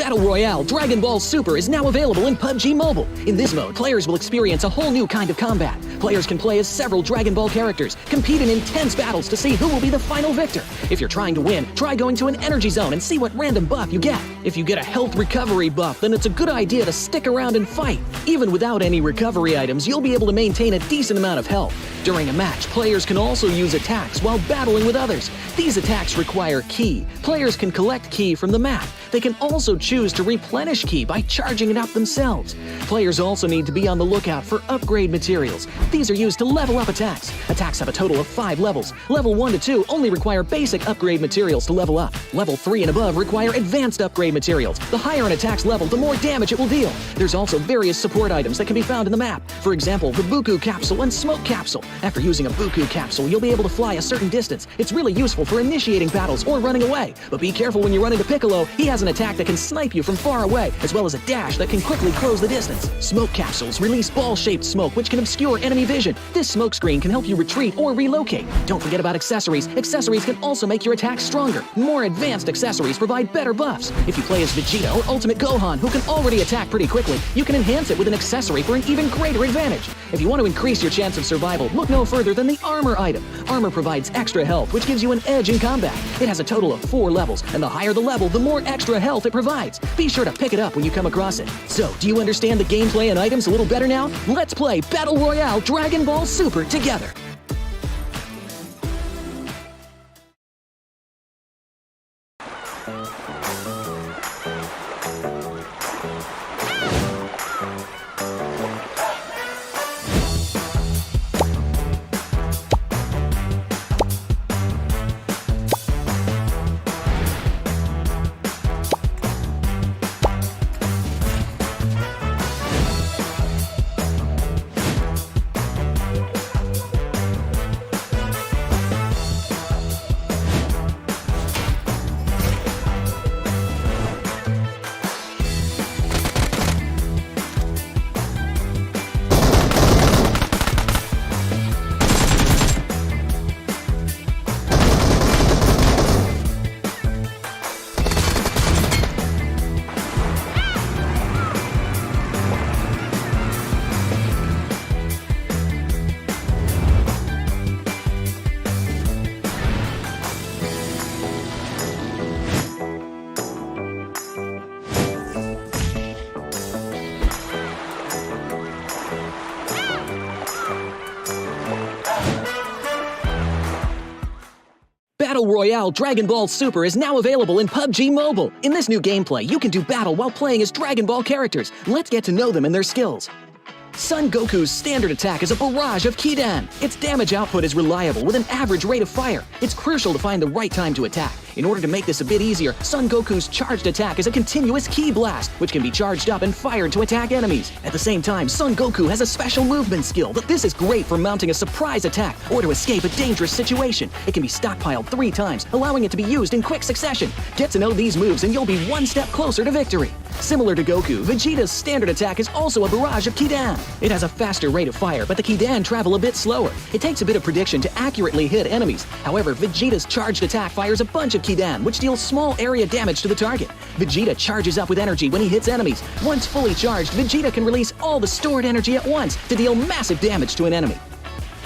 Battle Royale Dragon Ball Super is now available in PUBG Mobile. In this mode, players will experience a whole new kind of combat. Players can play as several Dragon Ball characters, compete in intense battles to see who will be the final victor. If you're trying to win, try going to an energy zone and see what random buff you get. If you get a health recovery buff, then it's a good idea to stick around and fight. Even without any recovery items, you'll be able to maintain a decent amount of health. During a match, players can also use attacks while battling with others. These attacks require ki. Players can collect ki from the map. They can also choose to replenish ki by charging it up themselves. Players also need to be on the lookout for upgrade materials. These are used to level up attacks. Attacks have a total of 5 levels. Level 1 to 2 only require basic upgrade materials to level up. Level 3 and above require advanced upgrade materials. The higher an attack's level, the more damage it will deal. There's also various support items that can be found in the map. For example, the Buku Capsule and Smoke Capsule. After using a Buku Capsule, you'll be able to fly a certain distance. It's really useful for initiating battles or running away. But be careful when you run into Piccolo. He has an attack that can snipe you from far away, as well as a dash that can quickly close the distance. Smoke capsules release ball-shaped smoke, which can obscure enemy vision. This smoke screen can help you retreat or relocate. Don't forget about accessories. Accessories can also make your attacks stronger. More advanced accessories provide better buffs. If you play as Vegeta or Ultimate Gohan, who can already attack pretty quickly, you can enhance it with an accessory for an even greater advantage. If you want to increase your chance of survival, look no further than the Armor item. Armor provides extra health, which gives you an edge in combat. It has a total of 4 levels, and the higher the level, the more extra health it provides. Be sure to pick it up when you come across it. So, do you understand the gameplay and items a little better now? Let's play Battle Royale Dragon Ball Super together! Battle Royale Dragon Ball Super is now available in PUBG Mobile. In this new gameplay, you can do battle while playing as Dragon Ball characters. Let's get to know them and their skills. Son Goku's standard attack is a barrage of Kidan. Its damage output is reliable with an average rate of fire. It's crucial to find the right time to attack. In order to make this a bit easier, Son Goku's charged attack is a continuous Ki Blast, which can be charged up and fired to attack enemies. At the same time, Son Goku has a special movement skill that this is great for mounting a surprise attack or to escape a dangerous situation. It can be stockpiled 3 times, allowing it to be used in quick succession. Get to know these moves and you'll be one step closer to victory. Similar to Goku, Vegeta's standard attack is also a barrage of Kidan. It has a faster rate of fire, but the Kidan travel a bit slower. It takes a bit of prediction to accurately hit enemies. However, Vegeta's charged attack fires a bunch of Kidan, which deals small area damage to the target. Vegeta charges up with energy when he hits enemies. Once fully charged, Vegeta can release all the stored energy at once to deal massive damage to an enemy.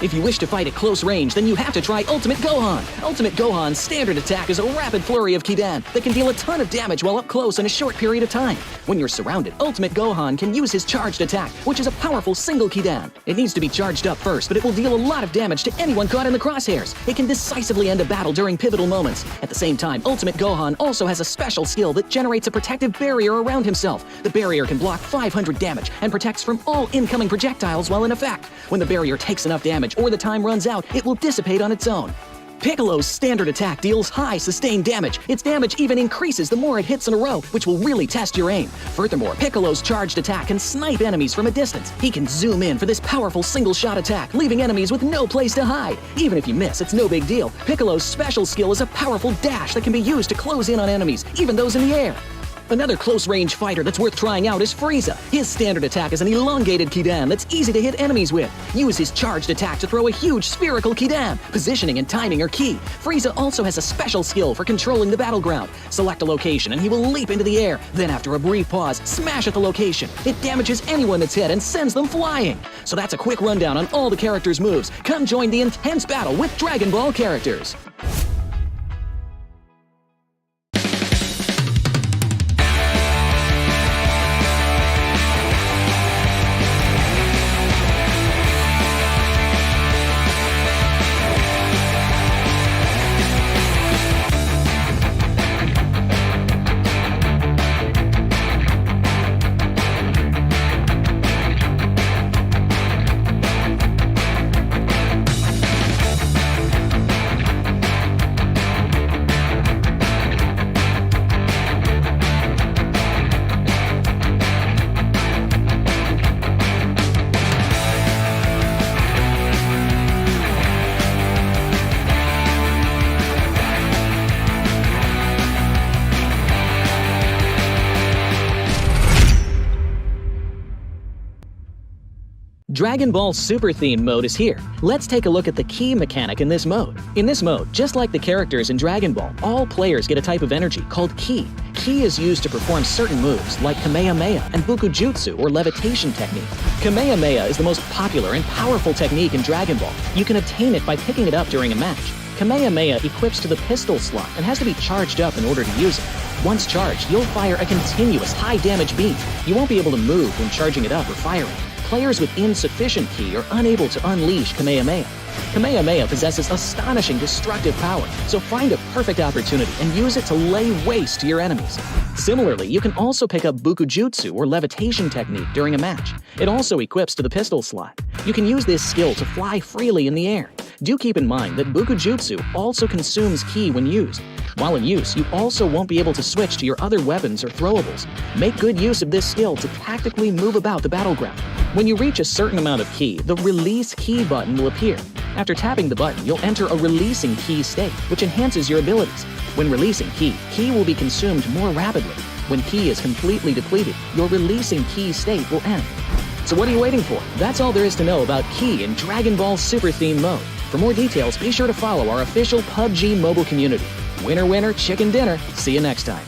If you wish to fight at close range, then you have to try Ultimate Gohan. Ultimate Gohan's standard attack is a rapid flurry of Kidan that can deal a ton of damage while up close in a short period of time. When you're surrounded, Ultimate Gohan can use his charged attack, which is a powerful single Kidan. It needs to be charged up first, but it will deal a lot of damage to anyone caught in the crosshairs. It can decisively end a battle during pivotal moments. At the same time, Ultimate Gohan also has a special skill that generates a protective barrier around himself. The barrier can block 500 damage and protects from all incoming projectiles while in effect. When the barrier takes enough damage or the time runs out, it will dissipate on its own. Piccolo's standard attack deals high sustained damage. Its damage even increases the more it hits in a row, which will really test your aim. Furthermore, Piccolo's charged attack can snipe enemies from a distance. He can zoom in for this powerful single-shot attack, leaving enemies with no place to hide. Even if you miss, it's no big deal. Piccolo's special skill is a powerful dash that can be used to close in on enemies, even those in the air. Another close-range fighter that's worth trying out is FaZe. His standard attack is an elongated Kidan that's easy to hit enemies with. Use his charged attack to throw a huge spherical Kidan. Positioning and timing are key. FaZe also has a special skill for controlling the battleground. Select a location and he will leap into the air. Then after a brief pause, smash at the location. It damages anyone that's hit and sends them flying. So that's a quick rundown on all the characters' moves. Come join the intense battle with Dragon Ball characters. Dragon Ball Super Theme mode is here. Let's take a look at the key mechanic in this mode. In this mode, just like the characters in Dragon Ball, all players get a type of energy called ki. Ki is used to perform certain moves like Kamehameha and Bukujutsu or levitation technique. Kamehameha is the most popular and powerful technique in Dragon Ball. You can obtain it by picking it up during a match. Kamehameha equips to the pistol slot and has to be charged up in order to use it. Once charged, you'll fire a continuous high-damage beam. You won't be able to move when charging it up or firing. Players with insufficient ki are unable to unleash Kamehameha. Kamehameha possesses astonishing destructive power, so find a perfect opportunity and use it to lay waste to your enemies. Similarly, you can also pick up Bukujutsu or levitation technique during a match. It also equips to the pistol slot. You can use this skill to fly freely in the air. Do keep in mind that Bukujutsu also consumes ki when used. While in use, you also won't be able to switch to your other weapons or throwables. Make good use of this skill to tactically move about the battleground. When you reach a certain amount of ki, the Release Ki button will appear. After tapping the button, you'll enter a releasing ki state, which enhances your abilities. When releasing ki, ki will be consumed more rapidly. When ki is completely depleted, your releasing ki state will end. So what are you waiting for? That's all there is to know about ki in Dragon Ball Super Theme mode. For more details, be sure to follow our official PUBG mobile community. Winner, winner, chicken dinner. See you next time.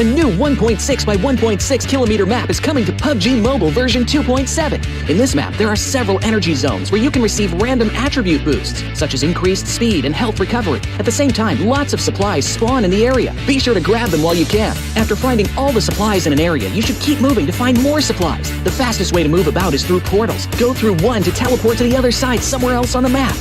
A new 1.6 by 1.6 kilometer map is coming to PUBG Mobile version 2.7. In this map, there are several energy zones where you can receive random attribute boosts, such as increased speed and health recovery. At the same time, lots of supplies spawn in the area. Be sure to grab them while you can. After finding all the supplies in an area, you should keep moving to find more supplies. The fastest way to move about is through portals. Go through one to teleport to the other side somewhere else on the map.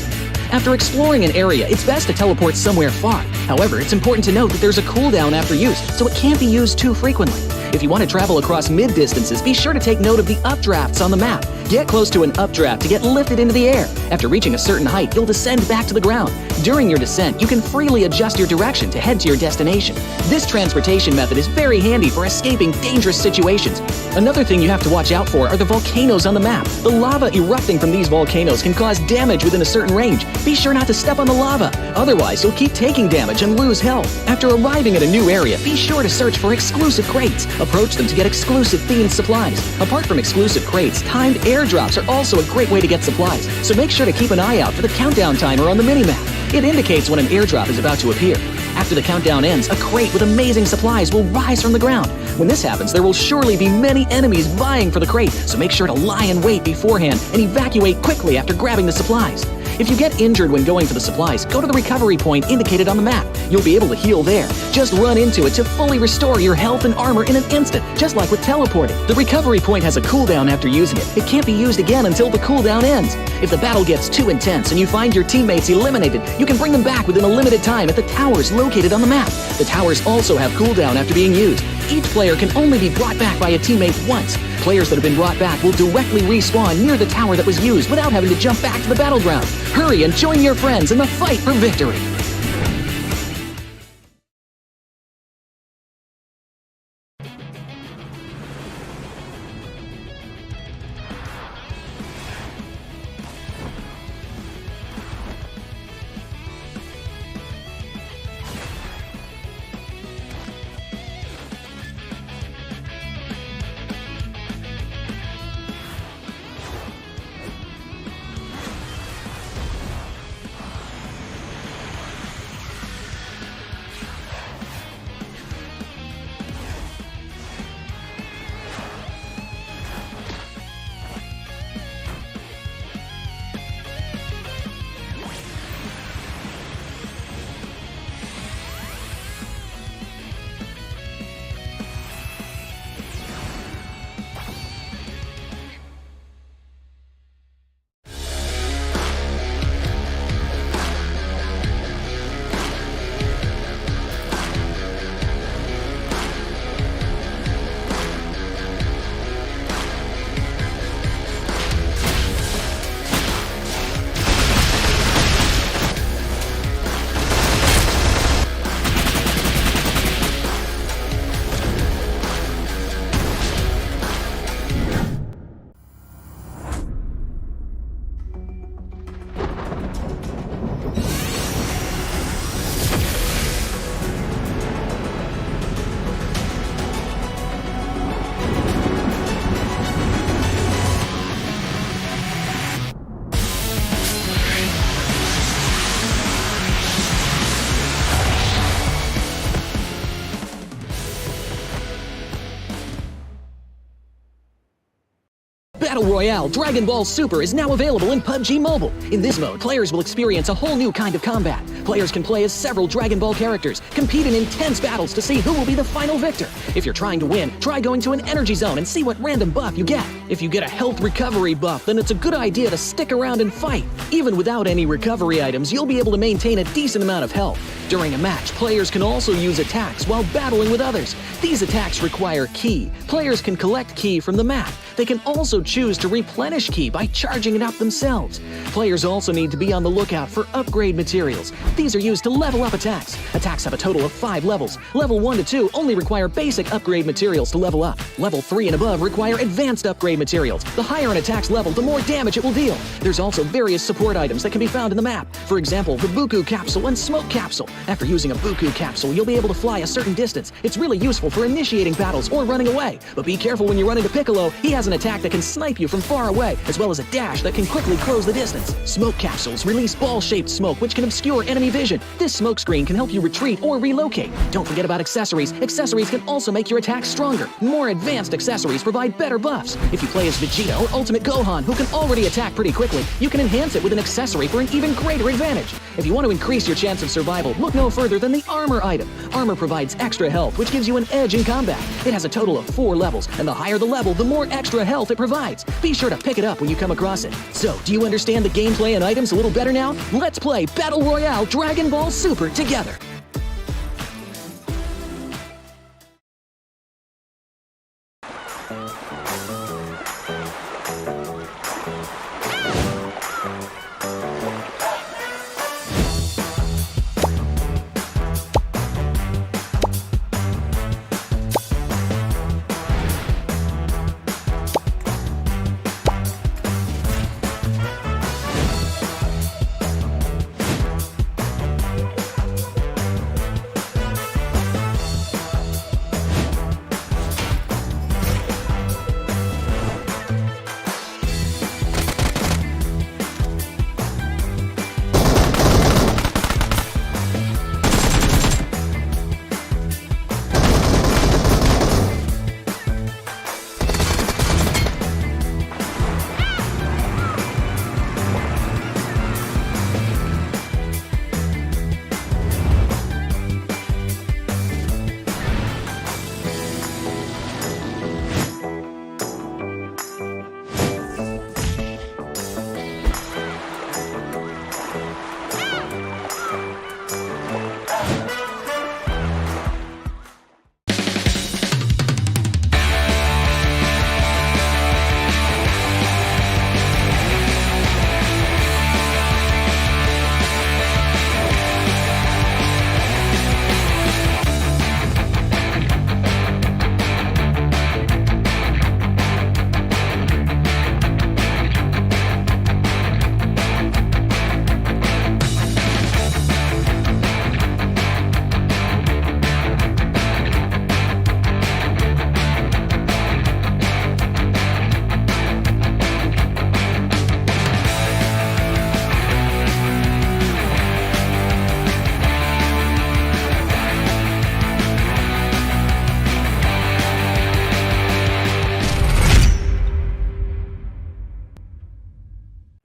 After exploring an area, it's best to teleport somewhere far. However, it's important to note that there's a cooldown after use, so it can't be used too frequently. If you want to travel across mid-distances, be sure to take note of the updrafts on the map. Get close to an updraft to get lifted into the air. After reaching a certain height, you'll descend back to the ground. During your descent, you can freely adjust your direction to head to your destination. This transportation method is very handy for escaping dangerous situations. Another thing you have to watch out for are the volcanoes on the map. The lava erupting from these volcanoes can cause damage within a certain range. Be sure not to step on the lava, otherwise you'll keep taking damage and lose health. After arriving at a new area, be sure to search for exclusive crates. Approach them to get exclusive themed supplies. Apart from exclusive crates, timed airdrops are also a great way to get supplies, so make sure to keep an eye out for the countdown timer on the minimap. It indicates when an airdrop is about to appear. After the countdown ends, a crate with amazing supplies will rise from the ground. When this happens, there will surely be many enemies vying for the crate, so make sure to lie in wait beforehand and evacuate quickly after grabbing the supplies. If you get injured when going for the supplies, go to the recovery point indicated on the map. You'll be able to heal there. Just run into it to fully restore your health and armor in an instant, just like with teleporting. The recovery point has a cooldown after using it. It can't be used again until the cooldown ends. If the battle gets too intense and you find your teammates eliminated, you can bring them back within a limited time at the towers located on the map. The towers also have cooldown after being used. Each player can only be brought back by a teammate once. Players that have been brought back will directly respawn near the tower that was used without having to jump back to the battleground. Hurry and join your friends in the fight for victory. Battle Royale Dragon Ball Super is now available in PUBG Mobile. In this mode, players will experience a whole new kind of combat. Players can play as several Dragon Ball characters, compete in intense battles to see who will be the final victor. If you're trying to win, try going to an energy zone and see what random buff you get. If you get a health recovery buff, then it's a good idea to stick around and fight. Even without any recovery items, you'll be able to maintain a decent amount of health. During a match, players can also use attacks while battling with others. These attacks require ki. Players can collect ki from the map. They can also choose to replenish ki by charging it up themselves. Players also need to be on the lookout for upgrade materials. These are used to level up attacks. Attacks have a total of 5 levels. Level 1 to 2 only require basic upgrade materials to level up. Level 3 and above require advanced upgrade materials. The higher an attack's level, the more damage it will deal. There's also various support items that can be found in the map. For example, the Buku Capsule and Smoke Capsule. After using a Buku Capsule, you'll be able to fly a certain distance. It's really useful for initiating battles or running away. But be careful when you run into Piccolo. He has an attack that can snipe you from far away, as well as a dash that can quickly close the distance. Smoke Capsules release ball-shaped smoke, which can obscure enemy vision. This smoke screen can help you retreat or relocate. Don't forget about accessories. Accessories can also make your attacks stronger. More advanced accessories provide better buffs. If you play as Vegeta or Ultimate Gohan, who can already attack pretty quickly, you can enhance it with an accessory for an even greater advantage. If you want to increase your chance of survival, look no further than the Armor item. Armor provides extra health, which gives you an edge in combat. It has a total of 4 levels, and the higher the level, the more extra health it provides. Be sure to pick it up when you come across it. So, do you understand the gameplay and items a little better now? Let's play Battle Royale Dragon Ball Super together!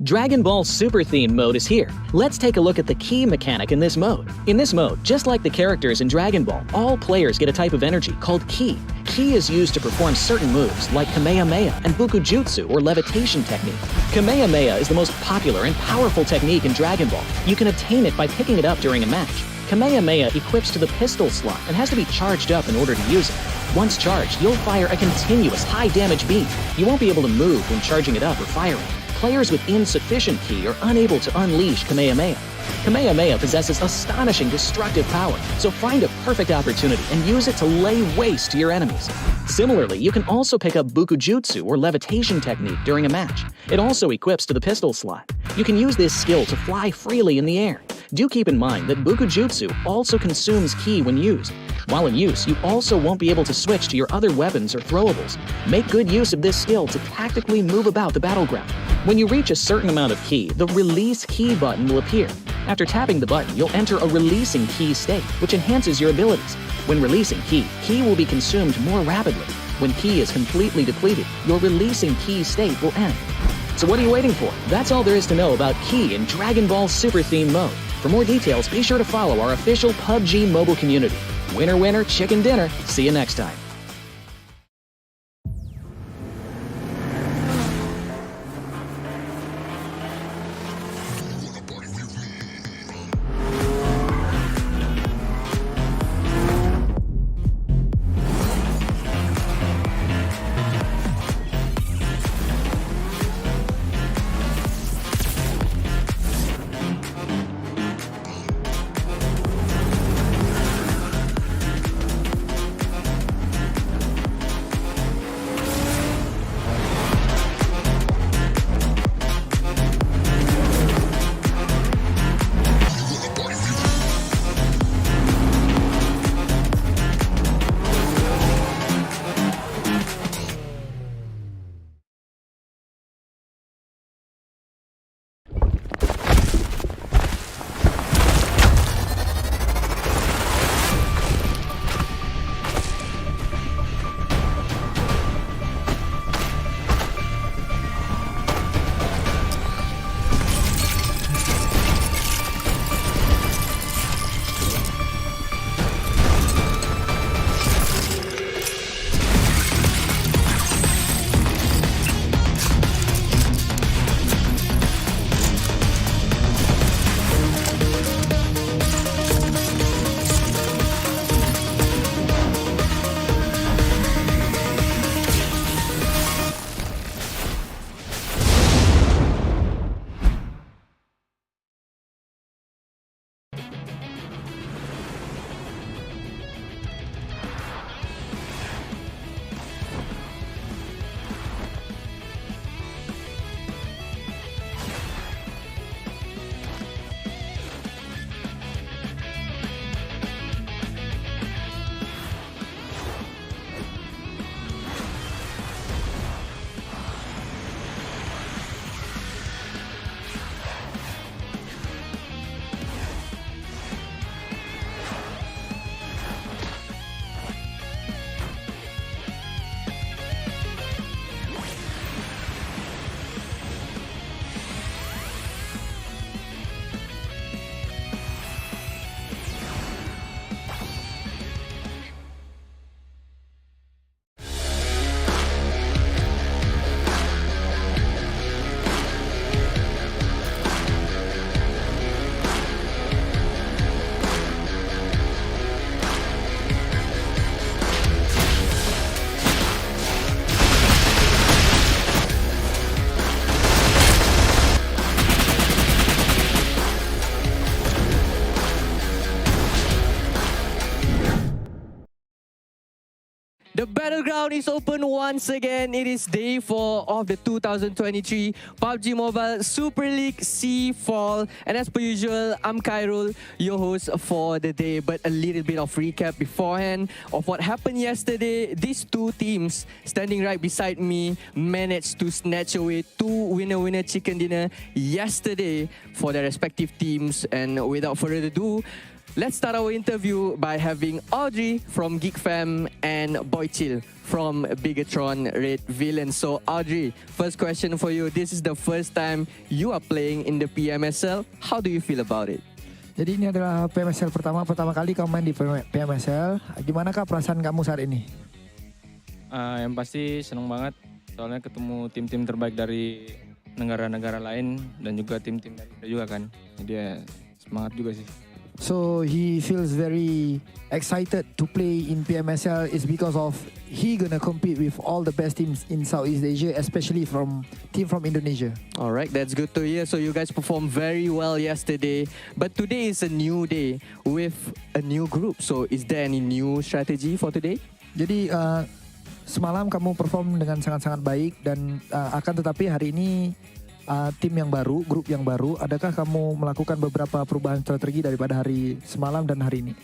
Dragon Ball Super Theme mode is here. Let's take a look at the key mechanic in this mode. In this mode, just like the characters in Dragon Ball, all players get a type of energy called ki. Ki is used to perform certain moves like Kamehameha and Bukujutsu or levitation technique. Kamehameha is the most popular and powerful technique in Dragon Ball. You can obtain it by picking it up during a match. Kamehameha equips to the pistol slot and has to be charged up in order to use it. Once charged, you'll fire a continuous high-damage beam. You won't be able to move when charging it up or firing. Players with insufficient ki are unable to unleash Kamehameha. Kamehameha possesses astonishing destructive power, so find a perfect opportunity and use it to lay waste to your enemies. Similarly, you can also pick up Bukujutsu or levitation technique during a match. It also equips to the pistol slot. You can use this skill to fly freely in the air. Do keep in mind that Bukujutsu also consumes ki when used. While in use, you also won't be able to switch to your other weapons or throwables. Make good use of this skill to tactically move about the battleground. When you reach a certain amount of ki, the Release Ki button will appear. After tapping the button, you'll enter a releasing ki state, which enhances your abilities. When releasing ki will be consumed more rapidly. When ki is completely depleted, your releasing ki state will end. So what are you waiting for? That's all there is to know about ki in Dragon Ball Super Theme mode. For more details, be sure to follow our official PUBG mobile community. Winner, winner, chicken dinner. See you next time. The battleground is open once again. It is day 4 of the 2023 PUBG Mobile Super League SEA Fall. And as per usual, I'm Khairul, your host for the day. But a little bit of recap beforehand of what happened yesterday. These two teams standing right beside me managed to snatch away 2 winner-winner chicken dinner yesterday for their respective teams. And without further ado, let's start our interview by having Audrey from GEEK Fam and Boychil from BIGETRON Red Villain. So Audrey, first question for you. This is the first time you are playing in the PMSL. How do you feel about it? Jadi ini adalah PMSL pertama kali kamu main di PMSL. Gimanakah perasaan kamu saat ini? Yang pasti senang banget. Soalnya ketemu tim-tim terbaik dari negara-negara lain dan juga tim-tim dari Indo juga kan. Jadi ya semangat juga sih. So he feels very excited to play in PMSL is because of he gonna compete with all the best teams in Southeast Asia, especially team from Indonesia. All right, that's good to hear. So you guys performed very well yesterday, but today is a new day with a new group. So is there any new strategy for today? Jadi semalam kamu perform dengan sangat-sangat baik dan akan tetapi hari ini tim yang baru, grup yang baru, adakah kamu melakukan beberapa perubahan strategi daripada hari semalam dan hari ini?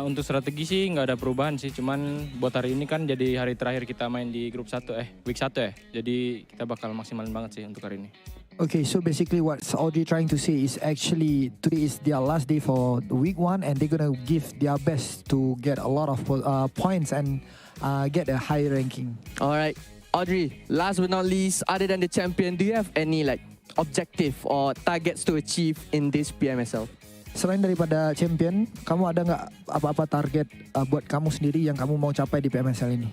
Untuk strategi sih nggak ada perubahan sih, cuman buat hari ini kan jadi hari terakhir kita main di grup 1 week 1 ya. Jadi kita bakal maksimalin banget sih untuk hari ini. Okay, so basically what Audrey trying to say is actually today is their last day for week 1 and they're gonna give their best to get a lot of points and get a high ranking. All right. Audrey, last but not least, other than the champion, do you have any objective or targets to achieve in this PMSL? Selain daripada champion, kamu ada nggak apa-apa target buat kamu sendiri yang kamu mau capai di PMSL ini?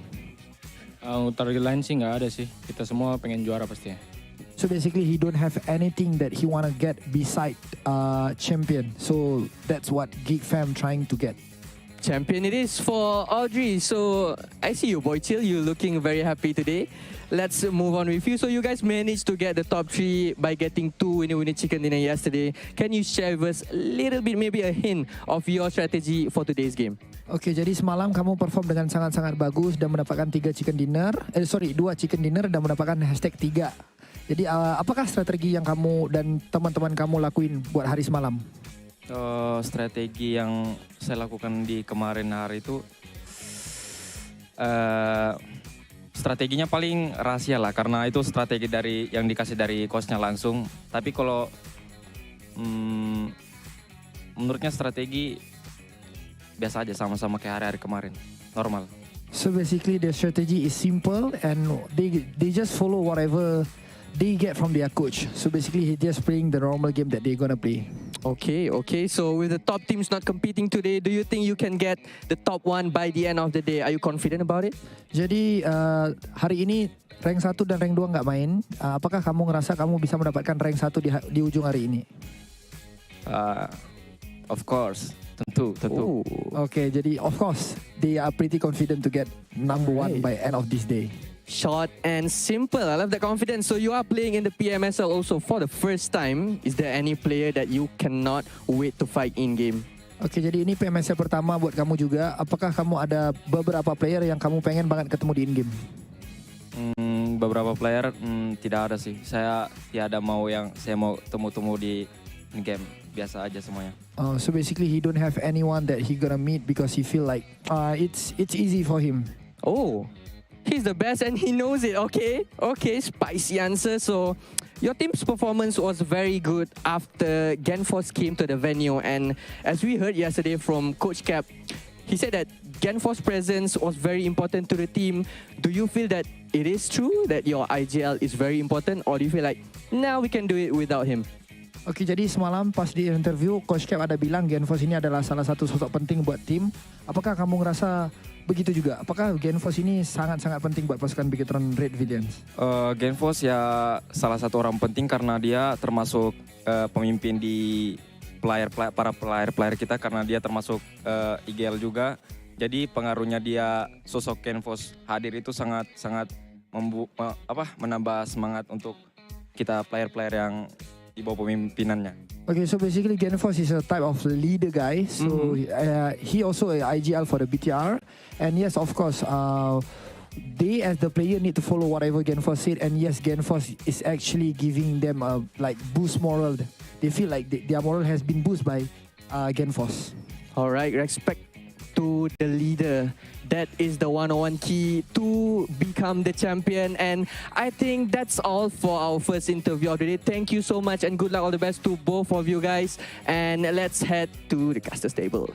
Target lain sih nggak ada sih. Kita semua pengen juara pastinya. So basically he don't have anything that he wanna get beside champion. So that's what GEEK Fam trying to get. Champion it is for Audrey. So I see you, Boychil. You're looking very happy today. Let's move on with you. So you guys managed to get the top 3 by getting 2 winner-winner chicken dinner yesterday. Can you share with us a little bit, maybe a hint of your strategy for today's game? Oke, jadi semalam kamu perform dengan sangat-sangat bagus dan mendapatkan 2 chicken dinner dan mendapatkan #3. Jadi apakah strategi yang kamu dan teman-teman kamu lakuin buat hari semalam? Strategi yang saya lakukan di kemarin hari itu strateginya paling rahasia lah, karena itu strategi dari yang dikasih dari coachnya langsung. Tapi kalau menurutnya strategi biasa aja, sama-sama kayak hari-hari kemarin, normal. So basically the strategy is simple and they just follow whatever they get from their coach. So basically he just playing the normal game that they're gonna play. Okay. So with the top teams not competing today, do you think you can get the top 1 by the end of the day? Are you confident about it? Jadi hari ini rank 1 dan rank 2 nggak main. Apakah kamu ngerasa kamu bisa mendapatkan rank 1 di ujung hari ini? Of course, tentu. Okay, jadi of course they are pretty confident to get number 1 by end of this day. Short and simple. I love that confidence. So you are playing in the PMSL also for the first time. Is there any player that you cannot wait to fight in game? Oke, jadi ini PMSL pertama buat kamu juga. Apakah kamu ada beberapa player yang kamu pengen banget ketemu di in-game? Beberapa player tidak ada sih. Saya tiada mau yang saya mau temu-temu di in-game. Biasa aja semuanya. So basically he don't have anyone that he gonna meet because he feel like it's easy for him. Oh, he's the best and he knows it. Okay, spicy answer. So your team's performance was very good after Genforce came to the venue, and as we heard yesterday from Coach Cap, he said that Genforce presence was very important to the team. Do you feel that it is true that your IGL is very important, or do you feel like now we can do it without him? Oke, jadi semalam pas di interview Coach Cap ada bilang Genforce ini adalah salah satu sosok penting buat tim. Apakah kamu ngerasa begitu juga? Apakah Genforce ini sangat-sangat penting buat pasukan BIGETRON Red Villains? Genforce ya salah satu orang penting karena dia termasuk pemimpin di para player kita, karena dia termasuk IGL juga. Jadi pengaruhnya dia, sosok Genforce hadir itu sangat menambah semangat untuk kita player-player yang di bawah pemimpinannya. Okay, so basically GEEK is a type of leader guy. So he also a IGL for the BTR. And yes, of course, they as the player need to follow whatever GEEK said. And yes, GEEK is actually giving them a like boost moral. They feel like their moral has been boosted by GEEK. All right, respect to the leader. That is the 101 key to become the champion. And I think that's all for our first interview of the day. Thank you so much and good luck, all the best to both of you guys. And let's head to the casters table.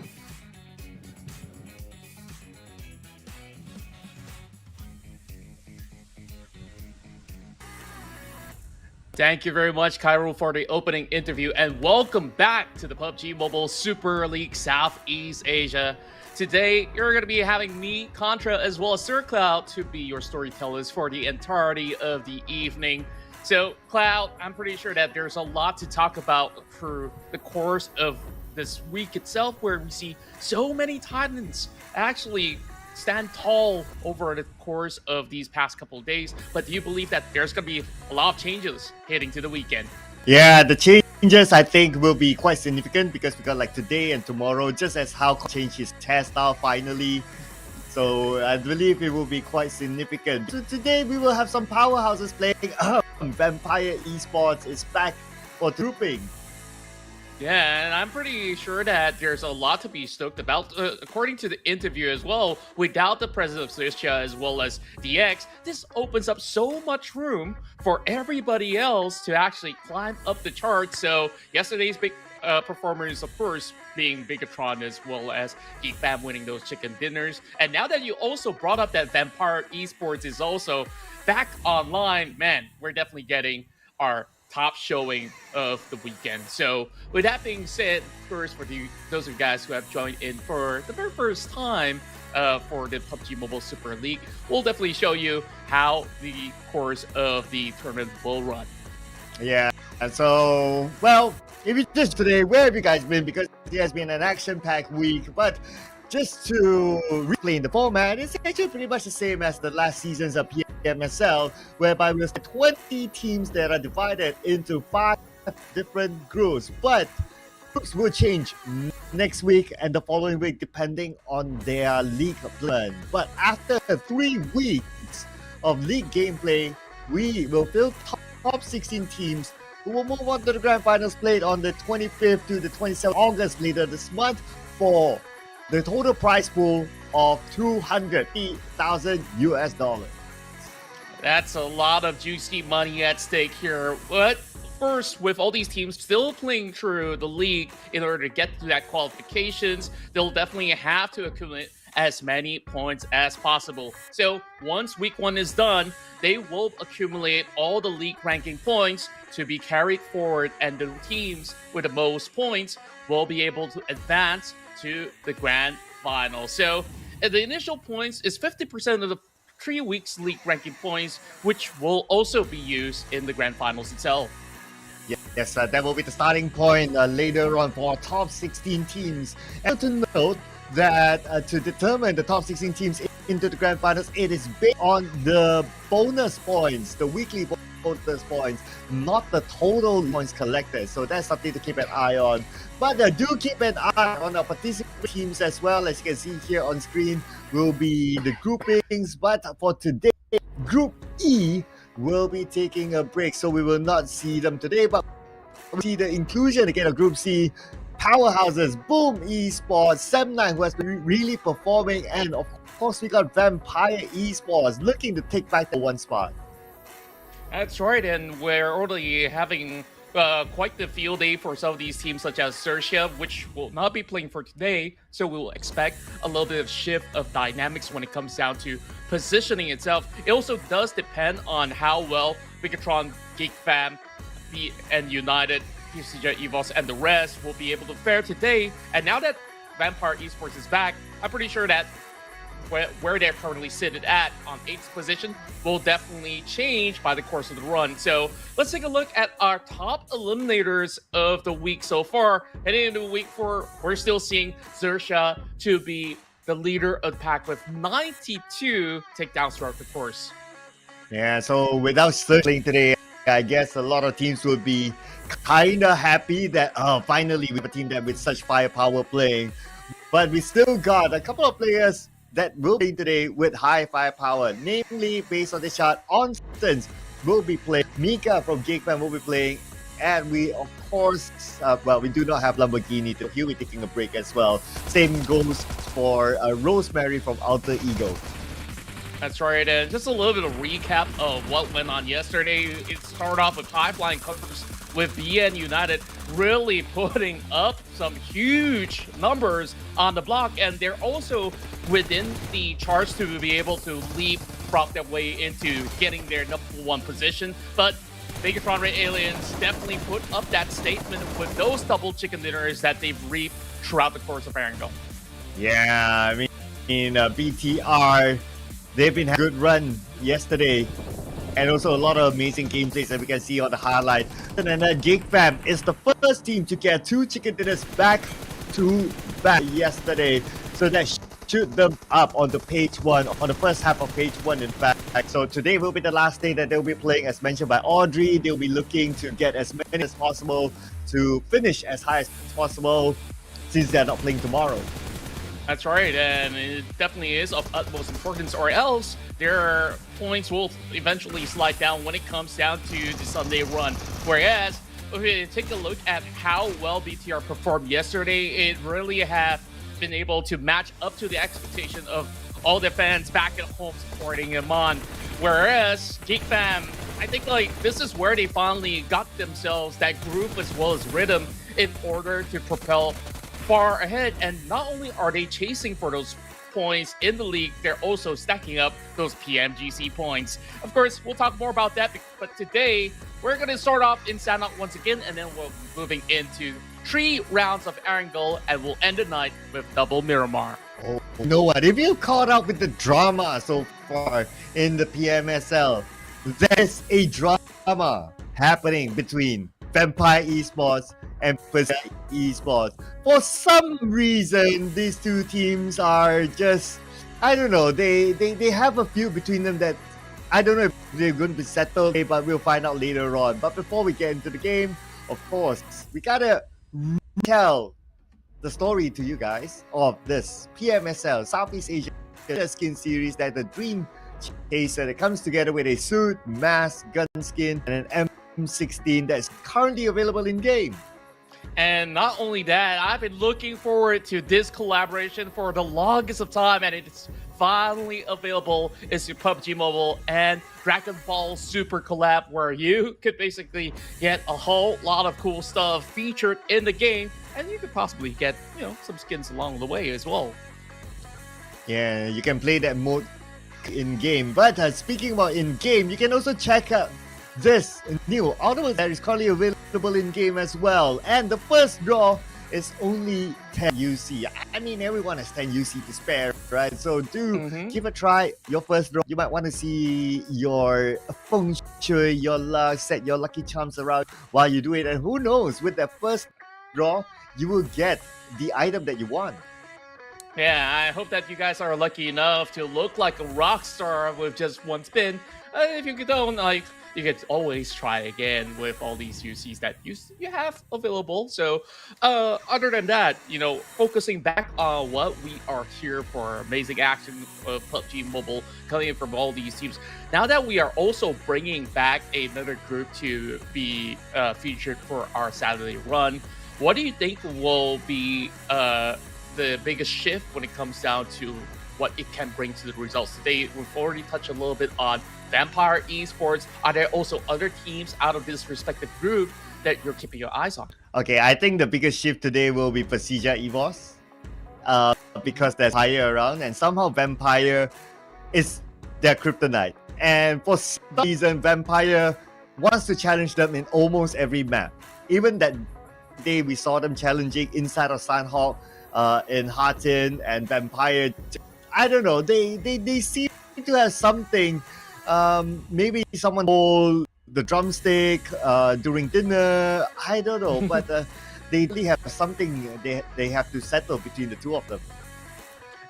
Thank you very much, Cairo, for the opening interview, and welcome back to the PUBG Mobile Super League Southeast Asia. Today, you're going to be having me, Contra, as well as Sir Cloud to be your storytellers for the entirety of the evening. So, Cloud, I'm pretty sure that there's a lot to talk about for the course of this week itself, where we see so many Titans actually stand tall over the course of these past couple of days. But do you believe that there's going to be a lot of changes heading to the weekend? Yeah, the changes I think will be quite significant because we got like today and tomorrow, just as how changed his test style finally. So I believe it will be quite significant. So today we will have some powerhouses playing. Vampire Esports is back for grouping. Yeah, and I'm pretty sure that there's a lot to be stoked about. According to the interview as well, without the presence of XERXIA as well as DX, this opens up so much room for everybody else to actually climb up the chart. So yesterday's big performers, of course, being BIGETRON as well as GEEK Fam winning those chicken dinners. And now that you also brought up that Vampire Esports is also back online, man, we're definitely getting our top showing of the weekend. So with that being said, first for those of you guys who have joined in for the very first time for the PUBG Mobile Super League, we'll definitely show you how the course of the tournament will run. Yeah, and so, well, if you just today, where have you guys been? Because it has been an action-packed week, but just to replay the format, it's actually pretty much the same as the last seasons of PMSL, whereby we have 20 teams that are divided into 5 different groups. But groups will change next week and the following week depending on their league plan. But after 3 weeks of league gameplay, we will fill top 16 teams who will move on to the grand finals played on the 25th to the 27th August later this month for the total prize pool of $250,000 US. That's a lot of juicy money at stake here. But first, with all these teams still playing through the league in order to get to that qualifications, they'll definitely have to accumulate as many points as possible. So once week 1 is done, they will accumulate all the league ranking points to be carried forward, and the teams with the most points will be able to advance to the grand final. So the initial points is 50% of the 3 weeks league ranking points, which will also be used in the grand finals itself. Yes, that will be the starting point later on for our top 16 teams. And to note that to determine the top 16 teams into the grand finals, it is based on the bonus points, the weekly bonus points, not the total points collected. So that's something to keep an eye on. But do keep an eye on our participating teams as well. As you can see here on screen will be the groupings. But for today, Group E will be taking a break, so we will not see them today. But we see the inclusion again of Group C. Powerhouses, Boom Esports, Sem9, who has been really performing, and of course we got Vampire Esports looking to take back the 1 spot. That's right, and we're already having quite the field day for some of these teams such as XERXIA, which will not be playing for today, so we'll expect a little bit of shift of dynamics when it comes down to positioning itself. It also does depend on how well BIGETRON, GEEK Fam, and United, PERSIJA, EVOS, and the rest will be able to fare today. And now that Vampire Esports is back, I'm pretty sure that where they're currently seated at on 8th position will definitely change by the course of the run. So let's take a look at our top eliminators of the week so far. Heading into week 4, we're still seeing XERXIA to be the leader of the pack with 92 takedowns throughout the course. Yeah, so without circling today, I guess a lot of teams will be kind of happy that finally we have a team that with such firepower playing. But we still got a couple of players that will be today with high firepower. Namely, based on the chart, Onstons will be playing. Mika from GEEK will be playing. And we, of course, we do not have Lamborghini. He'll be taking a break as well. Same goes for Rosemary from Alter Ego. That's right, and just a little bit of recap of what went on yesterday. It started off with Pipeline Colors with BN United really putting up some huge numbers on the block, and they're also within the charts to be able to leapfrog their way into getting their #1 position. But BIGETRON Red Aliens definitely put up that statement with those double chicken dinners that they've reaped throughout the course of Erangel. Yeah, I mean, BTR, they've been having a good run yesterday. And also a lot of amazing gameplays that we can see on the highlight. And then GEEK Fam is the first team to get 2 chicken dinners back to back yesterday. So that shoot them up on the page 1, on the first half of page 1 in fact. So today will be the last day that they'll be playing, as mentioned by Audrey. They'll be looking to get as many as possible to finish as high as possible since they're not playing tomorrow. That's right, and it definitely is of utmost importance, or else their points will eventually slide down when it comes down to the Sunday run. Whereas, if we take a look at how well BTR performed yesterday, it really have been able to match up to the expectation of all the fans back at home supporting him on. Whereas GEEK Fam, I think like this is where they finally got themselves that groove as well as rhythm in order to propel far ahead. And not only are they chasing for those points in the league, they're also stacking up those PMGC points. Of course, we'll talk more about that, but today we're going to start off in Sanok once again, and then we'll be moving into 3 rounds of Erangel, and we'll end the night with double Miramar. Oh, you know what? If you caught up with the drama so far in the PMSL, there's a drama happening between Vampire Esports and PERSIJA Esports. For some reason, these two teams are just, I don't know, they have a feud between them that I don't know if they're going to be settled, but we'll find out later on. But before we get into the game, of course, we gotta tell the story to you guys of this PMSL Southeast Asia skin series, that the Dream Chaser that comes together with a suit, mask, gun skin, and an M16 that's currently available in game. And not only that, I've been looking forward to this collaboration for the longest of time, and it's finally available. It's your PUBG Mobile and Dragon Ball Super collab, where you could basically get a whole lot of cool stuff featured in the game, and you could possibly get, you know, some skins along the way as well. Yeah, you can play that mode in game. But speaking about in game, you can also check out this new artwork that is currently available in game as well. And the first draw is only 10 UC. I mean, everyone has 10 UC to spare, right? So do give a try. Your first draw, you might want to see your feng shui, your luck, set your lucky charms around while you do it. And who knows, with that first draw, you will get the item that you want. Yeah, I hope that you guys are lucky enough to look like a rock star with just one spin. If you don't, like, you could always try again with all these UCs that you have available. So other than that, you know, focusing back on what we are here for, amazing action of PUBG Mobile coming in from all these teams. Now that we are also bringing back another group to be featured for our Saturday run, what do you think will be the biggest shift when it comes down to what it can bring to the results? Today, we've already touched a little bit on Vampire Esports. Are there also other teams out of this respective group that you're keeping your eyes on? Okay, I think the biggest shift today will be PERSIJA EVOS. Because there's Vampire around, and somehow Vampire is their kryptonite. And for some reason, Vampire wants to challenge them in almost every map. Even that day, we saw them challenging inside of Sanhok, in Hartin, and Vampire. I don't know, they seem to have something. Maybe someone hold the drumstick during dinner. I don't know, but they really have something they have to settle between the two of them.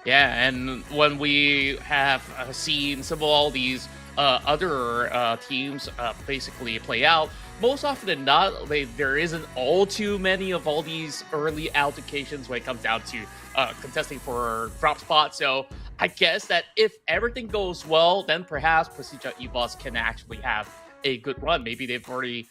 Yeah, and when we have seen some of all these other teams basically play out, most often than not, there isn't all too many of all these early allocations when it comes down to contesting for drop spots. So I guess that if everything goes well, then perhaps PERSIJA EVOS can actually have a good run. Maybe they've already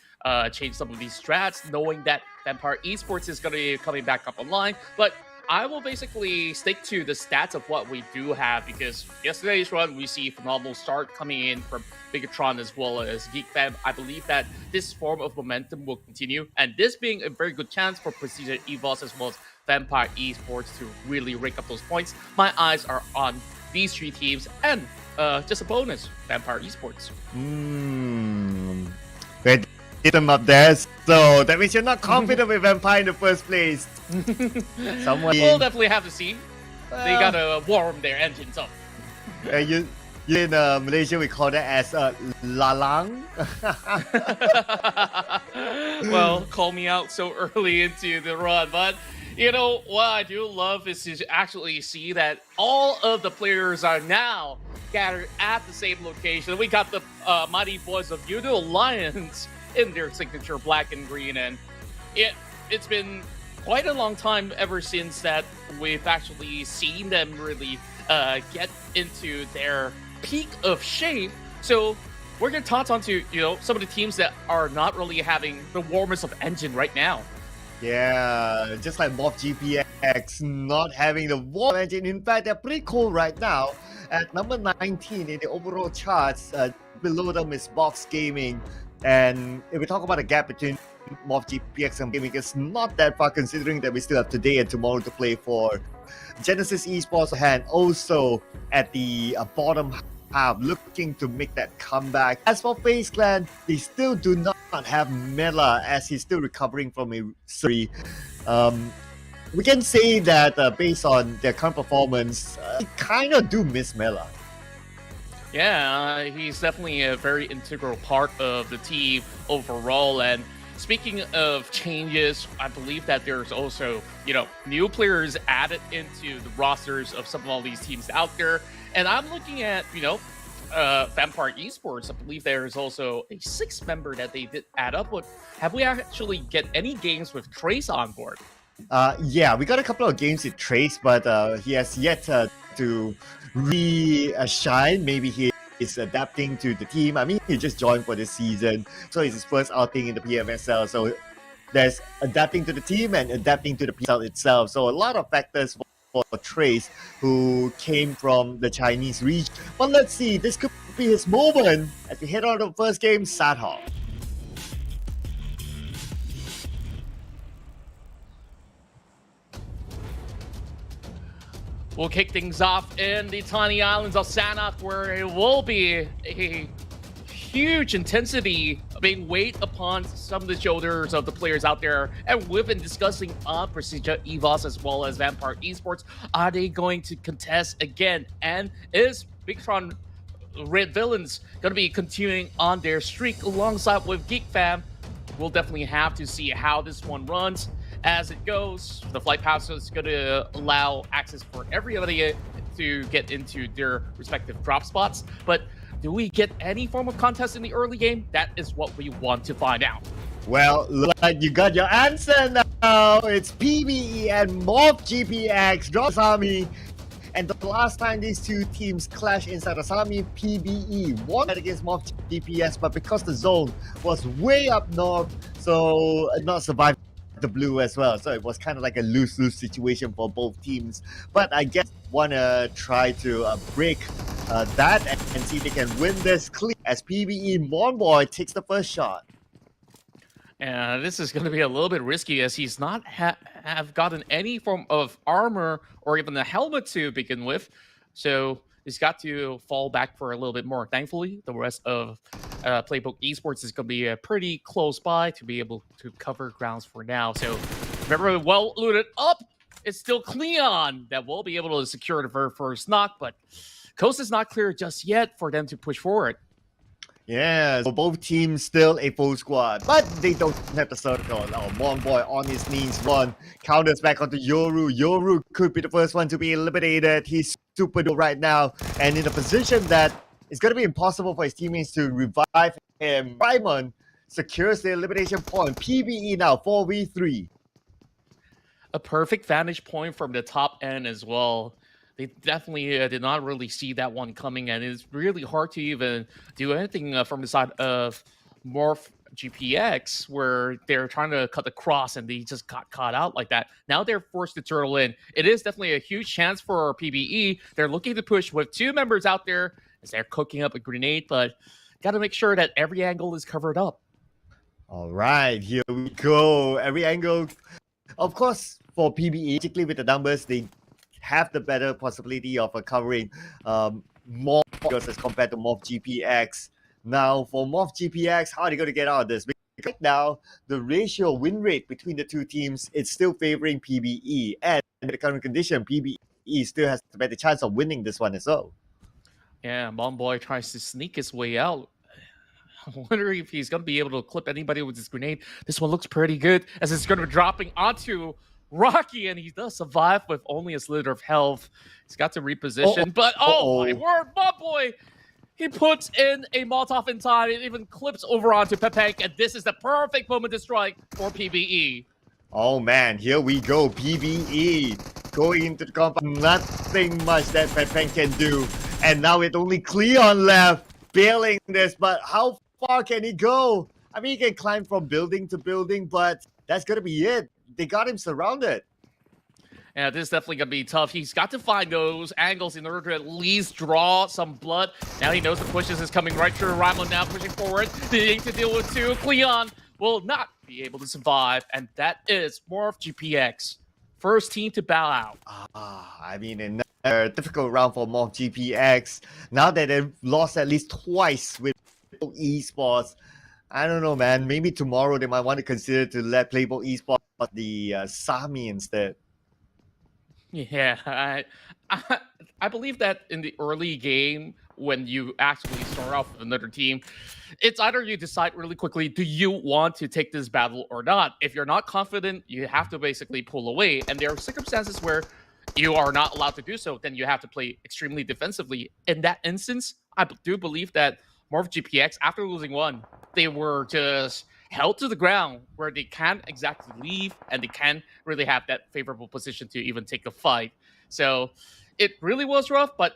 changed some of these strats, knowing that Vampire Esports is going to be coming back up online. But I will basically stick to the stats of what we do have, because yesterday's run, we see phenomenal start coming in from BIGETRON as well as GEEK. I believe that this form of momentum will continue, and this being a very good chance for PERSIJA EVOS as well as Vampire Esports to really rake up those points. My eyes are on these three teams, and just a bonus, Vampire Esports. Great. Hit them up there. So that means you're not confident with Vampire in the first place. We'll definitely have to see. They gotta warm their engines up. You in Malaysia, we call that as lalang. Well, call me out so early into the run, but you know what I do love is to actually see that all of the players are now gathered at the same location. We got the mighty boys of Yoodo Alliance in their signature black and green, and it's been quite a long time ever since that we've actually seen them really get into their peak of shape. So we're gonna touch on to some of the teams that are not really having the warmest of engine right now. Yeah, just like MORPH GPX not having the warm engine. In fact, they're pretty cool right now at number 19 in the overall charts. Below them is Box Gaming. And if we talk about the gap between MORPH GPX and Gaming, it's not that far, considering that we still have today and tomorrow to play for. Genesis Esports hand also at the bottom half, looking to make that comeback. As for FaZe Clan, they still do not have Mela, as he's still recovering from a surgery. We can say that based on their current performance, they kind of do miss Mela. Yeah, he's definitely a very integral part of the team overall. And speaking of changes, I believe that there's also, new players added into the rosters of some of all these teams out there. And I'm looking at, Vampire Esports. I believe there's also a 6th member that they did add up with. Have we actually get any games with Trace on board? Yeah, we got a couple of games with Trace, but he has yet to re-shine. Maybe he is adapting to the team. I mean, he just joined for this season, so it's his first outing in the PMSL. So there's adapting to the team and adapting to the PMSL itself. So a lot of factors for Trace, who came from the Chinese region. But let's see, this could be his moment as we head on to the first game, Sadhawk. We'll kick things off in the tiny islands of Sanhok, where it will be a huge intensity being weighed upon some of the shoulders of the players out there. And we've been discussing on PERSIJA EVOS as well as Vampire Esports. Are they going to contest again? And is BIGETRON Red Villains going to be continuing on their streak alongside with GEEK fam? We'll definitely have to see how this one runs. As it goes, the flight pass is going to allow access for everybody to get into their respective drop spots. But do we get any form of contest in the early game? That is what we want to find out. Well, look like you got your answer now. It's PBE and MORPH GPX drop Asami. And the last time these two teams clashed inside Asami, PBE won against MORPH GPX, but because the zone was way up north, so not survived the blue as well. So it was kind of like a lose-lose situation for both teams. But I guess want to try to break that and see if they can win this clean as PBE Monboy takes the first shot. And this is going to be a little bit risky, as he's not have gotten any form of armor or even a helmet to begin with. So he's got to fall back for a little bit more. Thankfully, the rest of PLAYBOOK Esports is going to be pretty close by to be able to cover grounds for now. So very well looted up. It's still QEON that will be able to secure the very first knock, but coast is not clear just yet for them to push forward. Yeah, so both teams still a full squad, but they don't have the circle. Oh, Monboy on his knees, run, counters back onto Yoru. Yoru could be the first one to be eliminated. He's super duper right now, and in a position that it's going to be impossible for his teammates to revive him. Raimon secures the elimination point. PBE now 4v3. A perfect vantage point from the top end as well. They definitely did not really see that one coming, and it's really hard to even do anything from the side of MORPH GPX, where they're trying to cut the cross and they just got caught out like that. Now they're forced to turtle in. It is definitely a huge chance for PBE. They're looking to push with 2 members out there as they're cooking up a grenade, but got to make sure that every angle is covered up. All right, here we go. Every angle, of course, for PBE, particularly with the numbers, they have the better possibility of covering more angles as compared to MORPH GPX. Now, for MORPH GPX, how are they going to get out of this? Because right now, the ratio win rate between the two teams, it's still favoring PBE. And in the current condition, PBE still has the better chance of winning this one as well. Yeah, Bomboy tries to sneak his way out. I'm wondering if he's going to be able to clip anybody with his grenade. This one looks pretty good as it's going to be dropping onto Rocky, and he does survive with only a slither of health. He's got to reposition, but oh my word, Bomboy! He puts in a Molotov in time. It even clips over onto Pepeng, and this is the perfect moment to strike for PBE. Oh man, here we go. PBE going into the compound. Nothing much that Pepeng can do. And now it's only QEON left, bailing this. But how far can he go? I mean, he can climb from building to building, but that's going to be it. They got him surrounded. Yeah, this is definitely going to be tough. He's got to find those angles in order to at least draw some blood. Now he knows the pushes is coming right through. Raimon now pushing forward. Needing to deal with 2. QEON will not be able to survive. And that is MORPH GPX. First team to bow out. I mean, another difficult round for MORPH GPX. Now that they've lost at least twice with Esports. I don't know, man. Maybe tomorrow they might want to consider to let PLAYBOOK Esports the Sami instead. Yeah, I believe that in the early game, when you actually start off with another team, it's either you decide really quickly, do you want to take this battle or not? If you're not confident, you have to basically pull away. And there are circumstances where you are not allowed to do so, then you have to play extremely defensively. In that instance, I do believe that MORPH GPX, after losing 1, they were just held to the ground where they can't exactly leave and they can't really have that favorable position to even take a fight. So it really was rough, but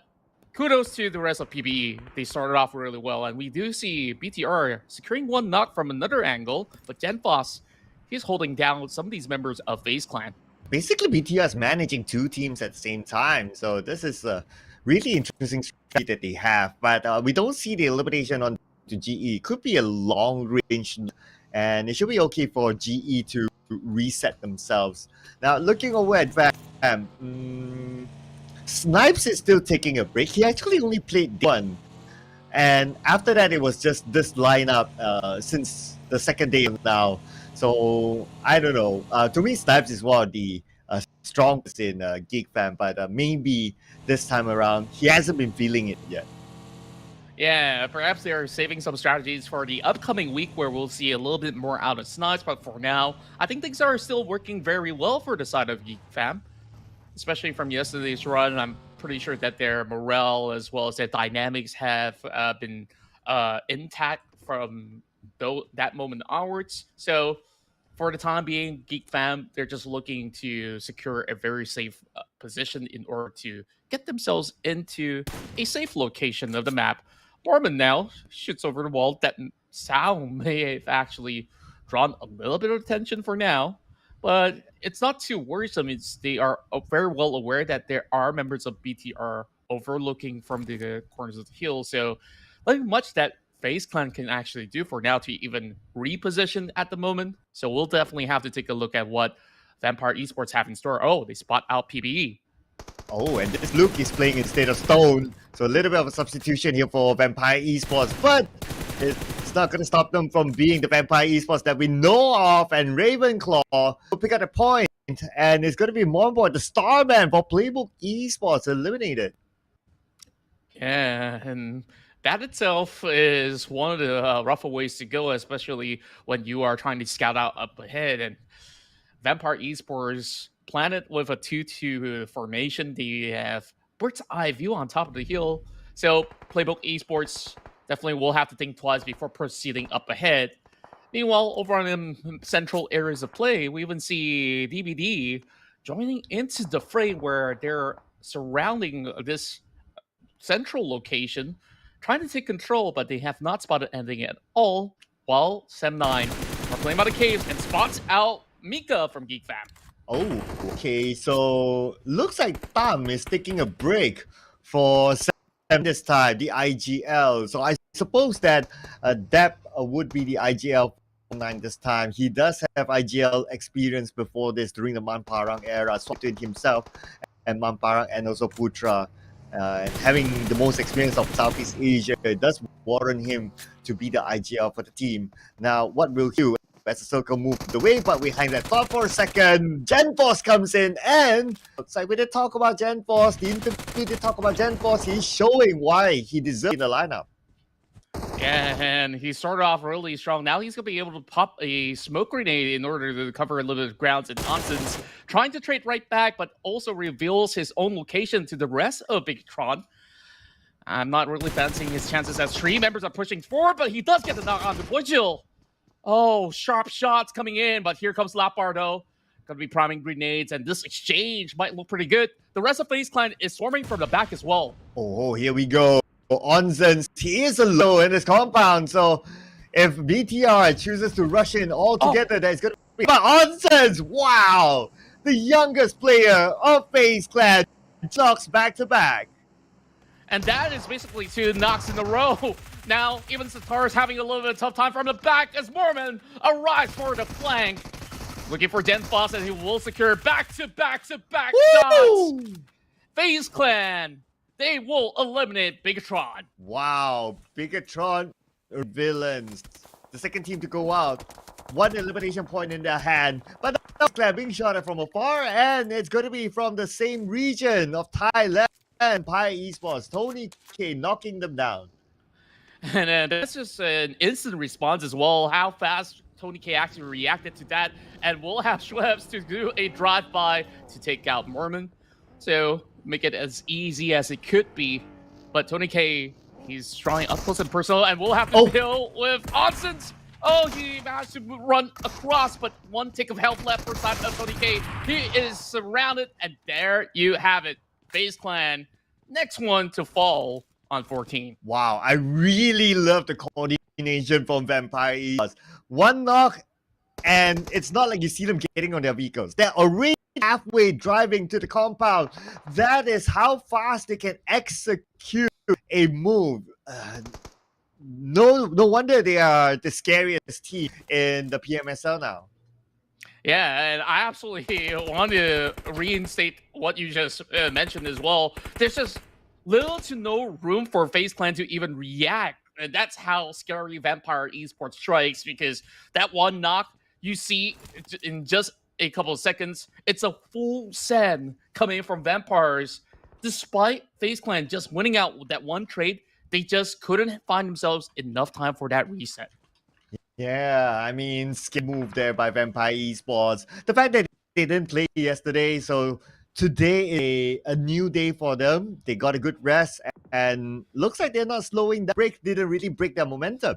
kudos to the rest of PBE. They started off really well, and we do see BTR securing 1 knock from another angle, but Genfos, he's holding down some of these members of FaZe Clan. Basically, BTR is managing 2 teams at the same time, so this is a really interesting strategy that they have, but we don't see the elimination on to GE. Could be a long range, and it should be okay for GE to reset themselves. Now, looking over at VAM, Snipes is still taking a break. He actually only played 1, and after that, it was just this lineup since the second day now. So I don't know. To me, Snipes is one of the strongest in GEEK fan, but maybe this time around he hasn't been feeling it yet. Yeah, perhaps they're saving some strategies for the upcoming week where we'll see a little bit more out of Snipes, but for now, I think things are still working very well for the side of GEEK fam. Especially from yesterday's run, I'm pretty sure that their morale as well as their dynamics have been intact from that moment onwards. So for the time being, GEEK fam, they're just looking to secure a very safe position in order to get themselves into a safe location of the map. Mormon now shoots over the wall. That sound may have actually drawn a little bit of attention for now, but it's not too worrisome. They are very well aware that there are members of BTR overlooking from the corners of the hill. So nothing much that FaZe Clan can actually do for now to even reposition at the moment. So we'll definitely have to take a look at what Vampire Esports have in store. Oh, they spot out PBE. Oh, and this Luke is playing instead of Stone. So a little bit of a substitution here for Vampire Esports, but it's not going to stop them from being the Vampire Esports that we know of. And Ravenclaw will pick up a point, and it's going to be Monboy, the Starman for PLAYBOOK Esports, eliminated. Yeah, and that itself is one of the rougher ways to go, especially when you are trying to scout out up ahead. And Vampire Esports planned it with a 2-2 formation. They have bird's eye view on top of the hill. So Playbook Esports definitely will have to think twice before proceeding up ahead. Meanwhile, over on the central areas of play, we even see DBD joining into the fray where they're surrounding this central location, trying to take control, but they have not spotted anything at all, while Sem9 are playing by the caves and spots out Mika from GEEK Fam. Oh, okay. So looks like Tam is taking a break for this time, the IGL. So I suppose that Dep would be the IGL 9 this time. He does have IGL experience before this during the Manparang era, so between himself and Manparang and also Putra. And having the most experience of Southeast Asia, it does warrant him to be the IGL for the team. Now, what will he do as the circle move the way? But we hang that thought for a second. GenForce comes in, and looks like we did talk about GenForce. The interview did talk about GenForce. He's showing why he deserves in the lineup. Yeah, and he started off really strong. Now he's going to be able to pop a smoke grenade in order to cover a little bit of grounds and nonsense. Trying to trade right back, but also reveals his own location to the rest of BIGETRON. I'm not really fancying his chances as three members are pushing forward, but he does get the knock on the Bujil. Oh, sharp shots coming in, but here comes Lapardo. Going to be priming grenades, and this exchange might look pretty good. The rest of FaZe Clan is swarming from the back as well. Oh, here we go. Onzens, he is alone in his compound, so if BTR chooses to rush in all together, that's going to be... But Onzens, wow! The youngest player of FaZe Clan knocks back-to-back. And that is basically 2 knocks in a row. Now, even Satar is having a little bit of tough time from the back as Mormon arrives for the flank. Looking for GenForce, and he will secure back-to-back-to-back shots. FaZe Clan, they will eliminate BIGETRON. Wow, BIGETRON villains. The second team to go out. 1 elimination point in their hand. But FaZe Clan being shot from afar, and it's going to be from the same region of Thailand. And Pi Esports, Tony K knocking them down. And that's just an instant response as well. How fast Tony K actually reacted to that. And we'll have Schweppes to do a drive-by to take out Mormon. So make it as easy as it could be. But Tony K, he's trying up close and personal, and we'll have to deal with Onsens. Oh, he managed to run across, but 1 tick of health left for side of Tony K. He is surrounded, and there you have it. FaZe Clan, next one to fall on 14. Wow, I really love the coordination from Vampire Esports. 1 knock, and it's not like you see them getting on their vehicles. They're already halfway driving to the compound. That is how fast they can execute a move. No wonder they are the scariest team in the PMSL now. Yeah, and I absolutely want to reinstate what you just mentioned as well. There's just little to no room for FaZe Clan to even react. And that's how scary Vampire Esports strikes, because that 1 knock you see in just a couple of seconds, it's a full send coming from Vampires. Despite FaZe Clan just winning out with that 1 trade, they just couldn't find themselves enough time for that reset. Yeah, I mean, skill move there by Vampire Esports. The fact that they didn't play yesterday, so today is a new day for them. They got a good rest, and looks like they're not slowing down. Break didn't really break their momentum.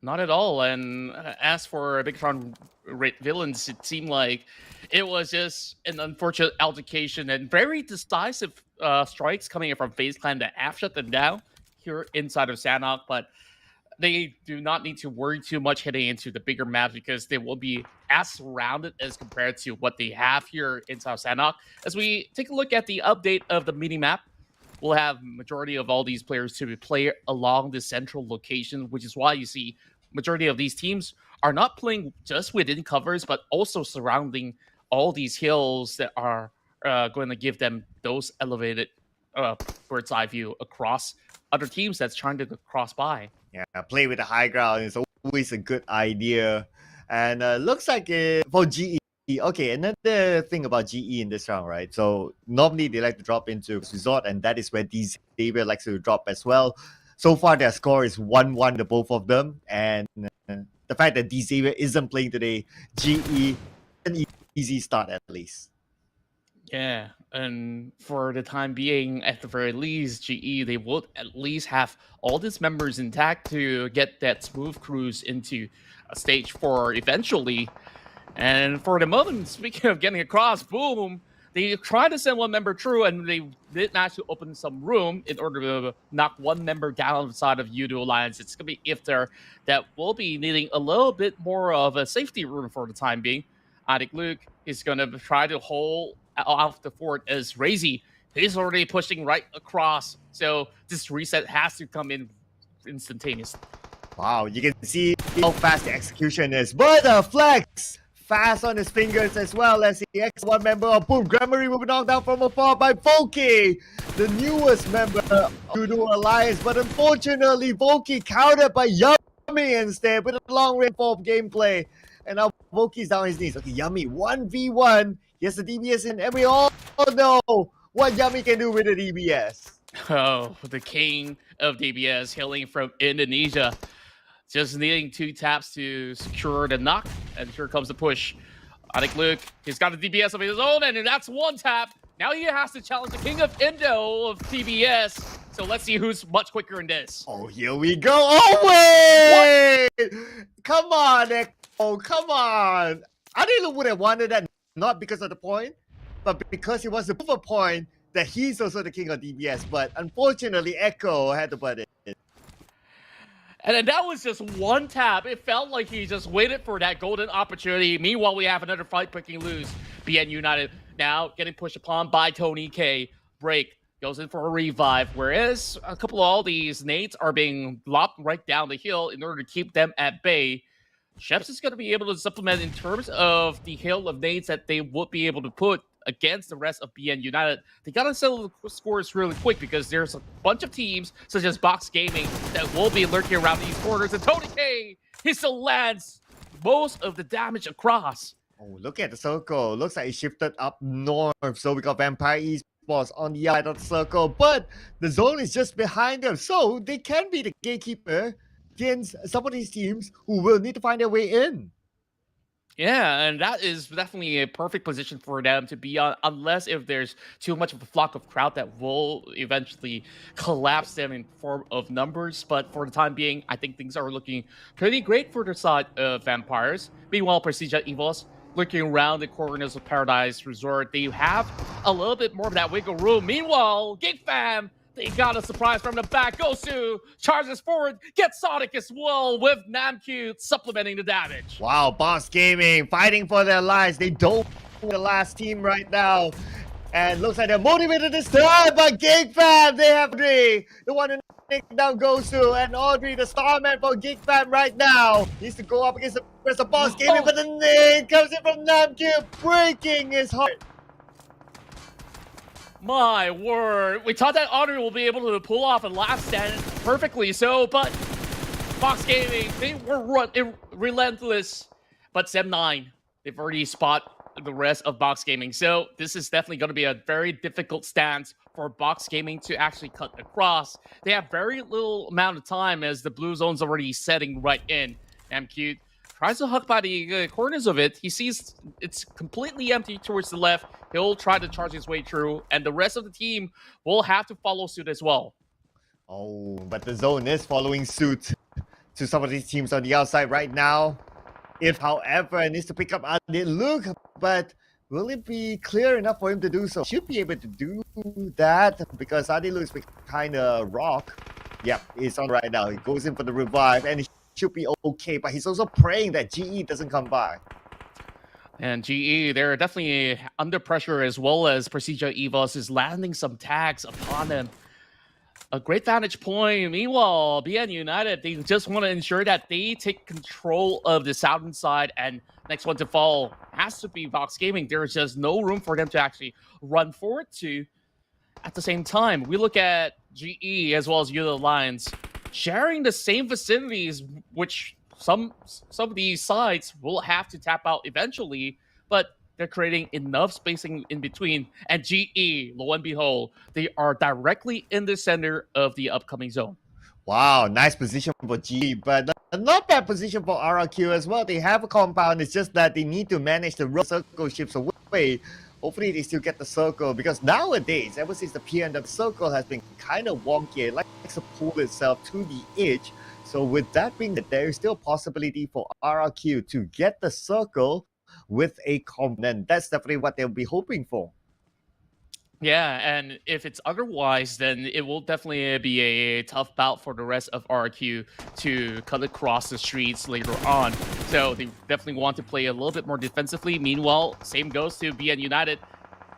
Not at all. And as for BIGETRON villains, it seemed like it was just an unfortunate altercation and very decisive strikes coming in from FaZe Clan that have shut them down here inside of Sanhok, but they do not need to worry too much heading into the bigger maps, because they will be as surrounded as compared to what they have here in South Sanhok. As we take a look at the update of the mini-map, we'll have majority of all these players to play along the central location, which is why you see majority of these teams are not playing just within covers, but also surrounding all these hills that are going to give them those elevated bird's eye view across other teams that's trying to cross by. Yeah, play with the high ground is always a good idea. And looks like for GE. Okay, another thing about GE in this round, right? So normally they like to drop into Resort, and that is where Xavier likes to drop as well. So far, their score is 1-1, the both of them. And the fact that Xavier isn't playing today, GE, an easy start at least. Yeah, And for the time being, at the very least, GE, they would at least have all these members intact to get that smooth cruise into stage 4 eventually. And for the moment, speaking of getting across, boom, they tried to send one member through, and they did manage to open some room in order to knock one member down on the side of Yoodo Alliance. It's going to be Iftar that will be needing a little bit more of a safety room for the time being. I think Luke is going to try to hold off the fort as Razy. He's already pushing right across, so this reset has to come in instantaneously. Wow, you can see how fast the execution is. But Flex fast on his fingers as well as the X1 member of Boom Grammary will be knocked down from afar by Volky, the newest member of Yoodo Alliance. But unfortunately, Volky countered by Yummy instead with a long range form gameplay. And now Volky's down his knees. Okay, Yummy 1v1. He has the DBS in, and we all know what Yummy can do with the DBS. Oh, the king of DBS hailing from Indonesia. Just needing 2 taps to secure the knock, and here comes the push. I think Luke, he's got a DBS of his own, and that's 1 tap. Now he has to challenge the king of Indo of TBS. So let's see who's much quicker in this. Oh, here we go. Oh, wait! What? Come on, Echo. Come on. Adilu would have wanted that not because of the point, but because he wants to prove a point that he's also the king of DBS. But unfortunately, Echo had to put it in. And then that was just 1 tap. It felt like he just waited for that golden opportunity. Meanwhile, we have another fight picking loose. BN United now getting pushed upon by Tony K. Break goes in for a revive, whereas a couple of all these nades are being lopped right down the hill in order to keep them at bay. Sheps is going to be able to supplement in terms of the hail of nades that they would be able to put against the rest of BN United. They got to settle the scores really quick because there's a bunch of teams, such as Box Gaming, that will be lurking around these corners. And Tony K, he still lands most of the damage across. Oh, look at the circle. Looks like it shifted up north. So we got Vampire Esports on the outside of the circle. But the zone is just behind them. So they can be the gatekeeper against some of these teams who will need to find their way in. Yeah, and that is definitely a perfect position for them to be on, unless if there's too much of a flock of crowd that will eventually collapse them in form of numbers. But for the time being, I think things are looking pretty great for the side of Vampires. Meanwhile, PERSIJA EVOS looking around the corners of Paradise Resort. They have a little bit more of that wiggle room. Meanwhile, GEEK fam, they got a surprise from the back. Gosu charges forward, gets Sonic as well with Namcube supplementing the damage. Wow, Boss Gaming fighting for their lives. They don't want the last team right now. And looks like they're motivated this time, but GEEK fam, they have Audrey, the one who knocked down Gosu, and Audrey, the starman for GEEK fam right now. Needs to go up against the rest of Boss Gaming, but the nade comes in from Namcube, breaking his heart. My word. We thought that Audrey will be able to pull off a last stand perfectly so, but Box Gaming, they were relentless. But Sem9, they've already spot the rest of Box Gaming. So this is definitely going to be a very difficult stance for Box Gaming to actually cut across. They have very little amount of time as the blue zone's already setting right in. MQ tries to hook by the corners of it. He sees it's completely empty towards the left. He'll try to charge his way through, and the rest of the team will have to follow suit as well. Oh, but the zone is following suit to some of these teams on the outside right now. If, however, it needs to pick up Luke, but will it be clear enough for him to do so? Should be able to do that because Adilu is behind a rock. Yep, he's on right now. He goes in for the revive, and he should be okay, but he's also praying that GE doesn't come by. And GE, they're definitely under pressure, as well as PERSIJA EVOS is landing some tags upon them. A great vantage point. Meanwhile, BN United, they just want to ensure that they take control of the southern side, and next one to fall has to be Box Gaming. There's just no room for them to actually run forward to. At the same time, we look at GE as well as Yoodo Alliance sharing the same vicinities, which some of these sides will have to tap out eventually, but they're creating enough spacing in between. And GE, lo and behold, they are directly in the center of the upcoming zone. Wow, nice position for GE, but not bad position for RRQ as well. They have a compound. It's just that they need to manage the circle ships away Hopefully they still get the circle, because nowadays, ever since the PN, the circle has been kind of wonky. It likes to pull itself to the edge. So with that being said, there is still a possibility for RRQ to get the circle with a component. That's definitely what they'll be hoping for. Yeah, and if it's otherwise, then it will definitely be a tough bout for the rest of RQ to cut across the streets later on. So they definitely want to play a little bit more defensively. Meanwhile, same goes to BN United.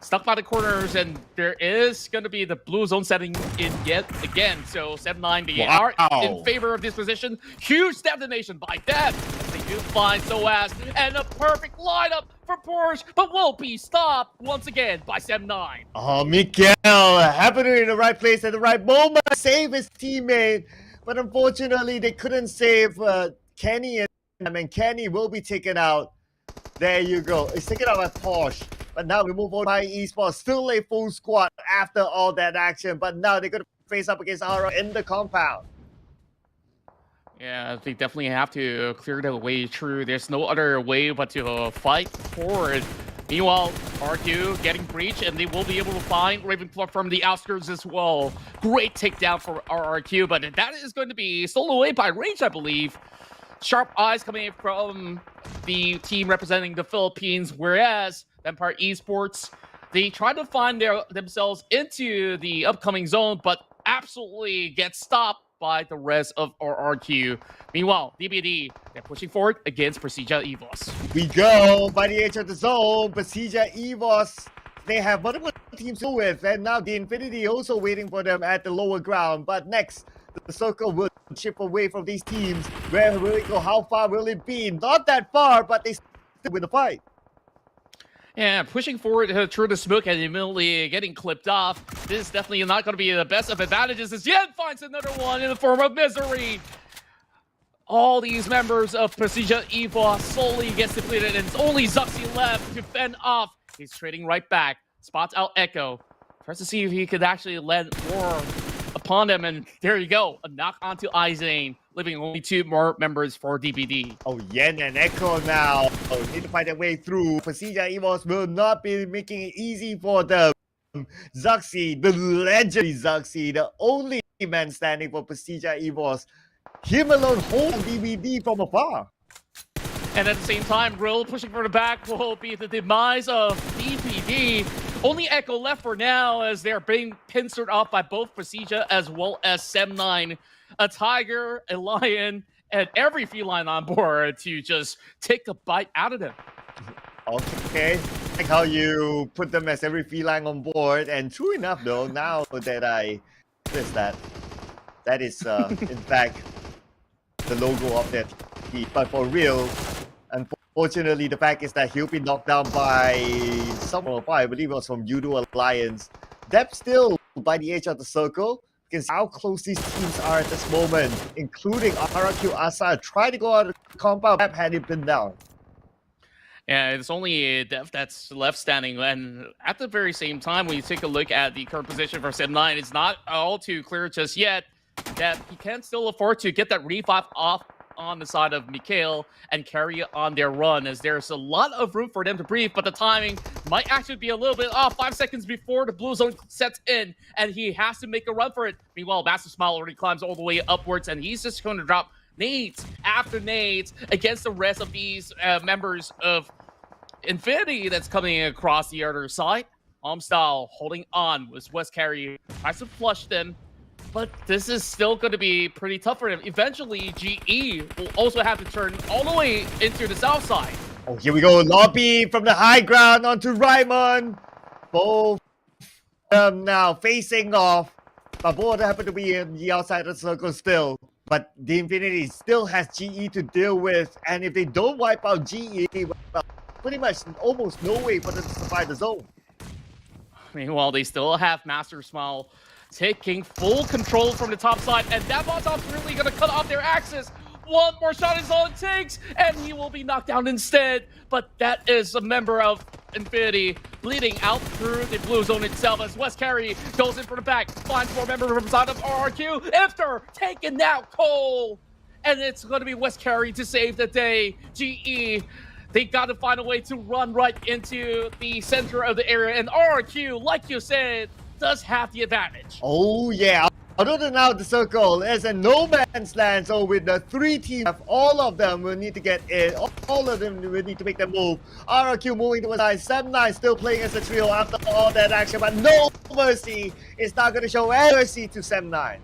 Stuck by the corners, and there is going to be the blue zone setting in yet again. So 7-9, they are in favor of this position. Huge detonation by them. They do find SOAS, and a perfect lineup for PERSIJA, but will be stopped once again by 7-9. Oh, Mikael happening in the right place at the right moment. Save his teammate, but unfortunately they couldn't save Kenny, and Kenny will be taken out. There you go. It's taken out by Porsche. But now we move on by Esports. Still a full squad after all that action. But now they're going to face up against Aura in the compound. Yeah, they definitely have to clear the way through. There's no other way but to fight forward. Meanwhile, RQ getting breached, and they will be able to find Ravenclaw from the outskirts as well. Great takedown for RRQ, but that is going to be stolen away by Rage, I believe. Sharp eyes coming from the team representing the Philippines, whereas Empire Esports, they try to find themselves into the upcoming zone, but absolutely get stopped by the rest of RRQ. Meanwhile, DBD, they're pushing forward against PERSIJA EVOS. We go by the edge of the zone. PERSIJA EVOS, they have multiple teams to go with, and now the Infinity also waiting for them at the lower ground. But next, the circle will chip away from these teams. Where will it go? How far will it be? Not that far, but they still win the fight. Yeah, pushing forward through the smoke and immediately getting clipped off. This is definitely not going to be the best of advantages as Yen finds another one in the form of Misery. All these members of PERSIJA EVOS slowly gets depleted, and it's only ZERXIA left to fend off. He's trading right back, spots out Echo, tries to see if he could actually land more upon them, and there you go, a knock onto Izane, leaving only 2 more members for DBD. Oh, Yen and Echo now need to find their way through. PERSIJA EVOS will not be making it easy for them. ZERXIA, the legendary ZERXIA, the only man standing for PERSIJA EVOS. Him alone holding DBD from afar. And at the same time, Grill pushing for the back will be the demise of DBD. Only Echo left for now as they're being pincered off by both PERSIJA as well as 7-9. A tiger, a lion, and every feline on board to just take a bite out of them. Okay, like how you put them as every feline on board, and true enough though, now that I noticed that is in fact the logo of that team. But for real, unfortunately, the fact is that he'll be knocked down by someone, I believe it was from Yoodo Alliance. Dep still by the edge of the circle. Because how close these teams are at this moment, including RRQ Asa, trying to go out of the compound, had it been down. Yeah, it's only Def that's left standing, and at the very same time, when you take a look at the current position for 7-9, it's not all too clear just yet that he can still afford to get that revive off on the side of Mikael and carry on their run, as there's a lot of room for them to breathe, but the timing might actually be a little bit off. 5 seconds before the blue zone sets in, and he has to make a run for it. Meanwhile, Master Smile already climbs all the way upwards, and he's just going to drop nades after nades against the rest of these members of Infinity that's coming across the other side. Style holding on with West Carry, tries to flush them, but this is still going to be pretty tough for him. Eventually, GE will also have to turn all the way into the south side. Oh, here we go. Lobby from the high ground onto Raimon. Both now facing off. But both happen to be in the outside of the circle still. But the Infinity still has GE to deal with. And if they don't wipe out GE, well, pretty much almost no way for them to survive the zone. Meanwhile, they still have Master Smile taking full control from the top side, and that Molotov's really going to cut off their axis. One more shot is all it takes, and he will be knocked down instead. But that is a member of Infinity bleeding out through the blue zone itself as West Carry goes in for the back, finds 4 members from the side of RRQ. Ifter taking out Cole, and it's going to be West Carry to save the day. GE They got to find a way to run right into the center of the area. And RRQ, like you said, does have the advantage. Oh yeah. Other than now, the circle is a no man's land. So with the 3 teams, all of them will need to get in. All of them will need to make the move. RRQ moving to the side. 7-9 still playing as a trio after all that action, but no mercy is not going to show any mercy to 7-9.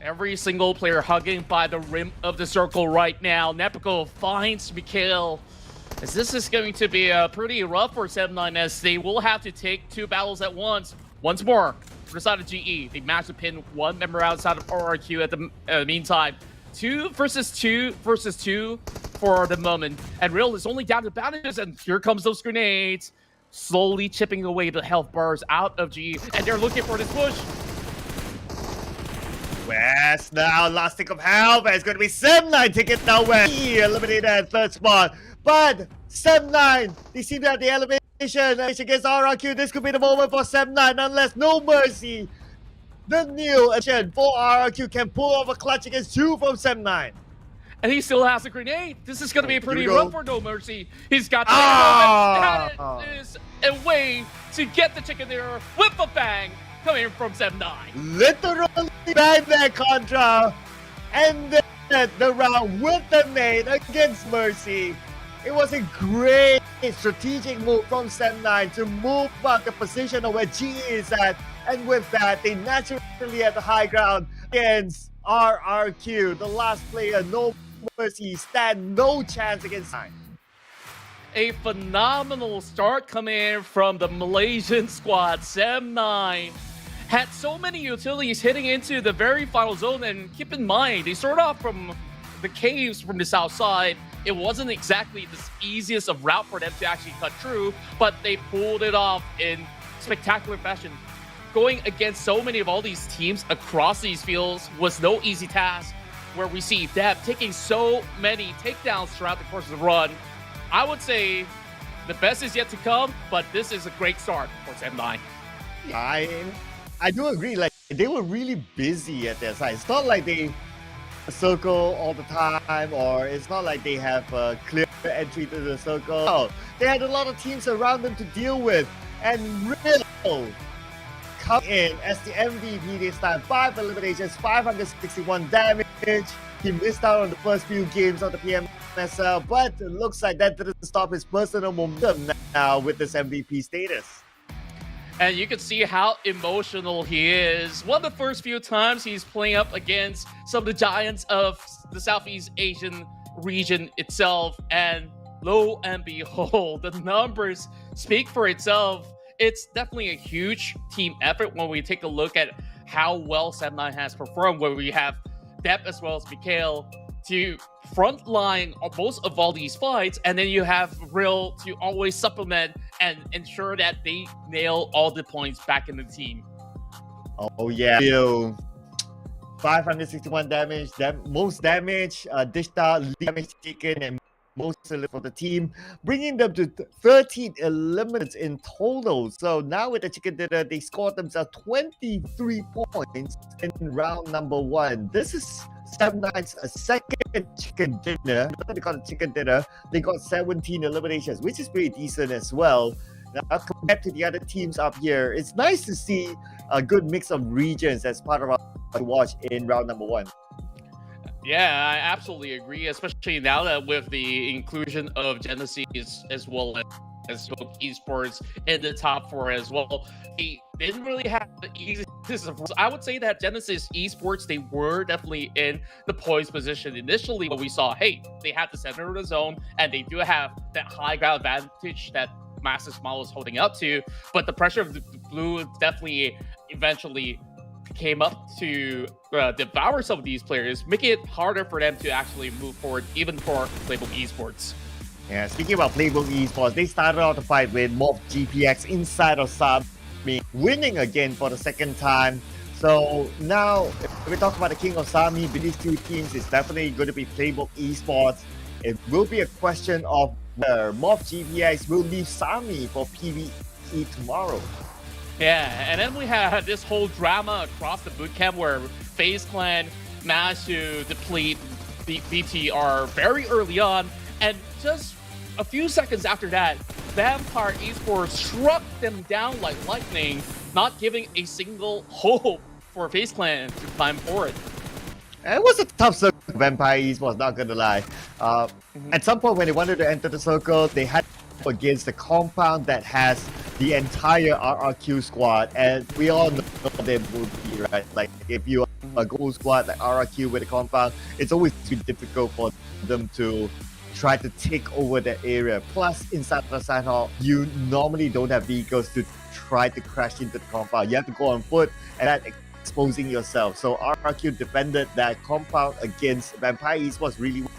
Every single player hugging by the rim of the circle right now. Nepico finds Mikhail. As this is going to be pretty rough for 7-9 as they will have to take 2 battles at once. Once more, for the side of GE, they managed to pin 1 member outside of RRQ at the meantime. 2 versus 2 for the moment. And Real is only down to bandages, and here comes those grenades. Slowly chipping away the health bars out of GE, and they're looking for this push. West now, last stick of health, and it's going to be 7-9 taking now West. Eliminated at 3rd spot. But 7-9, they seem to have the elevation against RRQ. This could be the moment for 7-9, unless no mercy. The new addition for RRQ can pull off a clutch against 2 from 7-9. And he still has a grenade. This is going to be pretty rough for No Mercy. He's got the that is a way to get the chicken there with a bang coming from 7-9. Literally bang that Contra. And then the round with the nade against Mercy. It was a great strategic move from 7-9 to move back the position of where GE is at. And with that, they naturally had the high ground against RRQ. The last player, No Mercy, stand no chance against 9. A phenomenal start coming in from the Malaysian squad. 7-9 had so many utilities hitting into the very final zone. And keep in mind, they started off from the caves from the south side. It wasn't exactly the easiest of route for them to actually cut through, but they pulled it off in spectacular fashion. Going against so many of all these teams across these fields was no easy task, where we see Deb taking so many takedowns throughout the course of the run. I would say the best is yet to come, but this is a great start for 7-9. I do agree, like they were really busy at their side. It's not like they circle all the time, or it's not like they have a clear entry to the circle. No, they had a lot of teams around them to deal with, and Real come in as the MVP this time. 5 eliminations, 561 damage. He missed out on the first few games of the PMSL, but it looks like that didn't stop his personal momentum now with this MVP status. And you can see how emotional he is. One of the first few times he's playing up against some of the giants of the Southeast Asian region itself. And lo and behold, the numbers speak for itself. It's definitely a huge team effort when we take a look at how well 7-9 has performed, where we have Depp as well as Mikhail to frontline most of all these fights, and then you have Real to always supplement and ensure that they nail all the points back in the team. Oh yeah, 561 damage, most damage dished out, damage taken, and most for the team, bringing them to 13 eliminations in total. So now with the chicken dinner, they scored themselves 23 points in round number 1. This is 7-9's second chicken dinner. They got a chicken dinner. They got 17 eliminations, which is pretty decent as well. Now, compared to the other teams up here, it's nice to see a good mix of regions as part of our watch in round number 1. Yeah, I absolutely agree, especially now that with the inclusion of Genesis as well as Esports in the top 4 as well. They didn't really have the easiest of. I would say that Genesis Esports, they were definitely in the poised position initially when we saw, hey, they have the center of the zone and they do have that high ground advantage that Master Smile was holding up to, but the pressure of the blue definitely eventually came up to devour some of these players, making it harder for them to actually move forward, even for PLAYBOOK Esports. Yeah, speaking about PLAYBOOK Esports, they started out the fight with MORPH GPX inside of Sami, winning again for the second time. So now, if we talk about the King of Sami, with these two teams, it's definitely going to be PLAYBOOK Esports. It will be a question of whether MORPH GPX will leave Sami for PvE tomorrow. Yeah, and then we had this whole drama across the bootcamp where FaZe Clan managed to deplete the BTR very early on, And just a few seconds after that, Vampire Esports struck them down like lightning, not giving a single hope for FaZe Clan to climb forward. It was a tough circle, Vampire Esports, not gonna lie. At some point when they wanted to enter the circle, they had against the compound that has the entire RRQ squad, and we all know they would be, right? Like, if you are a gold squad like RRQ with a compound, it's always been difficult for them to try to take over that area. Plus, inside the side hall, you normally don't have vehicles to try to crash into the compound. You have to go on foot, and that exposing yourself. So RRQ defended that compound against Vampire Esports really well.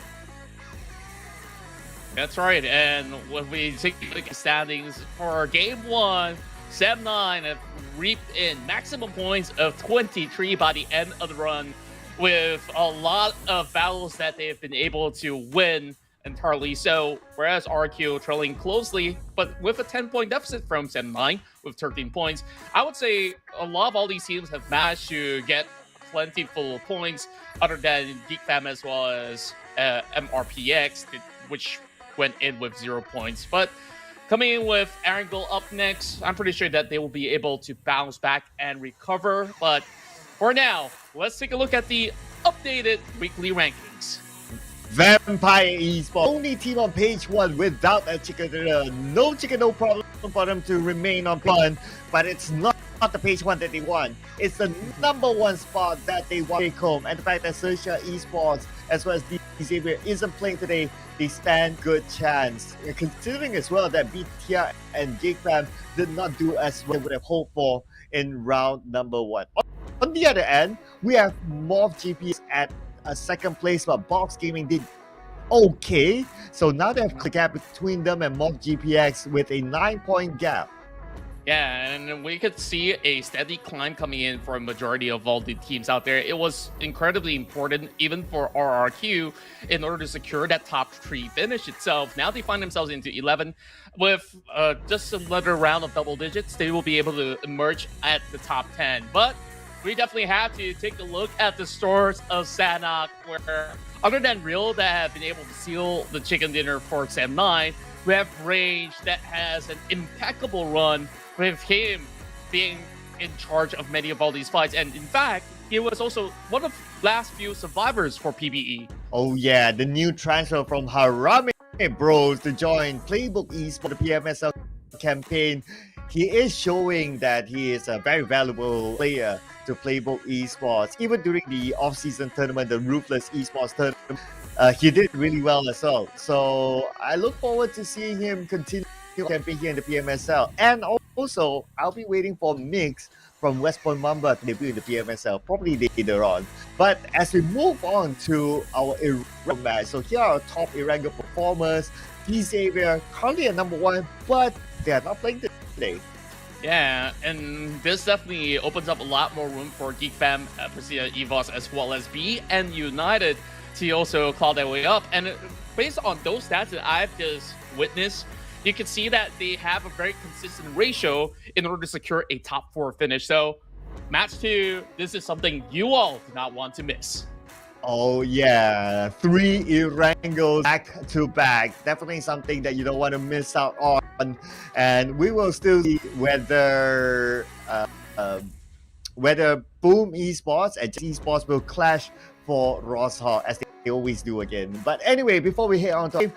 That's right, and when we take a look at standings for Game 1, Sem9 have reaped in maximum points of 23 by the end of the run, with a lot of battles that they have been able to win entirely so, whereas RQ trailing closely, but with a 10-point deficit from Sem9 with 13 points. I would say a lot of all these teams have managed to get plenty full of points, other than GEEK as well as MORPH, which went in with 0 points. But coming in with Erangel up next, I'm pretty sure that they will be able to bounce back and recover. But for now, let's take a look at the updated weekly rankings. Vampire Esports, only team on page 1 without a chicken dinner. No chicken, no problem for them to remain on plan, but it's not the page 1 that they want. It's the number 1 spot that they want to take home. And the fact that XERXIA Esports as well as Xavier isn't playing today, they stand good chance. Considering as well that BTR and GEEK did not do as well as would have hoped for in round number 1. On the other end, we have MORPH GPS at a second place, but Box Gaming did okay. So now they have the gap between them and MORPH GPX with a 9-point gap. Yeah, and we could see a steady climb coming in for a majority of all the teams out there. It was incredibly important, even for RRQ, in order to secure that top 3 finish itself. Now they find themselves into 11. With just another round of double digits, they will be able to emerge at the top 10. But we definitely have to take a look at the stores of Sanhok, where other than Real that have been able to seal the chicken dinner for Sem9, we have Rage that has an impeccable run, with him being in charge of many of all these fights. And in fact, he was also one of the last few survivors for PBE. Oh yeah, the new transfer from Harame Bros to join PLAYBOOK Esports, the PMSL campaign. He is showing that he is a very valuable player to PLAYBOOK Esports. Even during the off-season tournament, the Ruthless Esports tournament, he did really well as well. So I look forward to seeing him continue campaign here in the PMSL. And also, I'll be waiting for Mix from West Point Mamba to debut in the PMSL, probably later on. But as we move on to our Erangel match, so here are our top Erangel performers. Xavier currently at number 1, but they are not playing today. Yeah, and this definitely opens up a lot more room for GEEK, PERSIJA, EVOS, as well as B and United to also claw their way up. And based on those stats that I've just witnessed, you can see that they have a very consistent ratio in order to secure a top 4 finish. So, match 2, this is something you all do not want to miss. Oh yeah, 3 Erangels back to back. Definitely something that you don't want to miss out on. And we will still see whether Boom Esports and Esports will clash for Ross Hall as they always do again. But anyway, before we head on to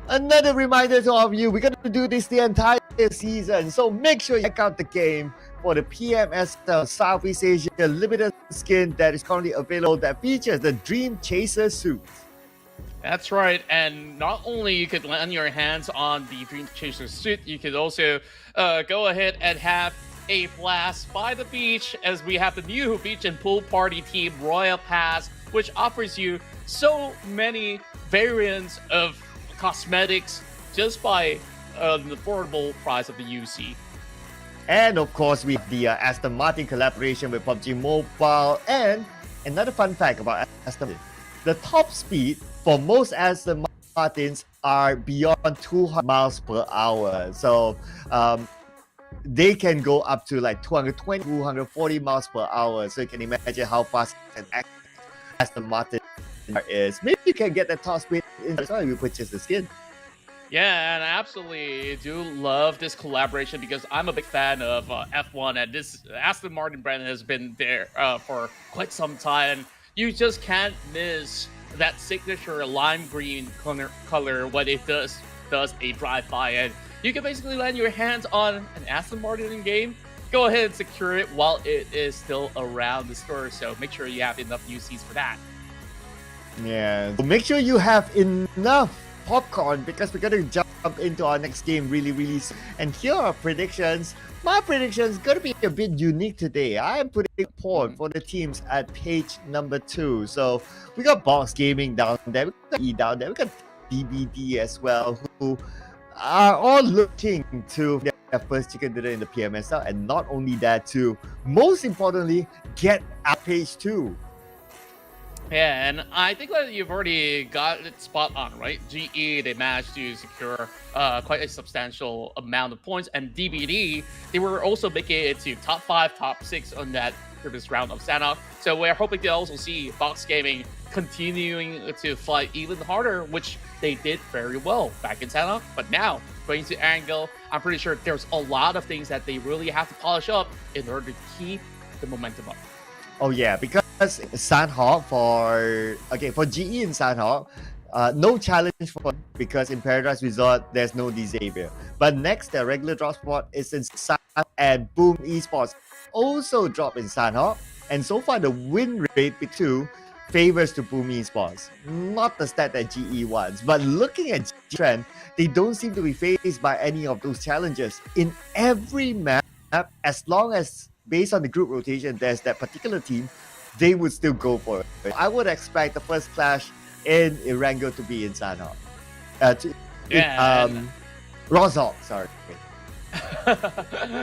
another reminder to all of you, we're going to do this the entire season. So make sure you check out the game for the PMSL Southeast Asia limited skin that is currently available that features the Dream Chaser suit. That's right, and not only you could land your hands on the Dream Chaser suit, you could also go ahead and have a blast by the beach, as we have the new beach and pool party team Royal Pass, which offers you so many variants of cosmetics just by the affordable price of the UC. And of course, we have the Aston Martin collaboration with PUBG Mobile. And another fun fact about Aston Martin, the top speed for most Aston Martins are beyond 200 miles per hour. So they can go up to like 220, 240 miles per hour. So you can imagine how fast an Aston Martin is. Maybe you can get the top speed that's why we purchased the skin. Yeah, and I absolutely do love this collaboration because I'm a big fan of F1, and this Aston Martin brand has been there for quite some time. You just can't miss that signature lime green color when it does a drive-by, and you can basically land your hands on an Aston Martin in game. Go ahead and secure it while it is still around the store, so make sure you have enough UCs for that. Yeah, so make sure you have enough popcorn because we're gonna jump into our next game really soon. And here are predictions. My prediction is gonna be a bit unique today. I am putting support for the teams at page number 2. So we got Box Gaming down there, we got E down there, we got DBD as well, who are all looking to their first chicken dinner in the PMSL, and not only that too, most importantly, get at page 2. Yeah, and I think that you've already got it spot on, right? GE, they managed to secure quite a substantial amount of points, and DBD, they were also making it to top 5, top 6 on that previous round of Sanhok. So we're hoping to also see Box Gaming continuing to fight even harder, which they did very well back in Sanhok. But now, going to Angle, I'm pretty sure there's a lot of things that they really have to polish up in order to keep the momentum up. Oh yeah, because Sanhok for GE in Sanhok, no challenge for because in Paradise Resort there's no Xavier. But next, their regular drop spot is in Sanhok, and Boom Esports also drop in Sanhok. And so far, the win rate between favors to Boom Esports. Not the stat that GE wants, but looking at GE trend, they don't seem to be faced by any of those challenges in every map. As long as based on the group rotation, there's that particular team, they would still go for it. I would expect the first clash in Erangel to be in Sanhok. Rozhok, sorry.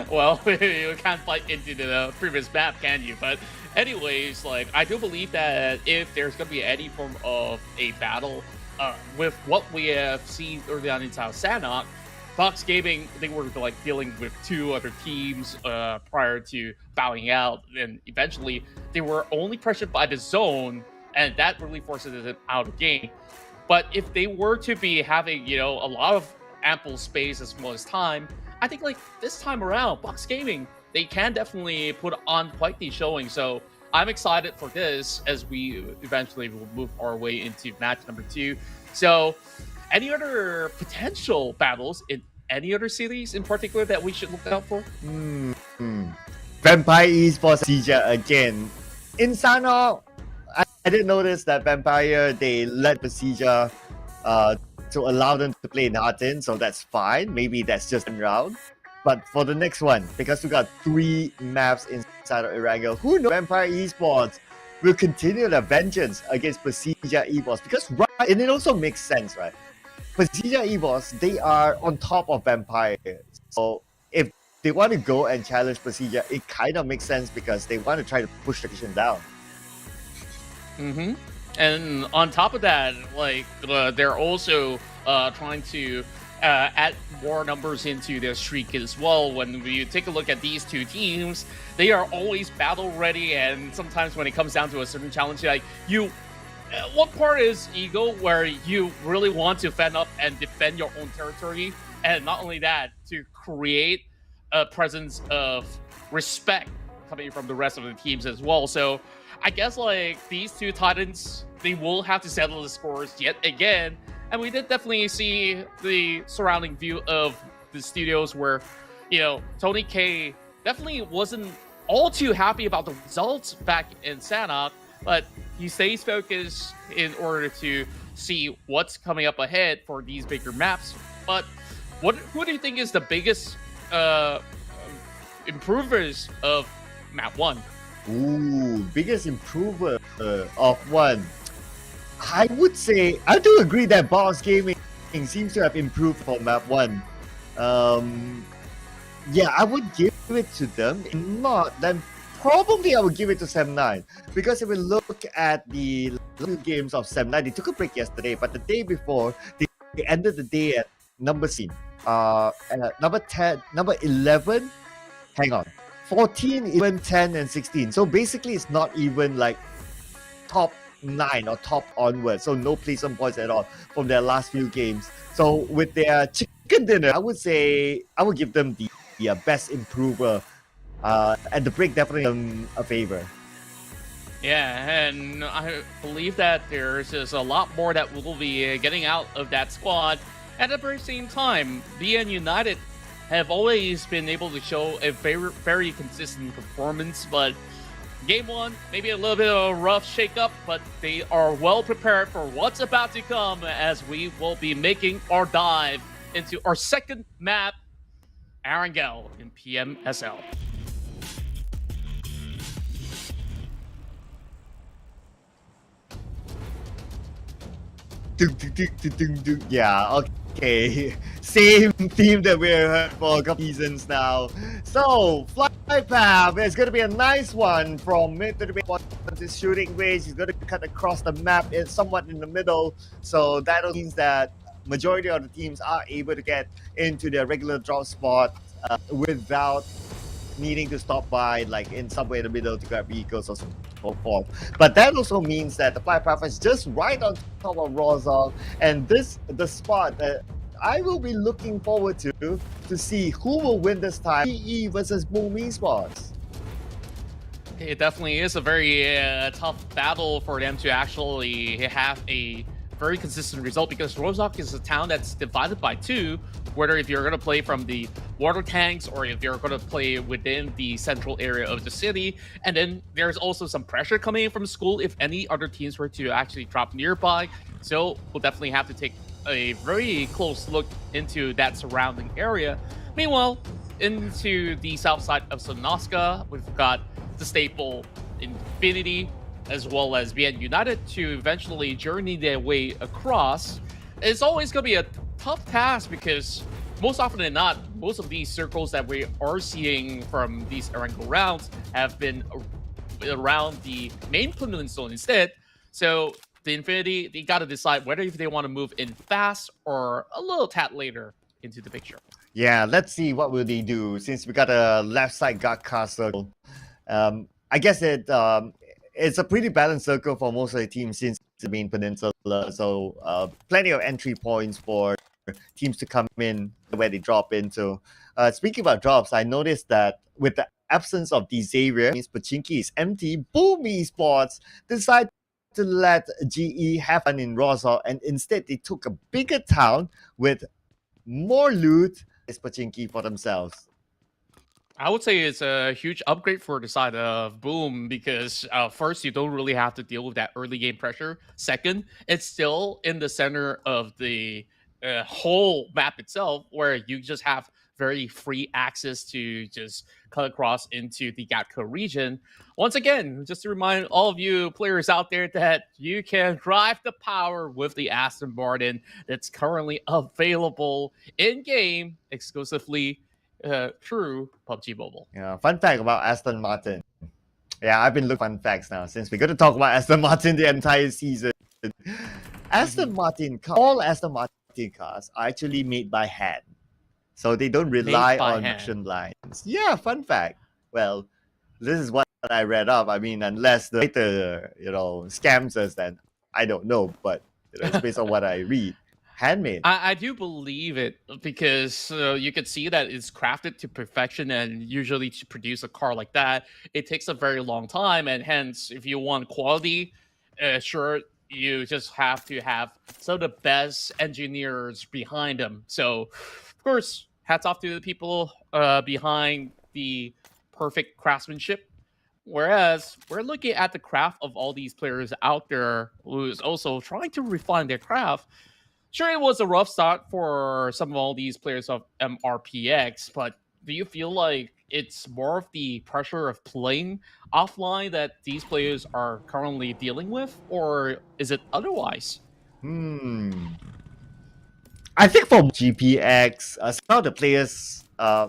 Well, you can't fight into the previous map, can you? But anyways, like, I do believe that if there's going to be any form of a battle with what we have seen early on in South Sanhok, Box Gaming, they were like dealing with 2 other teams prior to bowing out, and eventually they were only pressured by the zone, and that really forces them out of game. But if they were to be having, a lot of ample space as well as time, I think like this time around, Box Gaming, they can definitely put on quite the showing. So I'm excited for this as we eventually will move our way into match number 2. So any other potential battles in any other series in particular that we should look out for? Vampire Esports PERSIJA again. In Sanhok, I did notice that Vampire, they let PERSIJA to allow them to play in Heartin, so that's fine. Maybe that's just one round. But for the next one, because we got 3 maps inside of Erangel, who knows, Vampire Esports will continue their vengeance against PERSIJA EVOS, because and it also makes sense, right? PERSIJA EVOS, they are on top of Vampire. So if they want to go and challenge PERSIJA, it kind of makes sense because they want to try to push the division down. And on top of that, like, they're also trying to add more numbers into their streak as well. When you take a look at these 2 teams, they are always battle ready, and sometimes when it comes down to a certain challenge, like what part is ego where you really want to fend up and defend your own territory, and not only that, to create a presence of respect coming from the rest of the teams as well. So I guess like these 2 Titans, they will have to settle the scores yet again. And we did definitely see the surrounding view of the studios where, Tony K definitely wasn't all too happy about the results back in Sanhok, but he stays focused in order to see what's coming up ahead for these bigger maps. But who do you think is the biggest improvers of map 1? Ooh, biggest improver of 1. I would say, I do agree that Box Gaming seems to have improved for map 1. Yeah, I would give it to them. If not, then probably I would give it to Sem9. Because if we look at the 2 games of Sem9, they took a break yesterday, but the day before, they ended the day at number 10, number 11, hang on, 14, 11, 10, and 16. So basically, it's not even like top 9 or top onwards. So no placement points at all from their last few games. So with their chicken dinner, I would say I would give them the best improver. And the break definitely them a favor. Yeah, and I believe that there's just a lot more that will be getting out of that squad. At the very same time, BN United have always been able to show a very, very consistent performance, but Game 1, maybe a little bit of a rough shake-up, but they are well prepared for what's about to come as we will be making our dive into our second map, Arangel in PMSL. Yeah, okay. Same theme that we've heard for a couple seasons now. So, FlyPath is going to be a nice one from mid to the mid. His shooting range, he's going to cut across the map. It's somewhat in the middle. So that means that majority of the teams are able to get into their regular drop spot without needing to stop by like in somewhere in the middle to grab vehicles or so forth. But that also means that the FlyPath is just right on top of Rosal, and the spot that I will be looking forward to see who will win this time. PE versus Boom Esports. It definitely is a very tough battle for them to actually have a very consistent result, because Rozhok is a town that's divided by two, whether if you're going to play from the water tanks or if you're going to play within the central area of the city. And then there's also some pressure coming in from school if any other teams were to actually drop nearby. So we'll definitely have to take a very close look into that surrounding area. Meanwhile, into the south side of Sonoska, we've got the staple Infinity as well as BN United to eventually journey their way across. It's always going to be a tough task because most often than not, most of these circles that we are seeing from these Erangel rounds have been around the main Pavilion zone instead. So the Infinity, they got to decide whether if they want to move in fast or a little tad later into the picture. Yeah, let's see what will they do since we got a left side guard castle. I guess it's a pretty balanced circle for most of the teams since the main peninsula. So plenty of entry points for teams to come in where they drop into. Speaking about drops, I noticed that with the absence of the Xavier, means Pachinki is empty. Boom Esports decided to let GE have fun in Rosal, and instead they took a bigger town with more loot as Pachinki for themselves. I would say it's a huge upgrade for the side of Boom because first, you don't really have to deal with that early game pressure. Second, it's still in the center of the whole map itself where you just have very free access to just cut across into the Gatco region. Once again, just to remind all of you players out there that you can drive the power with the Aston Martin that's currently available in-game exclusively through PUBG Mobile. Yeah, fun fact about Aston Martin. Yeah, I've been looking at fun facts now since we're going to talk about Aston Martin the entire season. Aston Martin, all Aston Martin cars are actually made by hand. So they don't rely on production lines. Yeah, fun fact. Well, this is what I read up. I mean, unless the writer, scams us, then I don't know. But it's based on what I read. Handmade. I do believe it because you could see that it's crafted to perfection, and usually to produce a car like that, it takes a very long time, and hence, if you want quality, sure, you just have to have some of the best engineers behind them. So, of course, hats off to the people behind the perfect craftsmanship. Whereas we're looking at the craft of all these players out there who's also trying to refine their craft. Sure, it was a rough start for some of all these players of MORPH, but do you feel like it's more of the pressure of playing offline that these players are currently dealing with, or is it otherwise? I think for GPX, some of the players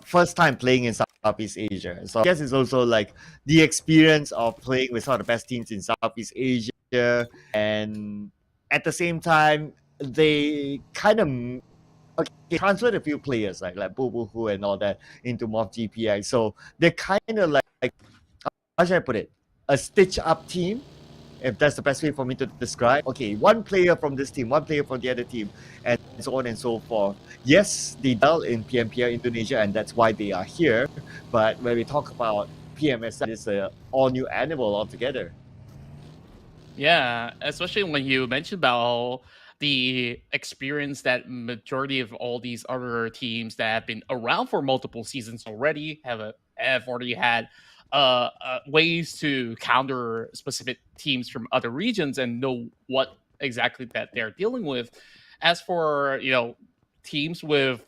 first time playing in Southeast Asia. So I guess it's also like the experience of playing with some of the best teams in Southeast Asia, and at the same time, they kind of transferred a few players like Boo Boo Hoo and all that into MORPH GPI. So they're kind of like how should I put it? A stitch up team if that's the best way for me to describe. Okay, one player from this team, one player from the other team, and so on and so forth. Yes, they dealt in PMPL Indonesia, and that's why they are here. But when we talk about PMSL, it's an all-new animal altogether. Yeah, especially when you mentioned about the experience that majority of all these other teams that have been around for multiple seasons already have already had ways to counter specific teams from other regions and know what exactly that they're dealing with. As for teams with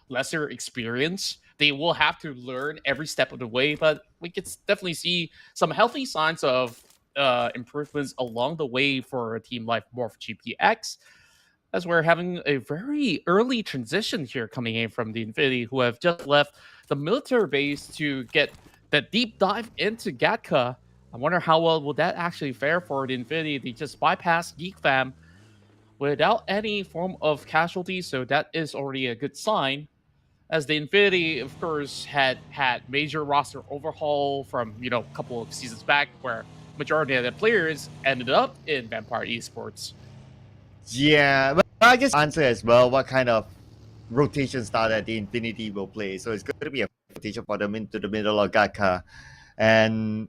lesser experience, they will have to learn every step of the way. But we could definitely see some healthy signs of improvements along the way for a team like MORPH GPX, as we're having a very early transition here coming in from the Infinity, who have just left the military base to get the deep dive into Gatka. I wonder how well will that actually fare for the Infinity. They just bypassed GEEK fam without any form of casualty, so that is already a good sign. As the Infinity, of course, had major roster overhaul from a couple of seasons back, where majority of the players ended up in Vampire Esports. Yeah, but I guess answer as well what kind of rotation style that the Infinity will play. So it's going to be a rotation for them into the middle of Gatka. And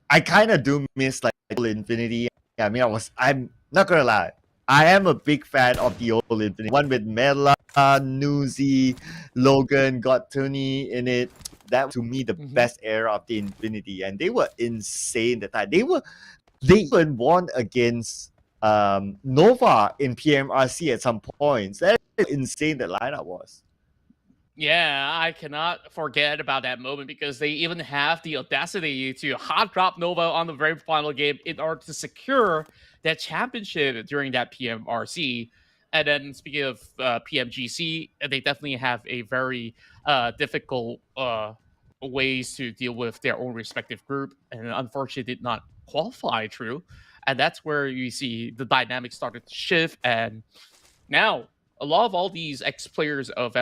I kind of do miss like Infinity. I mean, I'm not gonna lie, I am a big fan of the old Infinity. One with Mela, Nuzi, Logan, got Tony in it. That to me the best era of the Infinity, and they were insane that time. They even won against Nova in PMRC at some points. That is insane that lineup was. Yeah, I cannot forget about that moment because they even have the audacity to hot drop Nova on the very final game in order to secure that championship during that PMRC. And then speaking of PMGC, they definitely have a very difficult ways to deal with their own respective group, and unfortunately did not qualify through. And that's where you see the dynamics started to shift. And now a lot of all these ex-players of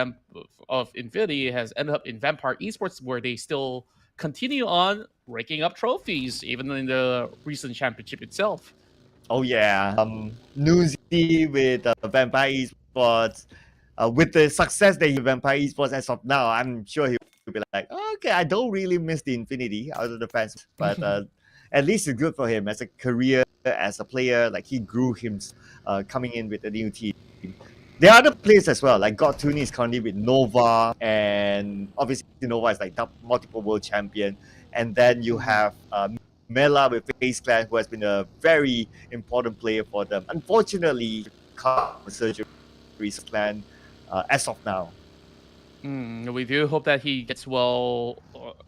Infinity has ended up in Vampire Esports, where they still continue on raking up trophies, even in the recent championship itself. Oh yeah, Nuzi with Vampire Esports, with the success that he Vampire Esports as of now, I'm sure he'll be like, okay, I don't really miss the Infinity out of the fans, but at least it's good for him as a career, as a player. Like he grew him coming in with a new team. There are other players as well, like God Tuni is currently with Nova, and obviously Nova is like multiple world champion. And then you have Mela with FaZe Clan, who has been a very important player for them. Unfortunately, surgery Clan as of now. We do hope that he gets well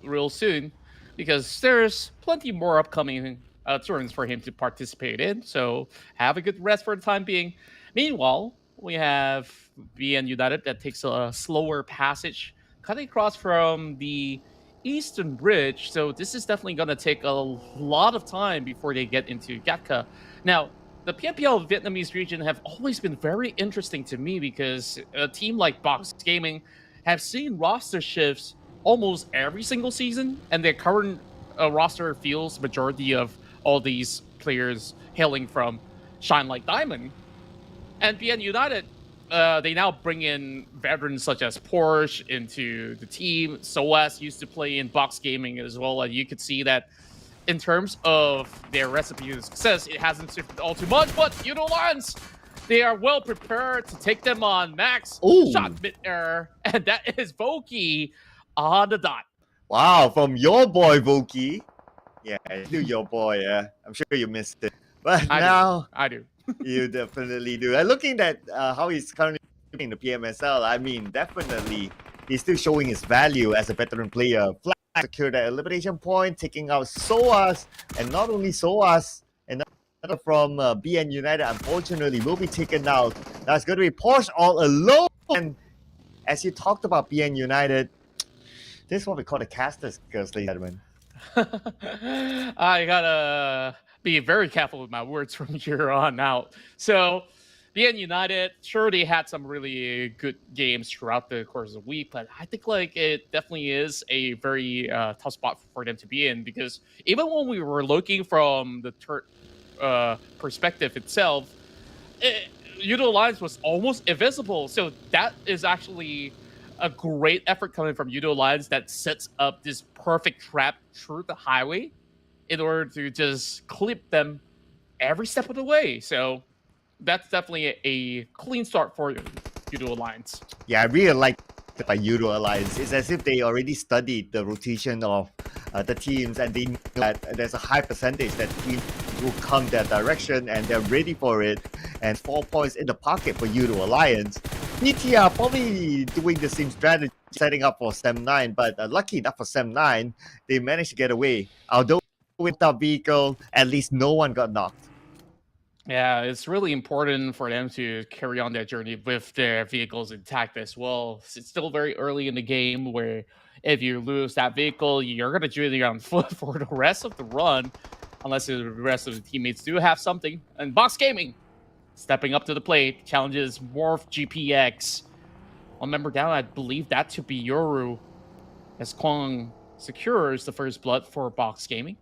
real soon, because there's plenty more upcoming tournaments for him to participate in. So have a good rest for the time being. Meanwhile, we have BN United that takes a slower passage, cutting across from the Eastern Bridge. So this is definitely going to take a lot of time before they get into Gatka. Now, the PMPL Vietnamese region have always been very interesting to me because a team like Box Gaming have seen roster shifts almost every single season, and their current roster feels majority of all these players hailing from Shine Like Diamond. And BN United, they now bring in veterans such as Porsche into the team. SOAS used to play in Box Gaming as well, and you could see that in terms of their recipe of success, it hasn't shifted all too much. But Yoodo Alliance, they are well prepared to take them on. Max shot mid-air, and that is Voki on the dot. Wow, from your boy Voki. Yeah, still your boy. Yeah, I'm sure you missed it, but I do. You definitely do. And looking at how he's currently in the PMSL, I mean, definitely he's still showing his value as a veteran player. Flag secured that elimination point, taking out SOAS, and not only SOAS, another from BN United, unfortunately, will be taken out. Now it's going to be Porsche all alone. And as you talked about BN United, this is what we call the casters, girls, ladies and gentlemen. I gotta be very careful with my words from here on out. So, BN United, sure, they had some really good games throughout the course of the week, but I think like it definitely is a very tough spot for them to be in, because even when we were looking from the perspective itself, Yoodo Alliance was almost invisible. So that is actually a great effort coming from Yoodo Alliance that sets up this perfect trap through the highway in order to just clip them every step of the way. So that's definitely a clean start for Yoodo Alliance. Yeah, I really like by Yoodo Alliance. It's as if they already studied the rotation of the teams, and they know that there's a high percentage that teams will come their direction, and they're ready for it. And 4 points in the pocket for Yoodo Alliance. PTR probably doing the same strategy, setting up for SEM9, but lucky enough for SEM9, they managed to get away. Although with that vehicle, at least no one got knocked. Yeah, it's really important for them to carry on their journey with their vehicles intact as well. It's still very early in the game where if you lose that vehicle, you're going to journey on foot for the rest of the run, unless the rest of the teammates do have something. And Box Gaming stepping up to the plate, challenges MORPH GPX. One member down, I believe that to be Yoru, as Kwang secures the first blood for Box Gaming.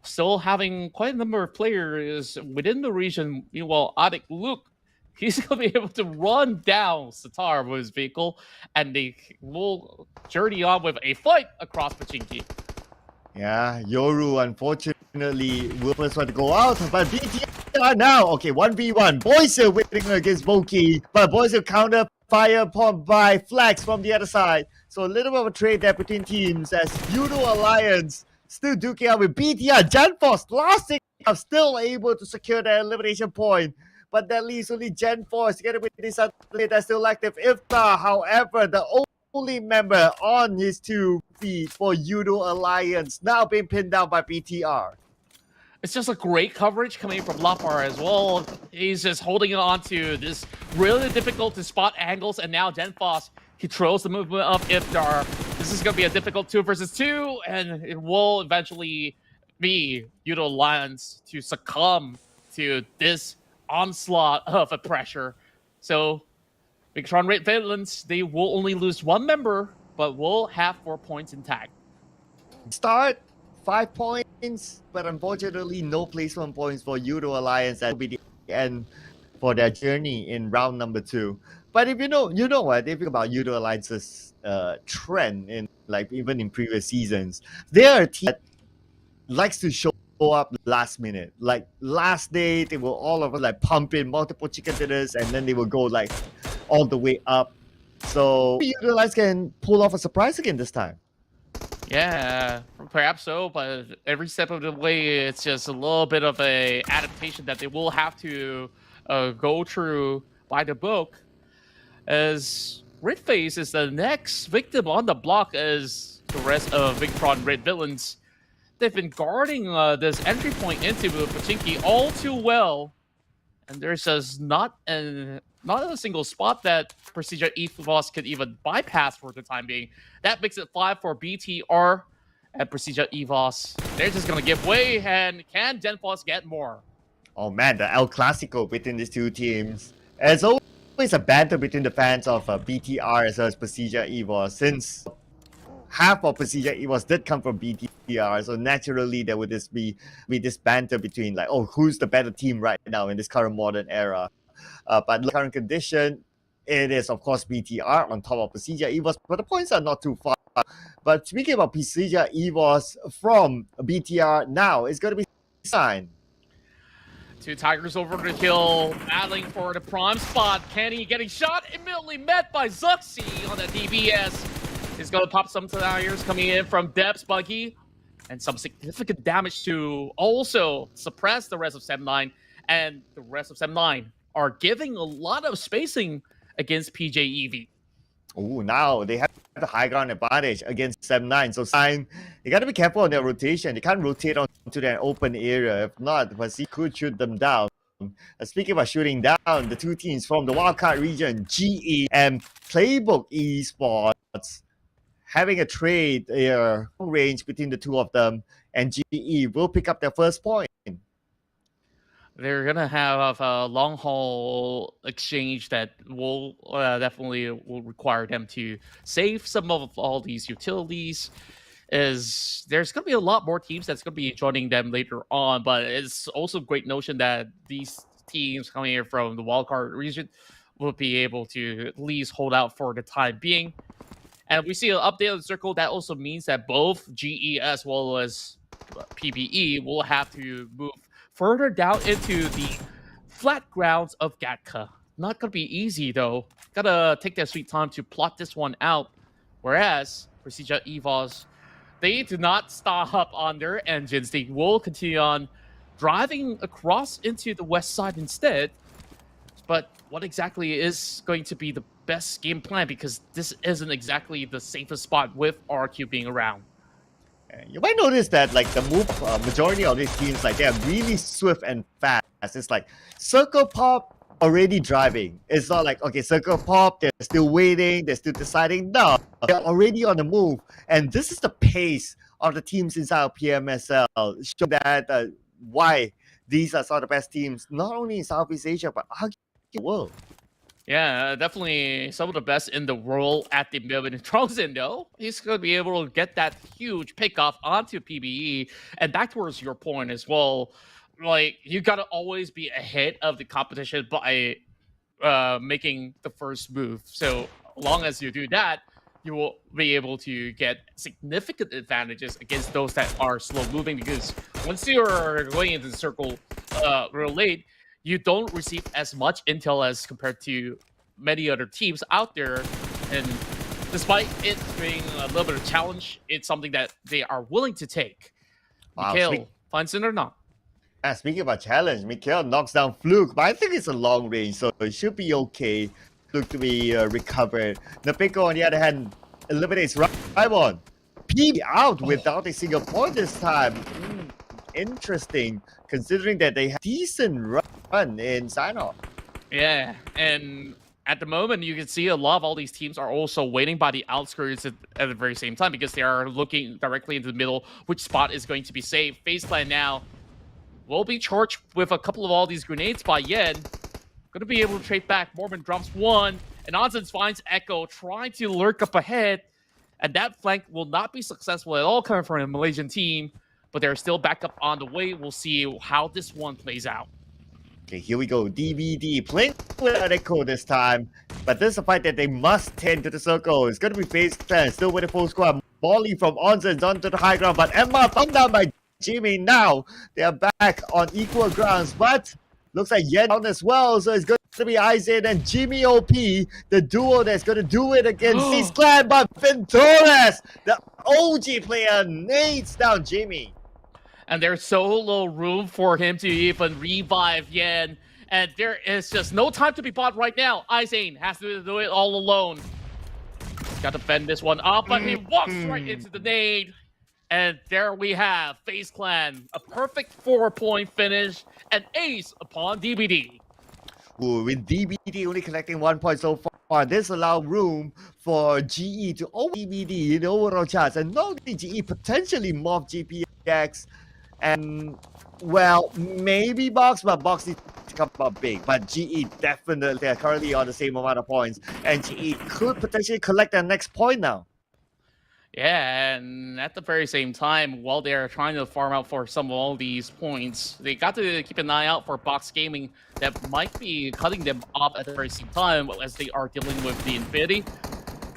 Still having quite a number of players within the region. Meanwhile, Adik Luke, he's going to be able to run down Satar with his vehicle, and they will journey on with a fight across Pachinki. Yeah, Yoru unfortunately will first want to go out, but BTR now, okay, 1v1. Boyser winning against Voki, but Boyser counter fire upon by Flax from the other side. So a little bit of a trade there between teams as Yoodo Alliance still duking out with BTR. Genforce, last thing, are still able to secure their elimination point. But that leaves only Genforce together with this other player that's still active. Iftar, however, the only member on his 2 feet for Yoodo Alliance, now being pinned down by BTR. It's just a great coverage coming from Lapar as well. He's just holding on to this really difficult to spot angles, and now Genforce, he throws the movement of Iftar. This is going to be a difficult 2 versus 2, and it will eventually be Yoodo Alliance to succumb to this onslaught of a pressure. So, BIGETRON Red Villains, they will only lose 1 member, but will have 4 points intact. Start 5 points, but unfortunately no placement points for Yoodo Alliance. That will be the end for their journey in round number 2. But if you know what, if you think about Yoodo Alliance's trend in even in previous seasons, they are a team that likes to show up last minute. Like last day, they will all of us pump in multiple chicken dinners, and then they will go all the way up. So Yoodo Alliance can pull off a surprise again this time. Yeah, perhaps so, but every step of the way, it's just a little bit of a adaptation that they will have to go through by the book. As Redface is the next victim on the block as the rest of BIGETRON Red Villains. They've been guarding this entry point into Pachinki all too well. And there's just not a single spot that PERSIJA EVOS could even bypass for the time being. That makes it 5 for BTR and PERSIJA EVOS. They're just going to give way, and can Genforce get more? Oh man, the El Clasico between these 2 teams. As always a banter between the fans of BTR as well as PERSIJA EVOS, since half of PERSIJA EVOS did come from BTR, so naturally there would just be this banter between who's the better team right now in this current modern era. But the current condition, it is of course BTR on top of PERSIJA EVOS, but the points are not too far. But speaking about PERSIJA EVOS from BTR now, it's going to be signed. 2 Tigers over the kill, battling for the prime spot. Kenny getting shot, immediately met by Zuxi on the DBS. He's going to pop some tires coming in from Depth's Buggy, and some significant damage to also suppress the rest of SEM9. And the rest of SEM9 are giving a lot of spacing against PJEV. Oh, now they have the high ground advantage against SEM9. So Sign, they got to be careful on their rotation. They can't rotate onto their open area. If not, he could shoot them down. Speaking about shooting down, the 2 teams from the wildcard region, GE and PLAYBOOK Esports, having a trade range between the 2 of them, and GE will pick up their first point. They're gonna have a long haul exchange that will definitely will require them to save some of all these utilities. is there's going to be a lot more teams that's going to be joining them later on, but it's also a great notion that these teams coming here from the wildcard region will be able to at least hold out for the time being. And we see an update on the circle. That also means that both GE as well as PBE will have to move further down into the flat grounds of Gatka. Not going to be easy, though. Gotta take their sweet time to plot this one out. Whereas PERSIJA EVOS, they do not stop on their engines. They will continue on driving across into the west side instead. But what exactly is going to be the best game plan? Because this isn't exactly the safest spot with RQ being around. You might notice that like the move, majority of these teams, like they are really swift and fast. It's like Circle Pop already driving. It's not like, okay, Circle Pop, they're still waiting, they're still deciding. No, they're already on the move. And this is the pace of the teams inside of PMSL. Show that why these are some of the best teams, not only in Southeast Asia, but the world. Yeah, definitely some of the best in the world at the moment. Trongsin, though, he's going to be able to get that huge pickoff onto PBE. And back towards your point as well, like, you got to always be ahead of the competition by making the first move. So long as you do that, you will be able to get significant advantages against those that are slow moving, because once you're going into the circle real late, you don't receive as much intel as compared to many other teams out there. And despite it being a little bit of a challenge, it's something that they are willing to take. Wow, Mikhail finds it or not. Speaking about challenge, Mikhail knocks down Fluke, but I think it's a long range, so it should be okay. Fluke to be recovered. Napiko, on the other hand, eliminates Raimon. PB out without a single point this time. Interesting, considering that they have decent run in sign-off. Yeah, and at the moment, you can see a lot of all these teams are also waiting by the outskirts at the very same time, because they are looking directly into the middle, which spot is going to be safe. FaZe Clan now will be charged with a couple of all these grenades by Yen. Going to be able to trade back. Mormon drops one, and Onsens finds Echo trying to lurk up ahead, and that flank will not be successful at all coming from a Malaysian team, but they're still back up on the way. We'll see how this one plays out. Okay, here we go. DBD playing without Echo this time, but this is a fight that they must tend to the circle. It's going to be FaZe Clan still with the full squad. Molly from Onsens onto the high ground, but Emma found down by Jimmy. Now they are back on equal grounds, but looks like Yen down as well, so it's going to be Isaac and Jimmy OP, the duo that's going to do it against FaZe Clan, but Ventores, the OG player, nades down Jimmy. And there's so little room for him to even revive Yen, and there is just no time to be bought right now. Izane has to do it all alone. He's got to fend this one up, but he walks right into the nade. And there we have FaZe Clan, a perfect 4-point finish, an ace upon DBD. Ooh, with DBD only collecting 1 point so far, this allows room for GE to over DBD in the overall charts, and not only GE, potentially MORPH GPX, and well, maybe Box, but Box needs to come up big. But GE definitely, they are currently on the same amount of points, and GE could potentially collect their next point now. Yeah, and at the very same time, while they're trying to farm out for some of all these points, they got to keep an eye out for Box Gaming that might be cutting them off at the very same time as they are dealing with the Infinity.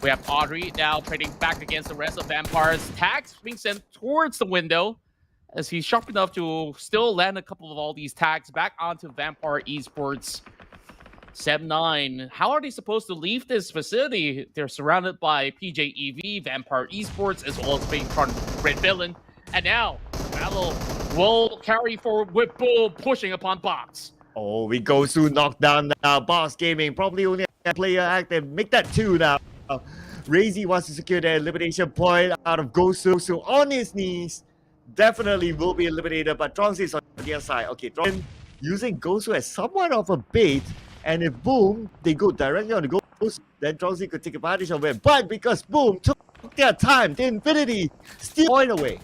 We have Audrey now trading back against the rest of Vampires. Tags being sent towards the window as he's sharp enough to still land a couple of all these tags back onto Vampire Esports. 7-9. How are they supposed to leave this facility? They're surrounded by PJEV, Vampire Esports, as well as BIGETRON Red Villain. And now, the battle will carry forward with Bull pushing upon Box. Oh, we go to knockdown now. Box Gaming probably only a player active. Make that 2 now. Razy wants to secure the elimination point out of Gosu. So on his knees, definitely will be eliminated. But Trongsi is on the other side. Okay, Trongsi using Gosu as somewhat of a bait. And if Boom, they go directly on the Gosu, then Trongsi could take advantage of it. But because Boom took their time, the Infinity still point away.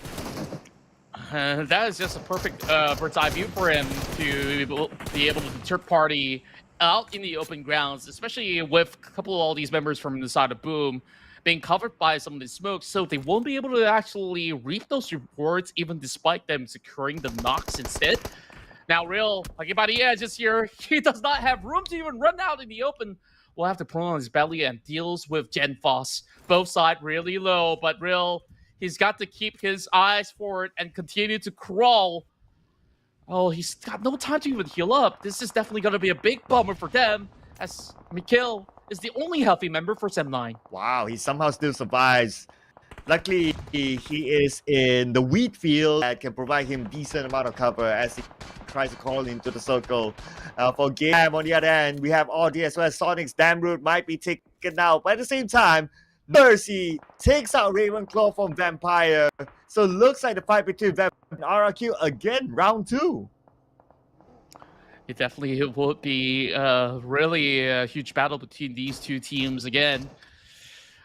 That is just a perfect bird's eye view for him to be able to deter party out in the open grounds, especially with a couple of all these members from the side of Boom. being covered by some of the smoke, so they won't be able to actually reap those rewards, even despite them securing the knocks instead. Now, Real, like about the edge is here. He does not have room to even run out in the open. Will have to put on his belly and deals with GenFoss. Both sides really low, but Real, he's got to keep his eyes forward and continue to crawl. Oh, he's got no time to even heal up. This is definitely going to be a big bummer for them, as Mikhail is the only healthy member for Sem9. Wow, he somehow still survives. Luckily, he is in the wheat field that can provide him decent amount of cover as he tries to crawl into the circle. For Game on the other end, we have Audi as well as Sonic's damn route might be taken out. But at the same time, Mercy takes out Ravenclaw from Vampire. So looks like the fight between Vampire and RRQ again, round 2. It definitely would be really a huge battle between these two teams again.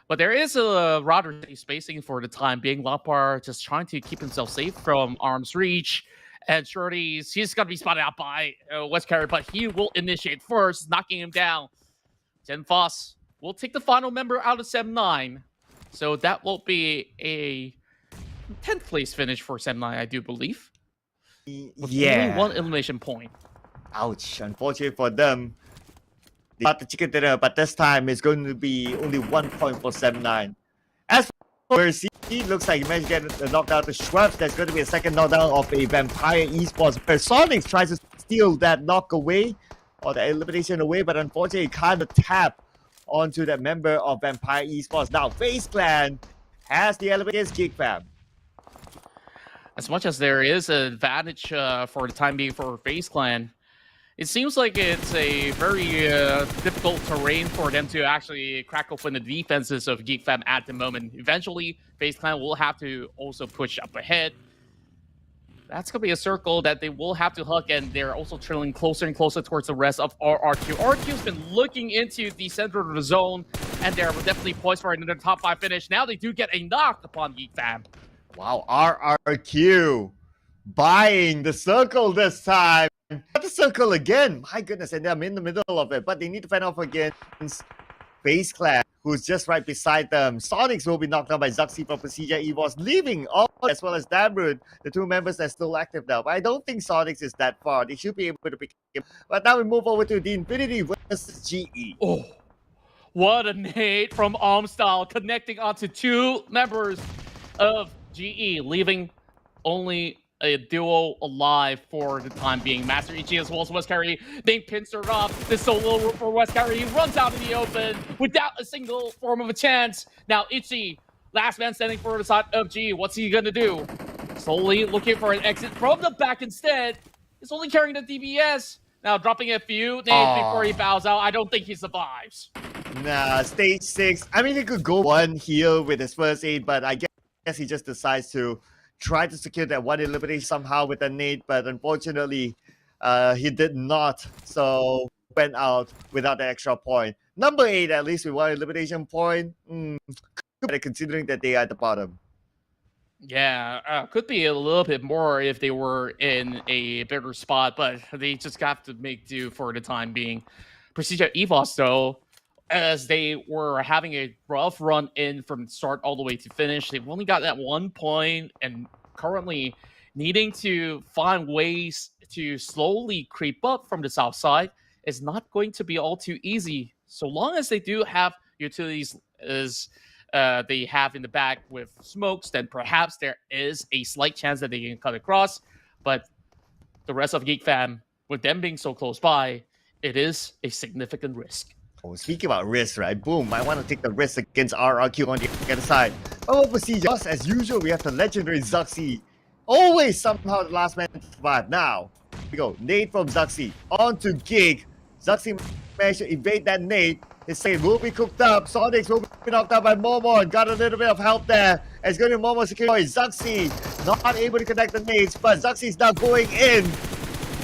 But there is a rather steady spacing for the time being. Lapar just trying to keep himself safe from arm's reach. And Shorty, he's going to be spotted out by West Carrier, but he will initiate first, knocking him down. GenFoss will take the final member out of Sem9. So that will be a 10th place finish for Sem9, I do believe. With only one elimination point. Ouch, unfortunate for them. They got the chicken dinner, but this time it's going to be only 1 point for Sem9. As for Mercy, looks like he managed to get the knockdown to Schweppes. There's going to be a second knockdown of a Vampire Esports. Personics tries to steal that knock away, or the elimination away, but unfortunately kind of tap onto that member of Vampire Esports. Now, FaZe Clan has the elimination against GEEK fam. As much as there is an advantage for the time being for FaZe Clan, it seems like it's a very difficult terrain for them to actually crack open the defenses of GEEK fam at the moment. Eventually, FaZe Clan will have to also push up ahead. That's going to be a circle that they will have to hug, and they're also trailing closer and closer towards the rest of RRQ. RRQ's been looking into the center of the zone, and they're definitely poised for another top 5 finish. Now they do get a knock upon GEEK fam. Wow, RRQ buying the circle this time. The circle again. My goodness, and they're in the middle of it, but they need to fend off against FaZe Clan, who's just right beside them. Sonics will be knocked down by Zuxi from PERSIJA EVOS, leaving all as well as Damrud, the two members that are still active now. But I don't think Sonics is that far. They should be able to pick him. But now we move over to the Infinity versus GE. Oh, what a nade from Armstyle, connecting onto 2 members of GE, leaving only a duo alive for the time being. Master Ichi as well as West Carry, they pincer up the solo for West Carry. He runs out in the open without a single form of a chance. Now Ichi, last man standing for the side of GE. What's he gonna do? Slowly looking for an exit from the back instead. He's only carrying the DBS. Now dropping a few names before he bows out. I don't think he survives. Nah, stage 6. I mean, he could go one heal with his first aid, but I guess he just decides to try to secure that one elimination somehow with a nade, but unfortunately, he did not. So went out without the extra point. Number 8, at least with 1 elimination point. Considering that they are at the bottom. Yeah, could be a little bit more if they were in a bigger spot, but they just have to make do for the time being. PERSIJA EVOS, though, as they were having a rough run in from start all the way to finish, they've only got that 1 point and currently needing to find ways to slowly creep up from the south side is not going to be all too easy. So long as they do have utilities as they have in the back with smokes, then perhaps there is a slight chance that they can cut across. But the rest of GEEK fam, with them being so close by, it is a significant risk. Oh, speaking about risk, right? Boom, I want to take the risk against RRQ on the other side. Oh, PERSIJA, just as usual, we have the legendary Zuxi. Always somehow the last man to survive. Now, here we go. Nade from Zuxi. On to GEEK. Zuxi managed to evade that nade. His save will be cooked up. Sonics will be knocked out by Momo. Got a little bit of help there. It's going to Momo secure. Zuxi not able to connect the nades, but Zuxi is now going in.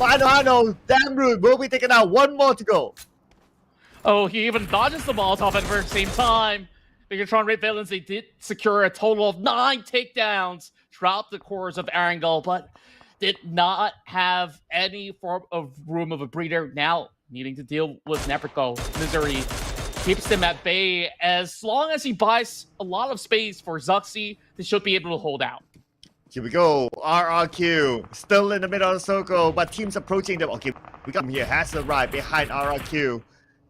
Final, Damrud will be taken out. 1 more to go. Oh, he even dodges the Molotov at the same time. BIGETRON Red Villains, they did secure a total of 9 takedowns throughout the course of Erangel, but did not have any form of room of a breather. Now needing to deal with Neprico, Misery, keeps them at bay. As long as he buys a lot of space for XERXIA, they should be able to hold out. Here we go. RRQ still in the middle of the circle, but teams approaching them. Okay, we got him here. Has arrived behind RRQ.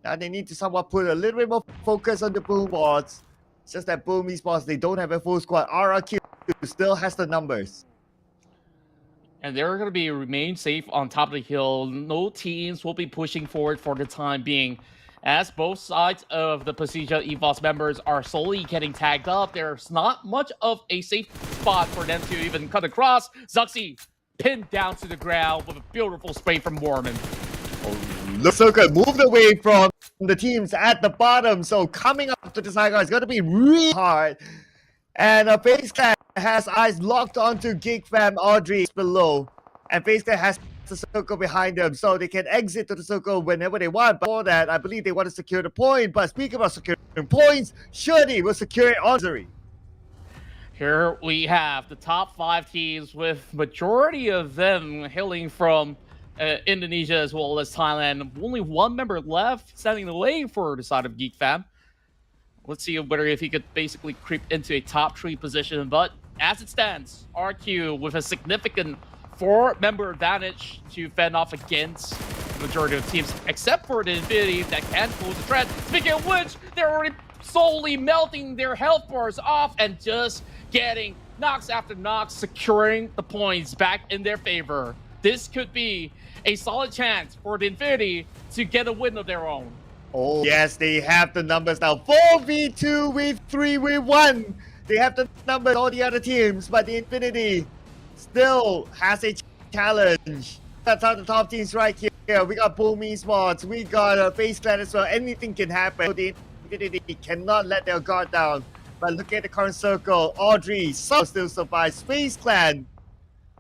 Now they need to somewhat put a little bit more focus on the Boom bots. It's just that Boom Esports, they don't have a full squad. RRQ still has the numbers. And they're going to remain safe on top of the hill. No teams will be pushing forward for the time being. As both sides of the PERSIJA EVOS members are slowly getting tagged up, there's not much of a safe spot for them to even cut across. XERXIA pinned down to the ground with a beautiful spray from Mormon. Looks so good. Moved away from the teams at the bottom. So coming up to the side guard is going to be really hard. And FaZe Clan has eyes locked onto GEEK fam Audrey below. And FaZe Clan has the circle behind them, so they can exit to the circle whenever they want. But for that, I believe they want to secure the point. But speaking about securing points, Shirley will secure it on Zuri. Here we have the top 5 teams, with majority of them hailing from Indonesia as well as Thailand. Only one member left standing in the way for the side of GEEK fam. Let's see whether if he could basically creep into a top 3 position. But as it stands, RQ with a significant 4-member advantage to fend off against the majority of teams, except for the Infinity that can close the threat. Speaking of which, they're already slowly melting their health bars off and just getting knocks after knocks, securing the points back in their favor. This could be a solid chance for the Infinity to get a win of their own. Oh, yes, they have the numbers now. 4v2 with 3v1. They have the numbers, all the other teams, but the Infinity still has a challenge. That's how the top teams right here. We got Boom Esports, we got FaZe Clan as well. Anything can happen. So the Infinity cannot let their guard down. But look at the current circle. Audrey still survives. FaZe Clan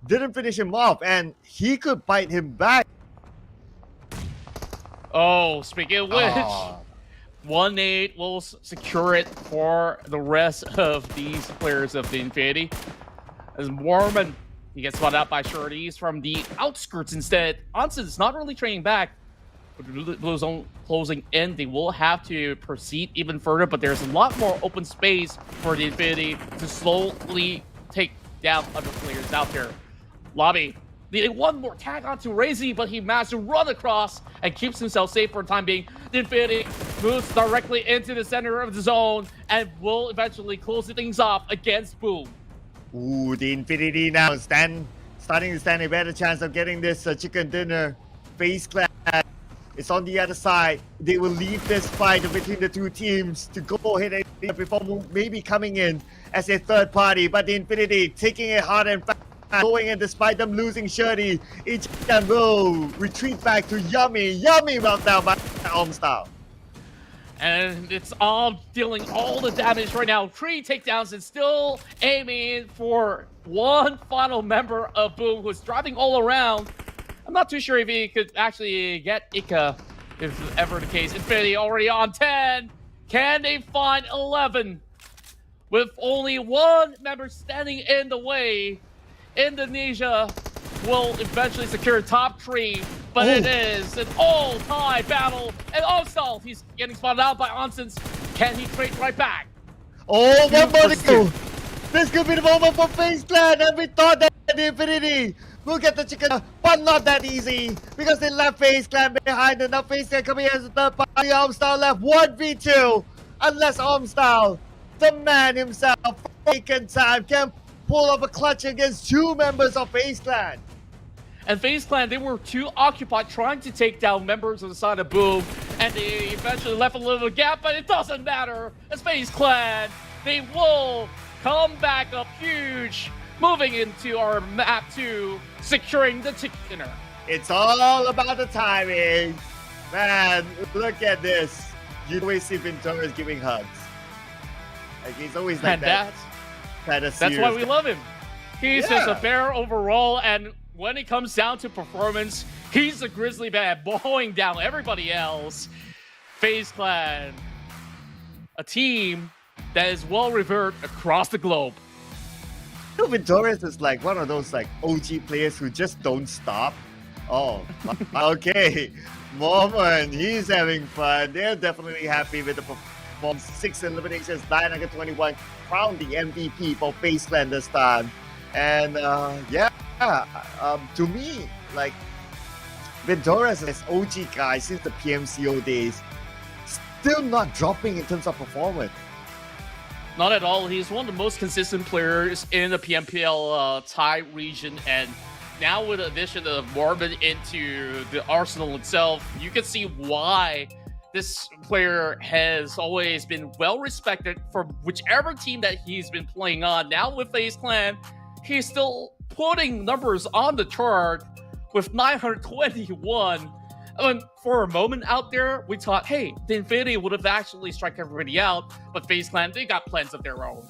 didn't finish him off, and he could bite him back. Oh, speaking of which, 1-8 will secure it for the rest of these players of the Infinity. As Mormon, he gets spotted out by Shorties from the outskirts instead. Anson's not really training back. With the blue zone closing in, they will have to proceed even further, but there's a lot more open space for the Infinity to slowly take down other players out there. Lobby needing one more tag onto Razy, but he managed to run across and keeps himself safe for the time being. The Infinity moves directly into the center of the zone and will eventually close things off against Boom. Ooh, the Infinity now starting to stand a better chance of getting this chicken dinner. FaZe Clan is on the other side. They will leave this fight between the two teams to go ahead and before maybe coming in as a third party. But the Infinity taking it hard and fast, going in despite them losing Shirley. Each can will retreat back to Yummy meltdown by Omstyle. And it's all dealing all the damage right now. 3 takedowns and still aiming for one final member of Boom who's driving all around. I'm not too sure if he could actually get Ika, if ever the case. Infinity already on 10. Can they find 11? With only one member standing in the way, Indonesia will eventually secure top 3, but it is an all-tie battle. And also, he's getting spotted out by Onsens. Can he trade right back? Oh, one more to go. This could be the moment for FaZe Clan, and we thought that the Infinity will get the chicken, but not that easy, because they left FaZe Clan behind, and now FaZe Clan coming as a third party. Omstyle left 1v2, unless Omstyle, the man himself, taken time, can pull up a clutch against 2 members of FaZe Clan. And FaZe Clan, they were too occupied trying to take down members of the side of Boom, and they eventually left a little gap, but it doesn't matter. As FaZe Clan, they will come back up huge, moving into our map 2, securing the chicken dinner. It's all about the timing. Man, look at this. You always see Ventura giving hugs. Like, he's always like And that. that's why we love him. He's just a bear overall, and when it comes down to performance, he's a grizzly bear mowing down everybody else. FaZe Clan, a team that is well revered across the globe. Victorious is like one of those like OG players who just don't stop. Oh, okay. Moment, he's having fun. They're definitely happy with the performance. 6 eliminations, 921, crowned the MVP for FaZe Clan this time. And to me, like, Vendoras as OG guy since the PMCO days, still not dropping in terms of performance. Not at all. He's one of the most consistent players in the PMPL Thai region, and now with the addition of MORPH into the arsenal itself, you can see why this player has always been well respected for whichever team that he's been playing on. Now with FaZe Clan, he's still putting numbers on the chart with 921. For a moment out there, we thought, hey, the Infinity would have actually struck everybody out, but FaZe Clan, they got plans of their own.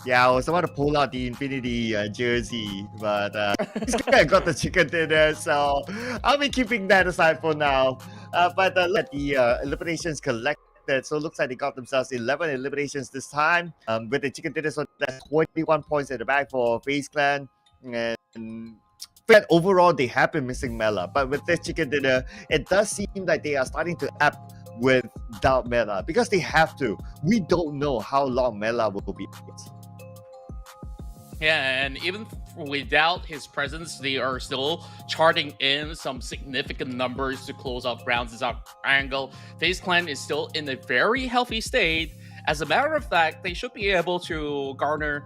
Yeah, I was about to pull out the Infinity jersey, but I got the chicken dinner, so I'll be keeping that aside for now. But let the eliminations collected, so it looks like they got themselves 11 eliminations this time. With the chicken dinner, so that's 21 points in the bag for FaZe Clan. But overall, they have been missing Mela. But with this chicken dinner, it does seem like they are starting to adapt without Mela because they have to. We don't know how long Mela will be. Yeah, and even without his presence, they are still charting in some significant numbers to close off rounds this angle. FaZe Clan is still in a very healthy state. As a matter of fact, they should be able to garner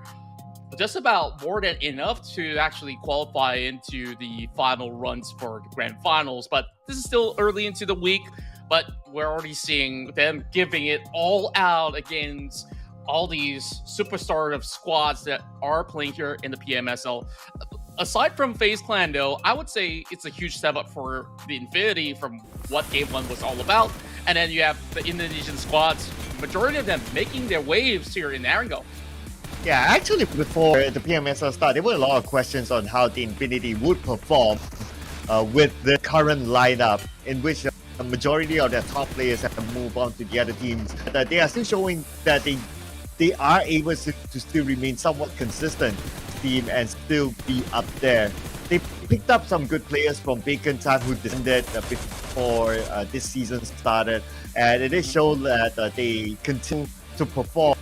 just about more than enough to actually qualify into the final runs for the grand finals. But this is still early into the week, but we're already seeing them giving it all out against all these superstar of squads that are playing here in the PMSL. Aside from FaZe Clan, though, I would say it's a huge step up for the Infinity from what Game 1 was all about. And then you have the Indonesian squads, majority of them making their waves here in Erangel. Yeah, actually, before the PMSL start, there were a lot of questions on how the Infinity would perform with the current lineup, in which a majority of their top players have moved on to the other teams. They are still showing that they are able to still remain somewhat consistent team and still be up there. They picked up some good players from Bacon Time who descended before this season started, and it is shown that they continue to perform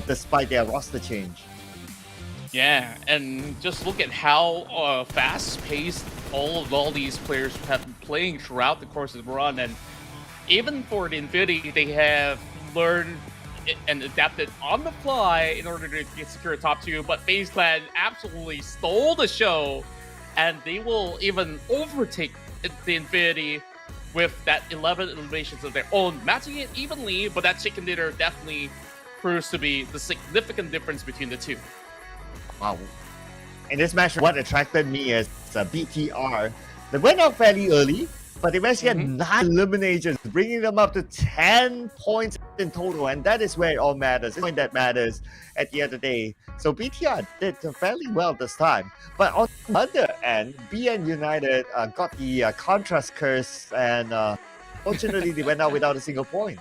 despite their roster change. Yeah, and just look at how fast-paced all these players have been playing throughout the course of the run, and even for the Infinity, they have learned and adapted on the fly in order to secure a top 2, but FaZe Clan absolutely stole the show, and they will even overtake the Infinity with that 11 eliminations of their own, matching it evenly, but that chicken dinner definitely proves to be the significant difference between the two. Wow. In this match, what attracted me is BTR. They went out fairly early, but they managed to get 9 eliminations, bringing them up to 10 points in total, and that is where it all matters. It's the point that matters at the end of the day. So BTR did fairly well this time. But on the other end, BN United got the contrast curse, and fortunately, they went out without a single point.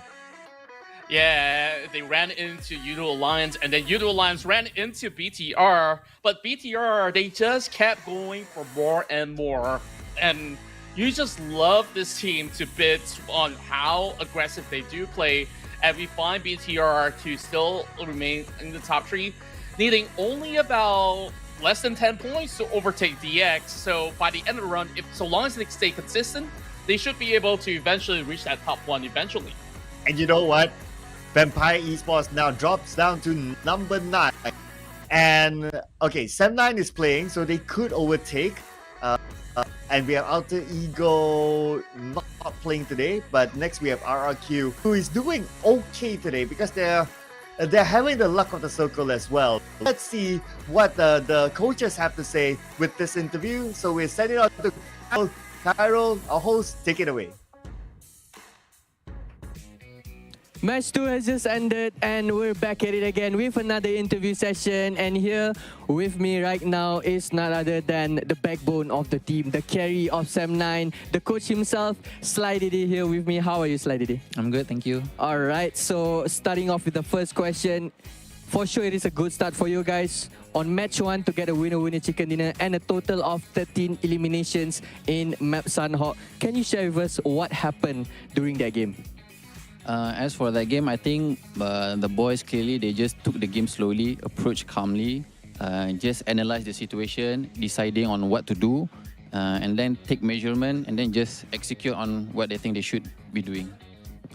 Yeah, they ran into Yoodo Alliance, and then Yoodo Alliance ran into BTR, but BTR, they just kept going for more and more. And you just love this team to bits on how aggressive they do play, and we find BTR to still remain in the top 3, needing only about less than 10 points to overtake DX. So by the end of the run, so long as they stay consistent, they should be able to eventually reach that top 1 eventually. And you know what? Vampire Esports now drops down to number 9. And okay, Sem9 is playing, so they could overtake. And we have Alter Ego not playing today, but next we have RRQ, who is doing okay today because they're having the luck of the circle as well. Let's see what the coaches have to say with this interview. So we're sending out to Kyril, our host. Take it away. Match 2 has just ended and we're back at it again with another interview session, and here with me right now is none other than the backbone of the team, the carry of Sem9, the coach himself, Sly Diddy here with me. How are you, Sly Diddy? I'm good, thank you. Alright, so starting off with the first question. For sure, it is a good start for you guys. On match 1 to get a winner chicken dinner and a total of 13 eliminations in Map Sunhawk. Can you share with us what happened during that game? As for that game, I think the boys clearly they just took the game slowly, approached calmly, just analyze the situation, deciding on what to do, and then take measurement and then just execute on what they think they should be doing.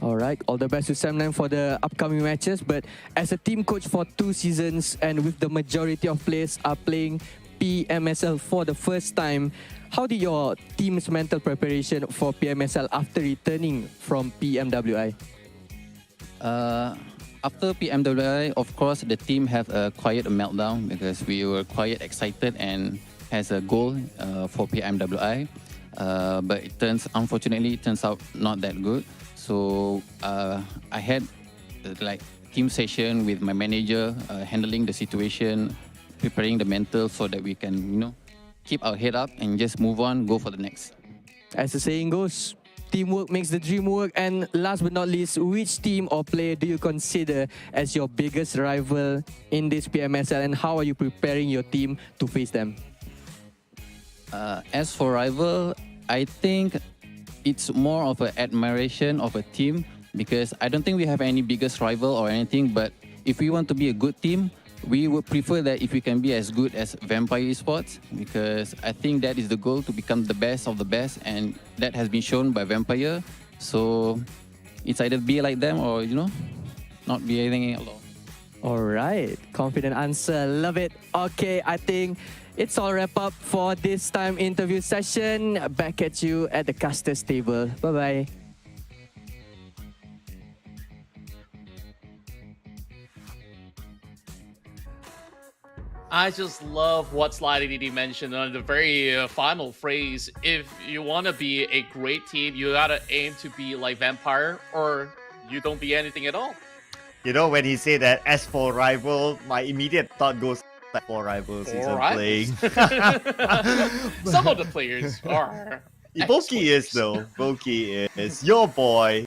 All right, all the best to Sam9 for the upcoming matches. But as a team coach for 2 seasons and with the majority of players are playing PMSL for the first time, how did your team's mental preparation for PMSL after returning from PMWI? After PMWI, of course, the team have a quiet meltdown because we were quite excited and has a goal for PMWI. But unfortunately, it turns out not that good. So I had like team session with my manager, handling the situation, preparing the mental so that we can, keep our head up and just move on, go for the next. As the saying goes, teamwork makes the dream work. And last but not least, which team or player do you consider as your biggest rival in this PMSL, and how are you preparing your team to face them? As for rival, I think it's more of an admiration of a team because I don't think we have any biggest rival or anything, but if we want to be a good team, we would prefer that if we can be as good as Vampire Esports, because I think that is the goal, to become the best of the best, and that has been shown by Vampire. So it's either be like them or, not be anything at all. All right, confident answer, love it. Okay, I think it's all wrap up for this time interview session. Back at you at the casters table. Bye-bye. I just love what Sly DD mentioned on the very final phrase. If you want to be a great team, you gotta aim to be like Vampire, or you don't be anything at all. When he said that as for rival, my immediate thought goes like 4 rivals he's playing. Some of the players are. Boki is though. Boki is your boy,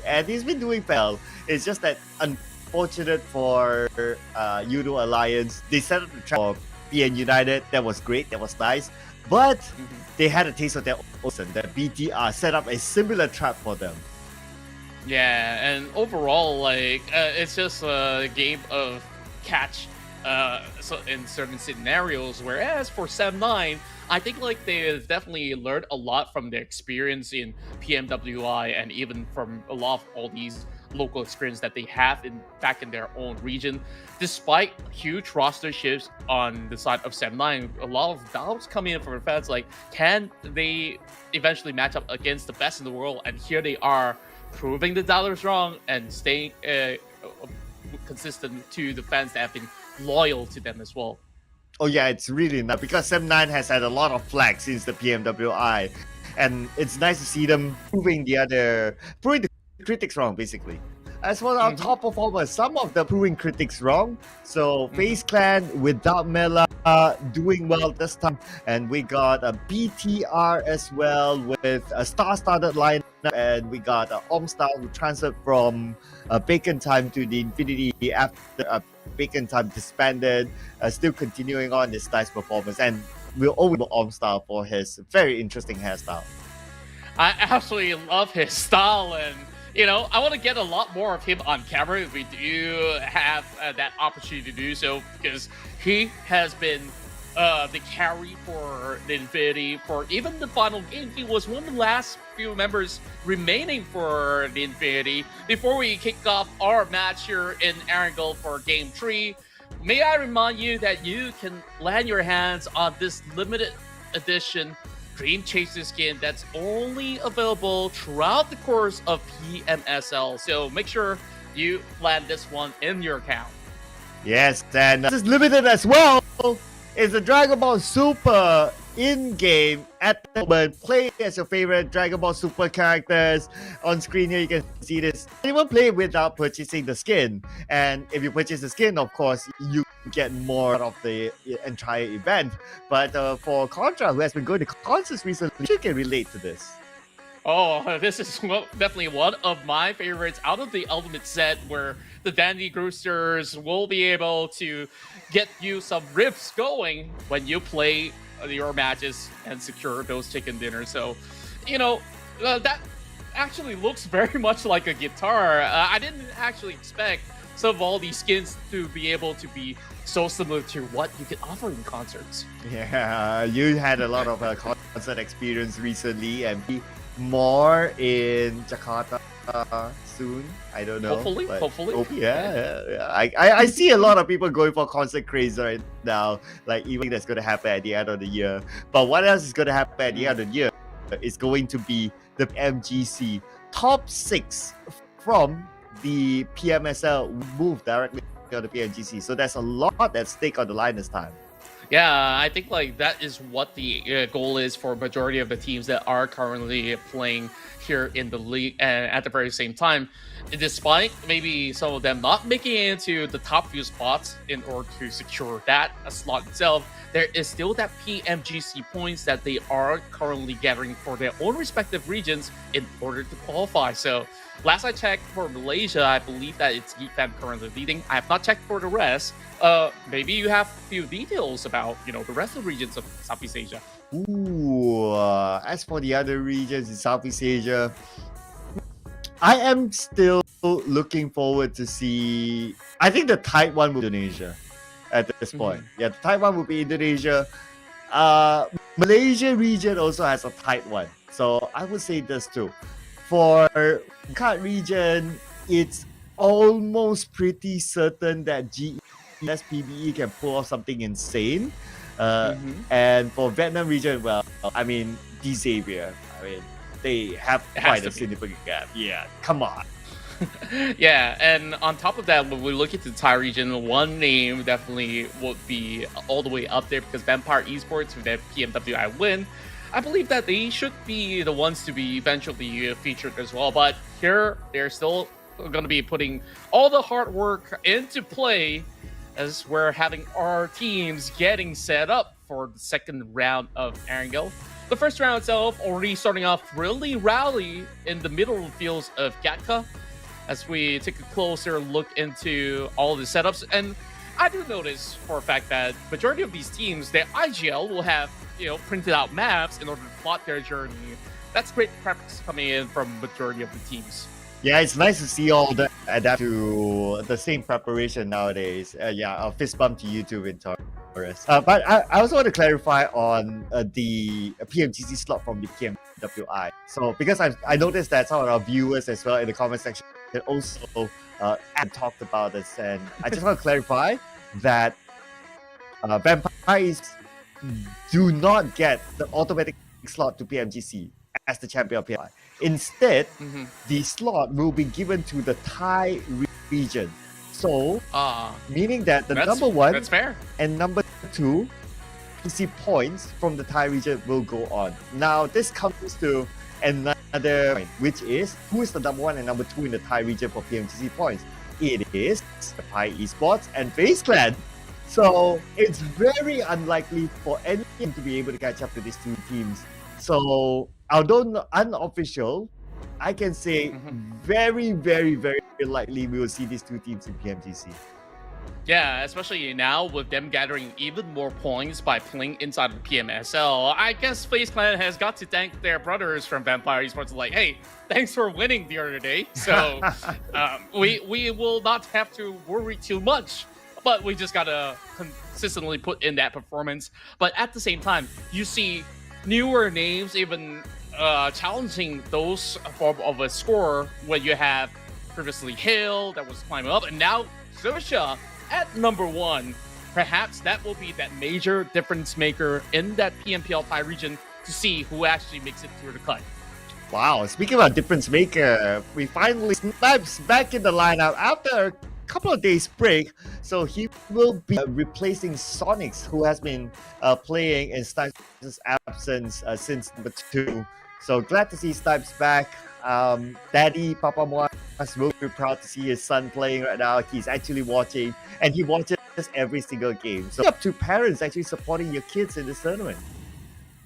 and he's been doing well. It's just that unfortunate for Yoodo Alliance. They set up the trap for PN United. That was great. That was nice. But they had a taste of their own. That BTR set up a similar trap for them. Yeah, and overall, it's just a game of catch so in certain scenarios. Whereas for Sam9, I think they've definitely learned a lot from their experience in PMWI and even from a lot of all these local experience that they have back in their own region. Despite huge roster shifts on the side of Sam9, a lot of doubts coming in from the fans, can they eventually match up against the best in the world? And here they are, proving the doubters wrong and staying consistent to the fans that have been loyal to them as well. Oh yeah, it's really nice because Sam9 has had a lot of flags since the PMWI, and it's nice to see them proving the critics wrong, basically. As for our top performers, some of them proving critics wrong. So FaZe Clan without Mela doing well this time, and we got a BTR as well with a star-studded lineup, and we got Omstar who transferred from Bacon Time to the Infinity after Bacon Time disbanded, still continuing on this nice performance, and we'll always remember Omstar for his very interesting hairstyle. I absolutely love his style, and I want to get a lot more of him on camera if we do have that opportunity to do so, because he has been the carry for the Infinity for even the final game. He was one of the last few members remaining for the Infinity. Before we kick off our match here in Erangel for Game 3, may I remind you that you can land your hands on this limited edition Dream Chaser skin that's only available throughout the course of PMSL. So make sure you land this one in your account. Yes, and this is limited as well. It's the Dragon Ball Super in-game at the moment. Play as your favorite Dragon Ball Super characters. On screen here, you can see this. Anyone play without purchasing the skin. And if you purchase the skin, of course, you get more out of the entire event. But for Contra, who has been going to concerts recently, you can relate to this. Oh, this is definitely one of my favorites out of the Ultimate set, where the Dandy Groosters will be able to get you some riffs going when you play your matches and secure those chicken dinners. So, that actually looks very much like a guitar. I didn't actually expect some of all these skins to be able to be so similar to what you can offer in concerts. Yeah, you had a lot of concert experience recently, and be more in Jakarta soon. I don't know. Hopefully. Yeah. I see a lot of people going for concert craze right now. Like, even that's going to happen at the end of the year. But what else is going to happen at the end of the year? It's going to be the MGC top 6 from the PMSL move directly on the PMGC. So there's a lot at stake on the line this time. Yeah, I think like that is what the goal is for majority of the teams that are currently playing here in the league. And at the very same time, despite maybe some of them not making it into the top few spots in order to secure that slot itself, there is still that PMGC points that they are currently gathering for their own respective regions in order to qualify. So last I checked for Malaysia, I believe that it's GEEK currently leading. I have not checked for the rest. Maybe you have a few details about, the rest of the regions of Southeast Asia. Ooh, as for the other regions in Southeast Asia, I am still looking forward to see. I think the tight one will be Indonesia at this point. Yeah, the tight one will be Indonesia. Malaysia region also has a tight one. So I would say this too. For CAD region, it's almost pretty certain that GESPBE can pull off something insane. And for Vietnam region, well, I mean, Xavier, they have quite a significant gap. Yeah, come on. Yeah, and on top of that, when we look at the Thai region, one name definitely would be all the way up there, because Vampire Esports with their PMWI win, I believe that they should be the ones to be eventually featured as well. But here, they're still going to be putting all the hard work into play as we're having our teams getting set up for the second round of Erangel. The first round itself already starting off really rowdy in the middle of the fields of Gatka, as we take a closer look into all the setups. And I do notice for a fact that majority of these teams, their IGL will have, printed out maps in order to plot their journey. That's great practice coming in from majority of the teams. Yeah, it's nice to see all that adapt to the same preparation nowadays. A fist bump to YouTube in Taurus. But I also want to clarify on the PMGC slot from the PMWI. So, because I noticed that some of our viewers as well in the comment section also talked about this, and I just want to clarify that Vampires do not get the automatic slot to PMGC as the champion of PMI. Instead, the slot will be given to the Thai region. So, meaning that the number 1 that's fair. and number 2 PC points from the Thai region will go on. Now, this comes to another point, which is who is the number 1 and number 2 in the Thai region for PMGC points? It is Thai Esports and FaZe Clan. So, it's very unlikely for any team to be able to catch up to these two teams. So, although unofficial, I can say very, very, very likely we will see these two teams in PMGC. Yeah, especially now with them gathering even more points by playing inside of PMSL. I guess FaZe Clan has got to thank their brothers from Vampire Esports, like, hey, thanks for winning the other day. So we will not have to worry too much, but we just gotta consistently put in that performance. But at the same time, you see newer names even challenging those form of a score when you have previously Hale that was climbing up, and now XERXIA at number 1. Perhaps that will be that major difference maker in that PMPL Thai region to see who actually makes it through the cut. Wow, speaking about difference maker, we finally Snipes back in the lineup after a couple of days break. So he will be replacing Sonics, who has been playing in Snipes' absence since number 2. So glad to see Snipes back. Daddy, Papa Moas will be proud to see his son playing right now. He's actually watching, and he watches every single game. So up to parents actually supporting your kids in this tournament.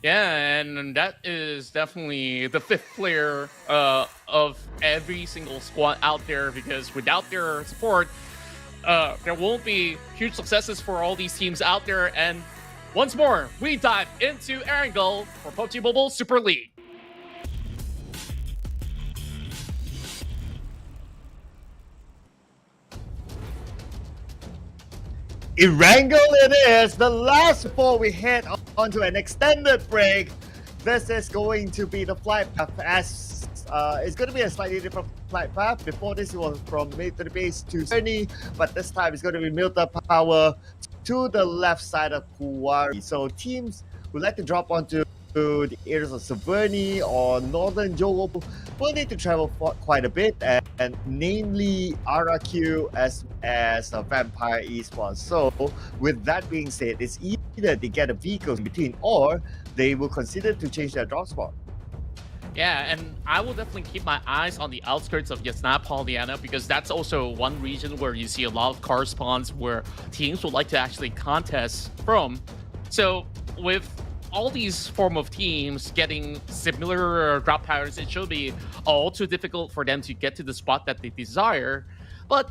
Yeah, and that is definitely the fifth player of every single squad out there, because without their support, there won't be huge successes for all these teams out there. And once more, we dive into Erangel for PUBG Mobile Super League. Erangel it is, the last before we head onto an extended break. This is going to be the flight path, as it's going to be a slightly different flight path. Before this, it was from military base to Sydney, but this time it's going to be military power to the left side of Kuwari. So teams who like to drop onto the areas of Severny or northern Johor will need to travel for quite a bit, and namely RRQ as Vampire Esports. So with that being said, it's either they get a vehicle in between or they will consider to change their drop spot. Yeah, and I will definitely keep my eyes on the outskirts of Yasna Polyana, because that's also one region where you see a lot of car spawns where teams would like to actually contest from. So with all these form of teams getting similar drop patterns, it should be all too difficult for them to get to the spot that they desire. But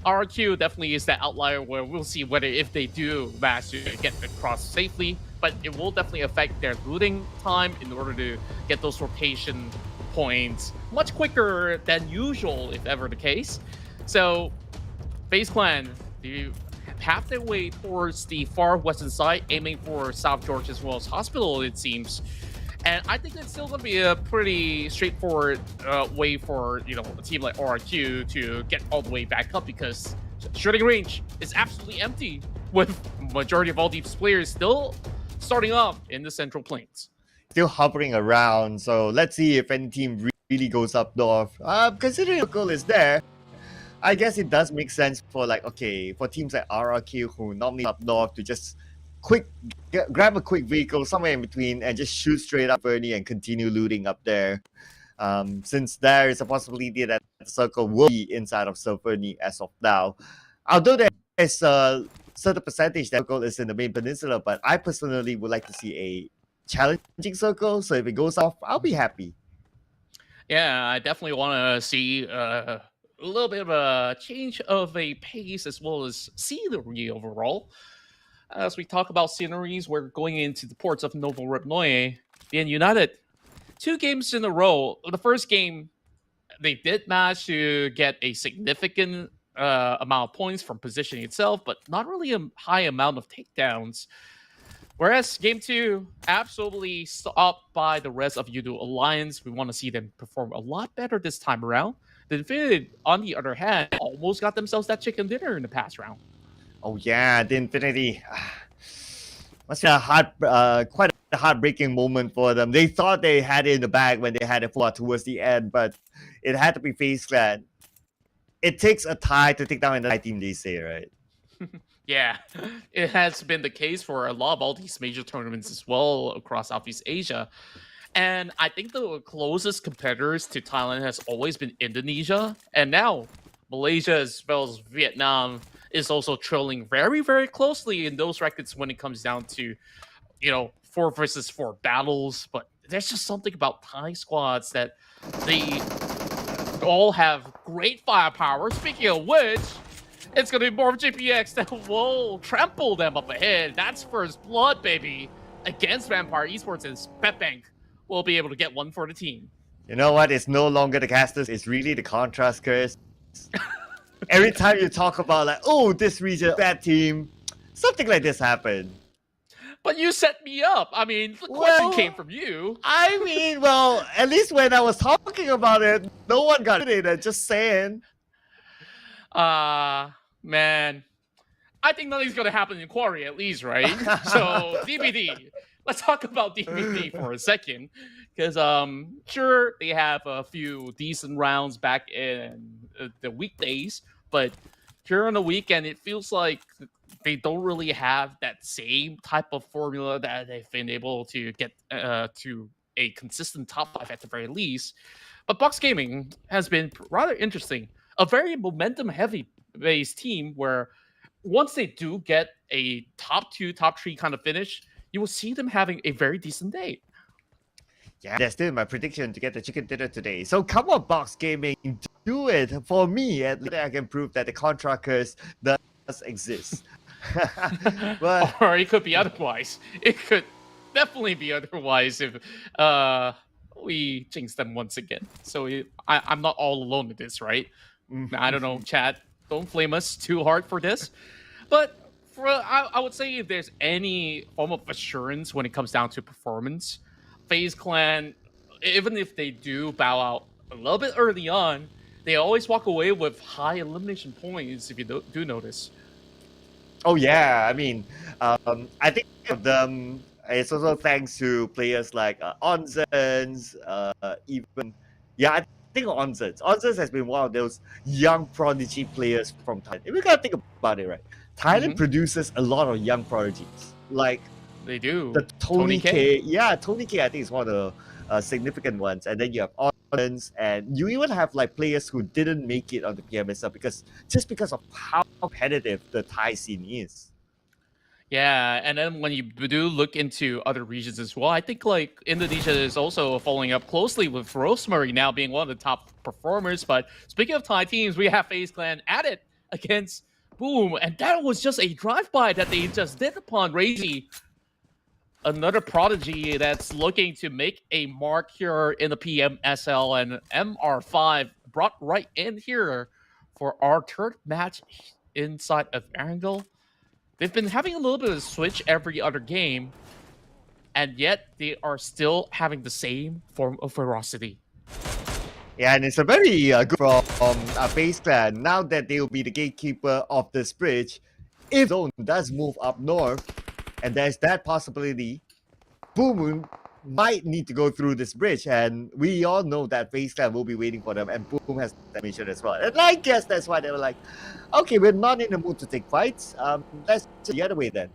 RQ definitely is that outlier where we'll see whether if they do manage to get across safely, but it will definitely affect their looting time in order to get those rotation points much quicker than usual, if ever the case. So FaZe Clan, you have their way towards the far western side, aiming for South George as well as Hospital, it seems. And I think it's still going to be a pretty straightforward way for, you know, a team like RRQ to get all the way back up, because shooting range is absolutely empty, with majority of all these players still starting off in the Central Plains. Still hovering around, so let's see if any team really goes up north. Considering the goal is there, I guess it does make sense for, like, okay, for teams like RRQ who normally up north to just grab a quick vehicle somewhere in between and just shoot straight up Bernie and continue looting up there. Since there is a possibility that the circle will be inside of Silverny as of now. Although there is a certain percentage that circle is in the main peninsula, but I personally would like to see a challenging circle. So if it goes off, I'll be happy. Yeah, I definitely want to see a little bit of a change of a pace as well as scenery overall. As we talk about sceneries, we're going into the ports of Novo Rybnoye being united. 2 games in a row. The first game, they did manage to get a significant amount of points from positioning itself, but not really a high amount of takedowns. Whereas game 2, absolutely stopped by the rest of Yoodo Alliance. We want to see them perform a lot better this time around. The Infinity, on the other hand, almost got themselves that chicken dinner in the past round. Oh yeah, the Infinity. Must be quite a heartbreaking moment for them. They thought they had it in the bag when they had it fought towards the end, but it had to be FaZe Clan. It takes a tie to take down an entire team, they say, right? Yeah, it has been the case for a lot of all these major tournaments as well across Southeast Asia. And I think the closest competitors to Thailand has always been Indonesia. And now Malaysia as well as Vietnam is also trailing very, very closely in those records when it comes down to, you know, 4 versus 4 battles. But there's just something about Thai squads that they all have great firepower. Speaking of which, it's going to be MORPH GPX that will trample them up ahead. That's first blood, baby, against Vampire Esports, and Petbank will be able to get one for the team. You know what? It's no longer the casters. It's really the contrast curse. Every time you talk about, like, oh, this region, bad team, something like this happened. But you set me up. I mean, the question came from you. I mean, well, at least when I was talking about it, no one got it. Just saying. Man. I think nothing's going to happen in Quarry at least, right? So, DBD. Let's talk about DBD for a second. Because, sure, they have a few decent rounds back in the weekdays. But during the weekend, it feels like they don't really have that same type of formula that they've been able to get to a consistent top 5 at the very least. But Box Gaming has been rather interesting. A very momentum-heavy based team where once they do get a top 2, top 3 kind of finish, you will see them having a very decent day. Yeah, that's still my prediction to get the chicken dinner today. So come on, Box Gaming, do it for me. At least I can prove that the contract curse does exist. But Or it could be otherwise. It could definitely be otherwise if we jinx them once again. So I'm not all alone in this, right? I don't know, chat. Don't flame us too hard for this. But I would say if there's any form of assurance when it comes down to performance, FaZe Clan, even if they do bow out a little bit early on, they always walk away with high elimination points, if you do notice. oh yeah, I mean, I think of them. It's also thanks to players like Onzens, even I think of Onzens. Onzens has been one of those young prodigy players from Thailand. If we gotta think about it, right? Thailand produces a lot of young prodigies, like They do. the Tony K. K. Yeah, Tony K. I think is one of the significant ones, and then you have Onzens, and you even have like players who didn't make it on the PMSL because of how competitive the Thai scene is. Yeah, and then when you do look into other regions as well, I think like Indonesia is also following up closely with Rosemary now being one of the top performers. But speaking of Thai teams, we have FaZe Clan at it against Boom, and that was just a drive-by that they just did upon Razy. Another prodigy that's looking to make a mark here in the PMSL, and MR5 brought right in here for our third match inside of Erangel. They've been having a little bit of a switch every other game, and yet they are still having the same form of ferocity. Yeah, and it's a very good from FaZe Clan. Now that they will be the gatekeeper of this bridge, if Zone does move up north, and there's that possibility, Boom might need to go through this bridge, and we all know that FaZe Clan will be waiting for them, and Boom has that mission as well. And I guess that's why they were like, okay, we're not in the mood to take fights. Let's do the other way then.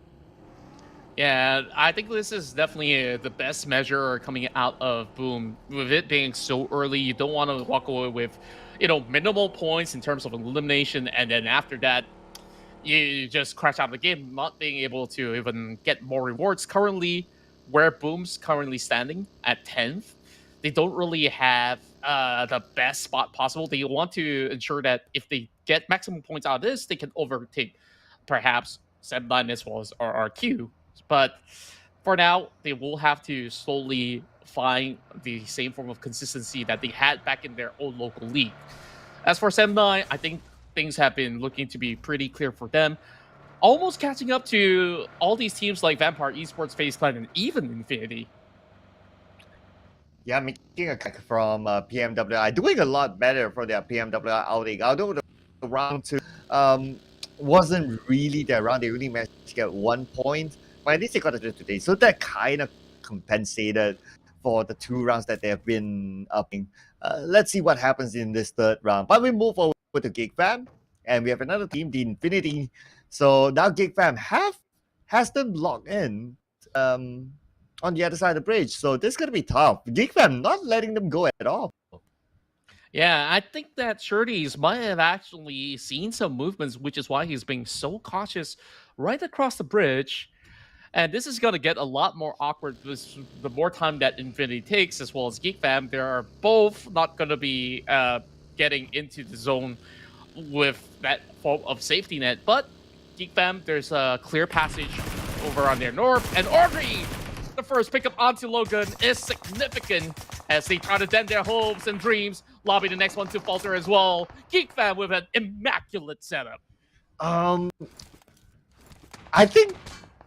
Yeah, I think this is definitely the best measure coming out of Boom. With it being so early, you don't want to walk away with, minimal points in terms of elimination, and then after that, you just crash out of the game, not being able to even get more rewards. Currently, where Boom's currently standing at 10th, they don't really have the best spot possible. They want to ensure that if they get maximum points out of this, they can overtake perhaps Sebline as well as RRQ. But for now, they will have to slowly find the same form of consistency that they had back in their own local league. As for Sebline, I think things have been looking to be pretty clear for them. Almost catching up to all these teams like Vampire, Esports, FaZe Clan, and even Infinity. Yeah, making a kick from PMWI, doing a lot better for their PMWI outing. Although the round 2 wasn't really their round, they only managed to get 1 point. But at least they got it today. So that kind of compensated for the 2 rounds that they have been upping. Let's see what happens in this 3rd round. But we move over to GEEK Fam, and we have another team, the Infinity. So now GEEK Fam has them locked in on the other side of the bridge. So this is going to be tough. GEEK Fam not letting them go at all. Yeah, I think that Shirties might have actually seen some movements, which is why he's being so cautious right across the bridge. And this is going to get a lot more awkward the more time that Infinity takes, as well as GEEK Fam. They are both not going to be getting into the zone with that form of safety net. But GEEK Fam, there's a clear passage over on their north. And Orgry, the first pickup onto Logan, is significant as they try to dent their hopes and dreams. Lobby the next one to falter as well. GEEK Fam with an immaculate setup. I think,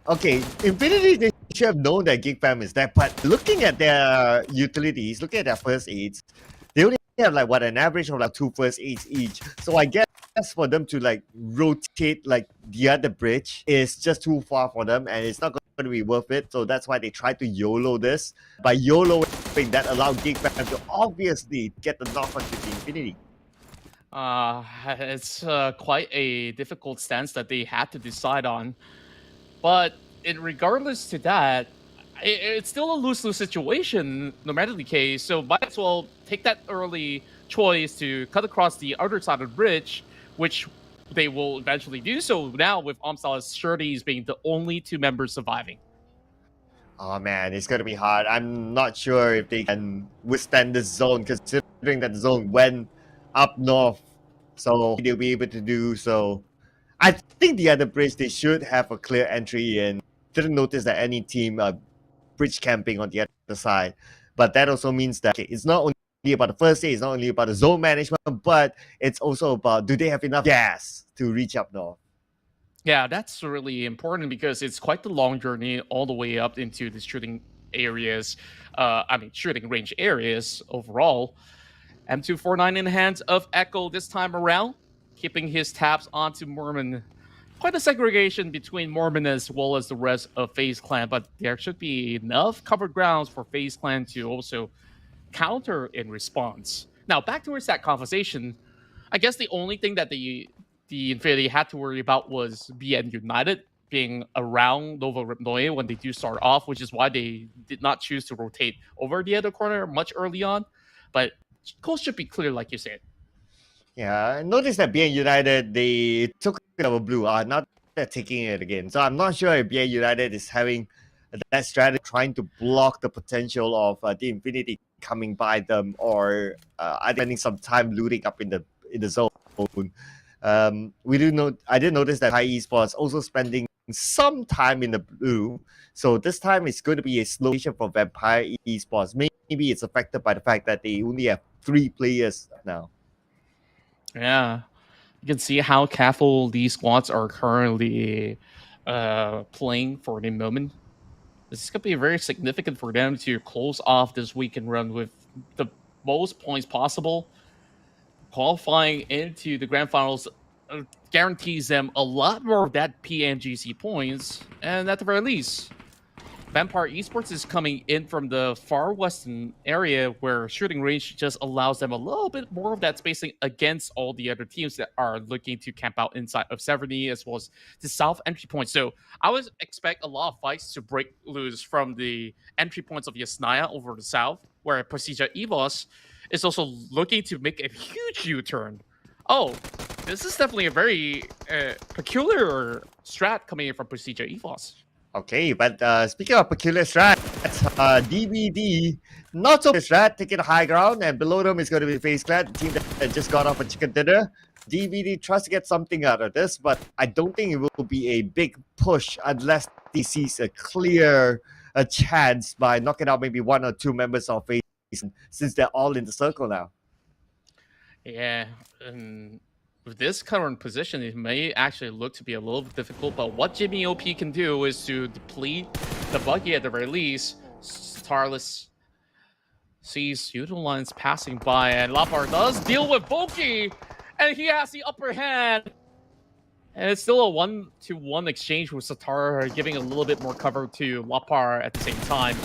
okay, Infinity, they should have known that GEEK Fam is there, but looking at their utilities, looking at their first aids, they only have like an average of like 2 first aids each. So I guess for them to like rotate like the other bridge is just too far for them, and it's not going to be worth it. So that's why they tried to YOLO this. By YOLOing, that allowed GEEK Fam to obviously get the knock onto the Infinity. It's quite a difficult stance that they had to decide on. But regardless to that, it's still a lose-lose situation, no matter the case. So might as well take that early choice to cut across the other side of the bridge, which they will eventually do so now with Amstal's Shirties being the only 2 members surviving. Oh man, it's gonna be hard. I'm not sure if they can withstand this zone, considering that the zone went up north. So they'll be able to do so. I think the other bridge, they should have a clear entry in. Didn't notice that any team bridge camping on the other side. But that also means that it's not only about the first day, it's not only about the zone management, but it's also about, do they have enough gas to reach up north? Yeah, that's really important because it's quite the long journey all the way up into the shooting areas. Shooting range areas overall. M249 in the hands of Echo this time around, keeping his tabs onto Mormon. Quite a segregation between Mormon as well as the rest of FaZe Clan, but there should be enough covered grounds for FaZe Clan to also counter in response. Now, back towards that conversation, I guess the only thing that the Infinity had to worry about was BN United being around Nova Ripnoe when they do start off, which is why they did not choose to rotate over the other corner much early on. But coast should be clear, like you said. Yeah, I noticed that BN United, they took it over blue. Now they're taking it again. So I'm not sure if BN United is having that strategy, trying to block the potential of the Infinity coming by them, or are they spending some time looting up in the zone. I did notice that High Esports also spending some time in the blue. So this time it's going to be a slow for Vampire Esports. Maybe it's affected by the fact that they only have 3 players now. Yeah, you can see how careful these squads are currently playing for the moment. This is going to be very significant for them to close off this weekend run with the most points possible. Qualifying into the grand finals guarantees them a lot more of that PMGC points, and at the very least, Vampire Esports is coming in from the far western area where shooting range just allows them a little bit more of that spacing against all the other teams that are looking to camp out inside of 70 as well as the south entry point. So I would expect a lot of fights to break loose from the entry points of Yasnaya over the south, where PERSIJA EVOS is also looking to make a huge U-turn. Oh, this is definitely a very peculiar strat coming in from PERSIJA EVOS. Okay, but speaking of peculiar strats, DVD, not so strat, taking the high ground, and below them is going to be FaZe Clan, the team that just got off a chicken dinner. DVD tries to get something out of this, but I don't think it will be a big push unless he sees a clear chance by knocking out maybe 1 or 2 members of FaZe, since they're all in the circle now. Yeah, and with this current position, it may actually look to be a little bit difficult, but what Jimmy OP can do is to deplete the buggy at the very least. Starless sees Yoodo Alliance passing by, and Lapar does deal with Boki, and he has the upper hand. And it's still a 1-to-1 exchange with Satar, giving a little bit more cover to Lapar at the same time.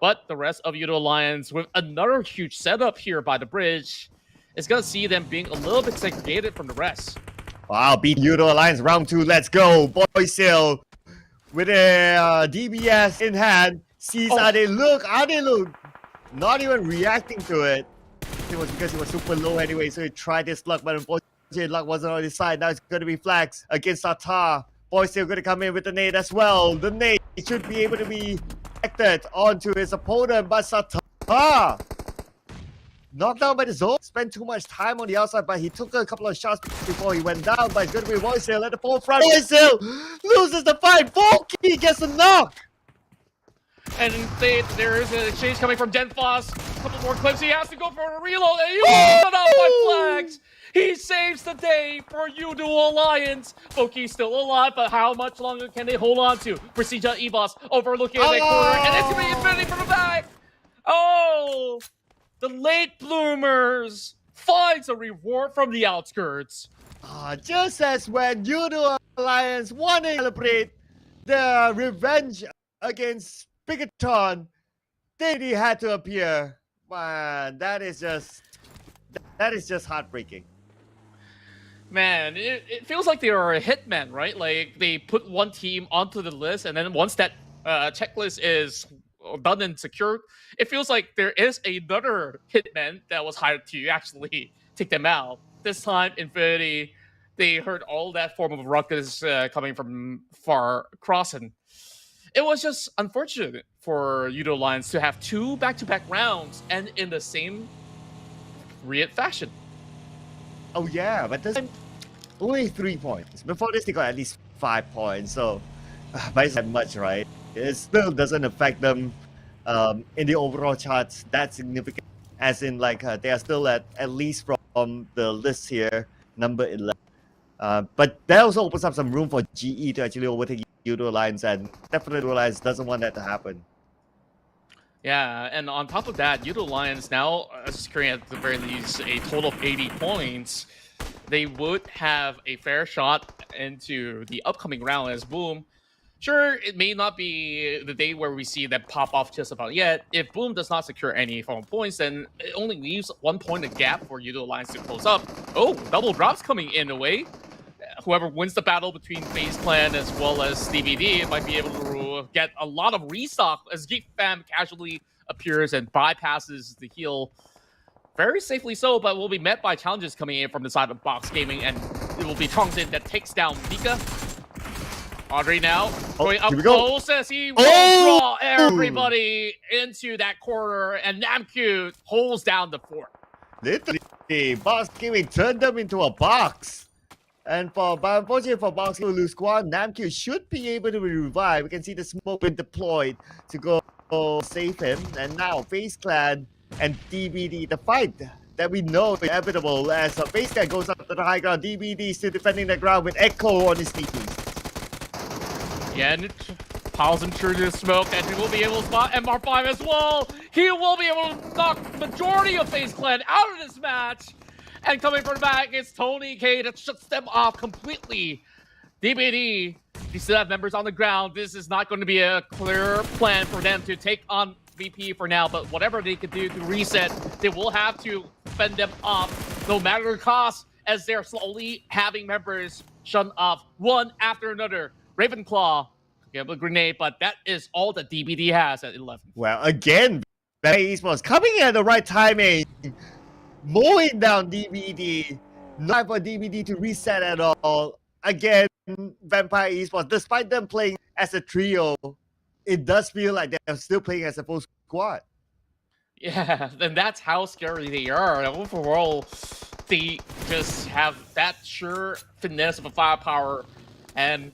But the rest of Yoodo Alliance, with another huge setup here by the bridge, is going to see them being a little bit segregated from the rest. Wow, beat Yoodo Alliance round 2. Let's go. Boysil with a DBS in hand. Sees how they look. Not even reacting to it. It was because he was super low anyway, so he tried his luck, but unfortunately luck wasn't on his side. Now it's going to be flags against Satar. Boysil going to come in with the nade as well. The nade should be able to be connected onto his opponent, but Satar knocked down by the zone. Spent too much time on the outside, but he took a couple of shots before he went down. But it's going to be Boysil at the forefront. Boysil loses the fight. Volky gets a knock. And there is an exchange coming from Denfos. A couple more clips. He has to go for a reload. And he was cut out by flags. He saves the day for Yoodo Alliance. Volky's still alive, but how much longer can they hold on to? PERSIJA EVOS overlooking that corner. And it's going to be Infinity from the back. Oh! The late bloomers finds a reward from the outskirts. Just as when Yoodo Alliance want to celebrate their revenge against BIGETRON, they had to appear. Man, that is just heartbreaking. Man, it feels like they are a hitman, right? Like they put one team onto the list, and then once that checklist is done and secured, it feels like there is another hitman that was hired to actually take them out. This time, Infinity, they heard all that form of ruckus coming from far across, and it was just unfortunate for Yoodo Alliance to have 2 back-to-back rounds and in the same weird fashion. Oh yeah, but this time only 3 points. Before this, they got at least 5 points. So, by that much, right? It still doesn't affect them in the overall charts that significant. As in, like they are still at least from the list here, number 11. But that also opens up some room for GE to actually overtake Yoodo Alliance, and definitely Yoodo Alliance doesn't want that to happen. Yeah, and on top of that, Yoodo Alliance now securing at the very least a total of 80 points. They would have a fair shot into the upcoming round as Boom. Sure, it may not be the day where we see them pop off just about yet. If Boom does not secure any form of points, then it only leaves 1 point of gap for Yoodo Alliance to close up. Oh, double drops coming in a way. Whoever wins the battle between FaZe Clan as well as DBD might be able to get a lot of restock as GEEK Fam casually appears and bypasses the heal. Very safely so, but will be met by challenges coming in from the side of Box Gaming, and it will be Tongzin that takes down Mika. Andre now going up close as he will draw everybody into that corner, and Namku holds down the fort. Literally, Box Gaming turned them into a box. But unfortunately for Box Gaming to lose squad, Namku should be able to revive. We can see the smoke being deployed to go save him. And now FaZe Clan and DBD, the fight that we know is inevitable as FaZe Clan goes up to the high ground. DBD still defending the ground with Echo on his knees. Yeah, and it piles him through the smoke, and he will be able to spot MORPH as well. He will be able to knock the majority of FaZe Clan out of this match. And coming from the back, it's Tony K that shuts them off completely. DBD, they still have members on the ground. This is not going to be a clear plan for them to take on VP for now, but whatever they can do to reset, they will have to fend them off, no matter the cost, as they're slowly having members shut off one after another. Ravenclaw, get a grenade, but that is all that DBD has at 11. Well, again, Esports coming in at the right timing, mowing down DBD. Not for DBD to reset at all. Again, Vampire Esports, despite them playing as a trio, it does feel like they're still playing as a full squad. Yeah, and that's how scary they are. Overall, they just have that sure finesse of a firepower. And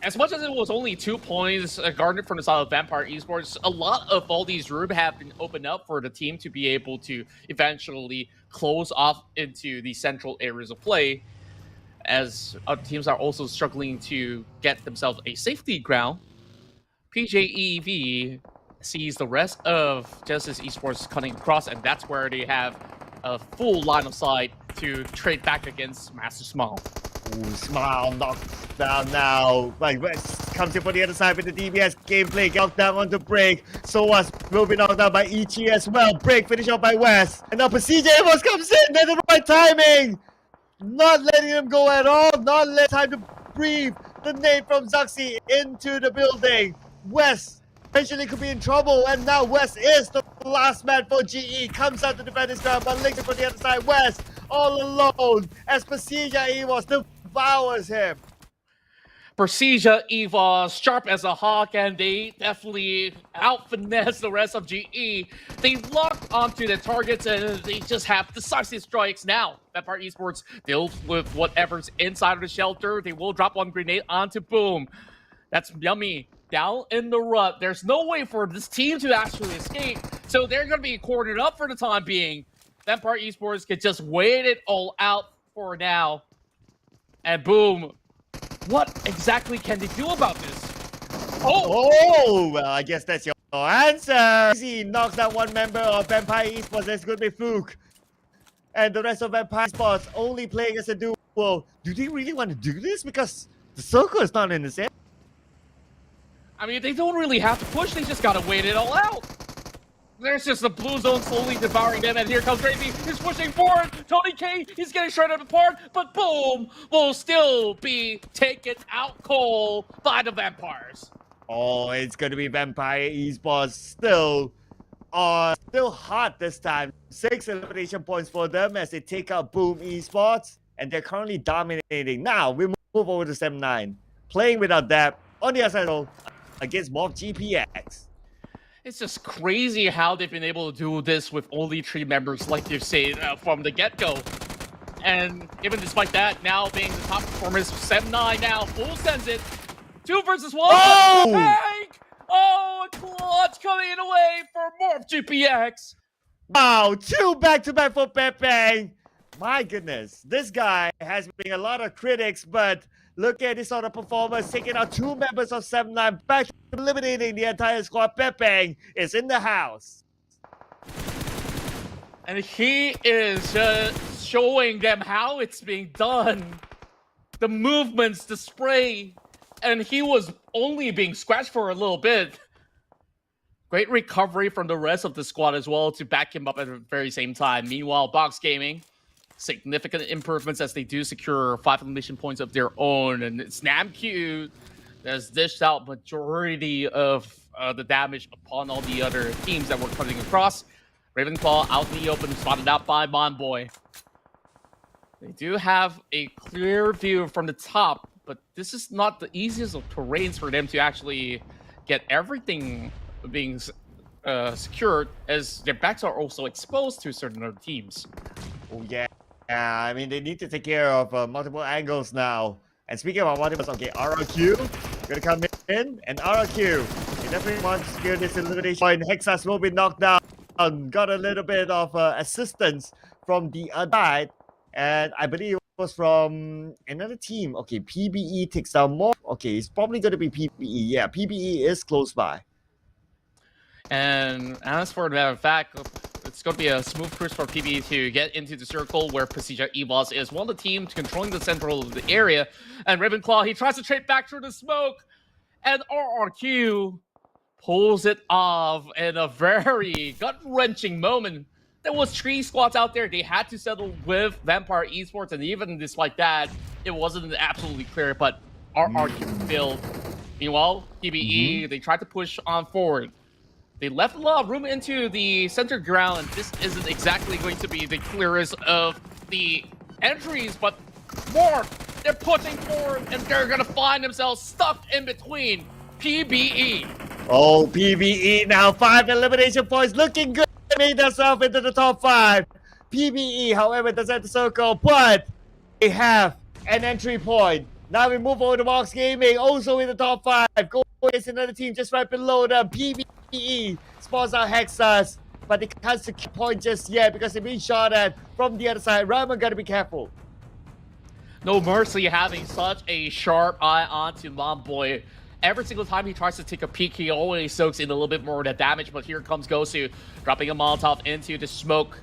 as much as it was only 2 points garnered from the side of Vampire Esports, a lot of all these rooms have been opened up for the team to be able to eventually close off into the central areas of play, as other teams are also struggling to get themselves a safety ground. PJEV sees the rest of Genesis Esports cutting across, and that's where they have a full line of sight to trade back against Master Smile. Ooh, Smile knocked down now. Like West comes in for the other side with the DBS gameplay. Knocked down on the break. So was will be knocked down by Ichi as well. Break finish off by West. And now PERSIJA EVOS comes in at the right timing. Not letting him go at all. Not letting time to breathe. The nade from Zaxi into the building. West eventually could be in trouble, and now West is the last man for GE. Comes out to defend his ground, but links it for the other side. West all alone as PERSIJA EVOS devours him. PERSIJA EVOS, sharp as a hawk, and they definitely out-finesse the rest of GE. They lock onto the targets, and they just have decisive strikes now. Vampire Esports deals with whatever's inside of the shelter. They will drop one grenade onto Boom. That's yummy. Down in the rut. There's no way for this team to actually escape, so they're going to be cornered up for the time being. Vampire Esports can just wait it all out for now. And Boom, what exactly can they do about this? Oh, well, I guess that's your answer. He knocks out one member of Vampire Esports. That's going to be Fluke. And the rest of Vampire Esports only playing as a duo. Do they really want to do this? Because the circle is not in the same. I mean, they don't really have to push. They just got to wait it all out. There's just the blue zone slowly devouring them, and here comes Crazy. He's pushing forward. Tony K, he's getting shredded apart, but Boom will still be taken out cold by the Vampires. Oh, it's going to be Vampire Esports still hot this time. 6 elimination points for them as they take out Boom Esports, and they're currently dominating. Now, we move over to 7-9. Playing without that. On the other side, against MORPH GPX. It's just crazy how they've been able to do this with only 3 members, like you say, from the get-go. And even despite that, now being the top performance, 7-9 now, full sends it. 2 versus 1. Oh! Hank! Oh, a clutch coming away for MORPH GPX. Wow, 2 back-to-back for Pepe. My goodness, this guy has been a lot of critics, but look at this sort of performance, taking out 2 members of 7-9, back eliminating the entire squad. Pepe is in the house. And he is just showing them how it's being done. The movements, the spray. And he was only being scratched for a little bit. Great recovery from the rest of the squad as well to back him up at the very same time. Meanwhile, Box Gaming, significant improvements as they do secure 5 elimination points of their own. And it's NamQ that's dished out majority of the damage upon all the other teams that were coming across. Ravenclaw out in the open, spotted out by Monboy. They do have a clear view from the top, but this is not the easiest of terrains for them to actually get everything being secured, as their backs are also exposed to certain other teams. Oh yeah, I mean they need to take care of multiple angles now. And speaking about multiple, okay, RRQ gonna come in, and RRQ, they definitely want to secure this elimination point. Hexas will be knocked down. Got a little bit of assistance from the other side, and I believe it was from another team. Okay, PBE takes down more. Okay, it's probably going to be PBE. Yeah, PBE is close by. And as for the matter of fact, it's going to be a smooth cruise for PBE to get into the circle where PERSIJA EVOS is one of the teams controlling the central of the area. And Ravenclaw, he tries to trade back through the smoke, and RRQ pulls it off in a very gut-wrenching moment. There was 3 squads out there. They had to settle with Vampire Esports, and even despite that, it wasn't absolutely clear, but RRQ failed. Meanwhile, PBE, they tried to push on forward. They left a lot of room into the center ground, and this isn't exactly going to be the clearest of the entries, but more, they're pushing forward, and they're gonna find themselves stuck in between PBE. Oh, PBE now 5 elimination points, looking good. Made themselves into the top 5. PBE, however, does have the circle, but they have an entry point. Now we move over to Box Gaming, also in the top 5. Go against another team just right below them. PBE spawns out Hexas, but they can't secure point just yet because they're being shot at from the other side. Raman gotta be careful. No Mercy having such a sharp eye onto Monboy. Every single time he tries to take a peek, he always soaks in a little bit more of that damage, but here comes Gosu, dropping a Molotov into the smoke.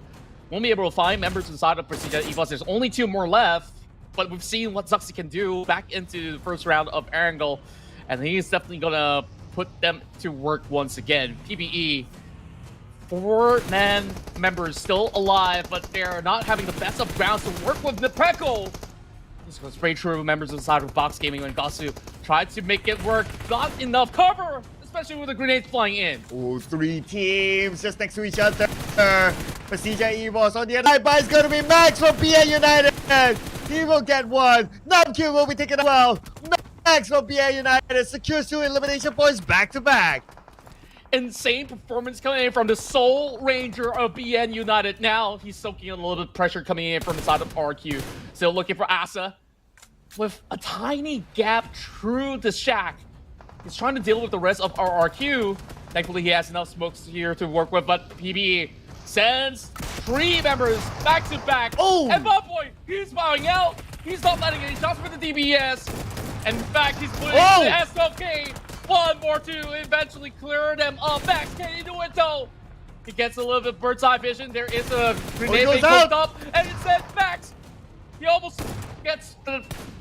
Won't be able to find members inside of PERSIJA EVOS. There's only 2 more left, but we've seen what Zuxi can do back into the first round of Erangel, and he's definitely gonna put them to work once again. PBE, 4-man members still alive, but they're not having the best of rounds to work with Nepeko. He's going to spray through members inside of Box Gaming when Gosu tried to make it work. Not enough cover, especially with the grenades flying in. Oh, 3 teams just next to each other. PERSIJA EVOS on the other side, but it's going to be Max from PN United. He will get 1. NamQ will be taken as well. Max from PN United secures 2 elimination points back to back. Insane performance coming in from the Soul Ranger of BN United. Now he's soaking in a little bit of pressure coming in from the side of RQ. Still looking for Asa with a tiny gap through the shack. He's trying to deal with the rest of RRQ. Thankfully, he has enough smokes here to work with, but PBE sends 3 members back to back. Oh! And Monboy, he's bowing out. He's not letting any shots for the DBS. And in fact, he's putting the SLK. 1 more to eventually clear them up. Max, can he do it though? He gets a little bit bird's eye vision. There is a grenade being cooked up, and it says Max. He almost gets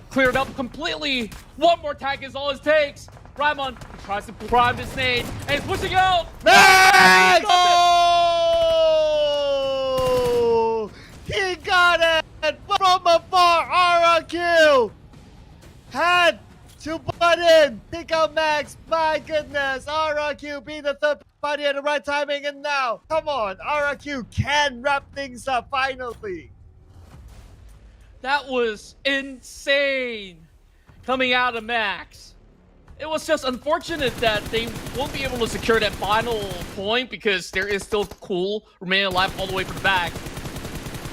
cleared up completely. 1 more tag is all it takes. Raimon tries to prime this nade, and he's pushing out. Max! Oh! He got it from afar. RRQ had to butt in, take out Max. My goodness, RRQ being the 3rd party at the right timing, and now, come on, RRQ can wrap things up finally. That was insane coming out of Max. It was just unfortunate that they won't be able to secure that final point because there is still Cool remaining alive all the way from the back.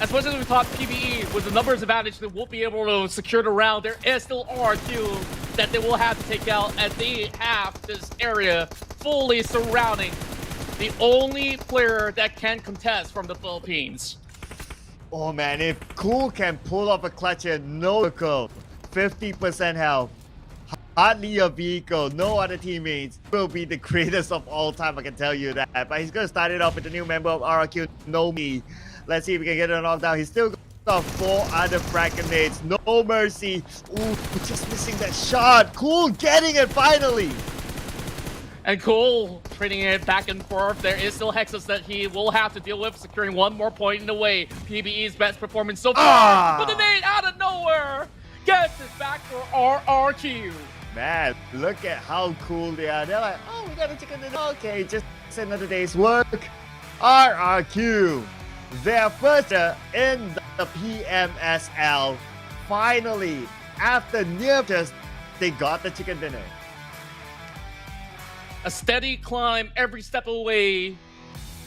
As much as we thought PBE with the numbers advantage, they won't be able to secure the round. There is still RRQ that they will have to take out, and they have this area fully surrounding the only player that can contest from the Philippines. Oh man, if Cool can pull off a clutch and no vehicle, 50% health, hardly a vehicle, no other teammates, will be the greatest of all time, I can tell you that. But he's going to start it off with a new member of RRQ, Nomi. Let's see if we can get it off down. He's still got 4 other frag grenades, no mercy. Ooh, just missing that shot. Cool getting it finally. And Cool trading it back and forth. There is still Hexus that he will have to deal with, securing 1 more point in the way. PBE's best performance so far. But the nade out of nowhere gets it back for RRQ. Man, look at how cool they are. They're like, oh, we got a chicken dinner. Okay, just another day's work. RRQ, their first in the PMSL. Finally, after near just, they got the chicken dinner. A steady climb every step away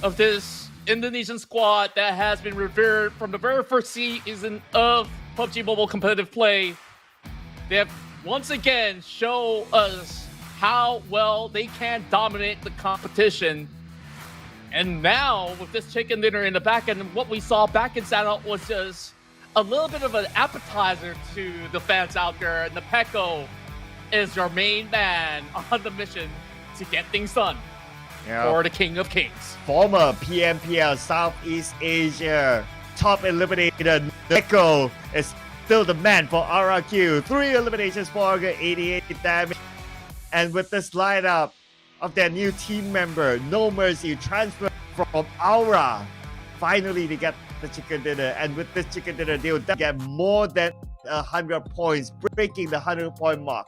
of this Indonesian squad that has been revered from the very first season of PUBG Mobile competitive play. They have once again shown us how well they can dominate the competition. And now, with this chicken dinner in the back end, what we saw back in Sanok was just a little bit of an appetizer to the fans out there. And the Peko is your main man on the mission to get things done for the King of Kings. Former PMPL Southeast Asia top eliminator Neko is still the man for RRQ. 3 eliminations, 488 damage. And with this lineup of their new team member, No Mercy, transfer from Aura, finally they get the chicken dinner. And with this chicken dinner, they'll get more than 100 points, breaking the 100-point mark.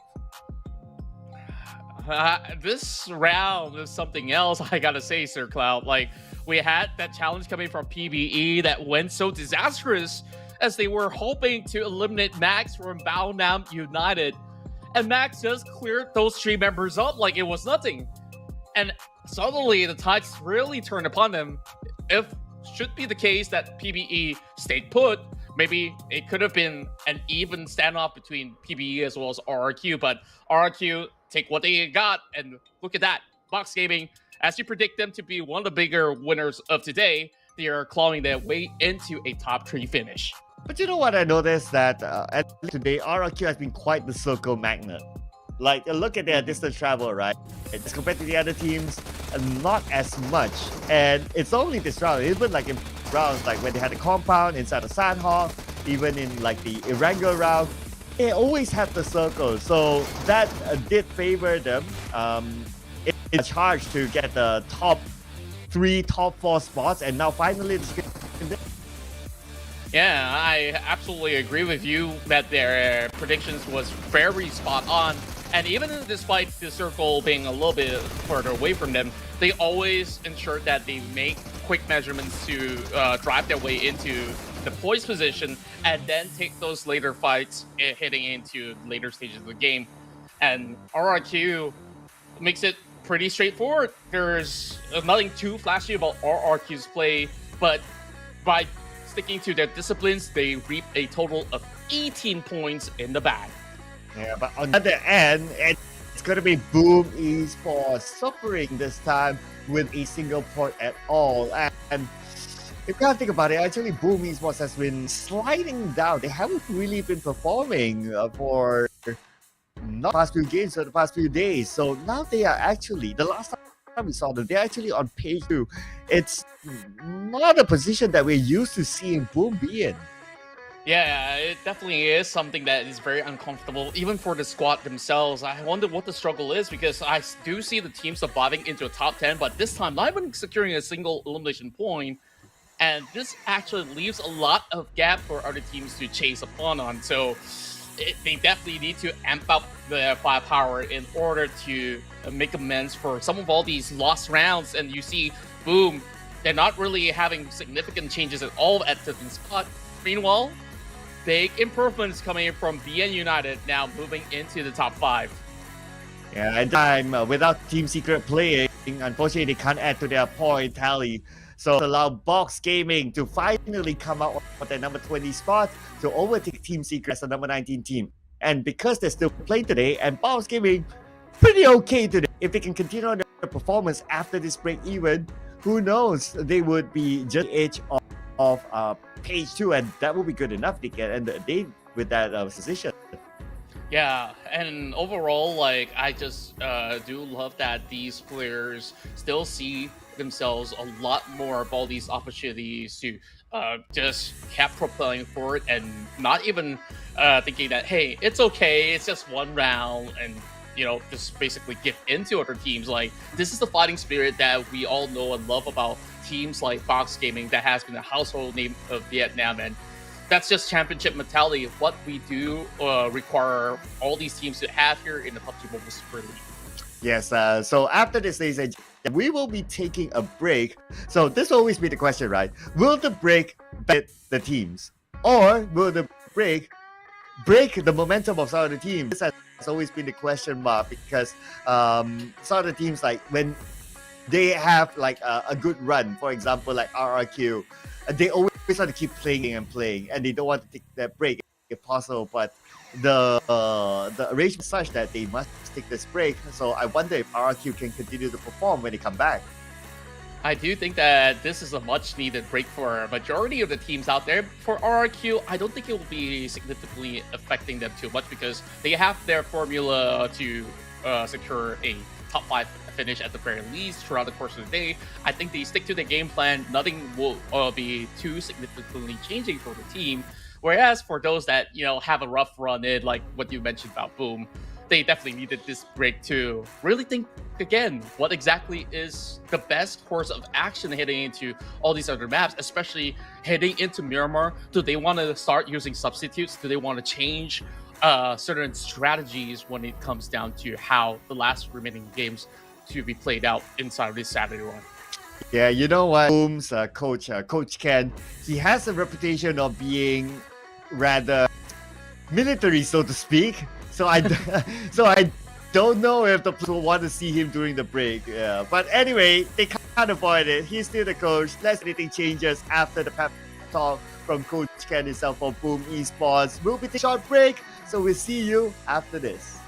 This round is something else, I gotta say, Sir Cloud. Like, we had that challenge coming from PBE that went so disastrous as they were hoping to eliminate Max from Baonam United. And Max just cleared those 3 members up like it was nothing. And suddenly the tides really turned upon them. If should be the case that PBE stayed put, maybe it could have been an even standoff between PBE as well as RRQ, but RRQ take what they got, and look at that. Box Gaming, as you predict them to be one of the bigger winners of today, they are clawing their way into a top 3 finish. But you know what I noticed? That at today, RRQ has been quite the circle magnet. Like, look at their distance travel, right? As compared to the other teams, not as much. And it's only this round, even like in rounds like when they had the compound inside the Sandhawk, even in like the Erangel round, they always have the circle. So that did favor them. It's a charge to get the top 3, top 4 spots, and now finally it's. Yeah, I absolutely agree with you that their predictions was very spot on. And even despite the circle being a little bit further away from them, they always ensure that they make quick measurements to drive their way into the poise position and then take those later fights heading into later stages of the game. And RRQ makes it pretty straightforward. There's nothing too flashy about RRQ's play, but by sticking to their disciplines, they reap a total of 18 points in the bag. Yeah, but on the other end, it's going to be Boom Esports suffering this time with a single point at all. And if you can't think about it, actually Boom Esports has been sliding down. They haven't really been performing for not the past few games or the past few days. So now they are actually, the last time we saw them, they're actually on page 2. It's not a position that we're used to seeing Boom be in. Yeah, it definitely is something that is very uncomfortable, even for the squad themselves. I wonder what the struggle is, because I do see the team surviving into a top 10, but this time not even securing a single elimination point. And this actually leaves a lot of gap for other teams to chase upon on. So they definitely need to amp up the firepower in order to make amends for some of all these lost rounds. And you see, Boom, they're not really having significant changes at all at the spot. Meanwhile, big improvements coming in from BN United, now moving into the top 5. Yeah, and time without Team Secret playing, unfortunately, they can't add to their point tally. So allow Box Gaming to finally come out with their number 20 spot to overtake Team Secret as the number 19 team. And because they're still playing today, and Box Gaming pretty okay today, if they can continue on their performance after this break even, who knows? They would be just edge of page 2, and that would be good enough to get end the day with that position. Yeah, and overall, like, I just do love that these players still see themselves a lot more of all these opportunities to just keep propelling forward and not even thinking that, hey, it's okay, it's just one round, and you know, just basically give into other teams. Like, this is the fighting spirit that we all know and love about teams like Box Gaming that has been a household name of Vietnam, and that's just championship mentality. What we do require all these teams to have here in the PUBG Mobile Super League. Yes, so after this, ladies and gentlemen, we will be taking a break. So this will always be the question, right? Will the break benefit the teams? Or will the break the momentum of some of the teams? This has always been the question mark, because some of the teams, like when they have like a good run, for example, like RRQ, they always want to keep playing and playing, and they don't want to take that break if possible. But the arrangement is such that they must take this break. So I wonder if RRQ can continue to perform when they come back. I do think that this is a much needed break for a majority of the teams out there. For RRQ, I don't think it will be significantly affecting them too much, because they have their formula to secure a top 5 finish at the very least throughout the course of the day. I think they stick to the game plan. Nothing will be too significantly changing for the team. Whereas for those that, you know, have a rough run in, like what you mentioned about Boom, they definitely needed this break to really think again what exactly is the best course of action heading into all these other maps, especially heading into Miramar. Do they want to start using substitutes? Do they want to change certain strategies when it comes down to how the last remaining games to be played out inside of this Saturday run? Yeah, you know what? Boom's Coach Ken, he has a reputation of being rather military, so to speak. So I don't know if the players will want to see him during the break. Yeah, but anyway, they can't avoid it. He's still the coach. Unless anything changes after the pep talk from Coach Ken himself for Boom Esports. We'll be taking a short break, so we'll see you after this.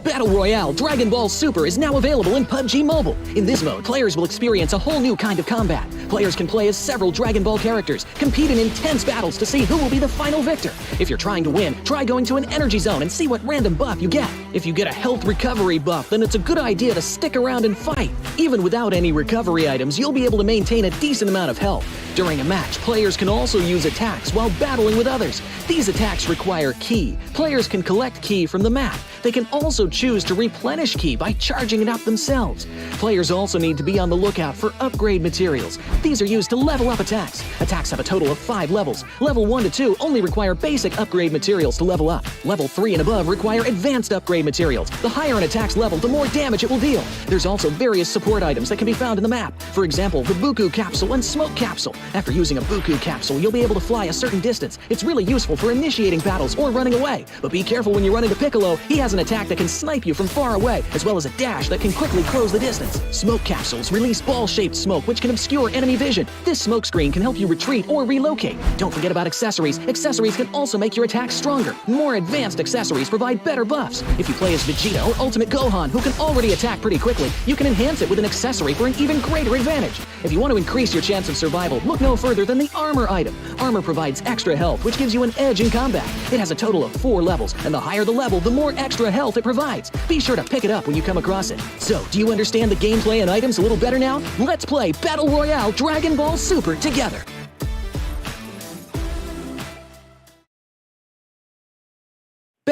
Battle Royale Dragon Ball Super is now available in PUBG Mobile. In this mode, players will experience a whole new kind of combat. Players can play as several Dragon Ball characters, compete in intense battles to see who will be the final victor. If you're trying to win, try going to an energy zone and see what random buff you get. If you get a health recovery buff, then it's a good idea to stick around and fight. Even without any recovery items, you'll be able to maintain a decent amount of health. During a match, players can also use attacks while battling with others. These attacks require ki. Players can collect ki from the map. They can also choose to replenish ki by charging it up themselves. Players also need to be on the lookout for upgrade materials. These are used to level up attacks. Attacks have a total of 5 levels. Level 1 to 2 only require basic upgrade materials to level up. Level 3 and above require advanced upgrade materials. The higher an attack's level, the more damage it will deal. There's also various support items that can be found in the map. For example, the Buku Capsule and Smoke Capsule. After using a Buku Capsule, you'll be able to fly a certain distance. It's really useful for initiating battles or running away. But be careful when you run into Piccolo. He has an attack that can snipe you from far away, as well as a dash that can quickly close the distance. Smoke Capsules release ball-shaped smoke, which can obscure enemy vision. This smoke screen can help you retreat or relocate. Don't forget about accessories. Accessories can also make your attack stronger. More advanced accessories provide better buffs. If you play as Vegeta or Ultimate Gohan, who can already attack pretty quickly, you can enhance it with an accessory for an even greater advantage. If you want to increase your chance of survival, look no further than the Armor item. Armor provides extra health, which gives you an edge in combat. It has a total of 4 levels, and the higher the level, the more extra health it provides. Be sure to pick it up when you come across it. So, do you understand the gameplay and items a little better now? Let's play Battle Royale Dragon Ball Super together.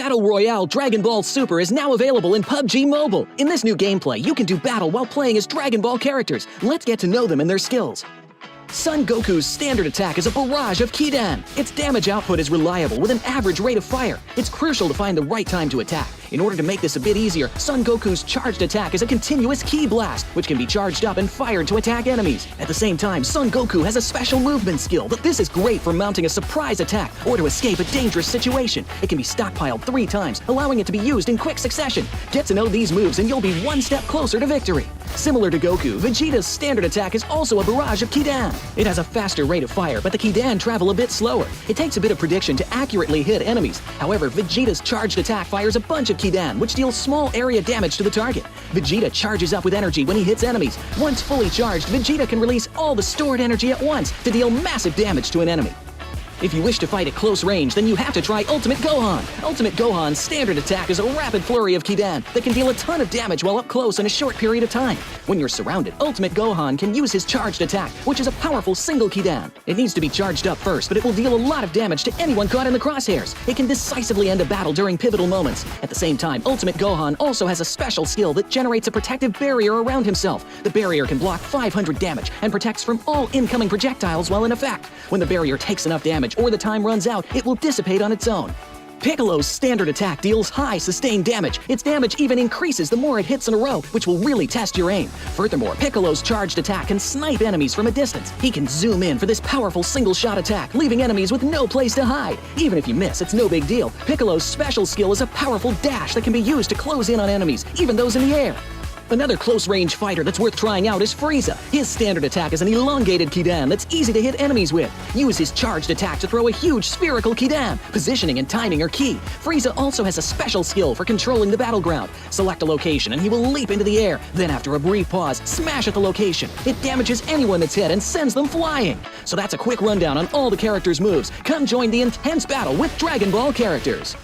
Battle Royale Dragon Ball Super is now available in PUBG Mobile. In this new gameplay, you can do battle while playing as Dragon Ball characters. Let's get to know them and their skills. Son Goku's standard attack is a barrage of Kidan. Its damage output is reliable with an average rate of fire. It's crucial to find the right time to attack. In order to make this a bit easier, Son Goku's charged attack is a continuous Ki Blast, which can be charged up and fired to attack enemies. At the same time, Son Goku has a special movement skill, but this is great for mounting a surprise attack or to escape a dangerous situation. It can be stockpiled 3 times, allowing it to be used in quick succession. Get to know these moves and you'll be one step closer to victory. Similar to Goku, Vegeta's standard attack is also a barrage of Kidan. It has a faster rate of fire, but the Kidan travel a bit slower. It takes a bit of prediction to accurately hit enemies. However, Vegeta's charged attack fires a bunch of Kidan, which deals small area damage to the target. Vegeta charges up with energy when he hits enemies. Once fully charged, Vegeta can release all the stored energy at once to deal massive damage to an enemy. If you wish to fight at close range, then you have to try Ultimate Gohan. Ultimate Gohan's standard attack is a rapid flurry of Kidan that can deal a ton of damage while up close in a short period of time. When you're surrounded, Ultimate Gohan can use his charged attack, which is a powerful single Kidan. It needs to be charged up first, but it will deal a lot of damage to anyone caught in the crosshairs. It can decisively end a battle during pivotal moments. At the same time, Ultimate Gohan also has a special skill that generates a protective barrier around himself. The barrier can block 500 damage and protects from all incoming projectiles while in effect. When the barrier takes enough damage or the time runs out, it will dissipate on its own. Piccolo's standard attack deals high sustained damage. Its damage even increases the more it hits in a row, which will really test your aim. Furthermore, Piccolo's charged attack can snipe enemies from a distance. He can zoom in for this powerful single-shot attack, leaving enemies with no place to hide. Even if you miss, it's no big deal. Piccolo's special skill is a powerful dash that can be used to close in on enemies, even those in the air. Another close-range fighter that's worth trying out is Frieza. His standard attack is an elongated Kidan that's easy to hit enemies with. Use his charged attack to throw a huge spherical Kidan. Positioning and timing are key. Frieza also has a special skill for controlling the battleground. Select a location and he will leap into the air. Then after a brief pause, smash at the location. It damages anyone that's hit and sends them flying. So that's a quick rundown on all the characters' moves. Come join the intense battle with Dragon Ball characters.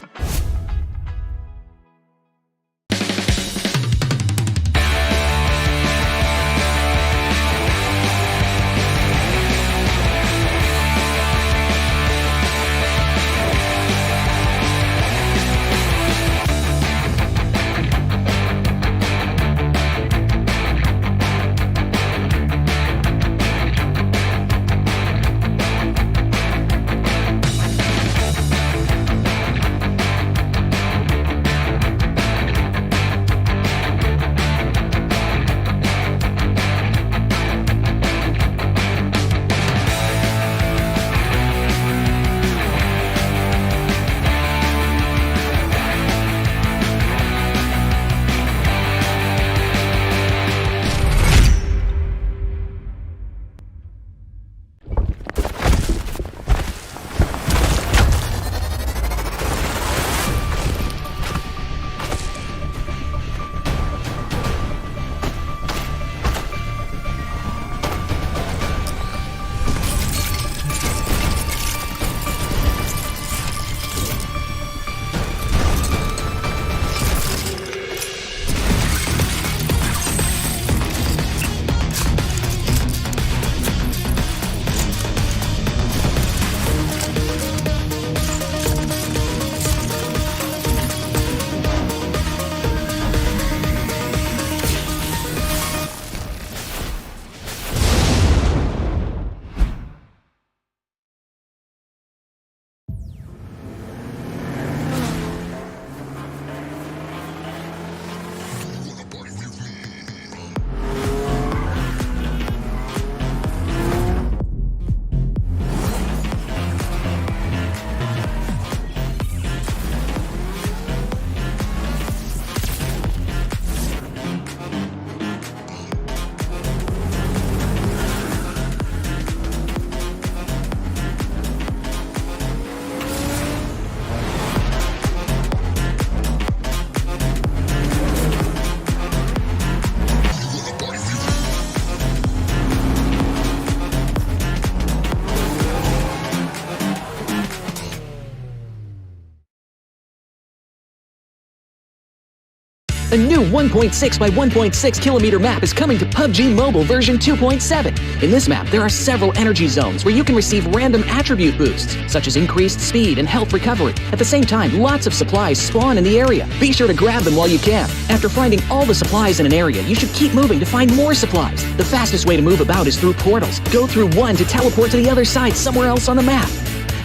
A new 1.6 by 1.6 kilometer map is coming to PUBG Mobile version 2.7. In this map, there are several energy zones where you can receive random attribute boosts, such as increased speed and health recovery. At the same time, lots of supplies spawn in the area. Be sure to grab them while you can. After finding all the supplies in an area, you should keep moving to find more supplies. The fastest way to move about is through portals. Go through one to teleport to the other side somewhere else on the map.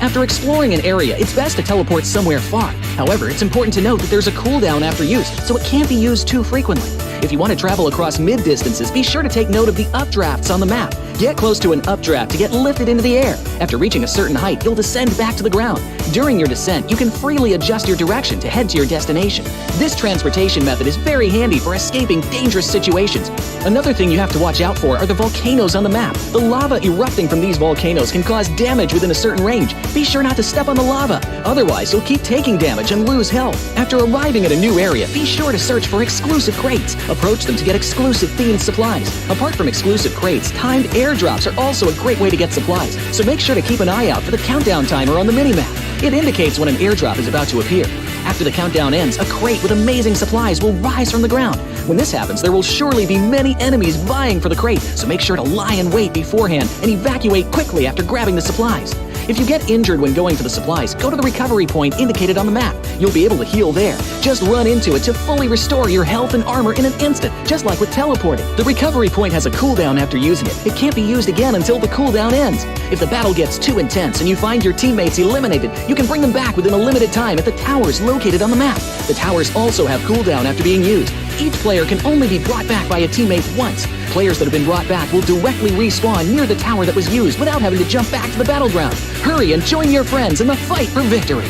After exploring an area, it's best to teleport somewhere far. However, it's important to note that there's a cooldown after use, so it can't be used too frequently. If you want to travel across mid-distances, be sure to take note of the updrafts on the map. Get close to an updraft to get lifted into the air. After reaching a certain height, you'll descend back to the ground. During your descent, you can freely adjust your direction to head to your destination. This transportation method is very handy for escaping dangerous situations. Another thing you have to watch out for are the volcanoes on the map. The lava erupting from these volcanoes can cause damage within a certain range. Be sure not to step on the lava, otherwise you'll keep taking damage and lose health. After arriving at a new area, be sure to search for exclusive crates. Approach them to get exclusive themed supplies. Apart from exclusive crates, timed airdrops are also a great way to get supplies, so make sure to keep an eye out for the countdown timer on the minimap. It indicates when an airdrop is about to appear. After the countdown ends, a crate with amazing supplies will rise from the ground. When this happens, there will surely be many enemies vying for the crate, so make sure to lie in wait beforehand and evacuate quickly after grabbing the supplies. If you get injured when going for the supplies, go to the recovery point indicated on the map. You'll be able to heal there. Just run into it to fully restore your health and armor in an instant, just like with teleporting. The recovery point has a cooldown after using it. It can't be used again until the cooldown ends. If the battle gets too intense and you find your teammates eliminated, you can bring them back within a limited time at the towers located on the map. The towers also have cooldown after being used. Each player can only be brought back by a teammate once. Players that have been brought back will directly respawn near the tower that was used without having to jump back to the battleground. Hurry and join your friends in the fight for victory.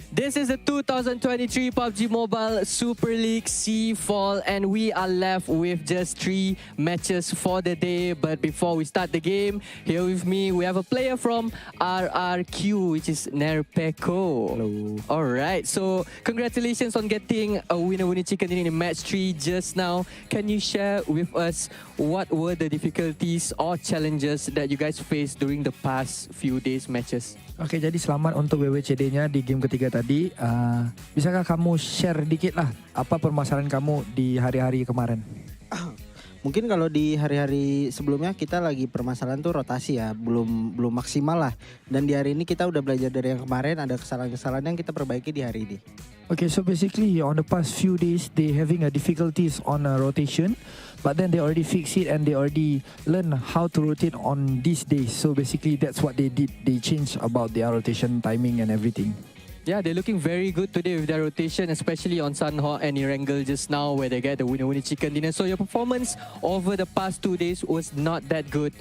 This is the 2023 PUBG Mobile Super League SEA Fall, and we are left with just 3 matches for the day. But before we start the game, here with me we have a player from RRQ, which is Nerpeko. Hello. Alright, so congratulations on getting a winner chicken dinner in match 3 just now. Can you share with us what were the difficulties or challenges that you guys faced during the past few days matches? Oke, jadi selamat untuk WWCD-nya di game ketiga tadi. Bisakah kamu share dikit lah apa permasalahan kamu di hari-hari kemarin? Mungkin kalau di hari-hari sebelumnya kita lagi permasalahan tuh rotasi ya, belum maksimal lah. Dan di hari ini kita udah belajar dari yang kemarin, ada kesalahan-kesalahan yang kita perbaiki di hari ini. Okay, so basically on the past few days they having a difficulties on a rotation, but then they already fix it and they already learn how to rotate on these days. So basically that's what they did. They changed about their rotation timing and everything. Yeah, they're looking very good today with their rotation, especially on Sunho and Erangel just now where they get the winner chicken dinner. So your performance over the past 2 days was not that good.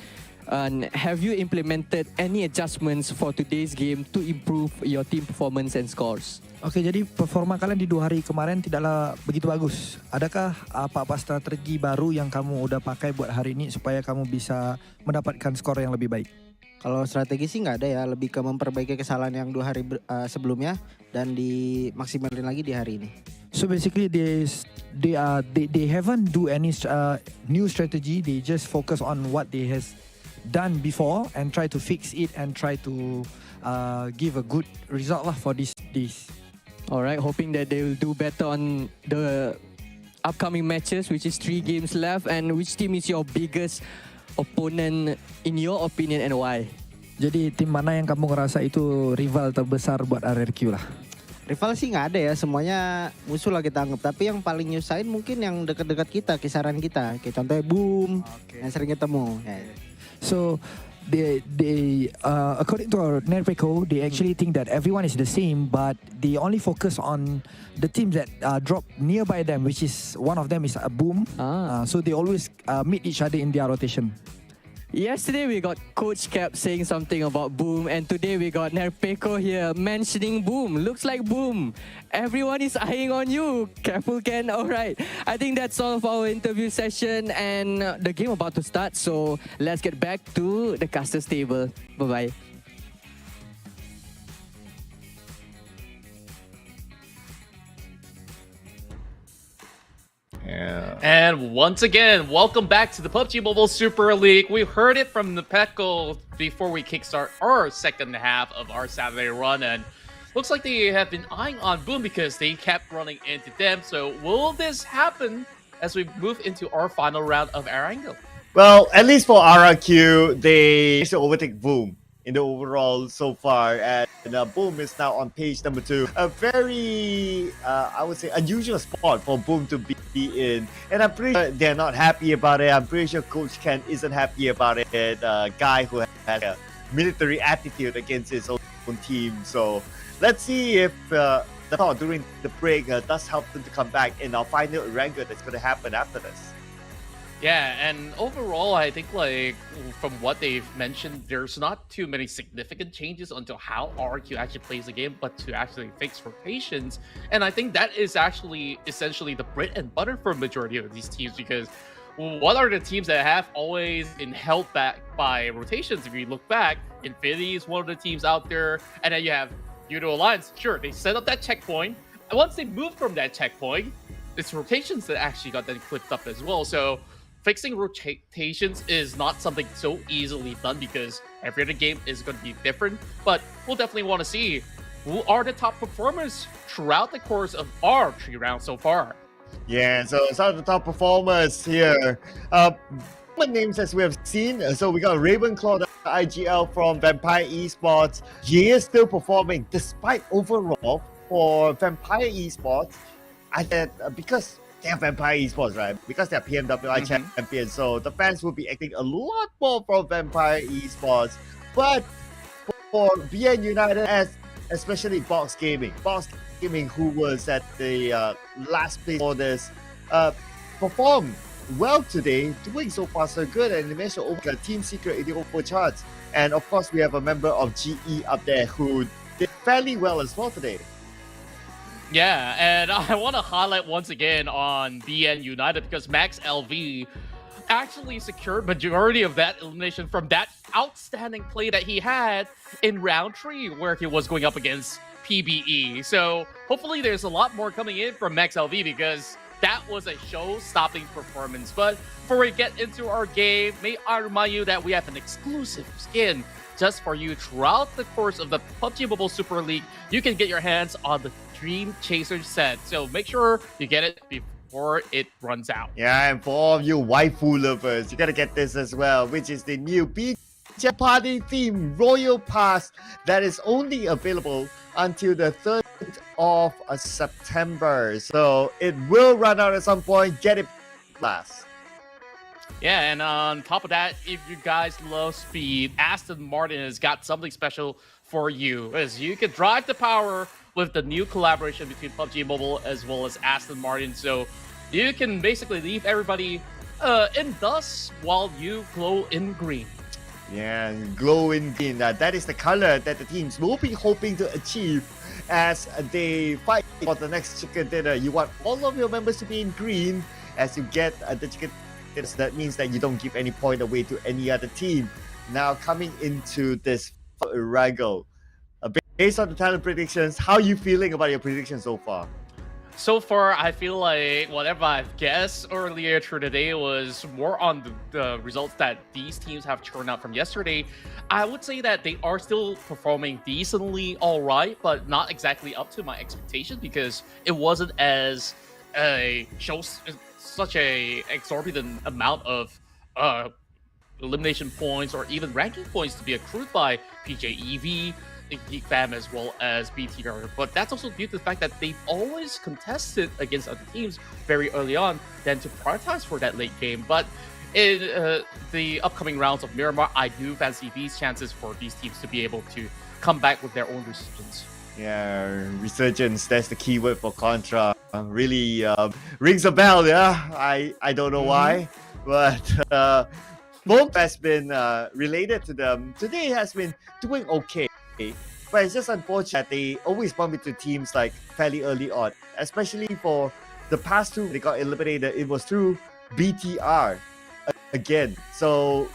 And have you implemented any adjustments for today's game to improve your team performance and scores? Oke, jadi performa kalian di 2 hari kemarin tidaklah begitu bagus. Adakah apa-apa strategi baru yang kamu udah pakai buat hari ini supaya kamu bisa mendapatkan skor yang lebih baik? Kalau strategi sih nggak ada ya, lebih ke memperbaiki kesalahan yang 2 hari sebelumnya dan dimaksimalin lagi di hari ini. So basically they haven't do any new strategy. They just focus on what they has done before and try to fix it and try to give a good result lah for this days. Alright, hoping that they will do better on the upcoming matches, which is 3 games left. And which team is your biggest opponent in your opinion and why? Jadi tim mana yang kamu ngerasa itu rival terbesar buat RRQ lah? Rival sih nggak ada ya, semuanya musuh lah kita anggap. Tapi yang paling nyusahin mungkin yang dekat-dekat kita, kisaran kita. Kayak contohnya Boom, yang sering ketemu. Ya. So they according to our Nerpeko, they actually think that everyone is the same, but they only focus on the teams that drop nearby them, which is one of them is a Boom. So they always meet each other in their rotation. Yesterday we got Coach Cap saying something about Boom, and today we got Nerpeko here mentioning Boom. Looks like Boom. Everyone is eyeing on you. Careful, Ken. Alright, I think that's all of our interview session and the game about to start. So let's get back to the casters table. Bye-bye. Yeah. And once again, welcome back to the PUBG Mobile Super League. We heard it from the Nepeko before we kickstart our second half of our Saturday run, and looks like they have been eyeing on Boom because they kept running into them. So will this happen as we move into our final round of Erangel? Well, at least for RRQ, they managed to overtake Boom in the overall so far, and Boom is now on page number 2. A very, I would say, unusual spot for Boom to be in, and I'm pretty sure they're not happy about it. I'm pretty sure Coach Ken isn't happy about it. A guy who has a military attitude against his own team. So let's see if the thought during the break does help them to come back in our final rank that's going to happen after this. Yeah, and overall, I think like from what they've mentioned, there's not too many significant changes onto how RQ actually plays the game, but to actually fix rotations. And I think that is actually essentially the bread and butter for a majority of these teams, because what are the teams that have always been held back by rotations? If you look back, Infinity is one of the teams out there, and then you have Yoodo Alliance. Sure, they set up that checkpoint, and once they moved from that checkpoint, it's rotations that actually got then clipped up as well. So fixing rotations is not something so easily done because every other game is going to be different, but we'll definitely want to see who are the top performers throughout the course of our 3 rounds so far. Yeah, so some of the top performers here. Names as we have seen. So we got Ravenclaw, the IGL from Vampire Esports. He is still performing despite overall for Vampire Esports. I said because they have Vampire Esports, right? Because they're PMWI champions, so the fans will be acting a lot more from Vampire Esports. But for VN United, especially Box Gaming, who was at the last place for this, performed well today, doing so far so good, and they managed to open a Team Secret in the overall charts. And of course, we have a member of GE up there who did fairly well as well today. Yeah, and I want to highlight once again on BN United because Max LV actually secured majority of that elimination from that outstanding play that he had in round 3 where he was going up against PBE. So hopefully there's a lot more coming in from Max LV because that was a show-stopping performance. But before we get into our game, may I remind you that we have an exclusive skin just for you throughout the course of the PUBG Mobile Super League. You can get your hands on the Dream Chaser set. So make sure you get it before it runs out. Yeah, and for all of you waifu lovers, you gotta get this as well, which is the new beach party theme Royal Pass that is only available until the 3rd of September. So it will run out at some point. Get it last. Yeah, and on top of that, if you guys love speed, Aston Martin has got something special for you, as you can drive the power with the new collaboration between PUBG Mobile as well as Aston Martin. So you can basically leave everybody in dust while you glow in green. Yeah, glowing green. That is the color that the teams will be hoping to achieve as they fight for the next chicken dinner. You want all of your members to be in green as you get the chicken dinner. That means that you don't give any point away to any other team. Now coming into this wrangle, based on the talent predictions, how are you feeling about your predictions so far? So far, I feel like whatever I've guessed earlier through the day was more on the results that these teams have turned out from yesterday. I would say that they are still performing decently all right, but not exactly up to my expectations because it wasn't as such a exorbitant amount of elimination points or even ranking points to be accrued by PJEV, GEEK fam, as well as BTR. But that's also due to the fact that they've always contested against other teams very early on than to prioritize for that late game. But in the upcoming rounds of Miramar, I do fancy these chances for these teams to be able to come back with their own resurgence. Yeah, resurgence, that's the keyword for Contra. Really rings a bell, yeah? I don't know why, but MORPH has been related to them. Today has been doing okay. But it's just unfortunate that they always bump into teams like fairly early on, especially for the past two. They got eliminated. It was through BTR again. So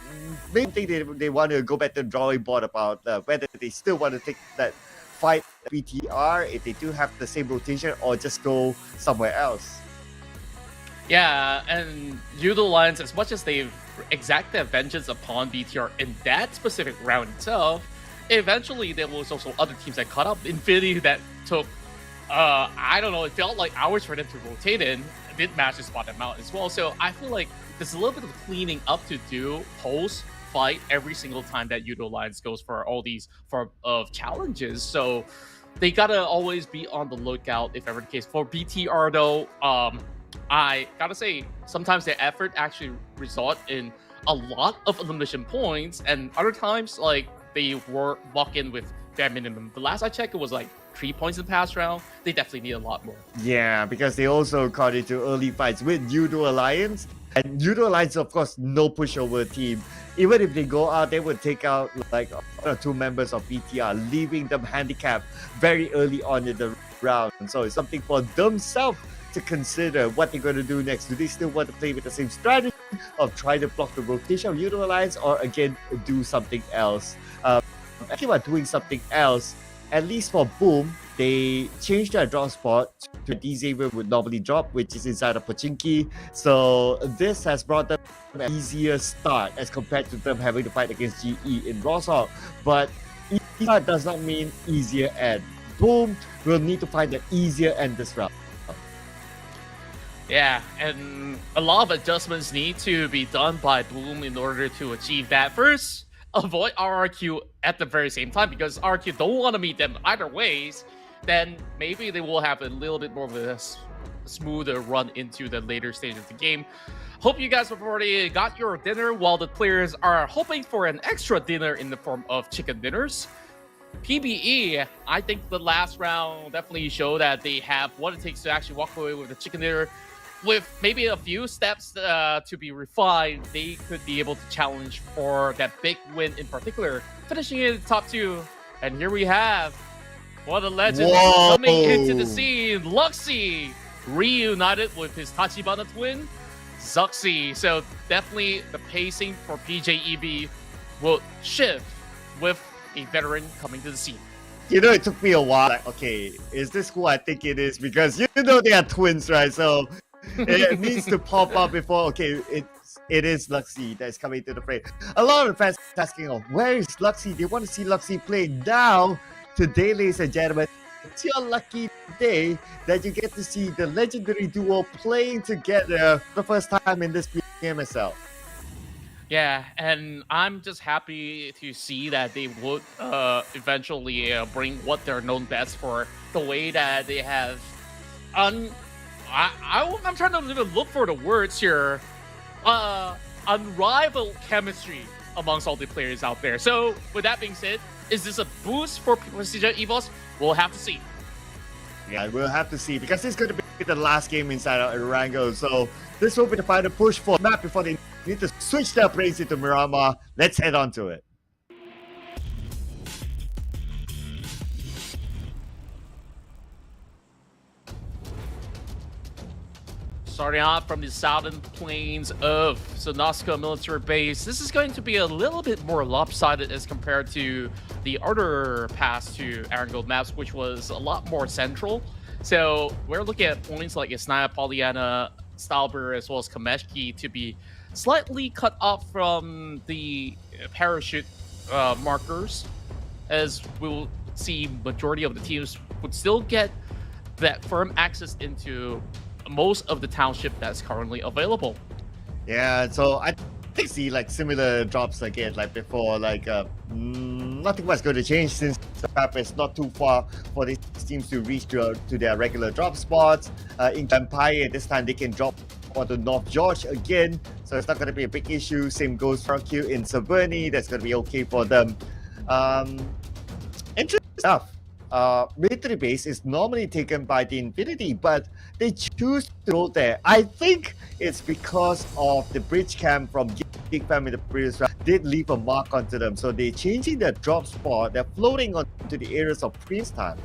maybe they want to go back to the drawing board about whether they still want to take that fight BTR if they do have the same rotation or just go somewhere else. Yeah, and Yoodo Alliance, as much as they've exacted their vengeance upon BTR in that specific round itself, eventually there was also other teams that caught up. Infinity that took, I don't know, it felt like hours for them to rotate in. It did manage to spot them out as well. So I feel like there's a little bit of cleaning up to do post-fight every single time that Yoodo Alliance goes for all these form of challenges. So they gotta always be on the lookout if ever the case. For BTR though, I gotta say, sometimes their effort actually result in a lot of elimination points, and other times, like, they walk in with bare minimum. The last I checked, it was like 3 points in the past round. They definitely need a lot more. Yeah, because they also got into early fights with Yoodo Alliance. And Yoodo Alliance, of course, no pushover team. Even if they go out, they would take out like 1 or 2 members of BTR, leaving them handicapped very early on in the round. So it's something for themselves to consider what they're going to do next. Do they still want to play with the same strategy of trying to block the rotation of Yoodo Alliance, or again do something else? Actually, about doing something else, at least for Boom, they changed their drop spot to D-Xavier would normally drop, which is inside of Pochinki. So this has brought them an easier start as compared to them having to fight against GE in Rosshawk. But easier does not mean easier end. Boom will need to find the easier end this round. Yeah, and a lot of adjustments need to be done by Boom in order to achieve that. First, avoid RRQ at the very same time, because RRQ don't want to meet them either ways. Then maybe they will have a little bit more of a smoother run into the later stage of the game. Hope you guys have already got your dinner, while the players are hoping for an extra dinner in the form of chicken dinners. PBE, I think the last round definitely showed that they have what it takes to actually walk away with a chicken dinner. With maybe a few steps to be refined, they could be able to challenge for that big win in particular, finishing in the top 2. And here we have What a legend Whoa. coming into the scene. Luxy reunited with his Tachibana twin, Zuxi. So definitely the pacing for PJEB will shift with a veteran coming to the scene. You know, it took me a while. Like, okay, is this who I think it is? Because you know they are twins, right? So it needs to pop up before. Okay, it is Luxy that's coming to the fray. A lot of fans asking, "Oh, where is Luxy?" They want to see Luxy play now. Today, ladies and gentlemen, it's your lucky day that you get to see the legendary duo playing together for the first time in this PMSL. Yeah, and I'm just happy to see that they would eventually bring what they're known best for. The way that they have, I'm trying to even look for the words here. Unrivaled chemistry amongst all the players out there. So with that being said, is this a boost for PERSIJA EVOS? We'll have to see. Yeah, we'll have to see because this is going to be the last game inside Arango. So this will be the final push for map before they need to switch their praise into Miramar. Let's head on to it. Starting off from the southern plains of Sonoska military base, this is going to be a little bit more lopsided as compared to the other pass to Arangold maps, which was a lot more central. So we're looking at points like Isnaya, Pollyanna, Stalber, as well as Kameshki to be slightly cut off from the parachute markers, as we'll see majority of the teams would still get that firm access into most of the township that's currently available. Yeah, so I think see like similar drops again like before, like nothing much going to change since the map is not too far for these teams to reach to their regular drop spots. In Empire, this time they can drop onto North George again, so it's not going to be a big issue. Same goes for Q in Saverny, that's going to be okay for them. Interesting stuff. Military base is normally taken by the Infinity, but they choose to go there. I think it's because of the bridge camp from GEEK fam in the previous round did leave a mark onto them, so they're changing their drop spot. They're floating onto the areas of Princeton.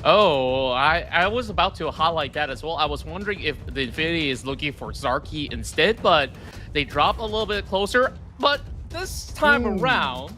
Oh, I was about to highlight that as well. I was wondering if the Infinity is looking for Zarki instead, but they drop a little bit closer. But this time around,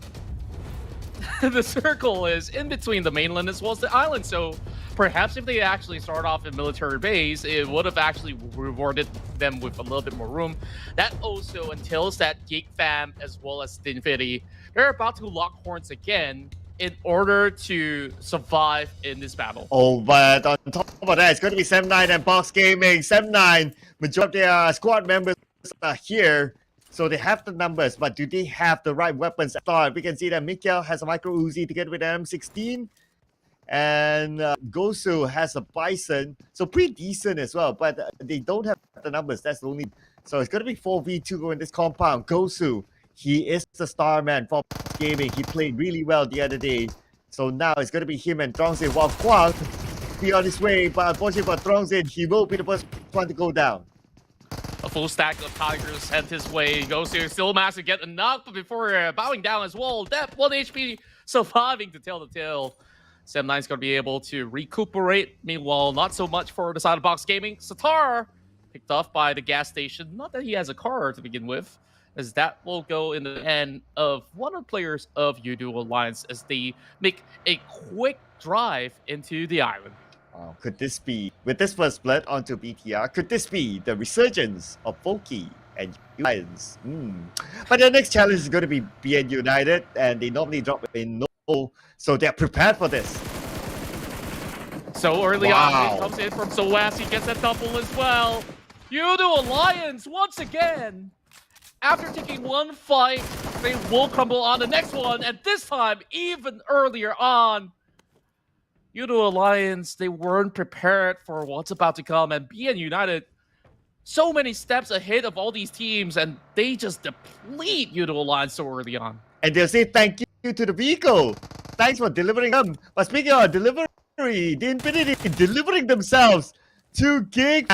the circle is in between the mainland as well as the island. So perhaps if they actually start off in military base, it would have actually rewarded them with a little bit more room. That also entails that GEEK fam as well as the Infinity, they're about to lock horns again in order to survive in this battle. Oh, but on top of that, it's going to be Sem9 and Box Gaming. Sem9, majority of their squad members are here, so they have the numbers, but do they have the right weapons at all? We can see that Mikhail has a micro Uzi together with an M16, and Gosu has a Bison, so pretty decent as well, but they don't have the numbers. That's the only. So it's going to be 4v2 in this compound. Gosu, he is the star man for gaming. He played really well the other day. So now it's going to be him and Trongzin. While Kwang be on his way, but unfortunately for Trongzin, he will be the first one to go down. A full stack of Tigers sent his way. Gosu still managed to get enough, but before bowing down as well. That 1 HP surviving to tell the tale. Sem9's going to be able to recuperate. Meanwhile, not so much for the side of Box Gaming. Satar picked off by the gas station. Not that he has a car to begin with, as that will go in the hand of one of the players of Yoodo Alliance as they make a quick drive into the island. Could this be, with this first blood onto BTR, could this be the resurgence of Foki and Alliance? But the next challenge is going to be BN United, and they normally drop in no, so they're prepared for this. So early on, it comes in from Soas. He gets a double as well. Yoodo Alliance, once again, after taking one fight, they will crumble on the next one, and this time, even earlier on, Yoodo Alliance, they weren't prepared for what's about to come, and BN United, so many steps ahead of all these teams, and they just deplete Yoodo Alliance so early on. And they'll say thank you to the vehicle. Thanks for delivering them. But speaking of delivery, the Infinity delivering themselves to GEEK.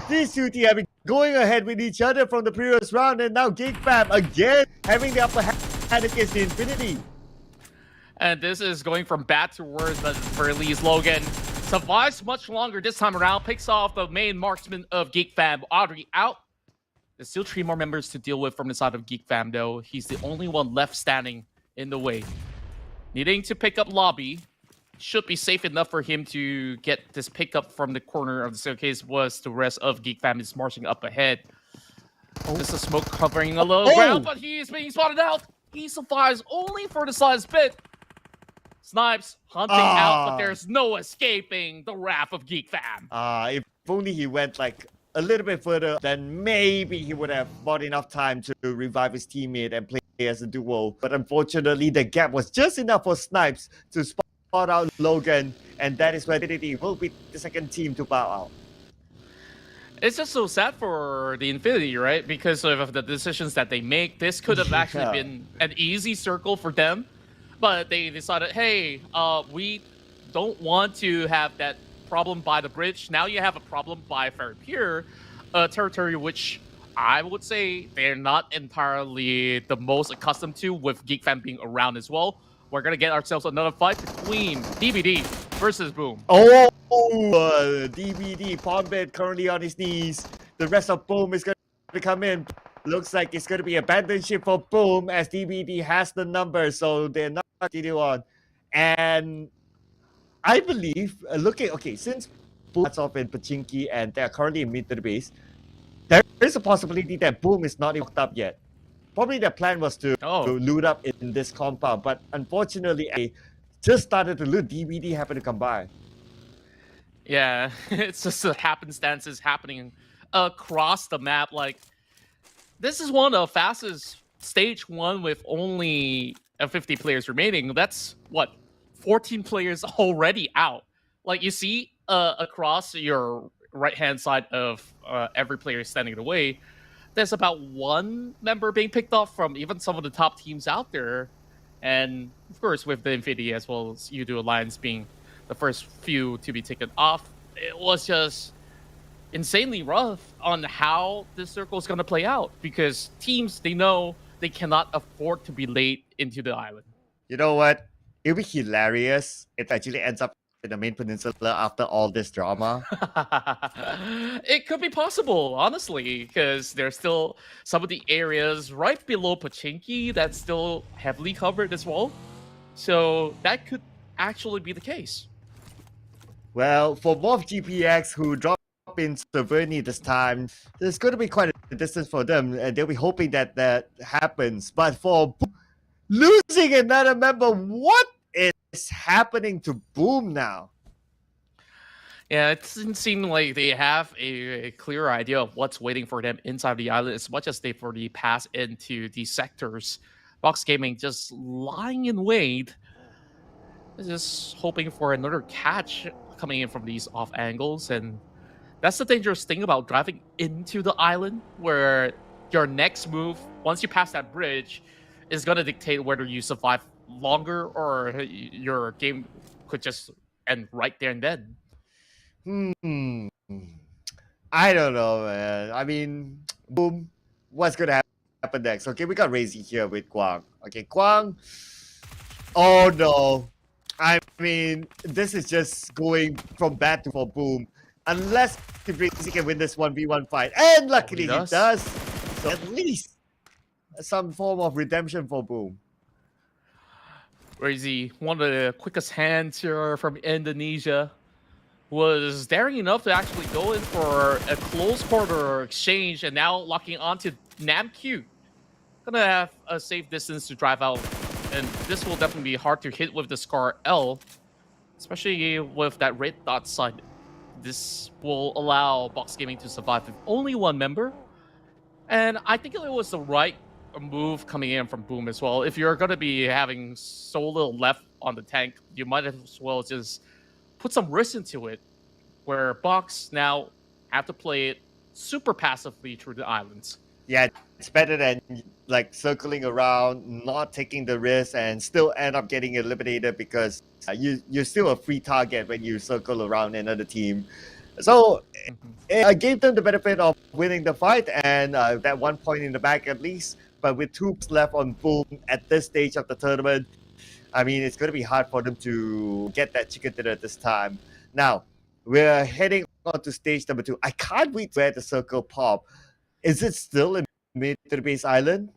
These two teams have been going ahead with each other from the previous round, and now GEEK fam again having the upper hand against the Infinity. And this is going from bad to worse, but for Lee's Logan survives much longer this time around, picks off the main marksman of Geek Fam, Audrey, out. There's still 3 more members to deal with from the side of Geek Fam, though. He's the only one left standing in the way. Needing to pick up Lobby. Should be safe enough for him to get this pickup from the corner of the staircase, was the rest of Geek Fam is marching up ahead. Just a smoke covering a little ground, but he is being spotted out. He survives only for the slightest bit. Snipes hunting out, but there's no escaping the wrath of Geek Fam. If only he went like a little bit further, then maybe he would have bought enough time to revive his teammate and play as a duo. But unfortunately, the gap was just enough for Snipes to spot out Logan, and that is where Infinity will be the second team to bow out. It's just so sad for the Infinity, right? Because of the decisions that they make. This could have actually been an easy circle for them. But they decided, hey, we don't want to have that problem by the bridge. Now you have a problem by Ferry Pier, a territory which I would say they're not entirely the most accustomed to, with Geek Fam being around as well. We're going to get ourselves another fight between DBD versus Boom. Oh, DBD, Pondbed currently on his knees. The rest of Boom is going to come in. Looks like it's going to be abandoned ship for Boom, as DBD has the number, so they're not continue on. And I believe, since Boom starts off in Pachinki and they're currently in mid to the base, there is a possibility that Boom is not hooked up yet. Probably their plan was to loot up in this compound, but unfortunately, they just started to loot. DBD happened to come by. Yeah, it's just the happenstances happening across the map. Like, this is one of the fastest stage 1 with only 50 players remaining. That's, what, 14 players already out. Like, you see across your right-hand side of every player standing in the way, there's about 1 member being picked off from even some of the top teams out there. And, of course, with the Infinity as well as Yoodo Alliance being the first few to be taken off, it was just insanely rough on how this circle is going to play out, because teams, they know they cannot afford to be late into the island. You know what? It'll be hilarious if it actually ends up in the main peninsula after all this drama. It could be possible, honestly, because there's still some of the areas right below Pachinki that's still heavily covered as well. So that could actually be the case. Well, for MORPH GPX, who dropped in Severny this time, there's going to be quite a distance for them, and they'll be hoping that that happens. But for losing another member, what is happening to Boom now? Yeah, it doesn't seem like they have a clear idea of what's waiting for them inside the island, as much as they've already passed into these sectors. Box Gaming just lying in wait, just hoping for another catch coming in from these off angles. And that's the dangerous thing about driving into the island, where your next move, once you pass that bridge, is going to dictate whether you survive longer or your game could just end right there and then. I don't know, man. I mean, Boom, what's going to happen next? Okay, we got Razy here with Guang. Okay, Guang. Oh, no. I mean, this is just going from bad to for Boom. Unless Razy can win this 1v1 fight. And luckily he does. So at least some form of redemption for Boom. Razy, one of the quickest hands here from Indonesia, was daring enough to actually go in for a close quarter exchange, and now locking onto NamQ. Gonna have a safe distance to drive out, and this will definitely be hard to hit with the Scar L, especially with that red dot side. This will allow Box Gaming to survive with only 1 member, and I think it was the right move coming in from Boom as well. If you're going to be having so little left on the tank, you might as well just put some risk into it, where Box now have to play it super passively through the islands. Yeah, it's better than like circling around, not taking the risk, and still end up getting eliminated, because you're still a free target when you circle around another team. So I gave them the benefit of winning the fight and that 1 point in the back at least. But with 2 left on Boom at this stage of the tournament, I mean, it's going to be hard for them to get that chicken dinner this time. Now, we're heading on to stage number 2. I can't wait to where the circle pop. Is it still in Military Base Island?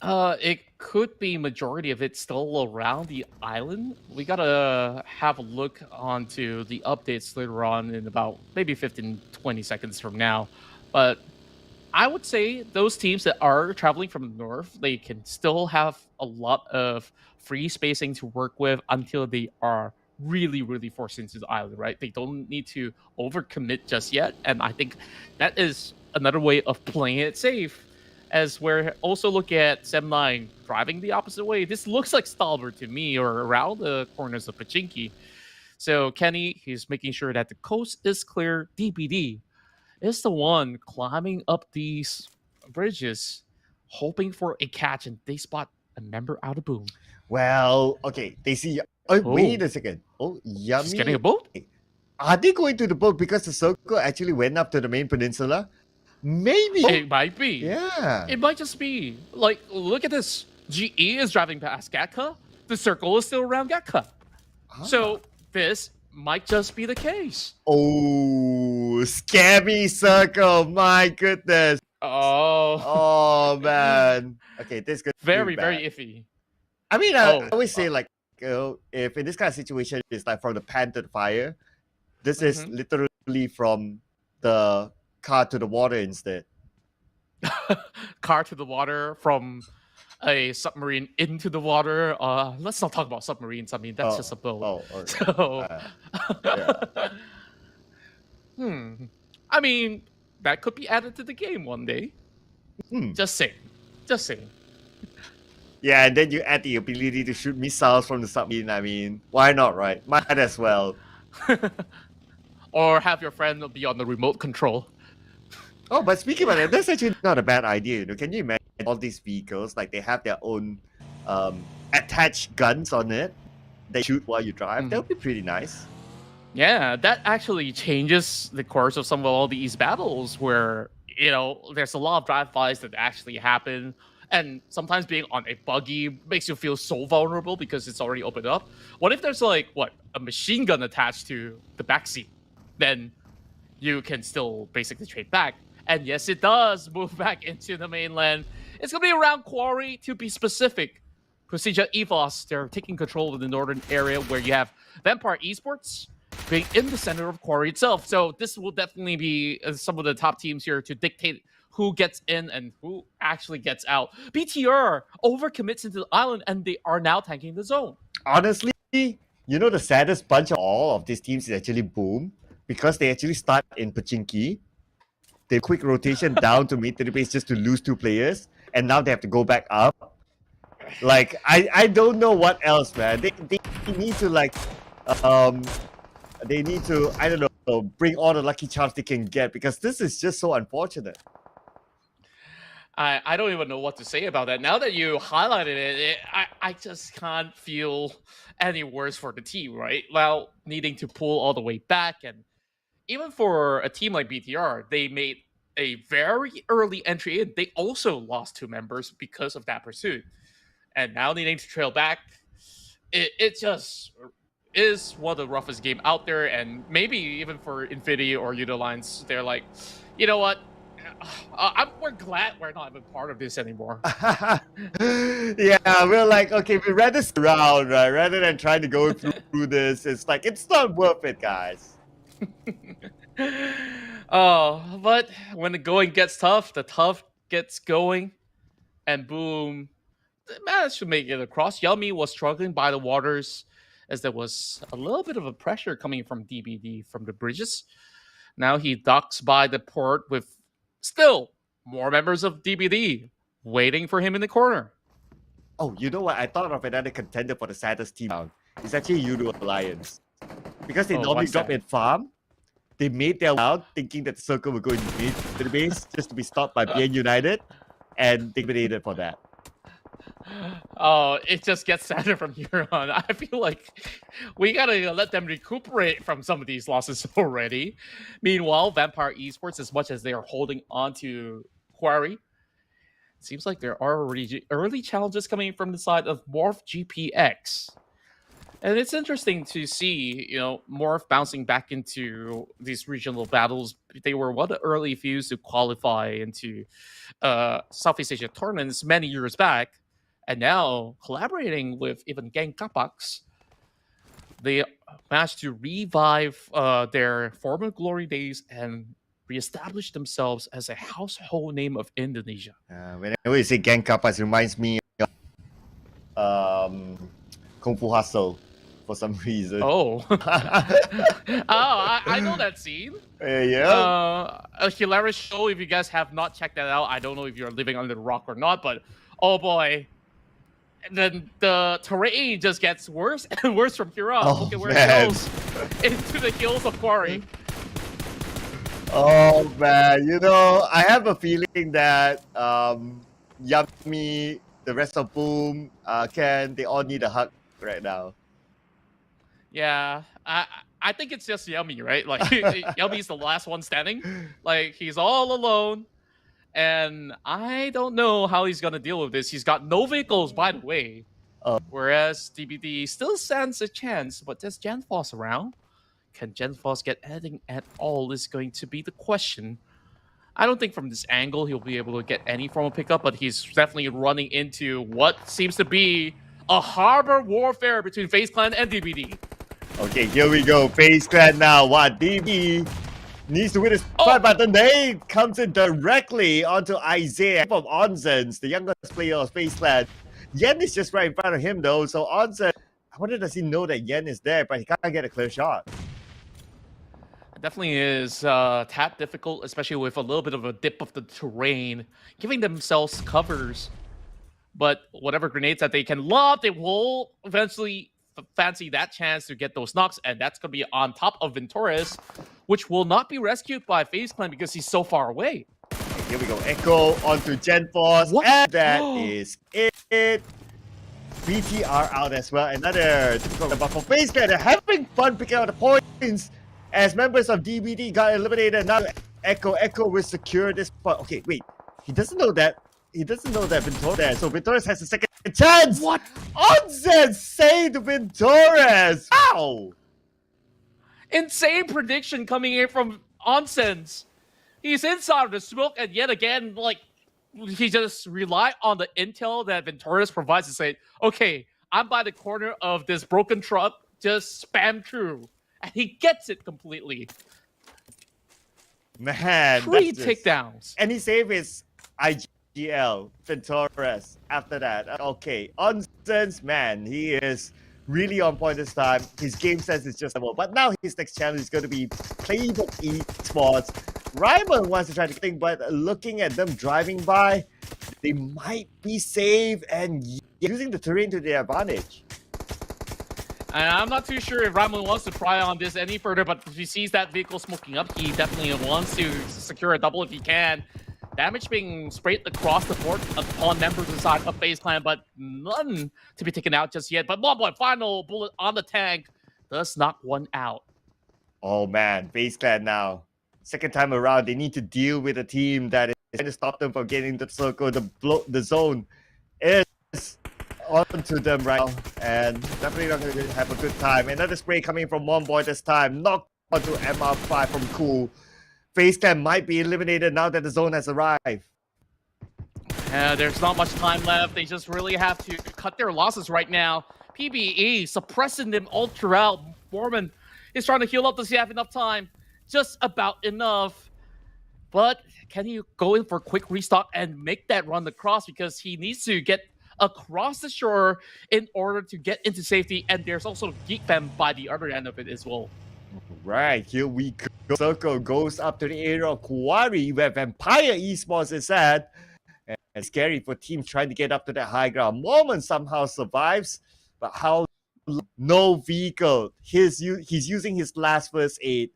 It could be majority of it still around the island. We gotta have a look onto the updates later on in about maybe 15, 20 seconds from now. But I would say those teams that are traveling from the north, they can still have a lot of free spacing to work with until they are really, really forced into the island, right? They don't need to overcommit just yet. And I think that is another way of playing it safe. As we're also looking at Sem9 driving the opposite way. This looks like Stalbert to me, or around the corners of Pachinki. So Kenny, he's making sure that the coast is clear. DBD is the one climbing up these bridges, hoping for a catch, and they spot a member out of boom. Well, okay, they see. Oh, wait a second. Oh, Yummy. She's getting a boat? Are they going to the boat because the circle actually went up to the main peninsula? Maybe. It might be. Yeah. It might just be. Like, look at this. GE is driving past Gatka. The circle is still around Gatka. So this might just be the case. Oh, scammy circle. My goodness. Oh. Oh, man. Okay, this could Very, be very bad. iffy. I mean, I always say, like, if in this kind of situation, it's like from the pan to the fire, this is literally from the car to the water instead. Car to the water, from a submarine into the water. Let's not talk about submarines. I mean, that's just a boat. Oh, okay. So, I mean, that could be added to the game one day. Just saying. Just saying. Yeah, and then you add the ability to shoot missiles from the submarine. I mean, why not, right? Might as well. Or have your friend be on the remote control. Oh, but speaking about that, that's actually not a bad idea. You know, can you imagine all these vehicles, like they have their own attached guns on it? They shoot while you drive. That would be pretty nice. Yeah, that actually changes the course of some of all these battles where, you know, there's a lot of drive-bys that actually happen. And sometimes being on a buggy makes you feel so vulnerable because it's already opened up. What if there's like, a machine gun attached to the backseat? Then you can still basically trade back. And yes, it does move back into the mainland. It's going to be around Quarry, to be specific. PERSIJA EVOS, they're taking control of the northern area where you have Vampire Esports being in the center of Quarry itself. So this will definitely be some of the top teams here to dictate who gets in and who actually gets out. BTR overcommits into the island, and they are now tanking the zone. Honestly, you know, the saddest bunch of all of these teams is actually Boom, because they actually start in Pachinki. They quick rotation down to military base just to lose 2 players, and now they have to go back up. Like, I don't know what else, man. They need to, like, they need to, I don't know, bring all the lucky charms they can get, because this is just so unfortunate. I don't even know what to say about that. Now that you highlighted it, I just can't feel any worse for the team, right? Well, needing to pull all the way back, and even for a team like BTR, they made a very early entry in. They also lost 2 members because of that pursuit. And now needing to trail back, it just is one of the roughest game out there. And maybe even for Infinity or Yoodo Alliance, they're like, you know what? We're glad we're not even part of this anymore. Yeah, we're like, okay, we'd rather sit around, right? Rather than trying to go through this. It's like, it's not worth it, guys. Oh, but when the going gets tough, the tough gets going. And boom, they managed to make it across. Yummy was struggling by the waters as there was a little bit of a pressure coming from DBD from the bridges. Now he docks by the port with still more members of DBD waiting for him in the corner. Oh, you know what? I thought of another contender for the saddest team round. It's actually Yoodo Alliance. Because they normally drop in farm, they made their way out thinking that the circle would go into the base just to be stopped by BN United, and they eliminated for that. Oh, it just gets sadder from here on. I feel like we gotta let them recuperate from some of these losses already. Meanwhile, Vampire Esports, as much as they are holding on to Quarry, seems like there are already early challenges coming from the side of MORPH GPX. And it's interesting to see, MORPH bouncing back into these regional battles. They were one of the early few to qualify into Southeast Asia tournaments many years back. And now, collaborating with even Gang Kapax, they managed to revive their former glory days and reestablish themselves as a household name of Indonesia. Whenever you say Gang Kapas, it reminds me of Kung Fu Hustle for some reason. Oh. I know that scene. A hilarious show. If you guys have not checked that out, I don't know if you're living under the rock or not, but oh boy. And then the terrain just gets worse and worse from here on. Look at where it goes into the hills of Quarry. Oh man, I have a feeling that Yummy, the rest of Boom, Ken, they all need a hug right now. Yeah, I think it's just Yummy, right? Like Yummy's the last one standing. Like he's all alone. And I don't know how he's going to deal with this. He's got no vehicles, by the way. Whereas DBD still stands a chance. But there's GenForce around. Can GenForce get anything at all is going to be the question. I don't think from this angle he'll be able to get any form of pickup. But he's definitely running into what seems to be a harbor warfare between FaZe Clan and DBD. Okay, here we go. FaZe Clan now. What? DB needs to win his fight, but the nade comes in directly onto Isaiah from Onsens, the youngest player of FaZe Clan. Yen is just right in front of him though, so Onsen, I wonder does he know that Yen is there, but he can't get a clear shot. It definitely is tad difficult, especially with a little bit of a dip of the terrain, giving themselves covers. But whatever grenades that they can lob, they will eventually fancy that chance to get those knocks, and that's going to be on top of Ventores, which will not be rescued by FaZe Clan because he's so far away. Okay, here we go. Echo onto GenForce, and that is it. BTR out as well. Another difficult, but for FaZe Clan, they're having fun picking out the points as members of DBD got eliminated. Now Echo will secure this spot. Okay, wait. He doesn't know that. He doesn't know that Ventores there. So Ventores has a second chance. What? Onsen saved Ventores. Wow. Insane prediction coming in from Onsens. He's inside of the smoke, and yet again, he just relied on the intel that Ventores provides to say, okay, I'm by the corner of this broken truck, just spam through. And he gets it completely. Man, 3 takedowns. And he saved his IGL, Ventores, after that. Okay, Onsens, man, he is really on point this time. His game sense is just level. But now his next challenge is going to be PLAYBOOK Esports. Ryman wants to try to think, but looking at them driving by, they might be safe and using the terrain to their advantage. And I'm not too sure if Ryman wants to pry on this any further, but if he sees that vehicle smoking up, he definitely wants to secure a double if he can. Damage being sprayed across the board upon members inside of FaZe Clan, but none to be taken out just yet. But boy, final bullet on the tank does knock one out. Oh man, FaZe Clan now. Second time around, they need to deal with a team that is trying to stop them from getting into the circle. The zone is onto them right now, and definitely not going to have a good time. Another spray coming from one boy this time, knocked onto MR5 from Cool. FaZe Clan might be eliminated now that the zone has arrived. There's not much time left. They just really have to cut their losses right now. PBE suppressing them all throughout. Foreman is trying to heal up. Does he have enough time? Just about enough. But can he go in for a quick restock and make that run across? Because he needs to get across the shore in order to get into safety. And there's also GEEK Fam by the other end of it as well. Right, here we go. Circle goes up to the area of Quarry where Vampire Esports is at. And it's scary for teams trying to get up to that high ground. Moment somehow survives, but how no vehicle. He's using his last first aid.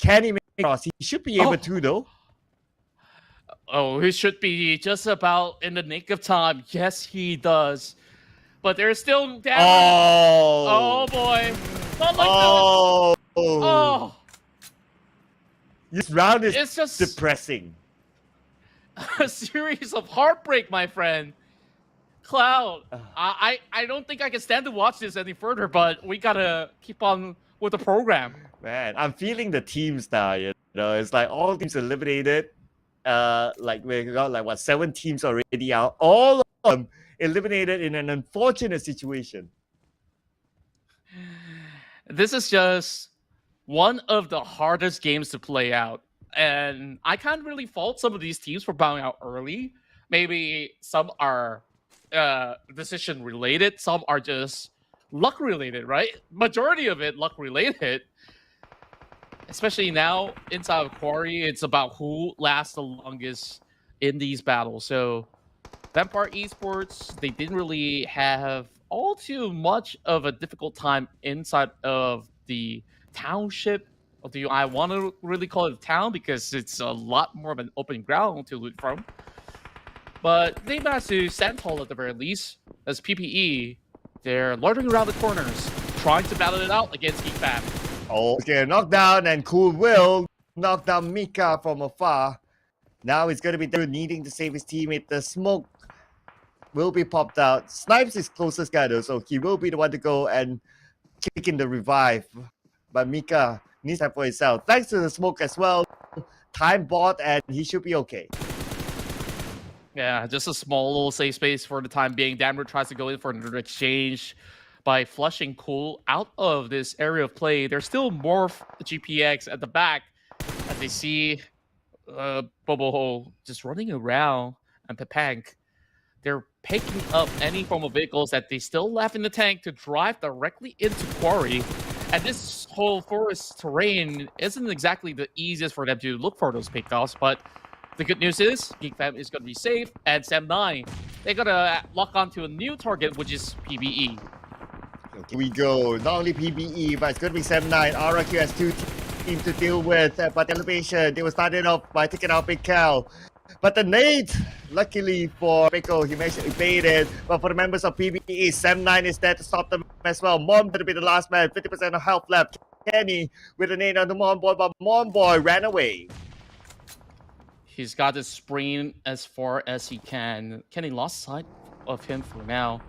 Can he make it across? He should be able to though. Oh, he should be just about in the nick of time. Yes, he does. But there's still damage. Oh boy. Not like that. Oh. This round is It's just depressing. A series of heartbreak, my friend. Cloud, I don't think I can stand to watch this any further, but we gotta keep on with the program. Man, I'm feeling the teams now, you know. It's like all teams eliminated. Like we got like what 7 teams already out. All of them eliminated in an unfortunate situation. This is just one of the hardest games to play out. And I can't really fault some of these teams for bowing out early. Maybe some are decision related, some are just luck related, right? Majority of it luck related. Especially now inside of Quarry, it's about who lasts the longest in these battles. So Vampire Esports, they didn't really have all too much of a difficult time inside of the township. Or do I want to really call it a town because it's a lot more of an open ground to loot from. But they managed to stand tall at the very least. As PPE, they're loitering around the corners, trying to battle it out against GEEK Fam. Okay, knockdown, and Cool will knock down Mika from afar. Now it's going to be Daru needing to save his teammate. The smoke will be popped out. Snipes is closest guy though, so he will be the one to go and kick in the revive. But Mika needs time for himself. Thanks to the smoke as well. Time bought, and he should be okay. Yeah, just a small little safe space for the time being. Dammer tries to go in for another exchange by flushing Cool out of this area of play. There's still MORPH GPX at the back as they see Bobo just running around and Pepank. They're picking up any form of vehicles that they still left in the tank to drive directly into Quarry. And this whole forest terrain isn't exactly the easiest for them to look for those pickoffs, but the good news is GEEK Fam is going to be safe, and Sam9, they're going to lock onto a new target, which is PBE. Here we go. Not only PBE, but it's going to be 7-9. RRQ has 2 teams to deal with, but elevation, they were started off by taking out Big Cal. But the nade, luckily for Biko, he managed to evade it. But for the members of PBE, 7-9 is there to stop them as well. Mom going to be the last man, 50% of health left. Kenny with a nade on the Mon Boy, but Mon Boy ran away. He's got to sprint as far as he can. Kenny lost sight of him for now,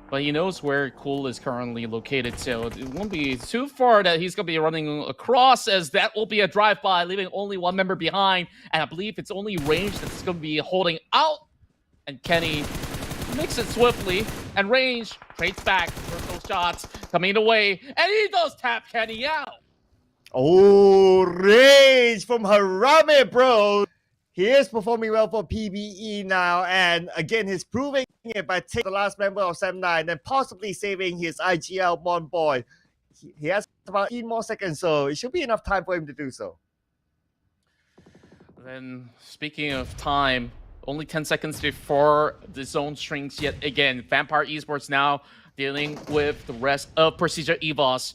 but he knows where Cool is currently located, so it won't be too far that he's going to be running across, as that will be a drive-by, leaving only one member behind, and I believe it's only Range that's going to be holding out, and Kenny makes it swiftly, and Range trades back for those shots coming away, and he does tap Kenny out. Oh, Rage from Harame, bro. He is performing well for PBE now, and again, he's proving it by taking the last member of 7-9 and possibly saving his IGL Mon Boy. He has about 8 more seconds, so it should be enough time for him to do so. Then, speaking of time, only 10 seconds before the zone shrinks yet again. Vampire Esports now dealing with the rest of PERSIJA EVOS.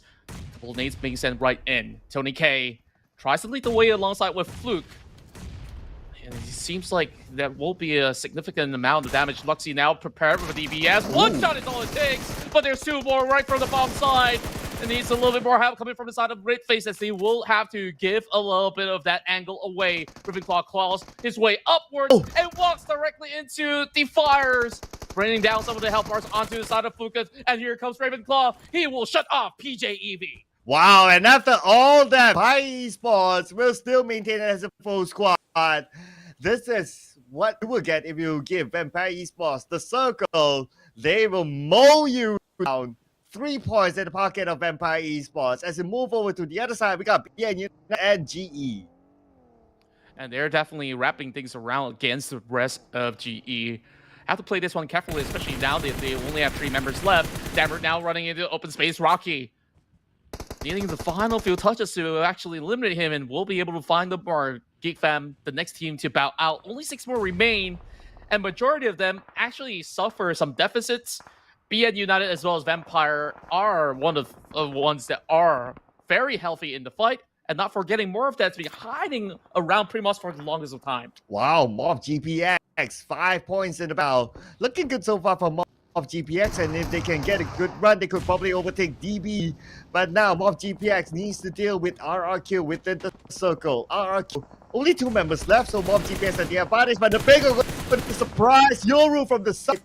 Couple nades being sent right in. Tony K tries to lead the way alongside with Fluke. And it seems like that will be a significant amount of damage. Luxy now prepared for the DBS. One shot is all it takes, but there's 2 more right from the bomb side. It needs a little bit more help coming from the side of Red Face, as they will have to give a little bit of that angle away. Ravenclaw claws his way upwards and walks directly into the fires, bringing down some of the health bars onto the side of Fukas. And here comes Ravenclaw. He will shut off PJEV. Wow, and after all that, Esports will still maintain it as a full squad. This is what you will get if you give Vampire Esports the circle. They will mow you down. 3 points in the pocket of Vampire Esports. As we move over to the other side, we got BN and GE. And they're definitely wrapping things around against the rest of GE. Have to play this one carefully, especially now that they only have 3 members left. Dammer now running into open space. Rocky needing the final few touches to actually eliminate him, and we'll be able to find the bar. GEEK Fam, the next team to bow out. Only 6 more remain, and majority of them actually suffer some deficits. BN United as well as Vampire are one of the ones that are very healthy in the fight, and not forgetting MORPH that's been hiding around Primus for the longest of time. Wow, MORPH GPX, 5 points in the battle. Looking good so far for MORPH GPX, and if they can get a good run, they could probably overtake DB. But now MORPH GPX needs to deal with RRQ within the circle. RRQ Only 2 members left, so MORPH GPS at the advantage, but the bigger surprise, Yoru from the side.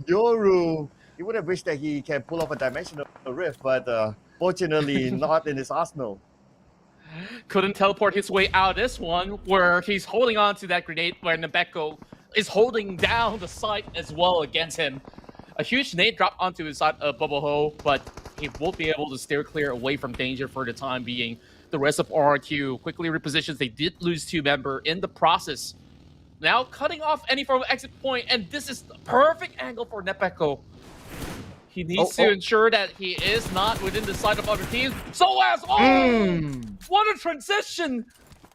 Yoru, he would have wished that he can pull off a dimensional rift, but fortunately not in his arsenal. Couldn't teleport his way out of this one, where he's holding on to that grenade, where Nebeko is holding down the site as well against him. A huge nade dropped onto his side of Bubble Ho, but he won't be able to steer clear away from danger for the time being. The rest of RRQ quickly repositions. They did lose 2 members in the process. Now cutting off any form of exit point, and this is the perfect angle for Nebeko. He needs to ensure that he is not within the sight of other teams. So as what a transition!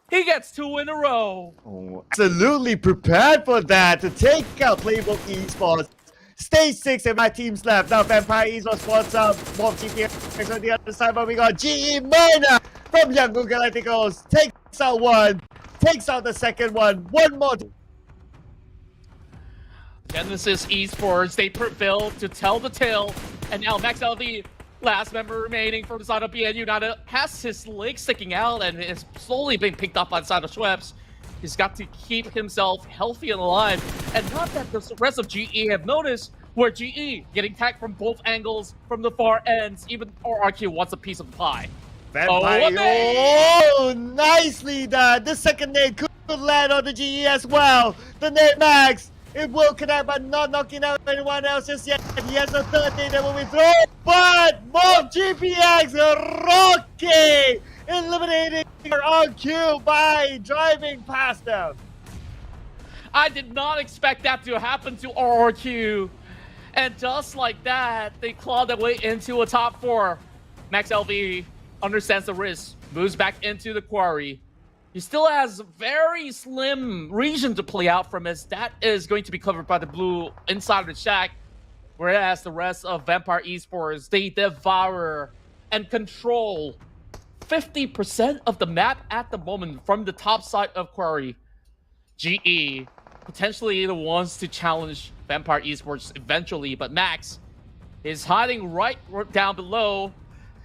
He gets 2 in a row. Oh, absolutely prepared for that to take out PLAYBOOK Esports. Stage 6 and my teams left. Now Vampire Esports wants up. MORPH GPS on the other side, but we got GE Myrna from Yangon Galacticos. Takes out one. Takes out the second one. One more. Genesis Esports, they prevailed to tell the tale. And now Max LV, last member remaining from the side of BN United, has his leg sticking out and is slowly being picked up on the side of Schweppes. He's got to keep himself healthy and alive. And not that the rest of GE have noticed, where GE getting tagged from both angles, from the far ends. Even RRQ wants a piece of the pie. Vampire. Oh, nicely done. The second nade could land on the GE as well. The nade Max. It will connect, but not knocking out anyone else just yet. He has a third nade that will be thrown. But MORPH GPX Rocky eliminating RQ by driving past them. I did not expect that to happen to RRQ. And just like that, they clawed their way into a top 4. Max LV understands the risk, moves back into the quarry. He still has very slim region to play out from, as that is going to be covered by the blue inside of the shack. Whereas the rest of Vampire Esports, they devour and control 50% of the map at the moment from the top side of quarry. GE, potentially the ones to challenge Vampire Esports eventually, but Max is hiding right down below.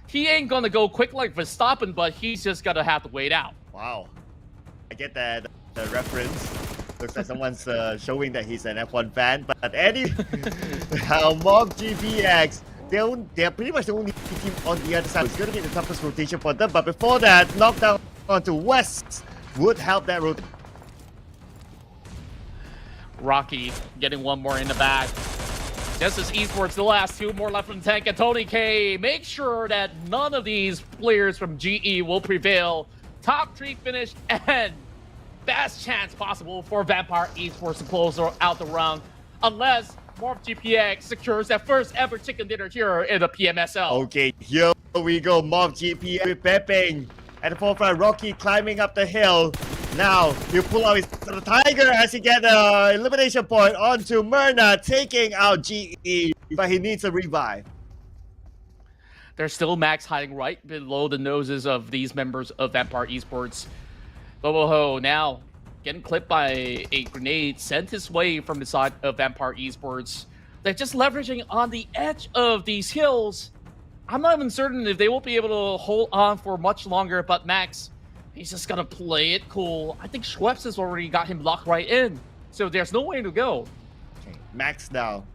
He ain't gonna go quick like Verstappen, but he's just gonna have to wait out. Wow. I get that the reference. Looks like someone's showing that he's an F1 fan. But anyway, MORPH GPX, they're pretty much the only team on the other side. It's going to be the toughest rotation for them. But before that, knockdown onto West would help that rotation. Rocky getting one more in the back. Just as Esports, the last 2 more left from the tank. And Tony K, make sure that none of these players from GE will prevail. Top 3 finish and best chance possible for Vampire Esports to close out the round, unless MORPH GPX secures their first ever chicken dinner here in the PMSL. Okay, here we go. MORPH GPX with Pepe at the forefront. Rocky climbing up the hill. Now he'll pull out his Tiger as he gets an elimination point onto Myrna, taking out GE, but he needs a revive. There's still Max hiding right below the noses of these members of Vampire Esports. Bobo Ho now getting clipped by a grenade sent his way from the side of Vampire Esports. They're just leveraging on the edge of these hills. I'm not even certain if they won't be able to hold on for much longer, but Max, he's just gonna play it cool. I think Schweppes has already got him locked right in, so there's no way to go. Okay, Max now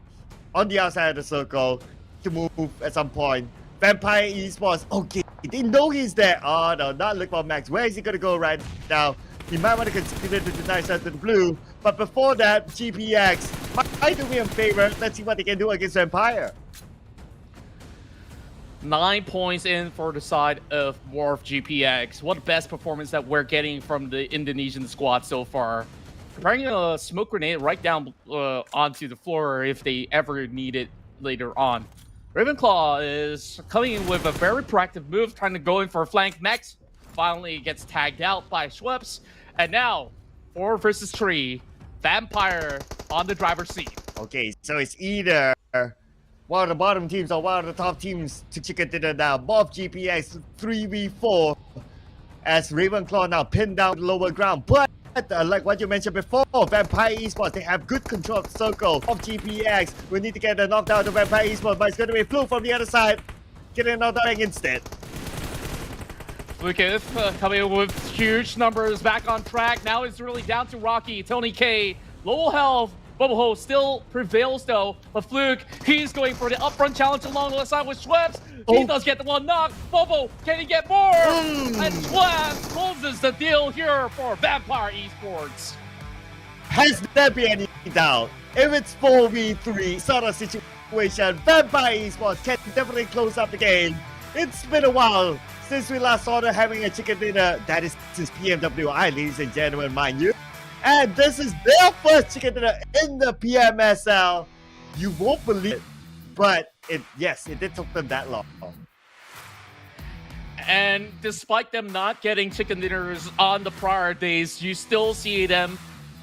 on the outside of the circle to move at some point. Vampire Esports, okay, they know he's there. Oh no, not look for Max. Where is he gonna go right now? He might want to consider to deny side to the blue, but before that, GPX might do me a favor. Let's see what they can do against Vampire. 9 points in for the side of MORPH GPX. What the best performance that we're getting from the Indonesian squad so far. Preparing a smoke grenade right down onto the floor if they ever need it later on. Ravenclaw is coming in with a very proactive move, trying to go in for a flank. Max finally gets tagged out by Schweppes. And now, 4 versus 3, Vampire on the driver's seat. Okay, so it's either one of the bottom teams or one of the top teams to chicken dinner now. MORPH GPX 3v4 as Ravenclaw now pinned down the lower ground. But like what you mentioned before, Vampire Esports, they have good control of the circle. MORPH GPX, we need to get a knockdown to Vampire Esports, but it's going to be Flu from the other side, getting a knockdown instead. Lucas coming in with huge numbers, back on track. Now it's really down to Rocky, Tony K, low health. Bubble Ho still prevails though, but Fluke, he's going for the upfront challenge along the side with Schweppes. He does get the one knock. Bobo, can he get more? And Schweppes closes the deal here for Vampire Esports. Has there been any doubt? If it's 4v3 sort of situation, Vampire Esports can definitely close up the game. It's been a while since we last saw them having a chicken dinner. That is since PMWI, ladies and gentlemen, mind you. And this is their first chicken dinner in the PMSL. You won't believe it, but it did take them that long. And despite them not getting chicken dinners on the prior days, you still see them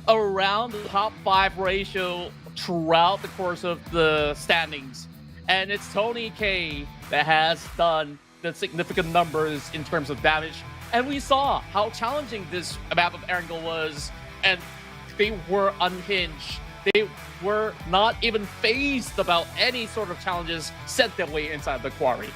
around the top 5 ratio throughout the course of the standings. And it's Tony K that has done the significant numbers in terms of damage. And we saw how challenging this map of Erangel was, and they were unhinged. They were not even phased about any sort of challenges sent their way inside the quarry.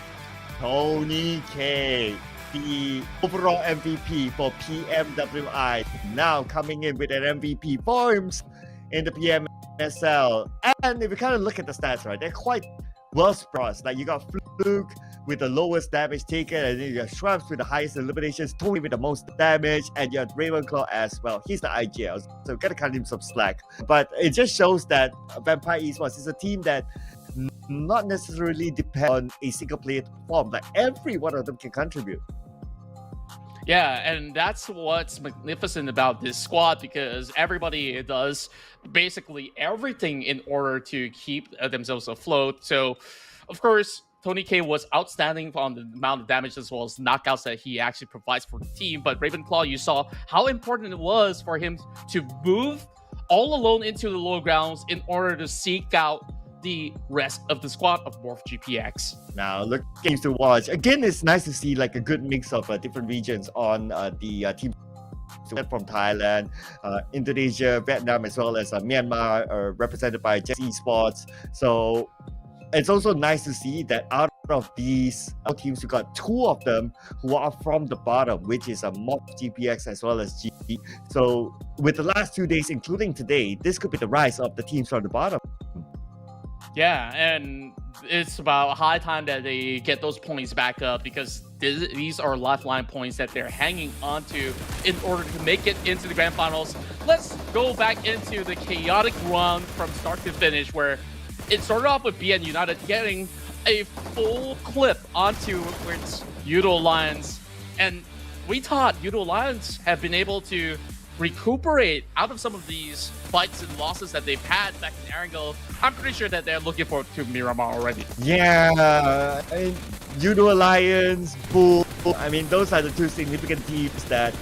Tony K, the overall MVP for PMWI, now coming in with an MVP forms in the PMSL. And if you kind of look at the stats, right, they're quite well spread. Like you got Fluke with the lowest damage taken, and then you got Schweppes with the highest eliminations, Tony with the most damage, and you have Ravenclaw as well. He's the IGL, so gotta cut him some slack. But it just shows that Vampire Esports is a team that not necessarily depend on a single player to perform. Like every one of them can contribute. Yeah, and that's what's magnificent about this squad, because everybody does basically everything in order to keep themselves afloat. So, of course, Tony K was outstanding on the amount of damage as well as knockouts that he actually provides for the team. But Ravenclaw, you saw how important it was for him to move all alone into the low grounds in order to seek out the rest of the squad of MORPH GPX. Now, look, games to watch. Again, it's nice to see like a good mix of different regions on the team from Thailand, Indonesia, Vietnam, as well as Myanmar, represented by Esports. So it's also nice to see that out of these teams, we got 2 of them who are from the bottom, which is MORPH GPX as well as GEEK. So with the last 2 days, including today, this could be the rise of the teams from the bottom. Yeah, and it's about high time that they get those points back up, because these are lifeline points that they're hanging onto in order to make it into the grand finals. Let's go back into the chaotic run from start to finish, where it started off with BN United getting a full clip onto its Yoodo Alliance. And we thought Yoodo Alliance have been able to recuperate out of some of these fights and losses that they've had back in Erangel. I'm pretty sure that they're looking forward to Miramar already. Yeah, I mean, Yoodo Alliance, Bull, I mean, those are the 2 significant teams that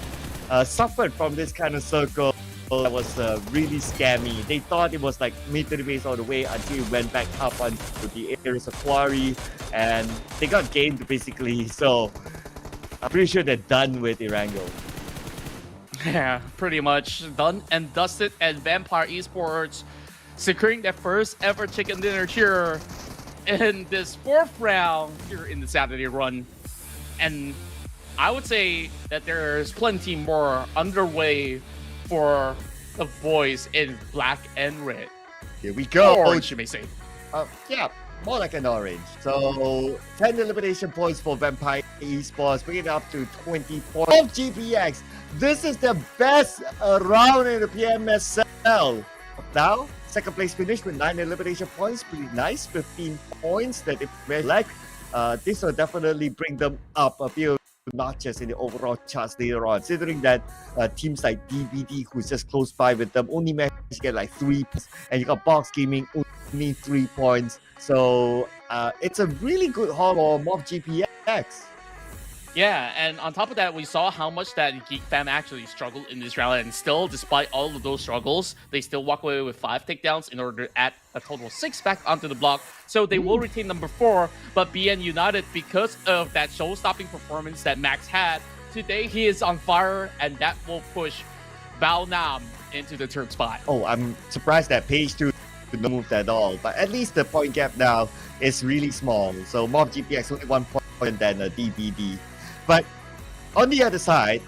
suffered from this kind of circle that was really scammy. They thought it was like military base all the way until it went back up onto the areas of quarry, and they got gamed basically. So I'm pretty sure they're done with Erangel. Yeah, pretty much done and dusted. And Vampire Esports securing their first ever chicken dinner here in this 4th round here in the Saturday run. And I would say that there's plenty more underway for the boys in black and red. Here we go. Orange, you may say. Yeah, more like an orange. So 10 elimination points for Vampire Esports, bringing it up to 20 points. Of GPX, this is the best round in the PMSL. Now, second place finish with 9 elimination points, pretty nice. 15 points that they like. This will definitely bring them up a few notches in the overall charts later on, considering that teams like DBD, who's just close by with them, only managed to get like 3 points, and you got Box Gaming only 3 points. So it's a really good haul for MORPH GPX. Yeah, and on top of that, we saw how much that GEEK fam actually struggled in this round, and still, despite all of those struggles, they still walk away with 5 takedowns in order to add a total of 6 back onto the block. So they will retain number 4, but BN United, because of that show-stopping performance that Max had, today he is on fire, and that will push Bao Nam into the 3rd spot. Oh, I'm surprised that Page 2 did not move at all, but at least the point gap now is really small. So MORPH GPX only 1 point than a DBD. But On the other side,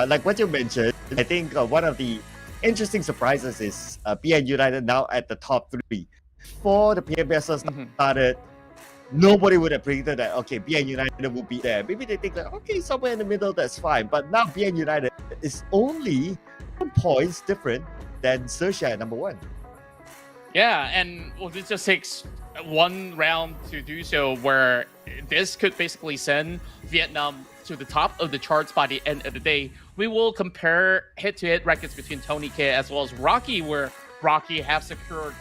like what you mentioned, I think one of the interesting surprises is PN United now at the top 3. Before the PMSL started, nobody would have predicted that, okay, PN United will be there. Maybe they think that, okay, somewhere in the middle, that's fine. But now PN United is only 1 points different than XERXIA at number 1. Yeah, and well, it just takes one round to do so, where this could basically send Vietnam to the top of the charts by the end of the day. We will compare head-to-head records between Tony K as well as Rocky, where Rocky have secured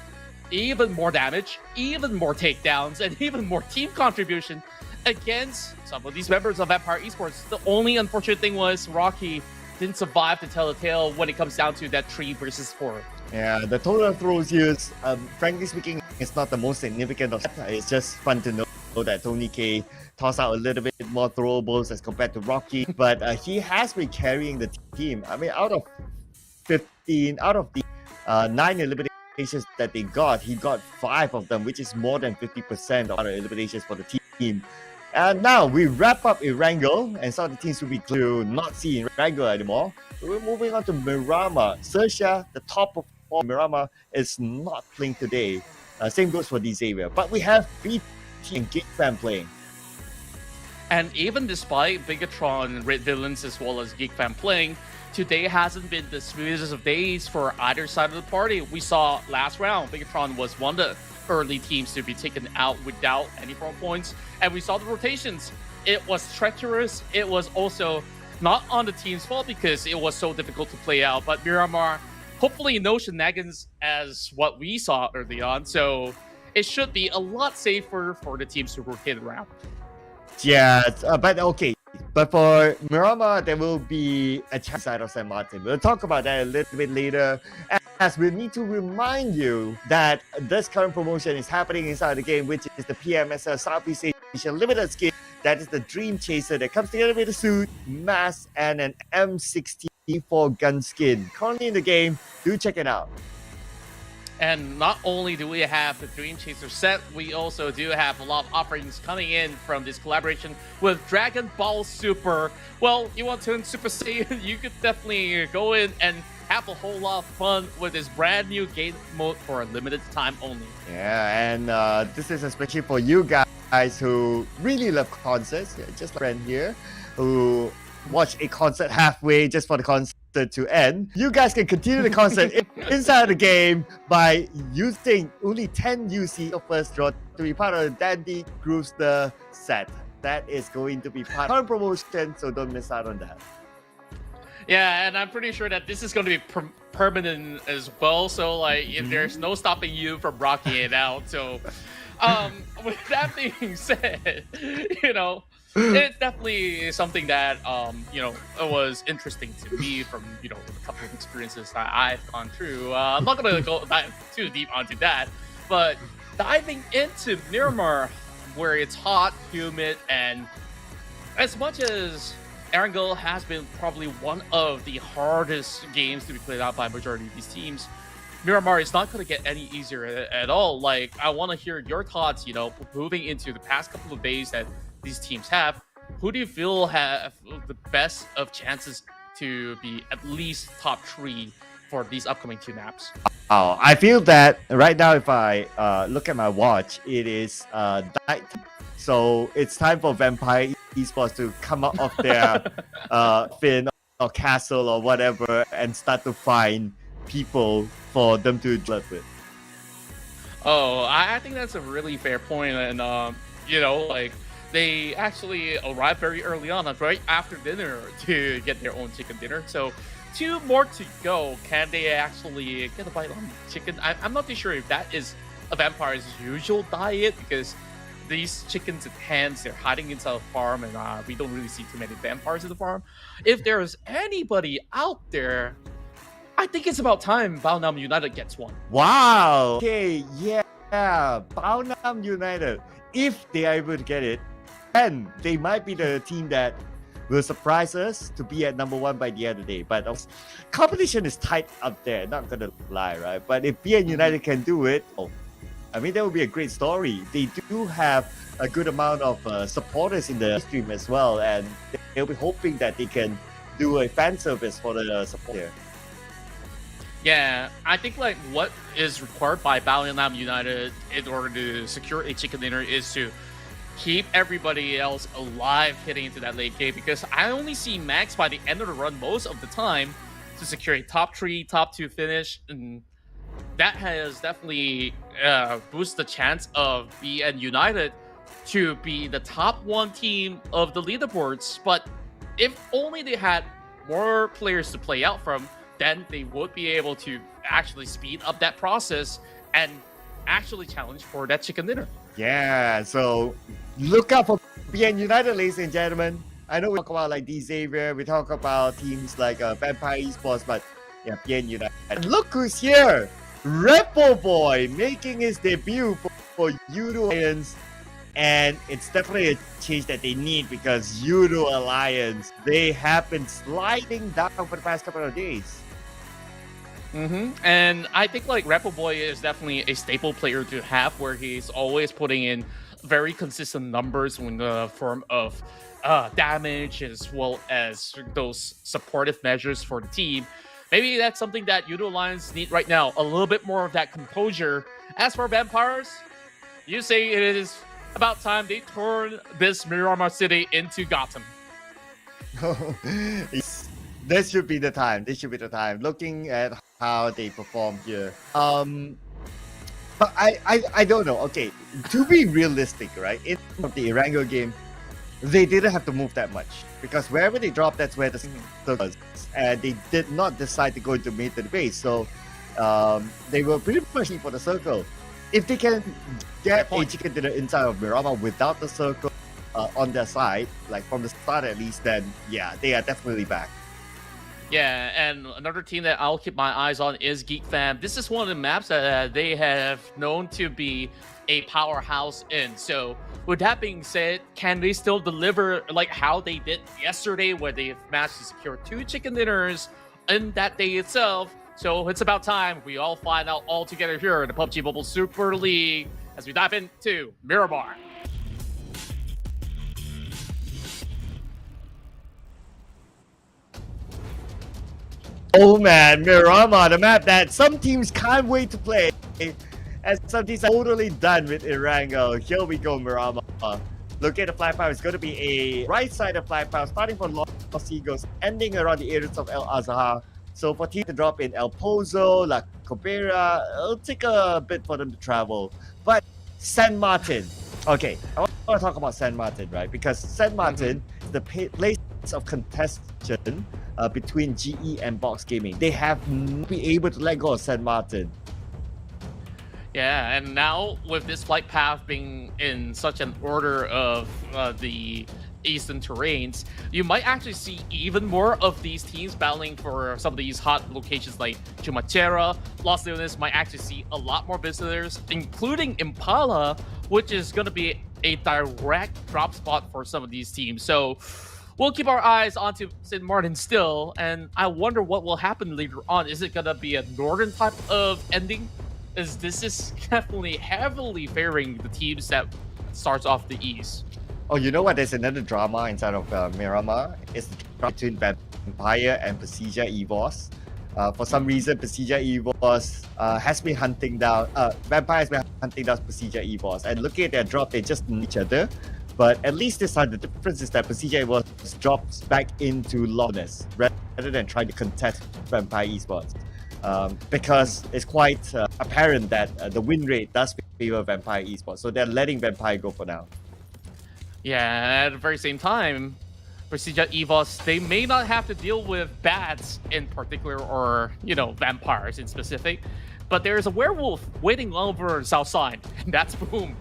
even more damage, even more takedowns, and even more team contribution against some of these members of Empire Esports. The only unfortunate thing was Rocky didn't survive to tell the tale when it comes down to that 3 versus 4. Yeah, the total throws used, frankly speaking, it's not the most significant of that. It's just fun to know that Tony K tossed out a little bit more throwables as compared to Rocky, but he has been carrying the team. I mean, out of the 9 eliminations that they got, he got 5 of them, which is more than 50% of the eliminations for the team. And now we wrap up Erangel, and some of the teams will be clear to not see Erangel anymore. So we're moving on to Miramar. XERXIA, the top of all, Miramar is not playing today. Same goes for Xavier. But we have BT and GEEK fan playing. And even despite BIGETRON, Red Villains, as well as GEEK fan playing, today hasn't been the smoothest of days for either side of the party. We saw last round, BIGETRON was one of the early teams to be taken out without any 4 points. And we saw the rotations. It was treacherous. It was also not on the team's fault because it was so difficult to play out. But Miramar, hopefully no shenanigans as what we saw early on. So it should be a lot safer for the teams to rotate around. Yeah, but okay. But for Miramar, there will be a chance side of San Martin. We'll talk about that a little bit later, as we need to remind you that this current promotion is happening inside the game, which is the PMSL Southeast Asia Limited skin. That is the Dream Chaser that comes together with a suit, mask, and an M64 gun skin. Currently in the game, do check it out. And not only do we have the Dream Chaser set, we also do have a lot of offerings coming in from this collaboration with Dragon Ball Super. Well, you want to turn Super Saiyan, you could definitely go in and have a whole lot of fun with this brand new game mode for a limited time only. Yeah, and this is especially for you guys who really love concerts, just like a friend here, who watch a concert halfway just for the concert to end. You guys can continue the concert inside the game by using only 10 UC of first draw to be part of the Dandy Grooster set. That is going to be part of the promotion, so don't miss out on that. Yeah, and I'm pretty sure that this is going to be permanent as well. So, like, if there's no stopping you from rocking it out. So, with that being said, it's definitely something that, it was interesting to me from, a couple of experiences that I've gone through. I'm not going to go dive too deep onto that, but diving into Miramar, where it's hot, humid, and as much as Erangel has been probably one of the hardest games to be played out by a majority of these teams, Miramar is not going to get any easier at all. Like, I want to hear your thoughts, moving into the past couple of days that these teams have. Who do you feel have the best of chances to be at least top 3 for these upcoming 2 maps? Oh, I feel that right now, if I look at my watch, it is night. So it's time for Vampire Esports to come out of their fin or castle or whatever and start to find people for them to flirt with. Oh, I think that's a really fair point. And, they actually arrived very early on, right after dinner, to get their own chicken dinner. So 2 more to go. Can they actually get a bite on chicken? I'm not too sure if that is a vampire's usual diet, because these chickens and hens, they're hiding inside a farm, and we don't really see too many vampires in the farm. If there's anybody out there, I think it's about time Baonam United gets one. Wow! Okay, yeah. Baonam United, if they are able to get it, then they might be the team that will surprise us to be at number 1 by the end of the day. But competition is tight up there, not gonna lie, right? But if PN United can do it, that would be a great story. They do have a good amount of supporters in the stream as well, and they'll be hoping that they can do a fan service for the support here. Yeah, I think like what is required by Balianam United in order to secure a chicken dinner is to keep everybody else alive heading into that late game, because I only see Max by the end of the run most of the time to secure a top 3, top 2 finish, and that has definitely boosted the chance of BN United to be the top 1 team of the leaderboards. But if only they had more players to play out from, then they would be able to actually speed up that process and actually challenge for that chicken dinner. Yeah, so look out for BN United, ladies and gentlemen. I know we talk about like D Xavier, we talk about teams like Vampire Esports, but yeah, BN United. And look who's here! Repo Boy making his debut for Yoodo Alliance. And it's definitely a change that they need, because Yoodo Alliance, they have been sliding down for the past couple of days. And I think like Repo Boy is definitely a staple player to have, where he's always putting in very consistent numbers in the form of damage as well as those supportive measures for the team. Maybe that's something that Yoodo Alliance need right now, a little bit more of that composure. As for Vampires, you say it is about time they turn this Miramar City into Gotham. This should be the time. This should be the time. Looking at how they perform here. But I don't know. Okay, to be realistic, right? In the Erangel game, they didn't have to move that much, because wherever they dropped, that's where the circle was, and they did not decide to go into mid to the base. So they were pretty much for the circle. If they can get a chicken dinner inside of Miramar without the circle on their side, like from the start at least, then yeah, they are definitely back. Yeah, and another team that I'll keep my eyes on is GEEK Fam. This is one of the maps that they have known to be a powerhouse in. So with that being said, can they still deliver like how they did yesterday, where they managed to secure 2 chicken dinners in that day itself? So it's about time we all find out all together here in the PUBG Mobile Super League as we dive into Miramar. Oh man, Miramar, the map that some teams can't wait to play, and some teams are totally done with Erangel. Here we go, Miramar. Look at the flag power. It's going to be a right side of flag power, starting from Los Eagles, ending around the areas of El Azhar. So for teams to drop in El Pozo, La Cobera, it'll take a bit for them to travel. But San Martin, okay, I want to talk about San Martin, right? Because San Martin is the place of contention between GE and Box Gaming. They have not been able to let go of San Martin. Yeah, and now with this flight path being in such an order of the eastern terrains, you might actually see even more of these teams battling for some of these hot locations like Chumacera. Los Leones might actually see a lot more visitors, including Impala, which is going to be a direct drop spot for some of these teams. So we'll keep our eyes onto St. Martin still, and I wonder what will happen later on. Is it going to be a northern type of ending? This is definitely heavily favoring the teams that starts off the east. Oh, you know what? There's another drama inside of Miramar. It's the drama between Vampire and PERSIJA EVOS. For some reason, PERSIJA EVOS has been hunting down... Vampire has been hunting down PERSIJA EVOS. And looking at their drop, they just need each other. But at least this time, the difference is that PERSIJA EVOS drops back into Lawless rather than trying to contest Vampire Esports. Because it's quite apparent that the win rate does favor Vampire Esports. So they're letting Vampire go for now. Yeah, at the very same time, PERSIJA EVOS, they may not have to deal with bats in particular, or, you know, vampires in specific, but there's a werewolf waiting over on the south side, and that's Boom.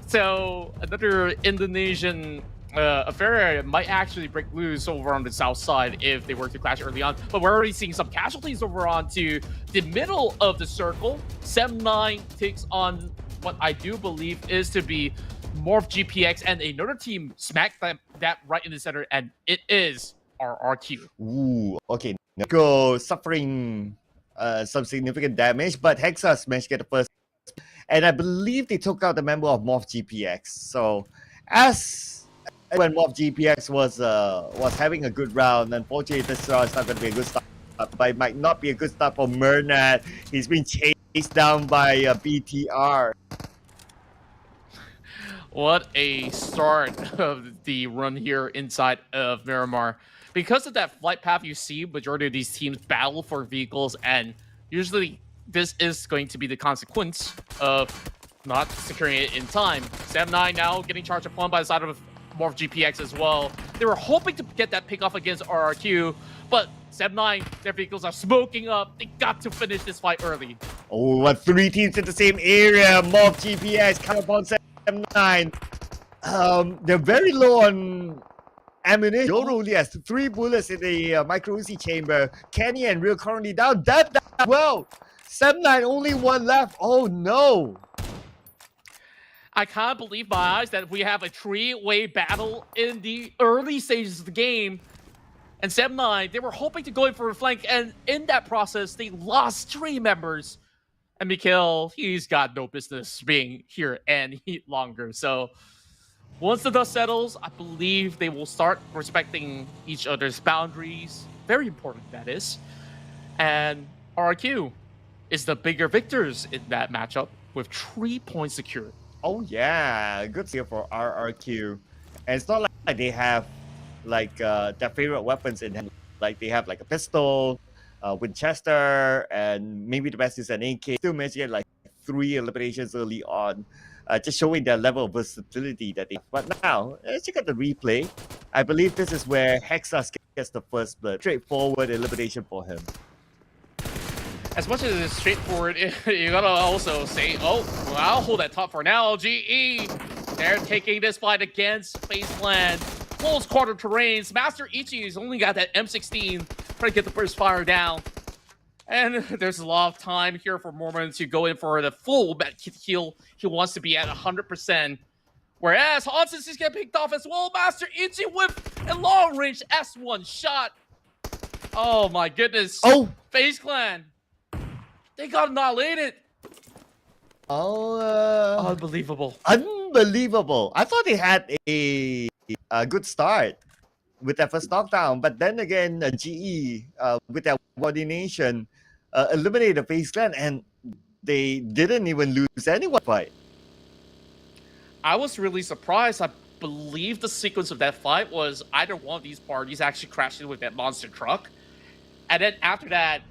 So another Indonesian affair might actually break loose over on the south side if they were to clash early on. But we're already seeing some casualties over onto the middle of the circle. Sem9 takes on what I do believe is to be MORPH GPX, and another team smacked that right in the center, and it is RRQ. Ooh, okay. Go suffering some significant damage, but Hexas managed to get the first. and I believe they took out the member of MORPH GPX. So, as when MORPH GPX was having a good round, unfortunately this round is not going to be a good start. But it might not be a good start for Mernat. He's been chased down by BTR. What a start of the run here inside of Miramar. Because of that flight path, you see majority of these teams battle for vehicles, and usually this is going to be the consequence of not securing it in time. 7-9 now getting charged upon by the side of MORPH GPX as well. They were hoping to get that pick off against RRQ, but 7-9, their vehicles are smoking up. They got to finish this fight early. Oh, what 3 teams in the same area. MORPH GPX, Calipon 7-9. They're very low on ammunition. Yoodo only has 3 bullets in the micro Uzi chamber. Kenny and Real currently down. That well. 7-9, only 1 left. Oh no. I can't believe my eyes that we have a 3-way battle in the early stages of the game. And 7-9, they were hoping to go in for a flank, and in that process, they lost 3 members. And Mikhail, he's got no business being here any longer. So once the dust settles, I believe they will start respecting each other's boundaries. Very important, that is. And RRQ is the bigger victors in that matchup with 3 points secured. Oh yeah, good steal for RRQ. And it's not like they have like their favorite weapons in hand. Like they have like a pistol, Winchester, and maybe the best is an AK. Still managed to get like 3 eliminations early on, just showing their level of versatility that they have. But now, let's check out the replay. I believe this is where Hexas gets the first blood. Straightforward elimination for him. As much as it's straightforward, you gotta also say, oh, well, I'll hold that top for now. GE, they're taking this fight against FaZe Clan. Close quarter terrains. Master Ichi's only got that M16, trying to get the first fire down. And there's a lot of time here for Mormon to go in for the full medkit heal. He wants to be at 100%. Whereas Hansen's is getting picked off as well. Master Ichi with a long-range S1 shot. Oh my goodness. Oh! FaZe Clan. They got annihilated. Oh, Unbelievable. Unbelievable. I thought they had a good start with their first knockdown, but then again, GE with their coordination eliminated FaZe Clan, and they didn't even lose any one fight. I was really surprised. I believe the sequence of that fight was either one of these parties actually crashed in with that monster truck, and then after that,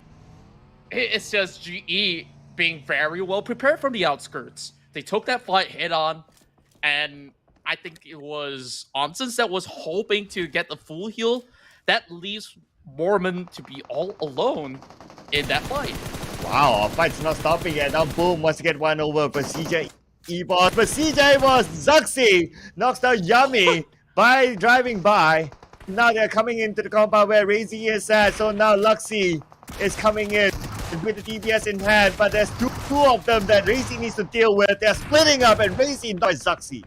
it's just GE being very well prepared from the outskirts. They took that fight head on, and I think it was Onsens that was hoping to get the full heal. That leaves Mormon to be all alone in that fight. Wow, our fight's not stopping yet. Now Boom wants to get one over PERSIJA EVOS. PERSIJA EVOS, Zuxi knocks down Yummy by driving by. Now they're coming into the compound where Razy is at. So now Luxy is coming in with the DBS in hand, but there's two of them that Razy needs to deal with. They're splitting up, and Razy knows Zuxi.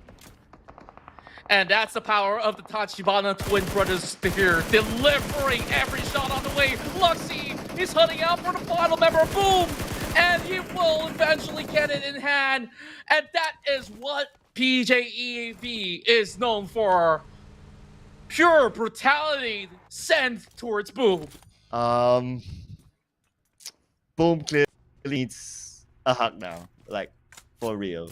And that's the power of the Tachibana twin brothers here, delivering every shot on the way. Luxy is hunting out for the final member. Boom! And he will eventually get it in hand. And that is what PJEV is known for. Pure brutality sent towards Boom. Boom clearly needs a hug now, like for real.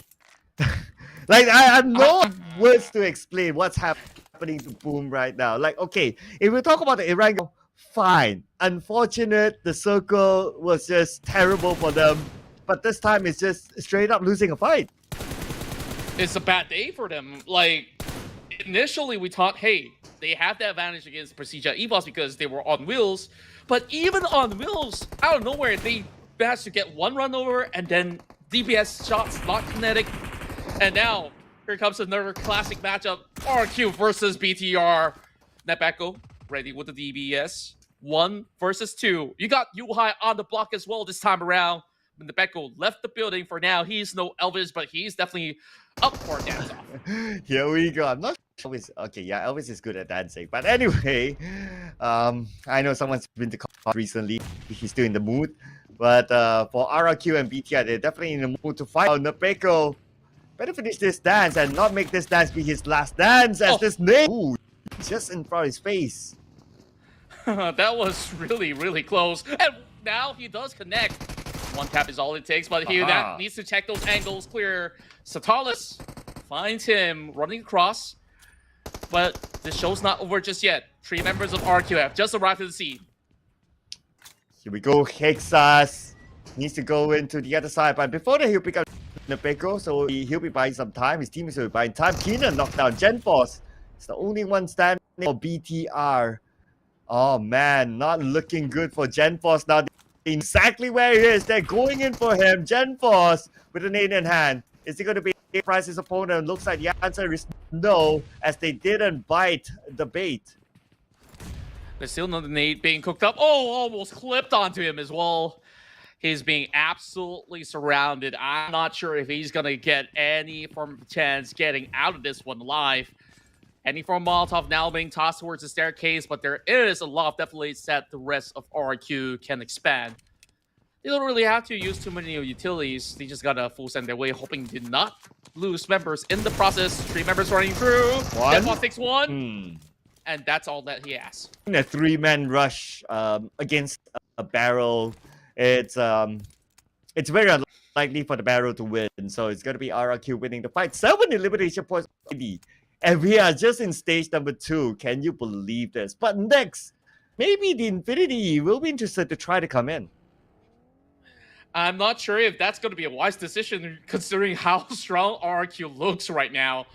Like I have no words to explain what's happening to Boom right now. Like, okay, if we talk about the Iran, fine. Unfortunate, the circle was just terrible for them. But this time it's just straight up losing a fight. It's a bad day for them. Like, initially we thought, hey, they have the advantage against PERSIJA EVOS because they were on wheels. But even on wheels, out of nowhere, they managed to get one run over and then DPS shots not kinetic. And now, here comes another classic matchup. RQ versus BTR. Netbacko ready with the DBS. 1 versus 2. You got Yuhai on the block as well this time around. Netbacko left the building for now. He's no Elvis, but he's definitely up for a dance off. Here we go. I'm not sure Elvis. Okay, yeah, Elvis is good at dancing. But anyway, I know someone's been to call recently. He's still in the mood. But for RRQ and BTR, they're definitely in the mood to fight. Nepeko better finish this dance and not make this dance be his last dance as this name. Ooh, just in front of his face. That was really, really close. And now he does connect. One tap is all it takes, but he needs to check those angles clear. Satalis finds him running across. But the show's not over just yet. 3 members of RQ have just arrived at the scene. Here we go. Hexas needs to go into the other side, but before that, he'll pick up Nepeko, so he'll be buying some time. His team is will be buying time. Keenan knocked down GenForce. It's the only one standing for BTR. Oh man, not looking good for GenForce now. Exactly where he is. They're going in for him. GenForce with a nade in hand. Is he going to be surprise his opponent? Looks like the answer is no, as they didn't bite the bait. There's still another nade being cooked up. Oh, almost clipped onto him as well. He's being absolutely surrounded. I'm not sure if he's going to get any form of chance getting out of this one alive. Any form of Molotov now being tossed towards the staircase, but there is a lot of definitely that the rest of RQ can expand. They don't really have to use too many utilities. They just gotta full send their way, hoping to not lose members in the process. 3 members running through. Deadbot takes 1. And that's all that he has. In a 3-man rush against a barrel, it's very unlikely for the barrel to win. So it's gonna be RRQ winning the fight. 7 elimination points already. And we are just in stage number 2. Can you believe this? But next, maybe the Infinity will be interested to try to come in. I'm not sure if that's going to be a wise decision considering how strong RRQ looks right now.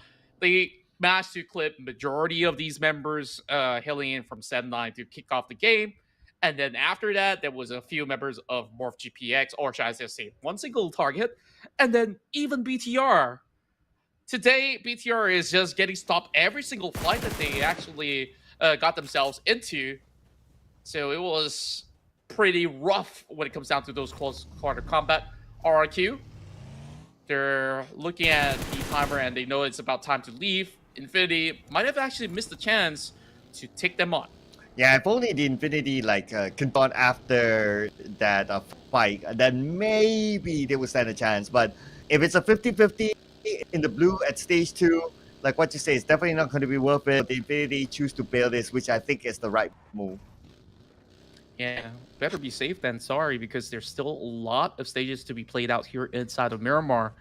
They managed to clip majority of these members hailing in from 7-9 to kick off the game. And then after that, there was a few members of MORPH GPX, or should I just say one single target. And then even BTR. Today, BTR is just getting stopped every single fight that they actually got themselves into. So it was pretty rough when it comes down to those close quarter combat. RRQ, they're looking at the timer and they know it's about time to leave. Infinity might have actually missed the chance to take them on. Yeah, if only the Infinity continued on after that fight, then maybe they would stand a chance. But if it's a 50-50 in the blue at stage 2, like what you say, it's definitely not going to be worth it. The Infinity choose to bail this, which I think is the right move. Yeah, better be safe than sorry, because there's still a lot of stages to be played out here inside of Miramar.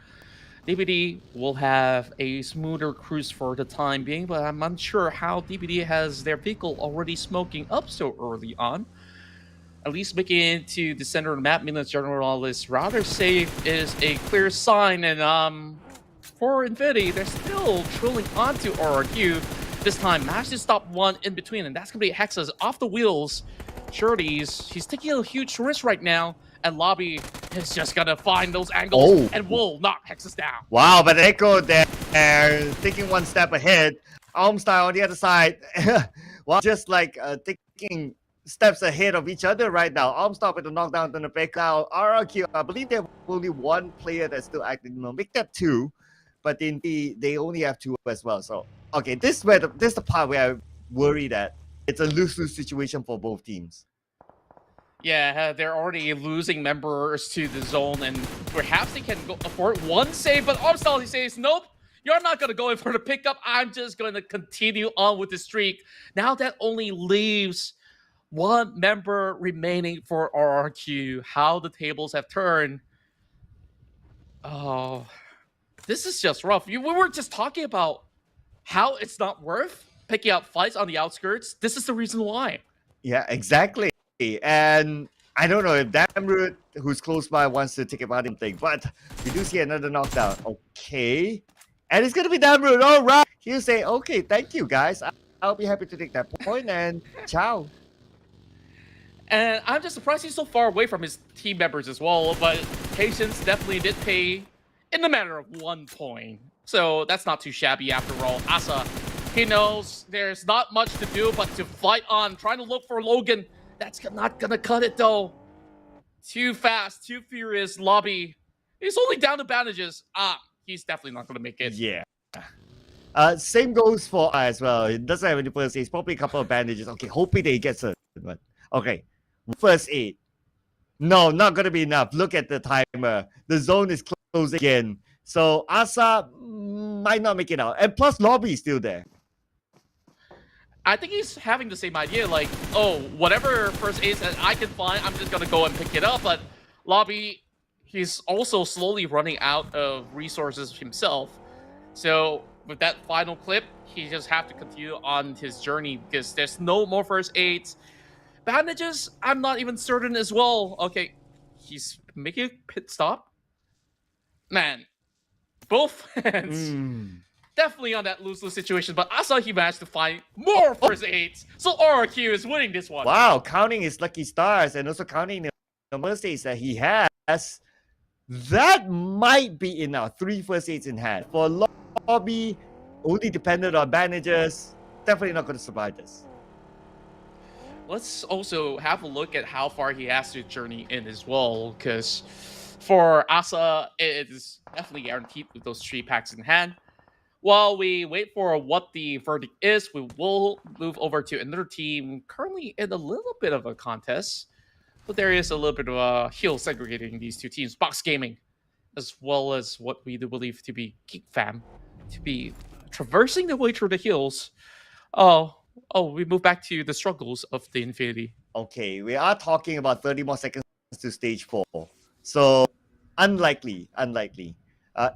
DBD will have a smoother cruise for the time being, but I'm unsure how DBD has their vehicle already smoking up so early on. At least making it into the center of the map, Milan's General is rather safe is a clear sign, and for Infinity, they're still drilling onto RRQ. This time, managed to stop one in between, and that's going to be Hexas off the wheels. He's taking a huge risk right now, and Lobby is just going to find those angles and will knock Hexas down. Wow, but Echo there, taking one step ahead. Almstyle on the other side, well, just taking steps ahead of each other right now. Almstyle with the knockdown on the back. Now, RRQ, I believe they have only 1 player that's still active. Make that 2, but they only have 2 as well. So, okay, this is the part where I worry that it's a lose-lose situation for both teams. Yeah, they're already losing members to the zone, and perhaps they can go afford 1 save, but Almstyle, he says, nope, you're not going to go in for the pickup. I'm just going to continue on with the streak. Now that only leaves 1 member remaining for RRQ. How the tables have turned. Oh, this is just rough. We were just talking about how it's not worth picking up fights on the outskirts. This is the reason why. Yeah, exactly. And I don't know if Damroot, who's close by, wants to take about him, but we do see another knockdown. Okay. And it's going to be Damroot. All right. He'll say, okay, thank you, guys. I'll be happy to take that point, and ciao. And I'm just surprised he's so far away from his team members as well, but patience definitely did pay in the matter of 1 point. So that's not too shabby after all. Asa, he knows there's not much to do but to fight on, trying to look for Logan. That's not gonna cut it though. Too fast, too furious. Lobby, he's only down to bandages. He's definitely not gonna make it. Yeah. Same goes for as well. He doesn't have any first aid. Probably a couple of bandages. Okay, hoping that he gets it. But okay, first aid. No, not going to be enough. Look at the timer. The zone is closing again. So Asa might not make it out. And plus, Lobby is still there. I think he's having the same idea, like, oh, whatever first ace that I can find, I'm just gonna go and pick it up. But Lobby, he's also slowly running out of resources himself. So with that final clip, he just have to continue on his journey because there's no more first aids. Bandages, I'm not even certain as well. Okay, he's making a pit stop. Man, both fans definitely on that lose-lose situation, but I saw he managed to find more first aids. So RRQ is winning this one. Wow, counting his lucky stars and also counting the first aids that he has, that might be enough. 3 first aids in hand. For Lobby, only dependent on bandages, definitely not going to survive this. Let's also have a look at how far he has to journey in as well, because for Asa, it is definitely guaranteed with those 3 packs in hand. While we wait for what the verdict is, we will move over to another team currently in a little bit of a contest. But there is a little bit of a hill segregating these 2 teams. Box Gaming, as well as what we do believe to be Geek Fam, to be traversing the way through the hills. Oh, we move back to the struggles of the Infinity. Okay, we are talking about 30 more seconds to stage 4. So, unlikely.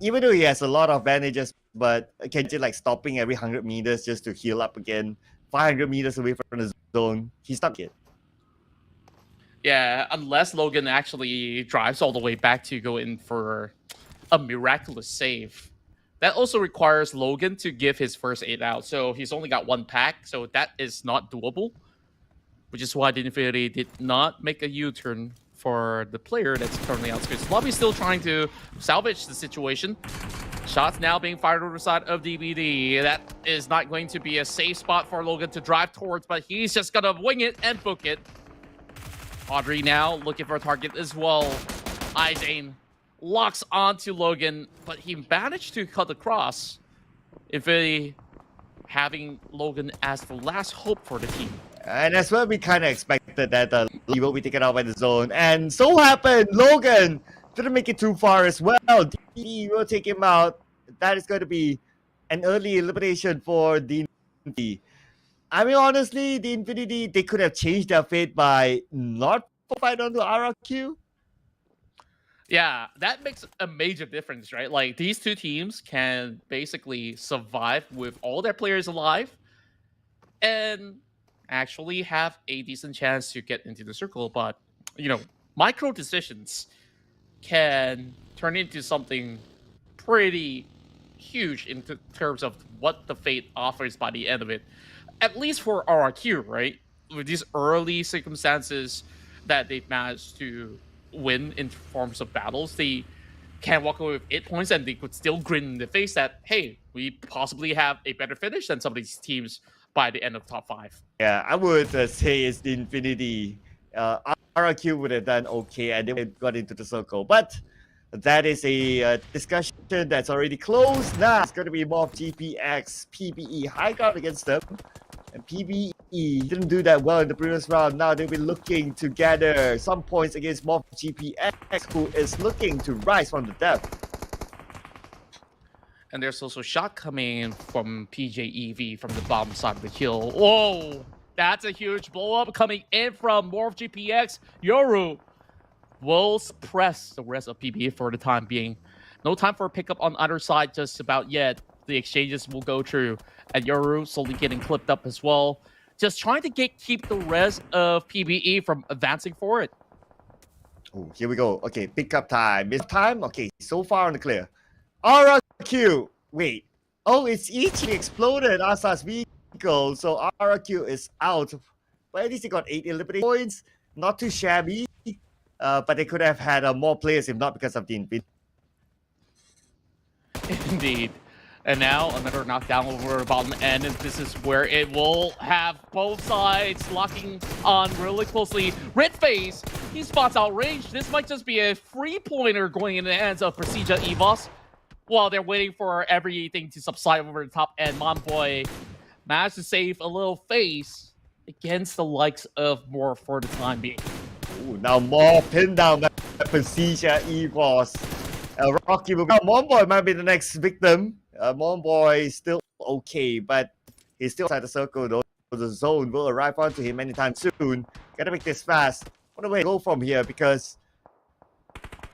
Even though he has a lot of bandages, but Kenji like stopping every 100 meters just to heal up again. 500 meters away from the zone. He's stuck yet. Yeah, unless Logan actually drives all the way back to go in for a miraculous save. That also requires Logan to give his first aid out. So he's only got 1 pack, so that is not doable. Which is why the Infinity did not make a U-turn for the player that's currently outskirts. Lobby's still trying to salvage the situation. Shots now being fired over the side of DBD. That is not going to be a safe spot for Logan to drive towards, but he's just gonna wing it and book it. Audrey now looking for a target as well. Izane locks onto Logan, but he managed to cut across. Infinity having Logan as the last hope for the team. And that's what we kind of expected, that he will be taken out by the zone. And so happened, Logan didn't make it too far as well. DB will take him out. That is going to be an early elimination for the Infinity. I mean, honestly, the Infinity, they could have changed their fate by not fighting onto RRQ. Yeah, that makes a major difference, right? Like, these 2 teams can basically survive with all their players alive and actually have a decent chance to get into the circle. But, you know, micro decisions can turn into something pretty huge in terms of what the fate offers by the end of it. At least for RRQ, right? With these early circumstances that they've managed to win in forms of battles, they can walk away with 8 points and they could still grin in the face that, hey, we possibly have a better finish than some of these teams by the end of top 5. Yeah, I would say it's the Infinity. RRQ would have done okay and they would have got into the circle. But that is a discussion that's already closed. Now it's going to be MORPH GPX PBE high ground against them. And PBE didn't do that well in the previous round. Now they'll be looking to gather some points against MORPH GPX, who is looking to rise from the depth. And there's also a shot coming in from PJEV from the bottom side of the hill. Whoa! That's a huge blow-up coming in from MORPH GPX. Yoru will suppress the rest of PBE for the time being. No time for a pickup on either side just about yet. The exchanges will go through. And Yoru slowly getting clipped up as well. Just trying to keep the rest of PBE from advancing forward. Oh, here we go. Okay, pickup time. This time? Okay, so far on the clear. RRQ. Wait. Oh, it's each exploded Asa's vehicle. So RRQ is out. But at least they got 8 elimination points. Not too shabby. But they could have had more players if not because of the Infinity. Indeed. And now another knockdown over the bottom end, and this is where it will have both sides locking on really closely. Red FaZe, he spots out range. This might just be a free pointer going in the hands of PERSIJA EVOS while they're waiting for everything to subside over the top end. Monboy managed to save a little face against the likes of MORPH for the time being. Ooh, now more pinned down by PERSIJA EVOS. Rocky will go. Monboy might be the next victim. Monboy is still okay, but he's still outside the circle though. The zone will arrive onto him anytime soon. Gotta make this fast. What a way to go from here because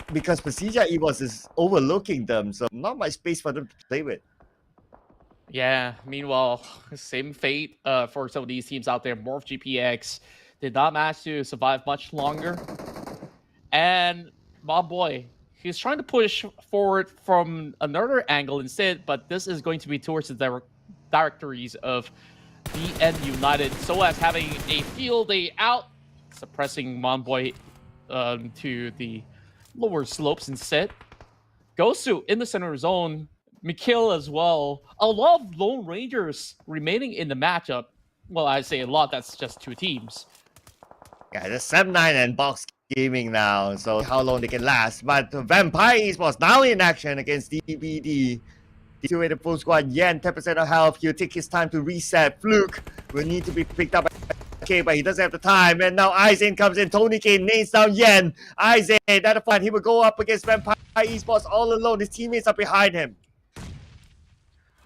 PERSIJA EVOS is overlooking them, so not much space for them to play with. Yeah, meanwhile, same fate for some of these teams out there. MORPH GPX did not manage to survive much longer. And Monboy, he's trying to push forward from another angle instead, but this is going to be towards the directories of BN United, so as having a field day out, suppressing Monboy to the lower slopes instead. Gosu in the center zone. Mikhail as well. A lot of Lone Rangers remaining in the matchup. Well, I say a lot, that's just two teams. Yeah, there's 7-9 and Box Gaming now, so how long they can last. But Vampire Esports now in action against DBD. Situated full squad, Yen, 10% of health. He'll take his time to reset. Fluke will need to be picked up by K, but he doesn't have the time. And now Aizen comes in. Tony K nails down Yen. Aizen, that's a fun. He will go up against Vampire Esports all alone. His teammates are behind him.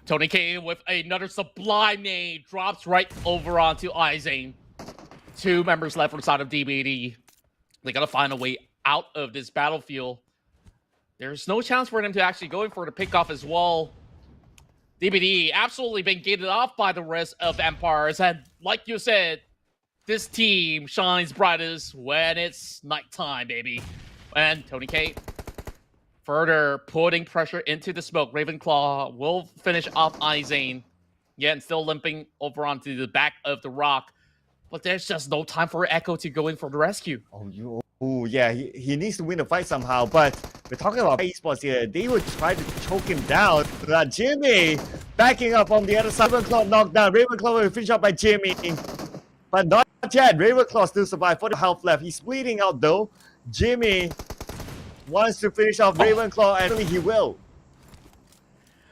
Tony K with another sublime nade drops right over onto Aizen. Two members left from the side of DBD. They gotta find a way out of this battlefield. There's no chance for them to actually go in for the pickoff as well. DBD absolutely been gated off by the rest of Empires, and like you said, this team shines brightest when it's nighttime, baby. And Tony K further putting pressure into the smoke. Ravenclaw will finish off Aizen. Again, still limping over onto the back of the rock. But there's just no time for Echo to go in for the rescue. Oh yeah, he needs to win the fight somehow. But we're talking about esports here. They would try to choke him down. Jimmy backing up on the other side. Ravenclaw knocked down. Ravenclaw will finish up by Jimmy. But not yet. Ravenclaw still survived. 40 health left. He's bleeding out though. Jimmy wants to finish off Ravenclaw, and he will.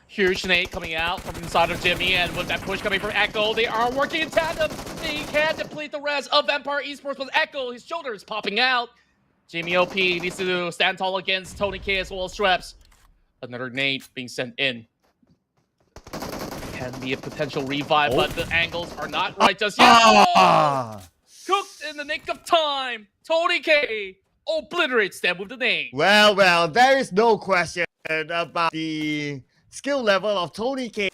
Huge nade coming out from inside of Jimmy, and with that push coming from Echo, they are working in tandem. They can deplete the rest of Vampire Esports with Echo. His shoulder is popping out. Jimmy OP needs to stand tall against Tony K as well as Streps. Another nade being sent in. Can be a potential revive, but the angles are not right just yet. Oh! Cooked in the nick of time. Tony K obliterates them with the nade. Well, there is no question about the skill level of Tony K.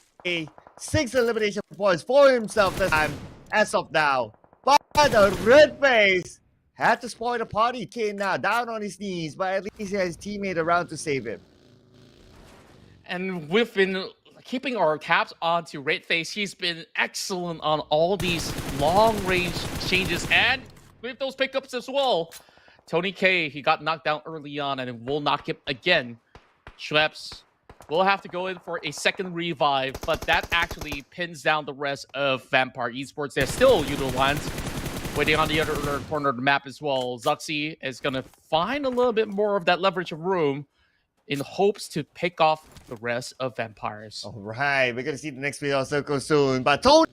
6 elimination points for himself this time, as of now. But the red face had to spoil the party. K now down on his knees, but at least he has his teammate around to save him. And we've been keeping our tabs onto Red Face. He's been excellent on all these long-range changes and with those pickups as well. Tony K, he got knocked down early on and will knock him again. Schweppes will have to go in for a second revive, but that actually pins down the rest of Vampire Esports. There's still Yoodo Alliance waiting on the other corner of the map as well. Zuxi is going to find a little bit more of that leverage room in hopes to pick off the rest of Vampires. All right, we're going to see the next video circle soon. But Tony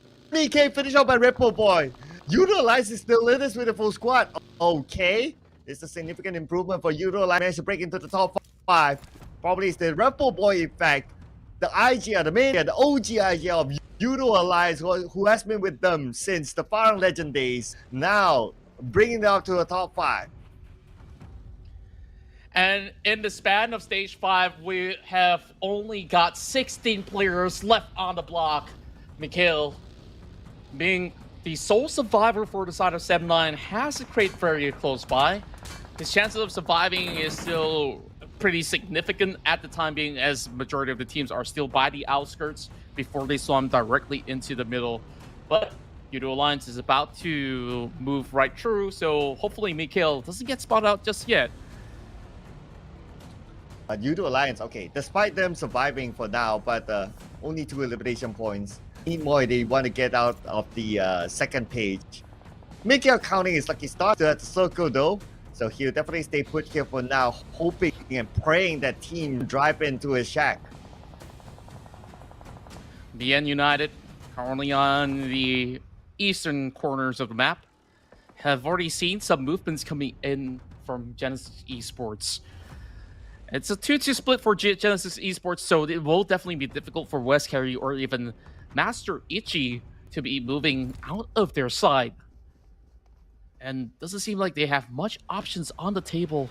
K finished off by Ripple Boy. Yoodo Alliance is still in this with a full squad. Okay, it's a significant improvement for Yoodo Alliance. Managed to break into the top 5. Probably it's the Ripple Boy effect. The IGL, the main, the OG IGL of Yoodo Alliance, who has been with them since the Farang Legend days. Now, bringing them up to the top 5. And in the span of Stage 5, we have only got 16 players left on the block. Mikhail, being the sole survivor for the side of 7-9, has a crate very close by. His chances of surviving is still pretty significant at the time being, as majority of the teams are still by the outskirts before they swarm directly into the middle. But Yoodo Alliance is about to move right through, so hopefully Mikhail doesn't get spotted out just yet. Yoodo Alliance, okay, despite them surviving for now, but only 2 elimination points. Need more, they want to get out of the second page. Mikhail counting his lucky start at the circle though, so he'll definitely stay put here for now, hoping and praying that team drive into his shack. BN United currently on the eastern corners of the map. have already seen some movements coming in from Genesis Esports. It's a 2-2 split for Genesis Esports, so it will definitely be difficult for West Carry or even Master Ichi to be moving out of their side. And doesn't seem like they have much options on the table,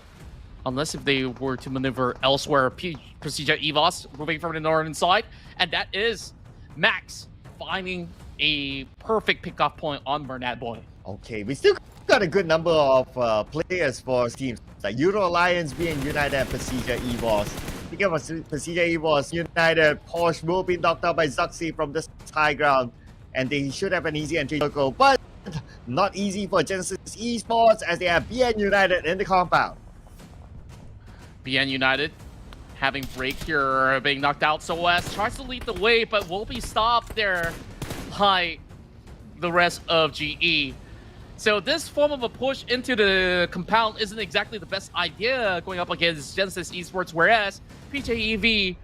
unless if they were to maneuver elsewhere. PERSIJA EVOS moving from the northern side, and that is Max finding a perfect pickoff point on Bernat Boy. Okay, we still got a good number of players for teams like Yoodo Alliance being United and PERSIJA EVOS. Speaking of PERSIJA EVOS, United, Porsche will be knocked out by Zuxi from this high ground, and they should have an easy entry circle, but not easy for Genesis Esports as they have BN United in the compound. BN United having break here, being knocked out. So West tries to lead the way, but will be stopped there by the rest of GE. So this form of a push into the compound isn't exactly the best idea going up against Genesis Esports, whereas PJEV,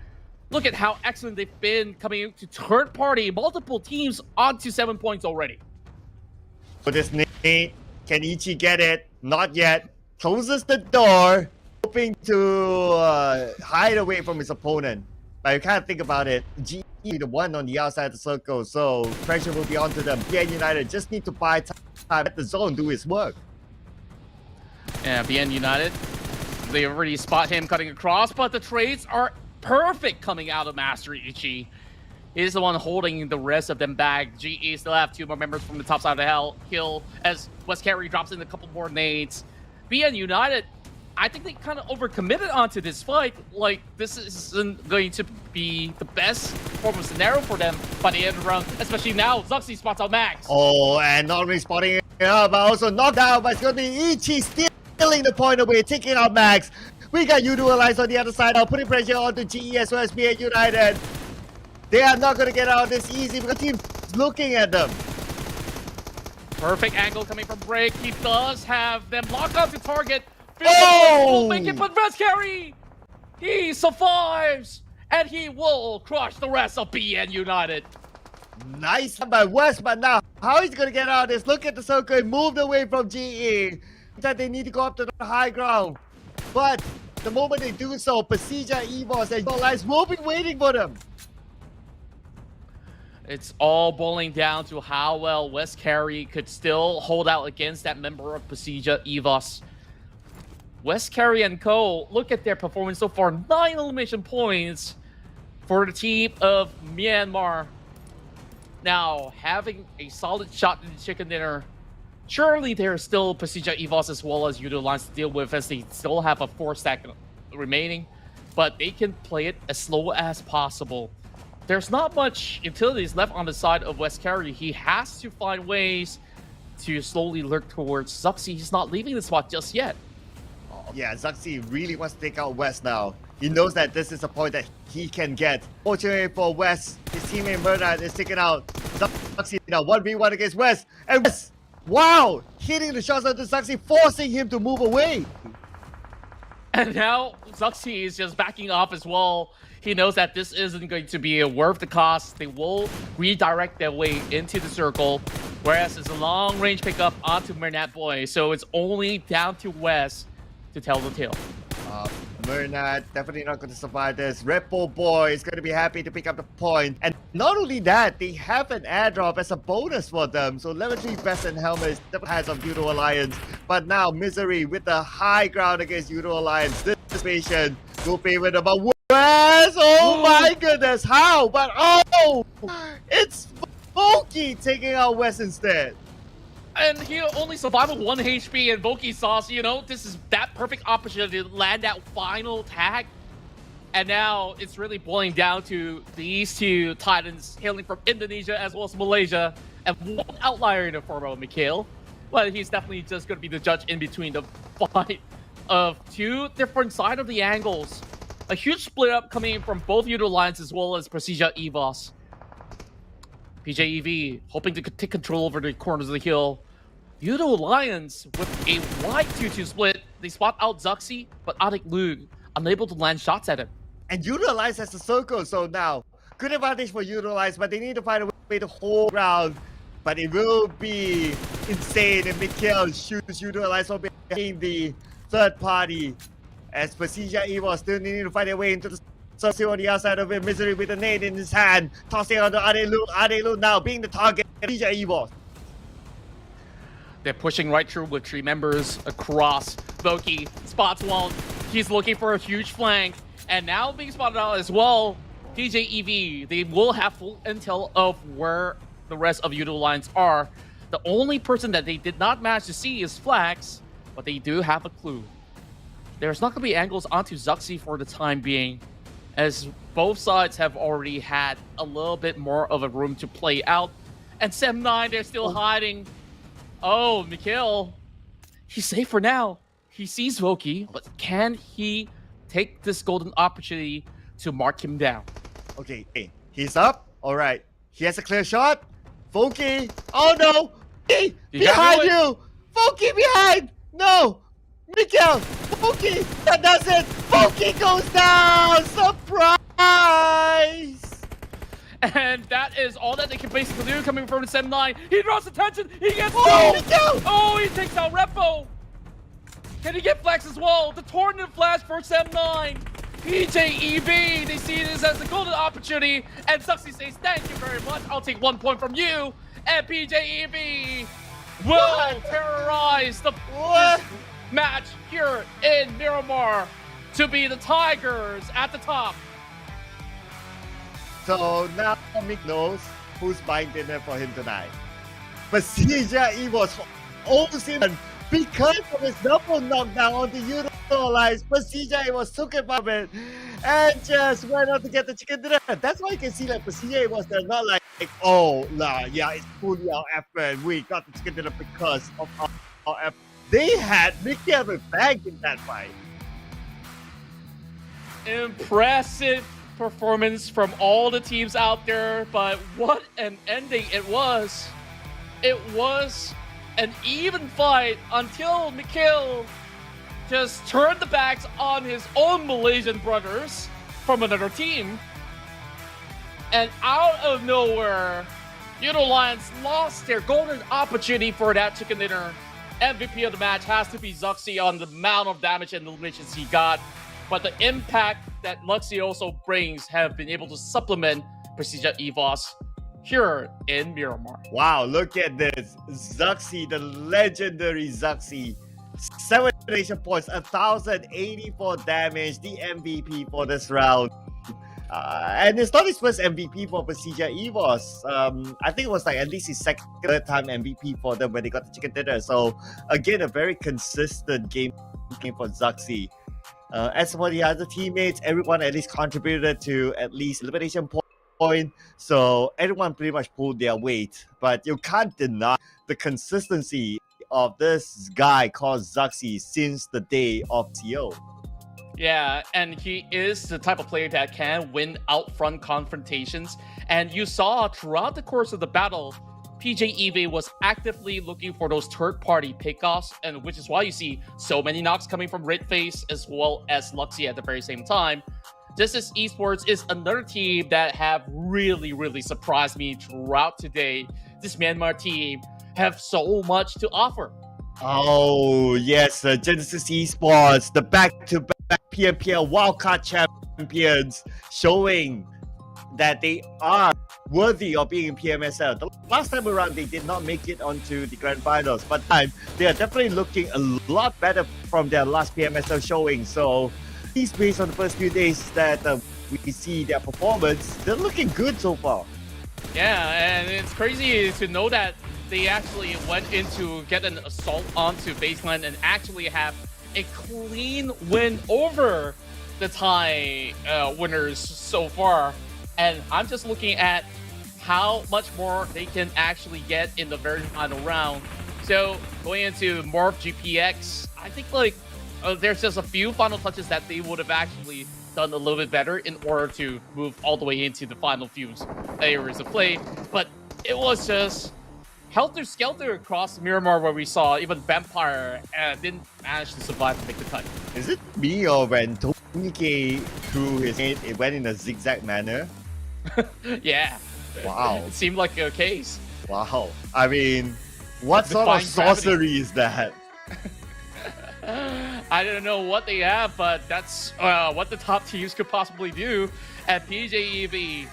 look at how excellent they've been coming into third party, multiple teams onto 7 points already. For this nade, can Ichi get it? Not yet. Closes the door, hoping to hide away from his opponent. But you can't think about it. GE the one on the outside of the circle, so pressure will be onto them. BN United just need to buy time, let the zone do his work. Yeah, BN United, they already spot him cutting across, but the trades are perfect coming out of Master Ichi. He's the one holding the rest of them back. GE still have 2 more members from the top side of the hill as West Carry drops in a couple more nades. BN United, I think they kind of overcommitted onto this fight. Like, this isn't going to be the best form of scenario for them by the end of the round, especially now Zuxi spots out Max. Oh, and not only spotting it up, but also knocked out, but it's going to be Ichi stealing the point away, taking out Max. We got Yoodo Alliance on the other side now, putting pressure onto GE as well as BN United. They are not going to get out this easy because the team's looking at them. Perfect angle coming from Break. He does have them lock onto target. Oh! Will make it, but West Carry, he survives, and he will crush the rest of BN United. Nice by West, but now how he's going to get out of this? Look at the circle, moved away from GE. That they need to go up to the high ground. But the moment they do so, PERSIJA, EVOS, and Yoodo Alliance will be waiting for them. It's all boiling down to how well West Carry could still hold out against that member of PERSIJA EVOS. West Carry and Co, look at their performance so far. 9 elimination points for the team of Myanmar. Now, having a solid shot in the chicken dinner, surely there's still PERSIJA EVOS as well as Yoodo Alliance to deal with, as they still have a 4 stack remaining. But they can play it as slow as possible. There's not much utilities left on the side of West Carry. He has to find ways to slowly lurk towards Zuxi. He's not leaving the spot just yet. Yeah, Zuxi really wants to take out West now. He knows that this is a point that he can get. Fortunately for West, his teammate Bernard is taken out. Zuxi now 1v1 against West. And West, wow, hitting the shots onto Zuxi, forcing him to move away. And now Zuxi is just backing off as well. He knows that this isn't going to be worth the cost. They will redirect their way into the circle, whereas it's a long-range pickup onto Bernat Boy. So it's only down to West to tell the tale. Bernard definitely not going to survive this. Red Bull Boy is going to be happy to pick up the point. And not only that, they have an airdrop as a bonus for them. So level 3 vest and helmets, the hands of Yoodo Alliance. But now Misery with the high ground against Yoodo Alliance. This patient will favor them. But West, oh my goodness, how? But oh, it's Voki taking out West instead. And he only survived with 1 HP, and Voki sauce, you know, this is that perfect opportunity to land that final tag. And now it's really boiling down to these 2 Titans hailing from Indonesia as well as Malaysia, and 1 outlier in the form of Mikhail. Well, he's definitely just going to be the judge in between the fight of 2 different sides of the angles. A huge split up coming from both Yoodo Alliance as well as PERSIJA EVOS. PJEV hoping to take control over the corners of the hill. Yoodo Alliance with a wide 2-2 split. They spot out Zuxi, but Adik Lug unable to land shots at him. And Yoodo Alliance has the circle, so now good advantage for Yoodo Alliance, but they need to find a way to hold ground. but it will be insane if Mikhail shoots Yoodo Alliance for being the third party. As PERSIJA EVOS still needing to find their way into the circle on the outside of it. Misery with a nade in his hand, tossing on the Adelu now being the target. PERSIJA EVOS. They're pushing right through with 3 members across. Voki spots one. He's looking for a huge flank. And now being spotted out as well, PJEV, they will have full intel of where the rest of Yoodo Alliance are. The only person that they did not manage to see is Flax, but they do have a clue. There's not going to be angles onto XERXIA for the time being, as both sides have already had a little bit more of a room to play out. And Sem9, they're still hiding. Oh, Mikhail, he's safe for now. He sees Voki, but can he take this golden opportunity to mark him down? Okay, he's up. All right, he has a clear shot. Voki, oh no, Voki, behind you. Voki behind. No, Mikhail, Voki, that does it. Voki goes down. Surprise. And that is all that they can basically do coming from the Sem9. He draws attention. He gets Oh, he takes out Repo. Can he get Flex as well? The Tornado Flash for Sem9. PJEV, they see this as a golden opportunity. And XERXIA says, thank you very much. I'll take 1 point from you. And PJEV will terrorize the match here in Miramar to be the Tigers at the top. So now Mick knows who's buying dinner for him tonight. PERSIJA EVOS owes him because of his double knockdown on the Yoodo Alliance. PERSIJA EVOS took it from it and just went out to get the chicken dinner. That's why you can see like PERSIJA EVOS, they're not like oh yeah, it's fully our effort. We got the chicken dinner because of our effort. They had Mickey have a bag in that fight. Impressive performance from all the teams out there, but what an ending it was. It was an even fight until Mikhail just turned the backs on his own Malaysian brothers from another team. And out of nowhere, Yoodo Alliance lost their golden opportunity for that chicken dinner. MVP of the match has to be XERXIA on the amount of damage and eliminations he got. But the impact that XERXIA also brings have been able to supplement PERSIJA EVOS here in Miramar. Wow, look at this. XERXIA, the legendary XERXIA. 7 elimination points, 1,084 damage, the MVP for this round. And it's not his first MVP for PERSIJA EVOS. I think it was like at least his second, third time MVP for them when they got the chicken dinner. So again, a very consistent game for XERXIA. As for the other teammates, everyone at least contributed to at least elimination point. So everyone pretty much pulled their weight. But you can't deny the consistency of this guy called XERXIA since the day of CO. Yeah, and he is the type of player that can win out front confrontations. And you saw throughout the course of the battle, PJEV was actively looking for those third-party pickoffs, and which is why you see so many knocks coming from RedFaZe as well as XERXIA at the very same time. Just as Esports is another team that have really surprised me throughout today. This Myanmar team have so much to offer. Oh, yes, Genesis Esports, the back-to-back PMPL wildcard champions, showing that they are worthy of being in PMSL. The last time around, they did not make it onto the grand finals, but they are definitely looking a lot better from their last PMSL showing. So, at least based on the first few days that we see their performance, they're looking good so far. Yeah, and it's crazy to know that they actually went in to get an assault onto FaZe Clan and actually have a clean win over the Thai winners so far. And I'm just looking at how much more they can actually get in the very final round. So going into MORPH GPX, I think like there's just a few final touches that they would have actually done a little bit better in order to move all the way into the final few areas of play. But it was just helter-skelter across Miramar, where we saw even Vampire didn't manage to survive to make the cut. Is it me or when Tony K threw his head, it went in a zigzag manner? Yeah. Wow. It seemed like a case. Wow. I mean, what sort of Defying gravity. sorcery is that? I don't know what they have, but that's what the top teams could possibly do. And PJEV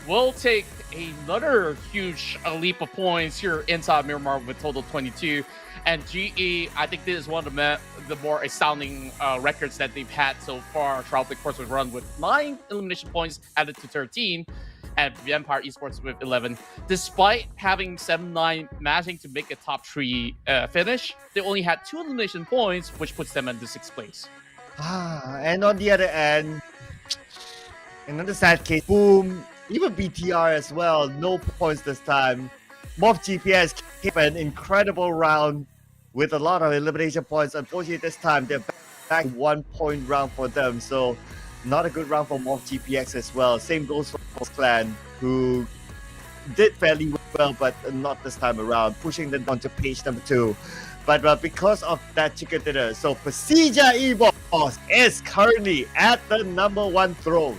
will take another huge leap of points here inside Miramar with total 22. And GE, I think this is one of the more astounding records that they've had so far throughout the course of the run, with 9 elimination points added to 13. And Vampire Esports with 11. Despite having 7-9 managing to make a top 3 finish, they only had 2 elimination points, which puts them in the 6th place. And on the other end, another sad case, boom, even BTR as well, no points this time. MORPH GPS kept an incredible round with a lot of elimination points. Unfortunately, this time they're back 1 point round for them, so not a good round for MORPH GPX as well. Same goes for FaZe Clan, who did fairly well, but not this time around, pushing them down to page number 2. But because of that chicken dinner, so PERSIJA EVOS is currently at the number 1 throne.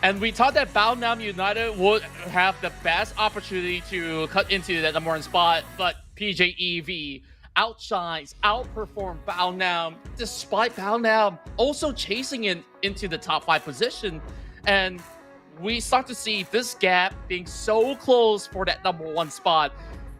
And we thought that Baonam United would have the best opportunity to cut into that number 1 spot, but PJEV outshines, outperform Baonam, despite Baonam also chasing it into the top 5 position. And we start to see this gap being so close for that number 1 spot.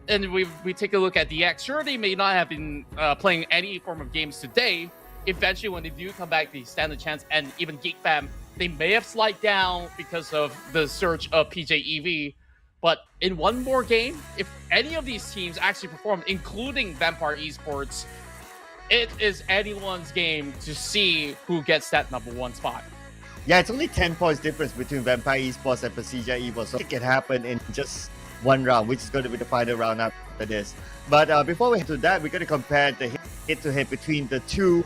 And we take a look at DX. Sure, they may not have been playing any form of games today. Eventually, when they do come back, they stand a chance. And even GEEK fam, they may have slid down because of the surge of PJEV. But in one more game, if any of these teams actually perform, including Vampire Esports, it is anyone's game to see who gets that number 1 spot. Yeah, it's only 10 points difference between Vampire Esports and PERSIJA EVOS, so it can happen in just 1 round, which is going to be the final round after this. But before we head to that, we're going to compare the head-to-head between the 2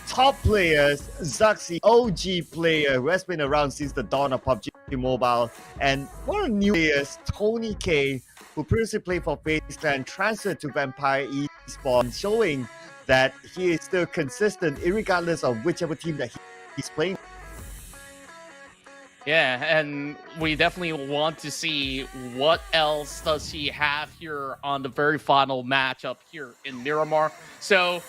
top players, XERXIA, OG player who has been around since the dawn of PUBG Mobile, and one of the new players, Tony K, who previously played for FaZe Clan, transferred to Vampire Esports, showing that he is still consistent regardless of whichever team that he's playing. Yeah, and we definitely want to see what else does he have here on the very final matchup here in Miramar. So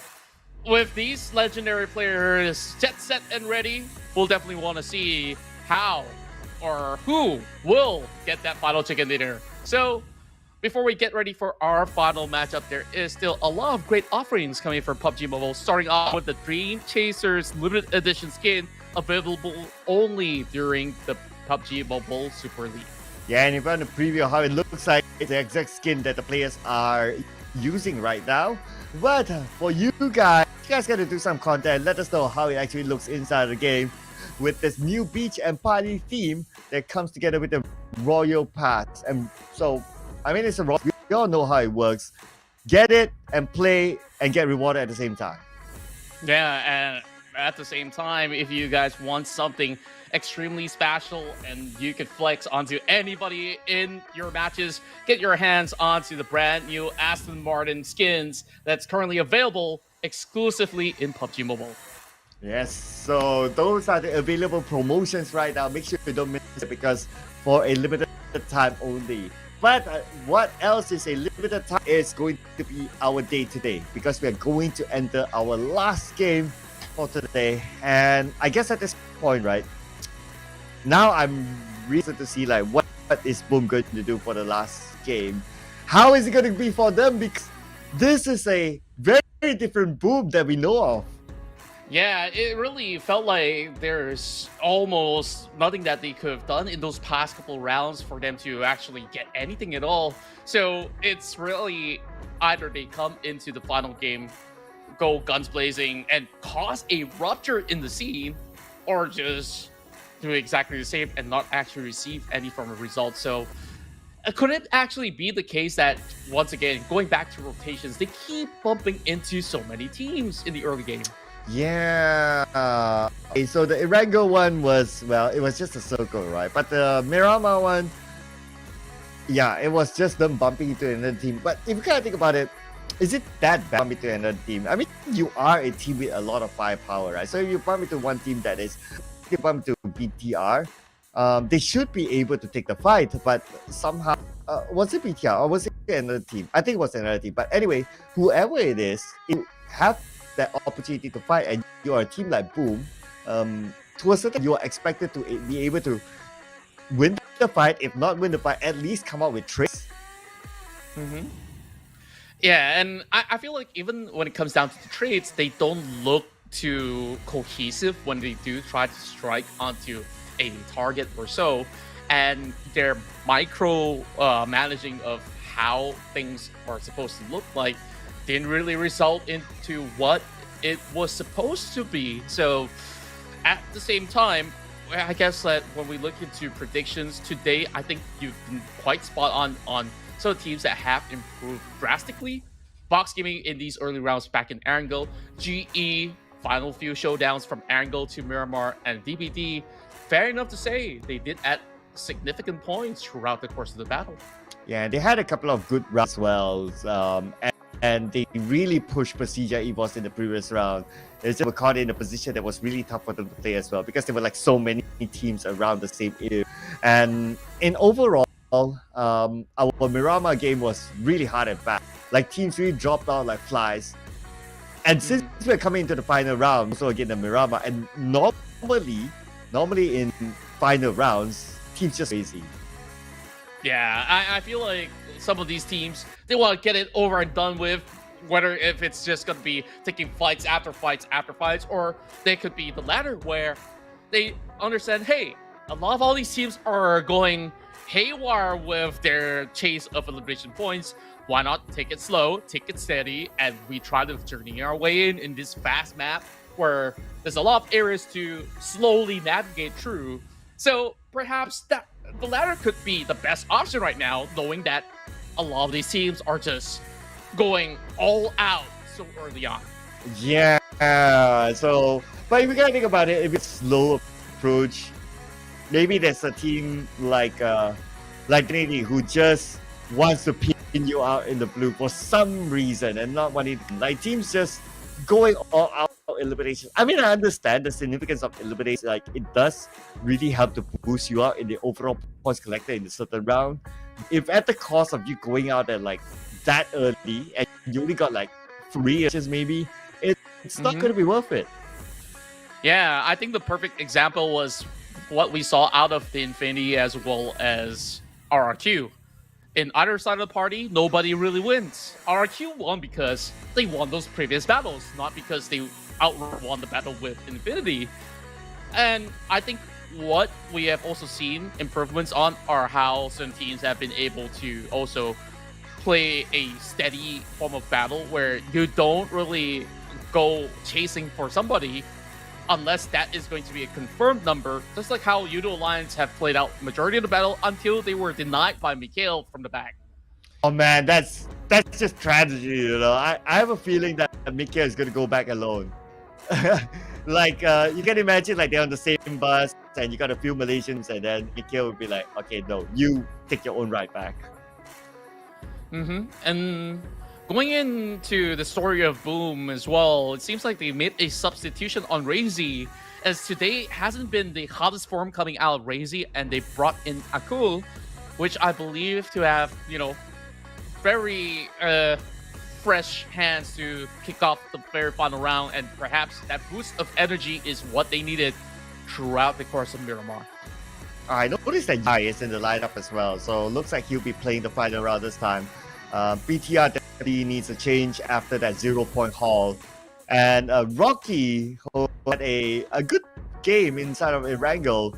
with these legendary players set and ready, we'll definitely want to see how or who will get that final chicken dinner. So before we get ready for our final matchup, there is still a lot of great offerings coming from PUBG Mobile, starting off with the Dream Chasers limited edition skin, available only during the PUBG Mobile Super League. Yeah, and if you want to preview how it looks like, it's the exact skin that the players are using right now. But for you guys got to do some content. Let us know how it actually looks inside the game with this new beach and party theme that comes together with the Royal Pass. And so, I mean, it's a royal. We all know how it works. Get it and play and get rewarded at the same time. Yeah, and at the same time, if you guys want something extremely special and you can flex onto anybody in your matches, get your hands onto the brand new Aston Martin skins that's currently available exclusively in PUBG Mobile. Yes, so those are the available promotions right now. Make sure you don't miss it because for a limited time only. But what else is a limited time is going to be our day today, because we are going to enter our last game for today. And I guess at this point, right, now I'm really interested to see like what is Boom going to do for the last game. How is it going to be for them? Because this is a very different Boom that we know of. Yeah, it really felt like there's almost nothing that they could have done in those past couple rounds for them to actually get anything at all. So it's really either they come into the final game, go guns blazing, and cause a rupture in the scene, or just do exactly the same and not actually receive any form of result. So could it actually be the case that, once again, going back to rotations, they keep bumping into so many teams in the early game? Yeah. Okay, so the Irango one was, well, it was just a circle, right? But the Miramar one, yeah, it was just them bumping into another team. But if you kind of think about it, is it that bad bumping into another team? I mean, you are a team with a lot of firepower, right? So if you bump into one team that is, you bump into BTR, they should be able to take the fight, but somehow was it PTR or was it another team? I think it was another team. But anyway, whoever it is, you have that opportunity to fight, and you are a team like Boom. To a certain, you are expected to be able to win the fight. If not win the fight, at least come out with tricks. Yeah, and I feel like even when it comes down to the trades, they don't look too cohesive when they do try to strike onto a target or so. And their micro managing of how things are supposed to look like didn't really result into what it was supposed to be. So at the same time, I guess that when we look into predictions today, I think you've been quite spot on some teams that have improved drastically. Box Gaming in these early rounds back in Erangel, GE, final few showdowns from Erangel to Miramar and DBD. Fair enough to say, they did add significant points throughout the course of the battle. Yeah, they had a couple of good rounds as well. And they really pushed PERSIJA EVOS in the previous round. They just were caught in a position that was really tough for them to play as well, because there were like so many teams around the same area. And in overall, our Miramar game was really hard and fast. Like teams really dropped out like flies. And since we're coming into the final round, also again the Miramar, and normally in final rounds, teams just crazy. Yeah, I feel like some of these teams, they want to get it over and done with, whether if it's just going to be taking fights after fights after fights, or they could be the latter where they understand, hey, a lot of all these teams are going haywire with their chase of elimination points. Why not take it slow, take it steady, and we try to journey our way in this fast map where there's a lot of areas to slowly navigate through. So perhaps that the latter could be the best option right now, knowing that a lot of these teams are just going all out so early on. Yeah, so, but if you gotta think about it, if it's slow approach, maybe there's a team like Navy who just wants to pin you out in the blue for some reason and not wanting, like teams just going all out elimination. I mean, I understand the significance of elimination. Like, it does really help to boost you out in the overall points collected in a certain round. If at the cost of you going out at like that early and you only got like 3 inches maybe, it's not going to be worth it. Yeah, I think the perfect example was what we saw out of the Infinity as well as RRQ. In either side of the party, nobody really wins. RRQ won because they won those previous battles, not because they won the battle with Infinity. And I think what we have also seen improvements on are how some teams have been able to also play a steady form of battle where you don't really go chasing for somebody unless that is going to be a confirmed number, just like how Yoodo Alliance have played out majority of the battle until they were denied by Mikhail from the back. Oh man, that's just tragedy, you know. I have a feeling that Mikhail is going to go back alone. Like, you can imagine like they're on the same bus and you got a few Malaysians, and then Mikhail will be like, okay, no, you take your own ride back. And going into the story of Boom as well, it seems like they made a substitution on Razy, as today hasn't been the hottest form coming out of Razy, and they brought in Akul, which I believe to have, you know, very fresh hands to kick off the very final round, and perhaps that boost of energy is what they needed throughout the course of Miramar. I noticed that Yai is in the lineup as well, so looks like he'll be playing the final round this time. BTR definitely needs a change after that 0-point haul. And Rocky, who had a good game inside of Erangel,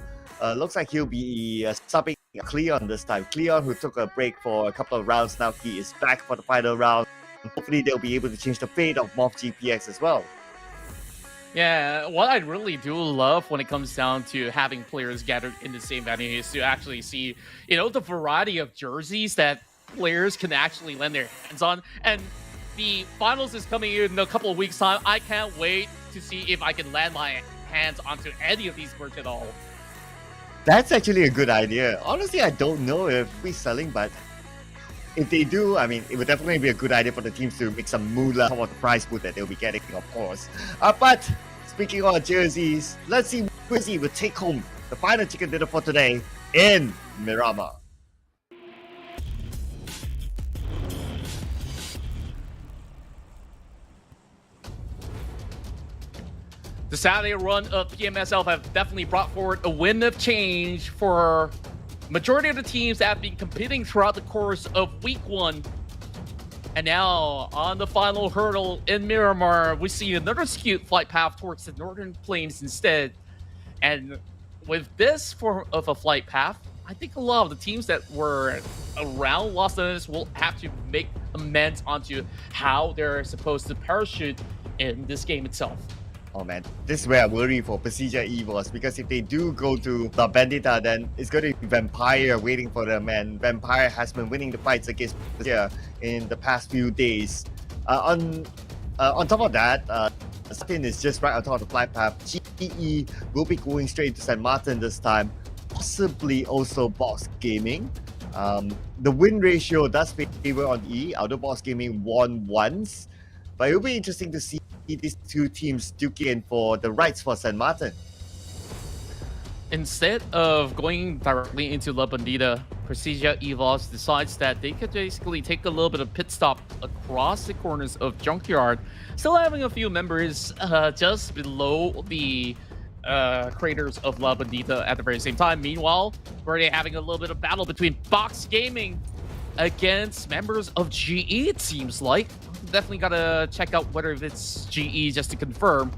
looks like he'll be subbing QEON this time. QEON, who took a break for a couple of rounds now, he is back for the final round. Hopefully they'll be able to change the fate of MORPH GPX as well. Yeah, what I really do love when it comes down to having players gathered in the same venue is to actually see, you know, the variety of jerseys that players can actually lend their hands on. And the finals is coming in a couple of weeks' time. I can't wait to see if I can land my hands onto any of these merch at all. That's actually a good idea. Honestly, I don't know if we're selling, but if they do, I mean, it would definitely be a good idea for the teams to make some moolah for the prize pool that they'll be getting, of course. But speaking of jerseys, let's see who will take home the final chicken dinner for today in Miramar. The Saturday run of PMSL have definitely brought forward a wind of change for majority of the teams that have been competing throughout the course of week 1. And now, on the final hurdle in Miramar, we see another skewed flight path towards the northern plains instead. And with this form of a flight path, I think a lot of the teams that were around Los Angeles will have to make amends onto how they're supposed to parachute in this game itself. Oh man, this is where I worry for PERSIJA EVOS, because if they do go to La Bandita, then it's going to be Vampire waiting for them, and Vampire has been winning the fights against PERSIJA in the past few days. On top of that, Satin is just right on top of the flight path. GE will be going straight to St. Martin this time, possibly also Box Gaming. The win ratio does favor on E, although Box Gaming won once, but it will be interesting to see these two teams duking for the rights for St. Martin. Instead of going directly into La Bandita, PERSIJA EVOS decides that they could basically take a little bit of pit stop across the corners of Junkyard, still having a few members just below the craters of La Bandita at the very same time. Meanwhile, we're already having a little bit of battle between Box Gaming against members of GE, it seems like. Definitely gotta check out whether it's GE just to confirm.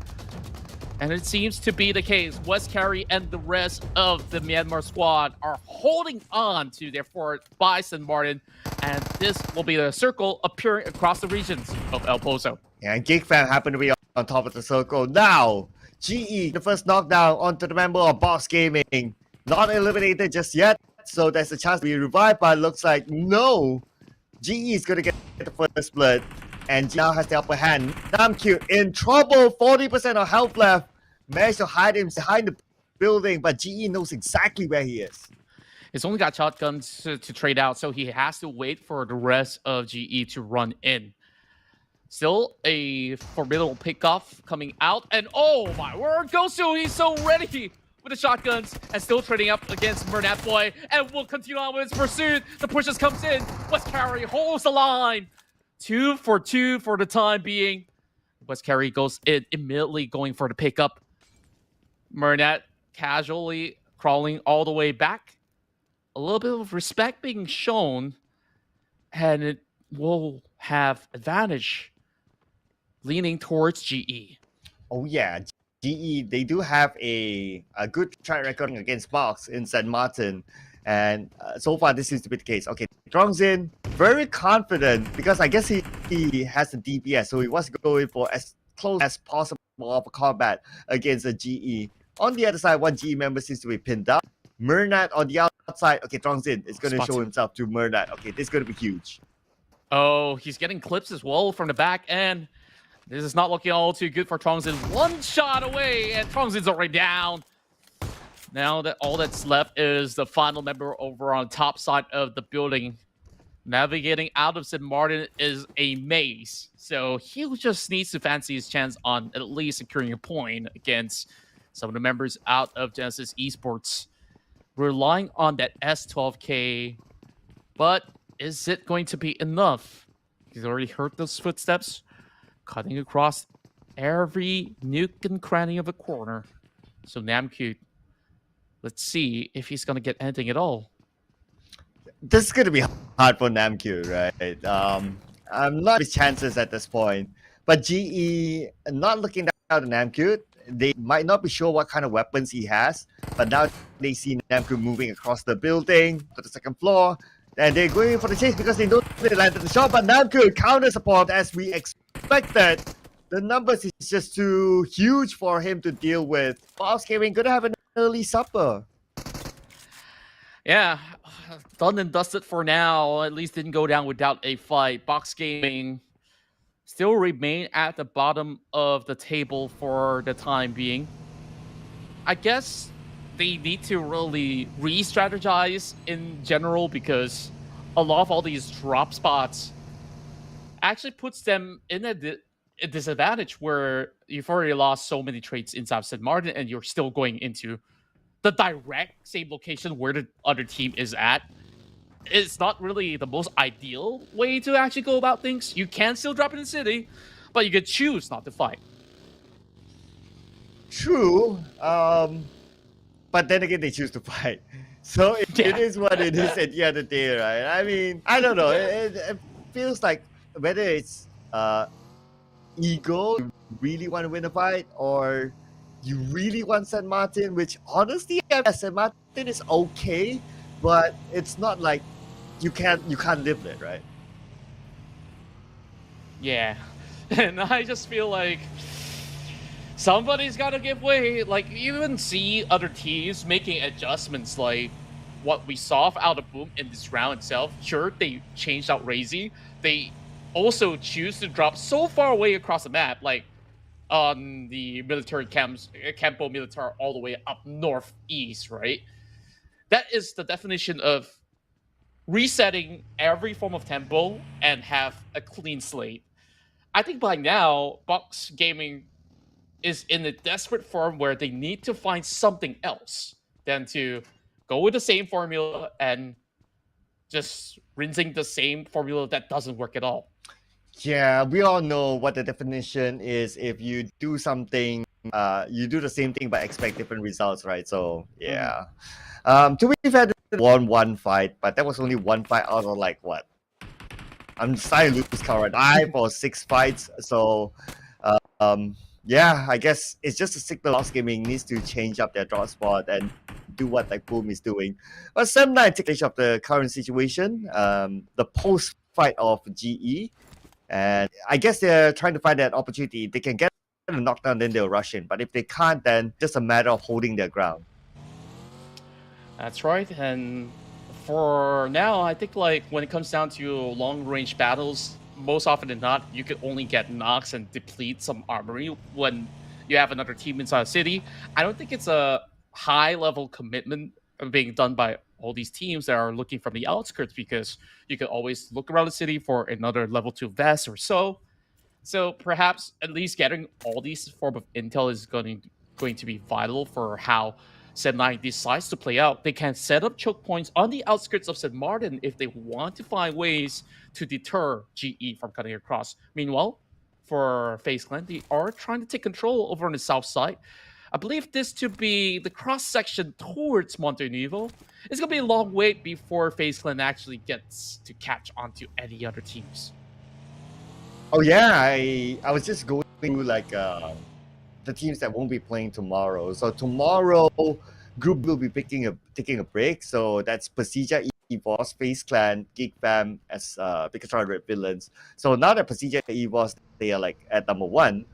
And it seems to be the case. West Carry and the rest of the Myanmar squad are holding on to their fort by St. Martin. And this will be the circle appearing across the regions of El Pozo. Yeah, and GEEK fam happen to be on top of the circle. Now, GE, the first knockdown onto the member of Box Gaming. Not eliminated just yet, so there's a chance to be revived, but it looks like no. GE is going to get the first blood, and GE now has the upper hand. Namcute in trouble, 40% of health left. Managed to hide him behind the building, but GE knows exactly where he is. He's only got shotguns to trade out, so he has to wait for the rest of GE to run in. Still a formidable pickoff coming out, and oh my word, Gosu, he's so ready with the shotguns, and still trading up against Mernat Boy, and will continue on with his pursuit. The pushes comes in, West Carry holds the line. 2 for 2 for the time being. West Carry goes in, immediately going for the pickup. Mernat casually crawling all the way back. A little bit of respect being shown, and it will have advantage leaning towards GE. Oh yeah, GE, they do have a good track record against Box in St. Martin, and so far this seems to be the case. Okay, Drongzin, very confident, because I guess he has the DPS, so he wants to go in for as close as possible of a combat against a GE. On the other side, one GE member seems to be pinned up. Mernat on the outside. Okay, Drongzin is going to show himself to Mernat. Okay, this is going to be huge. Oh, he's getting clips as well from the back end. This is not looking all too good for Drongzin. One shot away, and Drongzin's already down. Now that all that's left is the final member over on top side of the building. Navigating out of St. Martin is a maze, so he just needs to fancy his chance on at least securing a point against some of the members out of Genesis Esports. Relying on that S12K, but is it going to be enough? He's already heard those footsteps cutting across every nook and cranny of a corner. So Namcute, let's see if he's going to get anything at all. This is going to be hard for Namcute, right? I'm not his chances at this point. But GE, not looking down at Namcute, they might not be sure what kind of weapons he has, but now they see Namcute moving across the building to the second floor, and they're going for the chase because they know they landed the shot, but Namcute counter support as we expected. The numbers is just too huge for him to deal with. Box Gaming gonna have an early supper. Yeah, done and dusted for now. At least didn't go down without a fight. Box Gaming still remain at the bottom of the table for the time being. I guess they need to really re-strategize in general, because a lot of all these drop spots actually puts them in a disadvantage where you've already lost so many trades inside St. Martin and you're still going into the direct same location where the other team is at. It's not really the most ideal way to actually go about things. You can still drop in the city, but you could choose not to fight. True. But then again, they choose to fight. So it is what it is at the end of the day, right? I mean, I don't know. It feels like whether it's ego, you really want to win a fight, or you really want San Martin, which honestly, San Martin is okay, but it's not like you can't live it, right? Yeah. And I just feel like somebody's got to give way. Like, you even see other teams making adjustments, like what we saw out of Boom in this round itself. Sure, they changed out Razy. They also choose to drop so far away across the map, like on the military camps, Campo Militar, all the way up northeast, right? That is the definition of resetting every form of tempo and have a clean slate. I think by now, Box Gaming is in a desperate form where they need to find something else than to go with the same formula and just rinsing the same formula that doesn't work at all. Yeah, we all know what the definition is. If you do something, you do the same thing but expect different results, right? So yeah. To be fair, they won one fight, but that was only one fight out of like what? I'm starting to lose count, right? 5 or 6 fights. So yeah, I guess it's just a signal. Box Gaming needs to change up their draw spot and do what like Boom is doing. But Sam 9 take advantage of the current situation, the post fight of GE. And I guess they're trying to find that opportunity. They can get a knockdown, then they'll rush in. But if they can't, then just a matter of holding their ground. That's right. And for now, I think like when it comes down to long-range battles, most often than not, you could only get knocks and deplete some armory when you have another team inside a city. I don't think it's a high-level commitment being done by all these teams that are looking from the outskirts, because you can always look around the city for another level 2 vest or so. So perhaps at least getting all these form of intel is going to be vital for how Zen9 decides to play out. They can set up choke points on the outskirts of St. Martin if they want to find ways to deter GE from cutting across. Meanwhile, for FaZe Clan, they are trying to take control over on the south side. I believe this to be the cross-section towards Montenevo. It's going to be a long wait before FaZe Clan actually gets to catch onto any other teams. Oh yeah, I was just going through like the teams that won't be playing tomorrow. So tomorrow, group will be taking a break. So that's PERSIJA, EVOS, FaZe Clan, GEEK Fam as BIGETRON Red Villains. So now that PERSIJA, EVOS, they are like at number 1.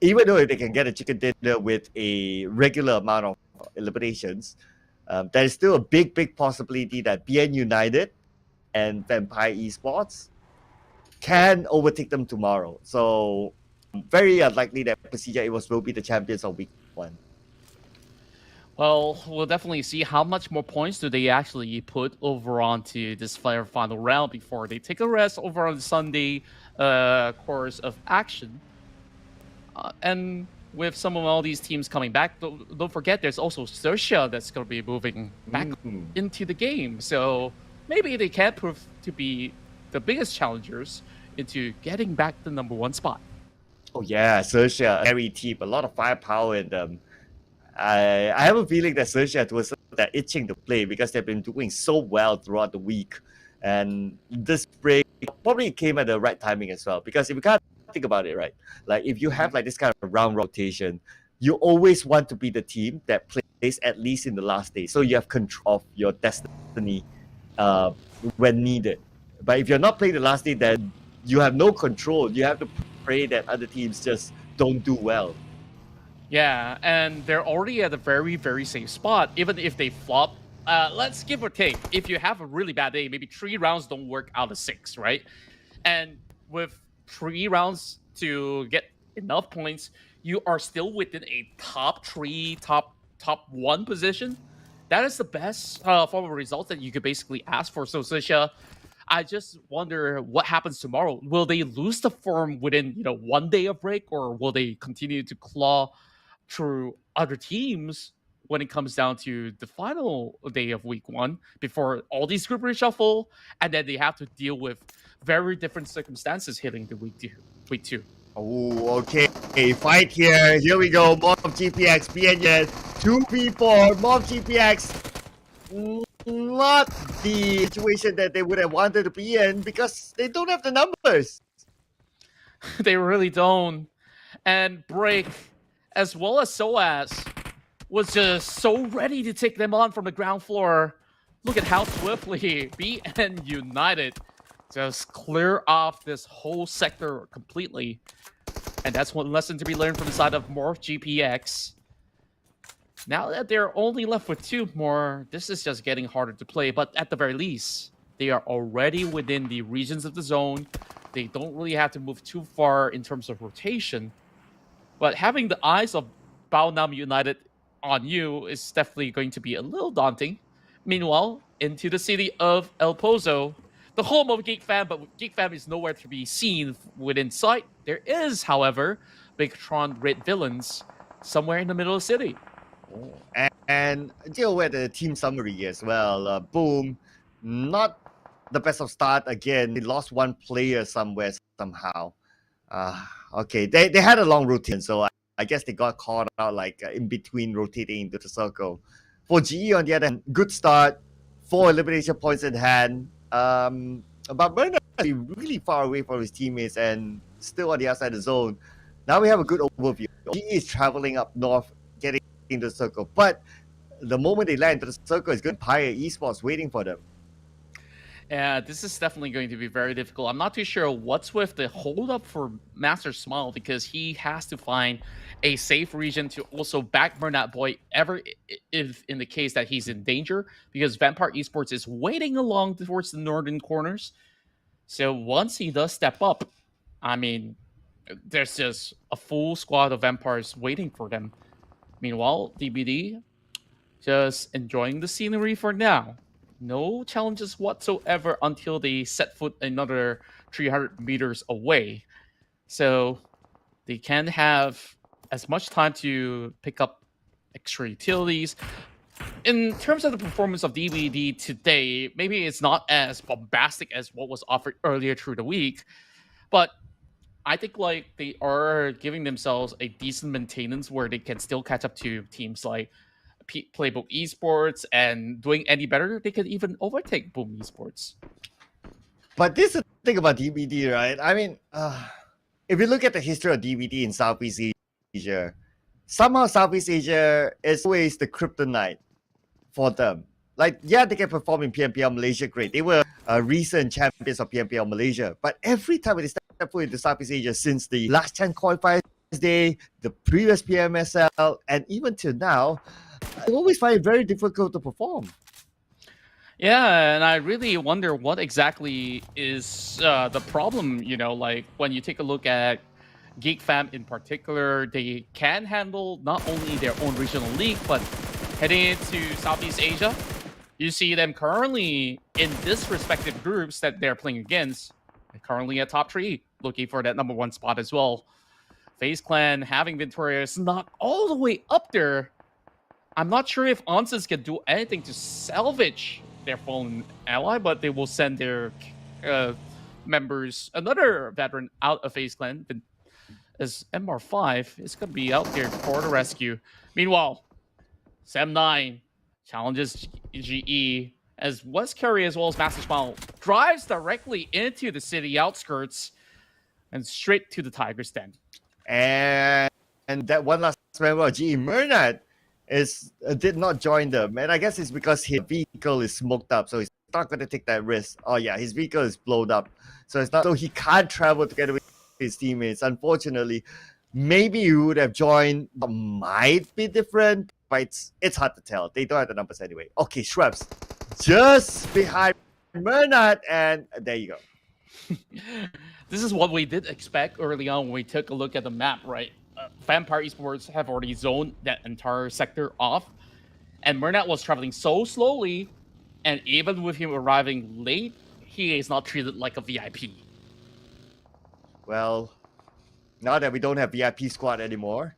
Even though if they can get a chicken dinner with a regular amount of eliminations, there is still a big possibility that BN United and Vampire Esports can overtake them tomorrow. So very unlikely that PERSIJA EVOS will be the champions of week 1. Well, we'll definitely see how much more points do they actually put over onto this final round before they take a rest over on the Sunday course of action. And with some of all these teams coming back, don't forget there's also XERXIA that's going to be moving back into the game. So maybe they can prove to be the biggest challengers into getting back the number 1 spot. Oh yeah, XERXIA, very deep, a lot of firepower in them. I have a feeling that XERXIA was that itching to play because they've been doing so well throughout the week. And this break probably came at the right timing as well. Because if you can't think about it, right? Like if you have like this kind of round rotation, you always want to be the team that plays at least in the last day. So you have control of your destiny when needed. But if you're not playing the last day, then you have no control. You have to pray that other teams just don't do well. Yeah, and they're already at a very safe spot. Even if they flop, let's give or take. If you have a really bad day, maybe 3 rounds don't work out of 6, right? And with 3 rounds to get enough points, you are still within a top 3, top 1 position. That is the best form of results that you could basically ask for. So XERXIA, I just wonder what happens tomorrow. Will they lose the form within 1 day of break, or will they continue to claw through other teams when it comes down to the final day of week 1 before all these group reshuffle, and then they have to deal with very different circumstances hitting the week 2? Oh, okay. Fight here. Here we go. MORPH GPX, PNN, 2v4. MORPH GPX. Not the situation that they would have wanted to be in because they don't have the numbers. They really don't. And Break, as well as SOAS, was just so ready to take them on from the ground floor. Look at how swiftly BN United just clear off this whole sector completely. And that's one lesson to be learned from the side of MORPH GPX. Now that they're only left with 2 more, this is just getting harder to play. But at the very least, they are already within the regions of the zone. They don't really have to move too far in terms of rotation. But having the eyes of Baonam United on you is definitely going to be a little daunting. Meanwhile, into the city of El Pozo, the home of Geek Fam, but Geek Fam is nowhere to be seen within sight. There is, however, BIGETRON Red Villains somewhere in the middle of the city. And deal with the team summary as well. Boom, not the best of start again. They lost 1 player somewhere somehow. Okay, they had a long rotation, so I guess they got caught out like in between rotating into the circle. For GE on the other hand, good start, 4 elimination points in hand. But Bernard is really far away from his teammates and still on the outside of the zone. Now we have a good overview. GE is traveling up north, getting into the circle. But the moment they land into the circle, it's good Empire Esports waiting for them. Yeah, this is definitely going to be very difficult. I'm not too sure what's with the hold up for Master Smile because he has to find a safe region to also back Bernat Boy if in the case that he's in danger because Vampire Esports is waiting along towards the northern corners. So once he does step up, I mean, there's just a full squad of Vampires waiting for them. Meanwhile, DBD just enjoying the scenery for now. No challenges whatsoever until they set foot another 300 meters away. So they can have as much time to pick up extra utilities. In terms of the performance of DBD today, maybe it's not as bombastic as what was offered earlier through the week, but I think like they are giving themselves a decent maintenance where they can still catch up to teams like PLAYBOOK Esports, and doing any better, they could even overtake Boom Esports. But this is the thing about DBD, right? I mean, if you look at the history of DBD in Southeast Asia, somehow Southeast Asia is always the kryptonite for them. Like, yeah, they can perform in PMPL Malaysia, great. They were recent champions of PMPL Malaysia. But every time they step foot into Southeast Asia since the last chance qualifiers day, the previous PMSL, and even till now, I always find it very difficult to perform. Yeah, and I really wonder what exactly is the problem, you know, like when you take a look at Geek Fam in particular, they can handle not only their own regional league, but heading into Southeast Asia, you see them currently in this respective groups that they're playing against, currently at top 3, looking for that #1 spot as well. FaZe Clan having victorious, not all the way up there. I'm not sure if Onsens can do anything to salvage their fallen ally, but they will send their members, another veteran out of FaZe Clan, as MR5 is going to be out there for the rescue. Meanwhile, Sam9 challenges GE as West Carry as well as Master Smile drives directly into the city outskirts and straight to the Tiger's Den. And that one last member of GE, Mernat, did not join them, and I guess it's because his vehicle is smoked up, so he's not going to take that risk. Oh yeah, his vehicle is blown up, so he can't travel together with his teammates. Unfortunately, maybe he would have joined. Might be different, but it's hard to tell. They don't have the numbers anyway. Okay, Shrebs just behind Mernat, and there you go. This is what we did expect early on when we took a look at the map, right? Vampire Esports have already zoned that entire sector off, and Mernat was traveling so slowly, and even with him arriving late, he is not treated like a VIP. Well, now that we don't have VIP squad anymore,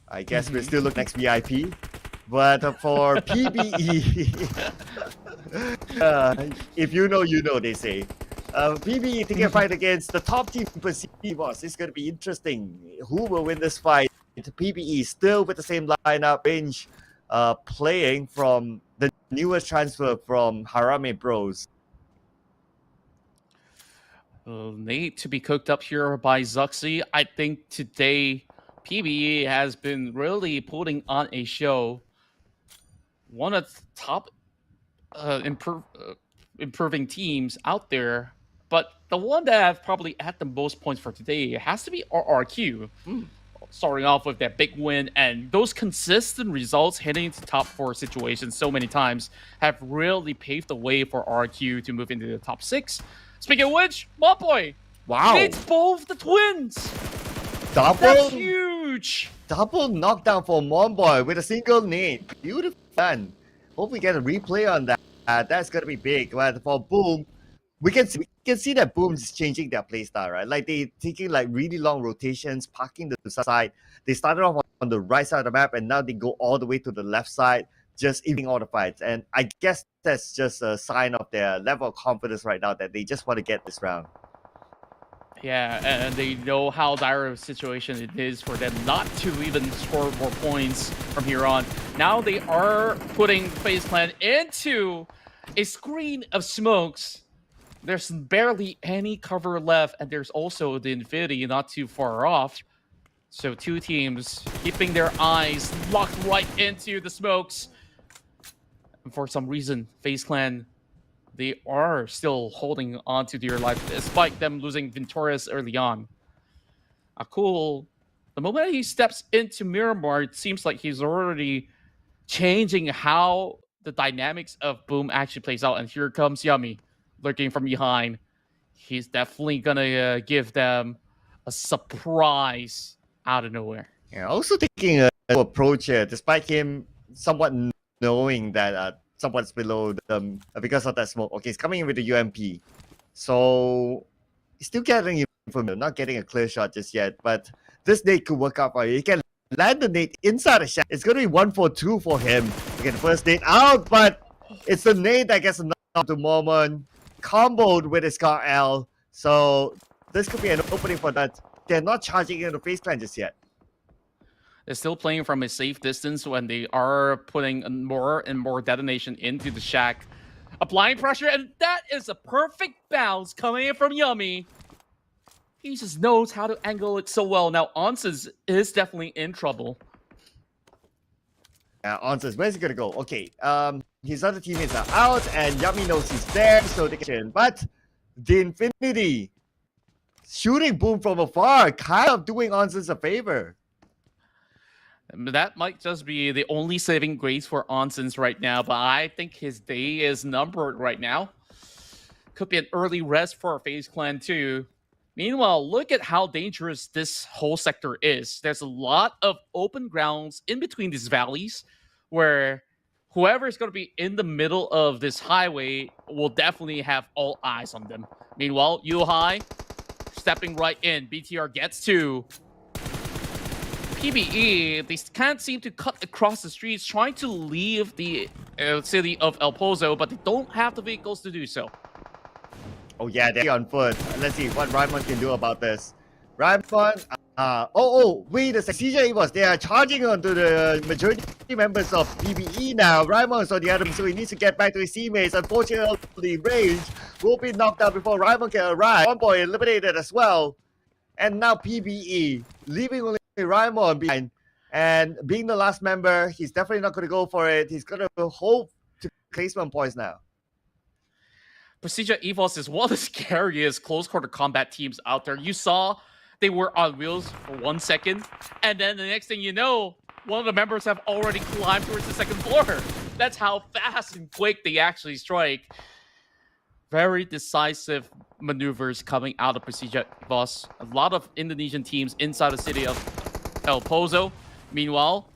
I guess we're still looking next VIP. But for PBE, if you know, they say. PBE taking a fight against the top team PERSIJA. It's going to be interesting. Who will win this fight? PBE still with the same lineup range, playing from the newest transfer from Harame Bros. Need to be cooked up here by Zuxi. I think today PBE has been really putting on a show. One of the top improving teams out there, but the one that have probably had the most points for today has to be RRQ. Starting off with that big win, and those consistent results heading into top 4 situations so many times have really paved the way for RRQ to move into the top 6. Speaking of which, Mopoy, Wow. it's both the twins. Double, That's huge. double knockdown for Monboy with a single nade. Beautiful done. Hope we get a replay on that. That's gonna be big. But for Boom, we can see that Boom is changing their playstyle, right? Like they taking like really long rotations, parking the side. They started off on the right side of the map, and now they go all the way to the left side, just evening all the fights. And I guess that's just a sign of their level of confidence right now that they just want to get this round. Yeah, and they know how dire of a situation it is for them not to even score more points from here on. Now they are putting FaZe Clan into a screen of smokes. There's barely any cover left, and there's also the Infinity not too far off. So two teams keeping their eyes locked right into the smokes. And for some reason, FaZe Clan, they are still holding on to their life despite them losing Ventorius early on. Akul, the moment he steps into Miramar, it seems like he's already changing how the dynamics of Boom actually plays out. And here comes Yummy, lurking from behind. He's definitely gonna give them a surprise out of nowhere. Yeah, also taking a approach here, despite him somewhat knowing that someone's below them because of that smoke. Okay, he's coming in with the UMP. So he's still getting from not getting a clear shot just yet, but this nade could work out for you. He can land the nade inside the shack. It's going to be 1-4-2 for him. Okay, the first nade out, but it's the nade that gets knocked to Mormon, comboed with his car L. So this could be an opening for that. They're not charging into FaZe Clan just yet. They're still playing from a safe distance when they are putting more and more detonation into the shack. Applying pressure, and that is a perfect bounce coming in from Yummy. He just knows how to angle it so well. Now, Onsens is definitely in trouble. Onsens, where's he gonna go? Okay, his other teammates are out, and Yummy knows he's there, so they can. But the Infinity shooting Boom from afar, kind of doing Onsens a favor. That might just be the only saving grace for Onsens right now, but I think his day is numbered right now. Could be an early rest for FaZe Clan too. Meanwhile, look at how dangerous this whole sector is. There's a lot of open grounds in between these valleys where whoever is going to be in the middle of this highway will definitely have all eyes on them. Meanwhile, Yuhai stepping right in. BTR gets to PBE. They can't seem to cut across the streets trying to leave the city of El Pozo, but they don't have the vehicles to do so. Oh yeah, they're on foot. Let's see what Raimon can do about this. Raimon, wait a second. CJ EVOS, they are charging onto the majority members of PBE now. Raimon's on the other, so he needs to get back to his teammates. Unfortunately, Rage will be knocked out before Raimon can arrive. One boy eliminated as well. And now PBE, leaving only Raimon behind. And being the last member, he's definitely not going to go for it. He's going to hope to placement points now. PERSIJA EVOS is one of the scariest close quarter combat teams out there. You saw they were on wheels for 1 second, and then the next thing you know, one of the members have already climbed towards the second floor. That's how fast and quick they actually strike. Very decisive maneuvers coming out of PERSIJA EVOS. A lot of Indonesian teams inside the city of El Pozo. Meanwhile,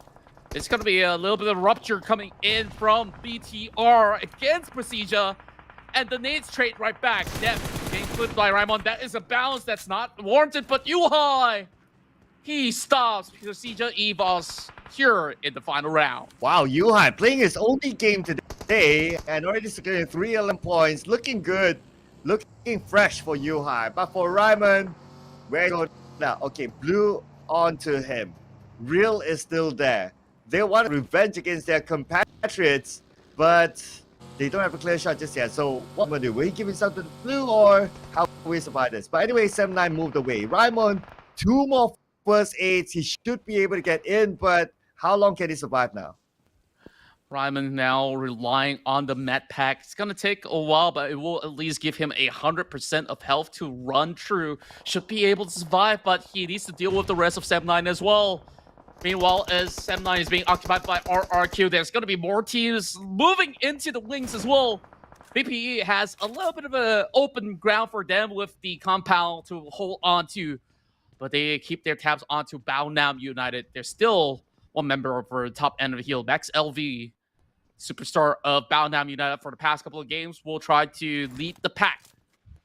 it's going to be a little bit of rupture coming in from BTR against PERSIJA. And the nade straight right back. Depth being flipped by Raimon. That is a balance that's not warranted, but Yuhai! He stops PERSIJA EVOS here in the final round. Wow, Yuhai playing his only game today and already securing 3 LM points. Looking good. looking fresh for Yuhai. But for Ryman, where go now? Okay, blue onto him. Real is still there. They want revenge against their compatriots, but they don't have a clear shot just yet. So what will do? Will he give himself to the blue, or how will we survive this? But anyway, 7-9 moved away. Raimon, 2 more first aids. He should be able to get in, but how long can he survive now? Ryman now relying on the med pack. It's going to take a while, but it will at least give him 100% of health to run through. Should be able to survive, but he needs to deal with the rest of 7-9 as well. Meanwhile, as 7-9 is being occupied by RRQ, there's going to be more teams moving into the wings as well. BPE has a little bit of an open ground for them with the compound to hold on to, but they keep their tabs onto Baonam United. There's still one member for the top end of the hill, Max LV, superstar of Baonam United for the past couple of games, will try to lead the pack,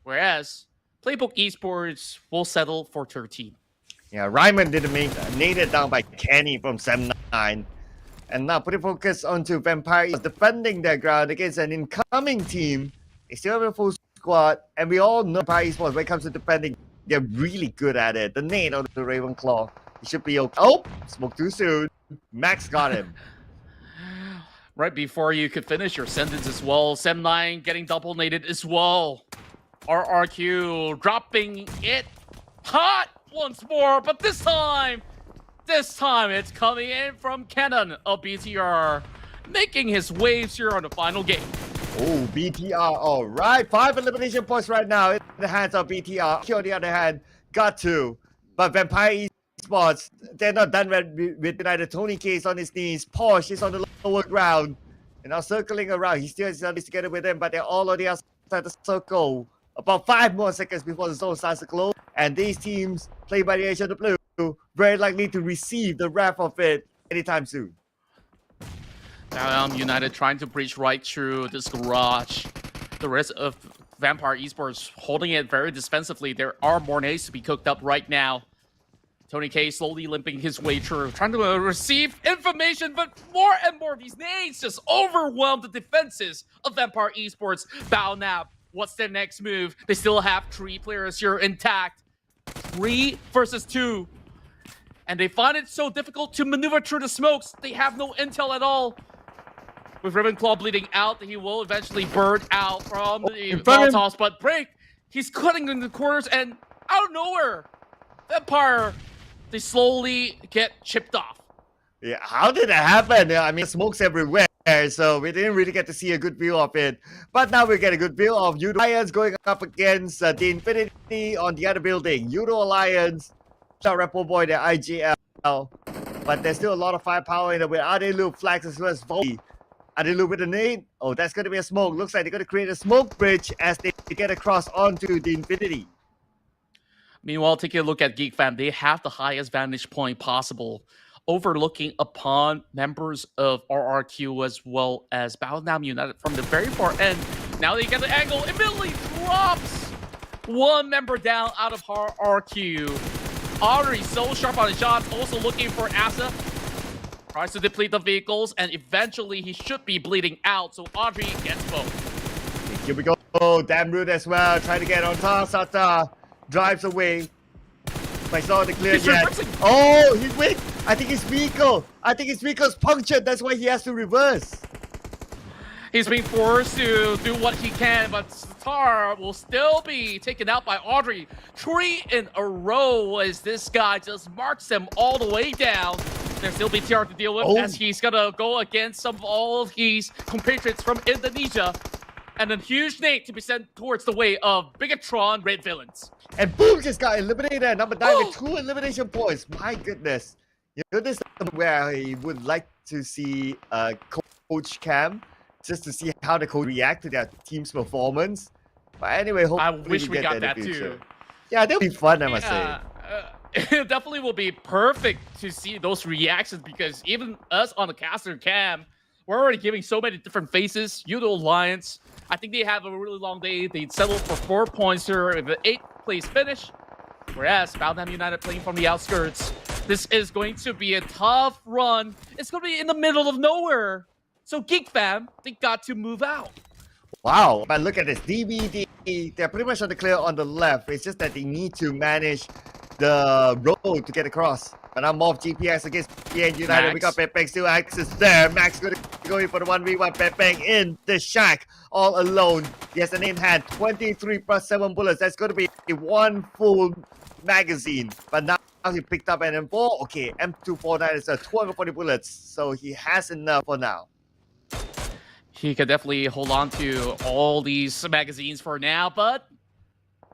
whereas PLAYBOOK Esports will settle for 13. Yeah, Ryman didn't make naded down by Kenny from 7-9. And now putting focus onto Vampire defending their ground against an incoming team. They still have a full squad, and we all know Vampire Esports, when it comes to defending, they're really good at it. The nade on the Ravenclaw, he should be okay. Oh, spoke too soon. Max got him. Right before you could finish your sentence as well, 7-9 getting double naded as well. RRQ dropping it hot once more, but this time it's coming in from Cannon of BTR, making his waves here on the final game. Oh, BTR, all right. 5 elimination points right now in the hands of BTR. On the other hand, got 2. But Vampire Esports, they're not done with United. Tony K is on his knees. Porsche is on the lower ground. And now circling around. He still is together with them, but they're all on the outside the circle. About 5 more seconds before the zone starts to close. And these teams, played by the Age of the Blue, very likely to receive the wrath of it anytime soon. United trying to breach right through this garage. The rest of Vampire Esports holding it very defensively. There are more nades to be cooked up right now. Tony K slowly limping his way through, trying to receive information, but more and more of these nades just overwhelm the defenses of Vampire Esports. Baonam, what's their next move? They still have 3 players here intact. 3 versus 2. And they find it so difficult to maneuver through the smokes. They have no intel at all. With Ravenclaw bleeding out, he will eventually burn out from the Molotovs, but Break, he's cutting in the corners, and out of nowhere, Vampire, they slowly get chipped off. Yeah, how did that happen? I mean, smokes everywhere, so we didn't really get to see a good view of it. But now we get a good view of Yoodo Alliance going up against the Infinity on the other building. Yoodo Alliance, Repo Boy, the IGL. But there's still a lot of firepower in it with Adelu, Flags, as well as Voldy. Adelu with a nade. Oh, that's going to be a smoke. Looks like they're going to create a smoke bridge as they get across onto the Infinity. Meanwhile, taking a look at GEEK fam, they have the highest vantage point possible, overlooking upon members of RRQ as well as Baonam United from the very far end. Now they get the angle, immediately drops one member down out of RRQ. Audrey so sharp on the shots, also looking for Asa. Tries to deplete the vehicles, and eventually he should be bleeding out, so Audrey gets both. Here we go. Oh, damn rude as well. Trying to get on top. Sata drives away. I saw the clear yet. Oh, he's weak. I think his vehicle's punctured. That's why he has to reverse. He's being forced to do what he can, but Star will still be taken out by Audrey. 3 in a row as this guy just marks them all the way down. There's still BTR to deal with as he's gonna go against some of all of his compatriots from Indonesia. And a huge nade to be sent towards the way of BIGETRON Red Villains. And boom, just got eliminated at number 9 with 2 elimination points. My goodness. You know, this is where I would like to see Coach Cam, just to see how the coach react to their team's performance. But anyway, hopefully I wish we got that too. Yeah, that'll be fun, I must say. It definitely will be perfect to see those reactions, because even us on the caster cam, we're already giving so many different faces. Yoodo Alliance, I think they have a really long day. They settled for 4 points here with an 8th place finish. Whereas Baonam United playing from the outskirts. This is going to be a tough run. It's going to be in the middle of nowhere. So GEEK fam, they got to move out. Wow, but look at this. DBD, they're pretty much on the clear on the left. It's just that they need to manage the road to get across. But now MORPH GPX against PN United. We got Pepeng still access there. Max going to go in for the 1v1. Pepeng in the shack all alone. He has an in hand. 23 plus 7 bullets. That's going to be one full magazine. But now he picked up an M4. Okay, M249 is 240 bullets. So he has enough for now. He could definitely hold on to all these magazines for now, but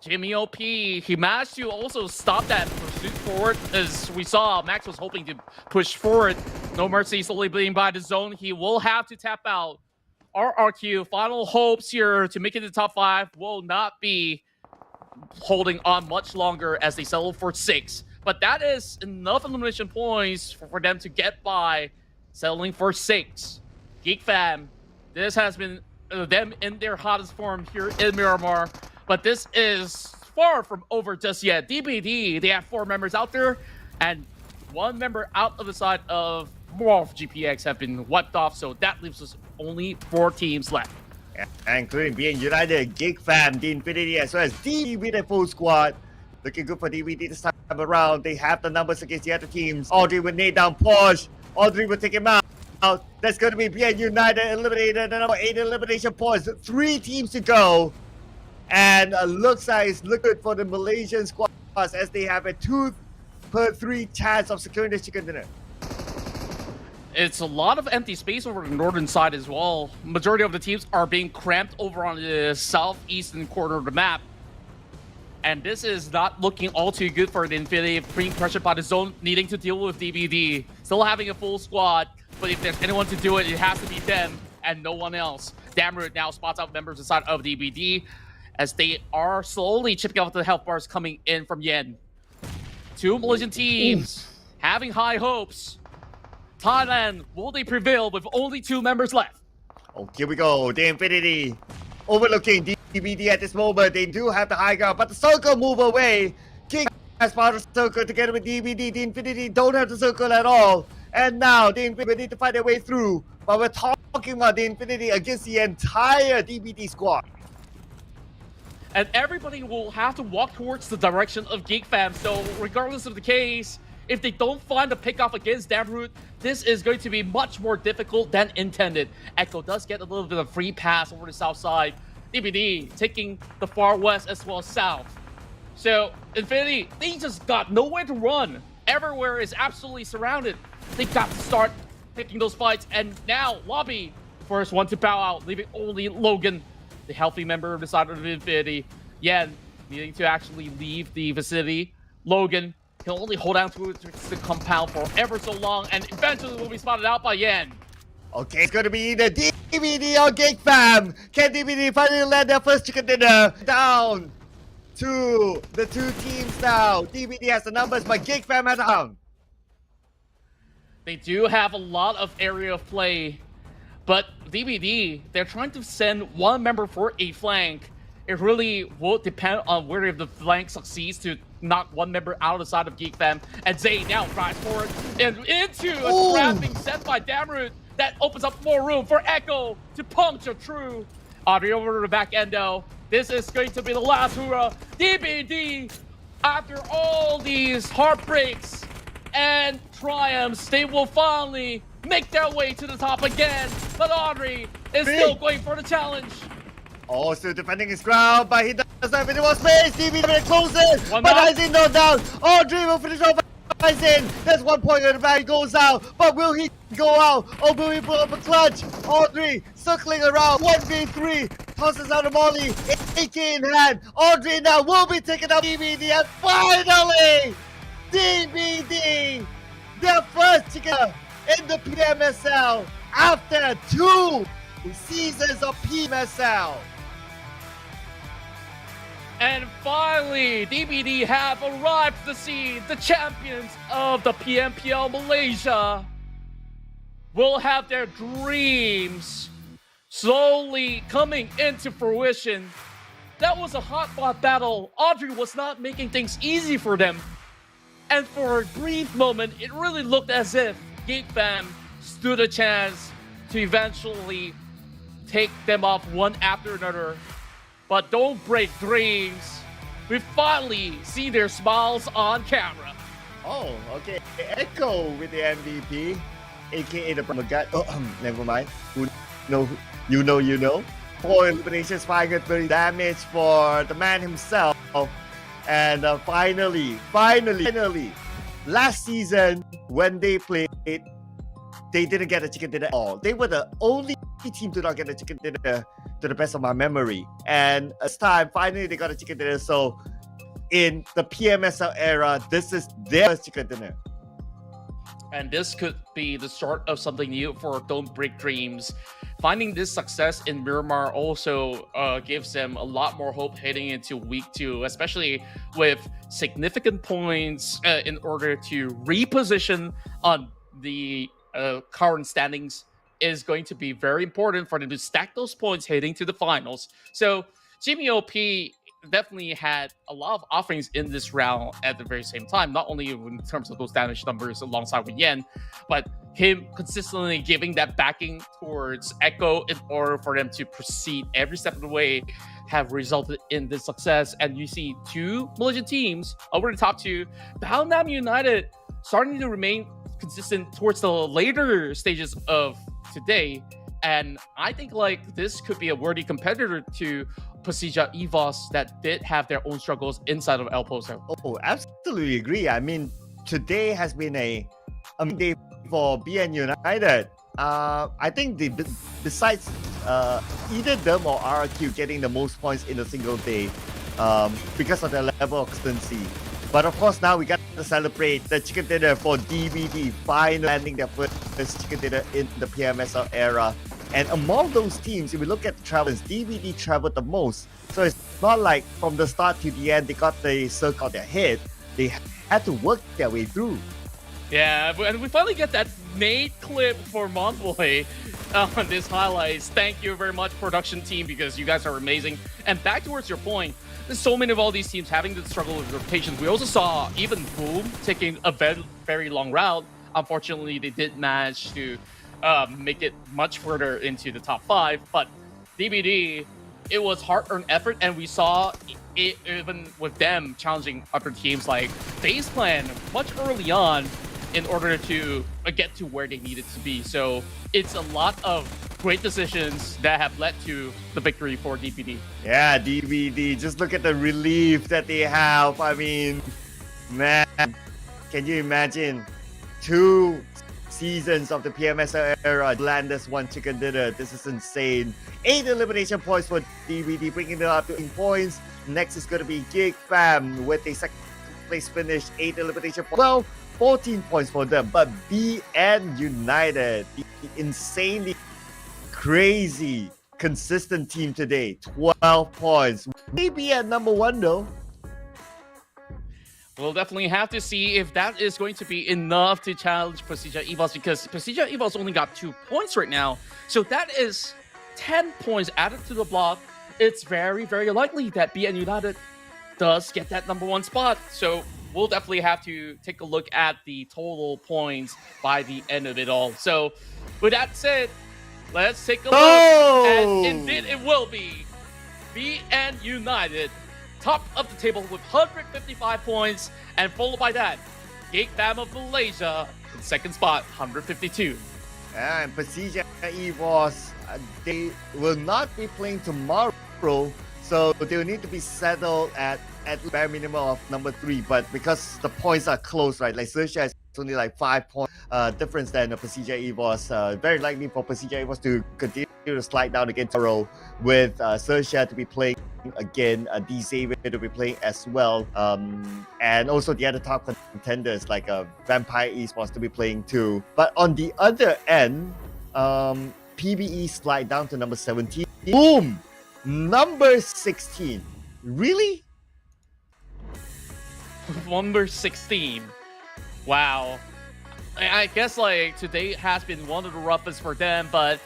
Jimmy OP, he managed to also stop that pursuit forward. As we saw, Max was hoping to push forward. No Mercy slowly bleeding by the zone. He will have to tap out. RRQ, final hopes here to make it to the top 5 will not be holding on much longer as they settle for 6. But that is enough elimination points for them to get by, settling for 6. Geek Fam, this has been them in their hottest form here in Miramar. But this is far from over just yet. DBD, they have 4 members out there, and 1 member out of the side of MORPH GPX have been wiped off, so that leaves us only 4 teams left. Yeah, including being United, Geek Fam, the Infinity, as well as DB, the full squad. Looking good for DBD this time around. They have the numbers against the other teams. Audrey will nade down Porsche. Audrey will take him out. That's going to be BN United eliminated. The number 8 elimination points. 3 teams to go. And looks like it's look good for the Malaysian squad as they have a 2 per 3 chance of securing the chicken dinner. It's a lot of empty space over the northern side as well. Majority of the teams are being cramped over on the southeastern corner of the map. And this is not looking all too good for the Infinity, being pressured by the zone, needing to deal with DBD. Still having a full squad, but if there's anyone to do it, it has to be them and no one else. Damroot now spots out members inside of DBD as they are slowly chipping off the health bars coming in from Yen. 2 Malaysian teams having high hopes. Thailand, will they prevail with only 2 members left? Oh, here we go. The Infinity overlooking DBD at this moment. They do have the high ground, but the circle move away. King has part of the circle together with DBD. The Infinity don't have the circle at all. And now the Infinity need to find their way through. But we're talking about the Infinity against the entire DBD squad. And everybody will have to walk towards the direction of Geek Fam. So regardless of the case, if they don't find the pickoff against Damroot, this is going to be much more difficult than intended. Echo does get a little bit of free pass over the south side. DBD taking the far west as well as south. So Infinity, they just got nowhere to run. Everywhere is absolutely surrounded. They got to start picking those fights. And now Lobby, first one to bow out, leaving only Logan, the healthy member of the side of the Infinity. Yen needing to actually leave the vicinity. Logan can only hold on to the compound for ever so long, and eventually will be spotted out by Yen. Okay, it's going to be either DBD or Geek Fam. Can DBD finally land their first chicken dinner? Down to the 2 teams now. DBD has the numbers, but Geek Fam has down. They do have a lot of area of play, but DBD, they're trying to send 1 member for a flank. It really will depend on whether the flank succeeds to knock 1 member out of the side of Geek Fam. And Zay now drives forward and into a trap being set by Damroot. That opens up more room for Echo to puncture through. Audrey over to the back end though. This is going to be the last hurrah. DBD, after all these heartbreaks and triumphs, they will finally make their way to the top again. But Audrey is still going for the challenge. Oh, still defending his ground, but he doesn't have any more space. DBD very close in, but Aizen not down. Audrey will finish off Aizen. There's 1 point in the back, goes out, but will he go out or will he pull up a clutch? Audrey circling around, 1v3, tosses out a molly, AK in hand. Audrey now will be taken out DBD, and finally, DBD, their first chicken in the PMSL after 2 seasons of PMSL. And finally, DBD have arrived to see the champions of the PMPL Malaysia will have their dreams slowly coming into fruition. That was a hot-fought battle. Audrey was not making things easy for them. And for a brief moment, it really looked as if Geek Fam stood a chance to eventually take them off one after another. But don't break dreams. We finally see their smiles on camera. Oh, okay. Echo with the MVP, aka the God. Oh, never mind. Who know? You know. 4 eliminations, 530 damage for the man himself. And finally, last season when they played, they didn't get a chicken dinner at all. They were the only team to not get a chicken dinner, to the best of my memory. And this time, finally, they got a chicken dinner. So in the PMSL era, this is their chicken dinner. And this could be the start of something new for Don't Break Dreams. Finding this success in Miramar also gives them a lot more hope heading into week 2, especially with significant points in order to reposition on the current standings is going to be very important for them to stack those points heading to the finals. So GMOP definitely had a lot of offerings in this round at the very same time, not only in terms of those damage numbers alongside with Yen, but him consistently giving that backing towards Echo in order for them to proceed every step of the way have resulted in this success. And you see 2 Malaysian teams over the top 2, Baonam United starting to remain consistent towards the later stages of today. And I think like this could be a worthy competitor to PERSIJA EVOS that did have their own struggles inside of El Pozo. Oh, absolutely agree. I mean, today has been a day for BN United. I think besides either them or RRQ getting the most points in a single day because of their level of consistency. But of course, now we got to celebrate the chicken dinner for DVD finally landing their first chicken dinner in the PMSL era. And among those teams, if we look at the travels, DVD traveled the most. So it's not like from the start to the end, they got the circle on their head. They had to work their way through. Yeah, and we finally get that Nate clip for Montboy on this highlights. Thank you very much, production team, because you guys are amazing. And back towards your point, there's so many of all these teams having to struggle with rotations. We also saw even Boom taking a very, very long route. Unfortunately, they did manage to make it much further into the top 5. But DBD, it was hard-earned effort, and we saw it even with them challenging other teams like FaZe Clan much early on in order to get to where they needed to be. So it's a lot of great decisions that have led to the victory for DBD. Yeah, DBD, just look at the relief that they have. I mean, man, can you imagine 2 seasons of the PMSL era, land us 1 chicken dinner? This is insane. 8 elimination points for DBD, bringing them up to 8 points. Next is going to be GEEK Fam with a second place finish, 8 elimination points. Well, 14 points for them. But BN United, the insanely crazy consistent team today, 12 points. Maybe at number 1 though. We'll definitely have to see if that is going to be enough to challenge PERSIJA EVOS, because PERSIJA EVOS only got 2 points right now. So that is 10 points added to the block. It's very, very likely that BN United does get that number 1 spot. So we'll definitely have to take a look at the total points by the end of it all. So with that said, let's take a look. And indeed it will be BN United top of the table with 155 points, and followed by that, GEEK Fam of Malaysia in second spot, 152. And PERSIJA EVOS, they will not be playing tomorrow, so they will need to be settled at bare minimum of number 3. But because the points are close, right? Like XERXIA is only like 5 points difference than the PERSIJA EVOS. Very likely for PERSIJA EVOS to continue to slide down against tomorrow, with XERXIA to be playing again, D Xavier to be playing as well, and also the other top contenders like Vampire Esports to be playing too. But on the other end, PBE slide down to number 17. Boom! Number 16. Really? Number 16. Wow. I guess like today has been one of the roughest for them, but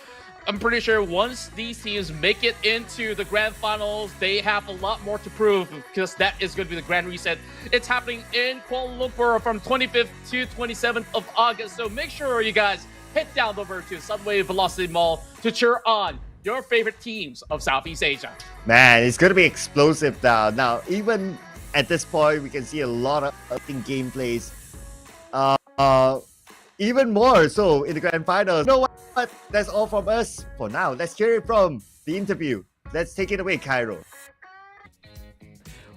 I'm pretty sure once these teams make it into the grand finals, they have a lot more to prove, because that is going to be the grand reset. It's happening in Kuala Lumpur from 25th to 27th of August. So make sure you guys head down over to Sunway Velocity Mall to cheer on your favorite teams of Southeast Asia? Man, it's going to be explosive now. Now, even at this point, we can see a lot of gameplays. Even more so in the grand finals. You know what? That's all from us for now. Let's hear it from the interview. Let's take it away, Cairo.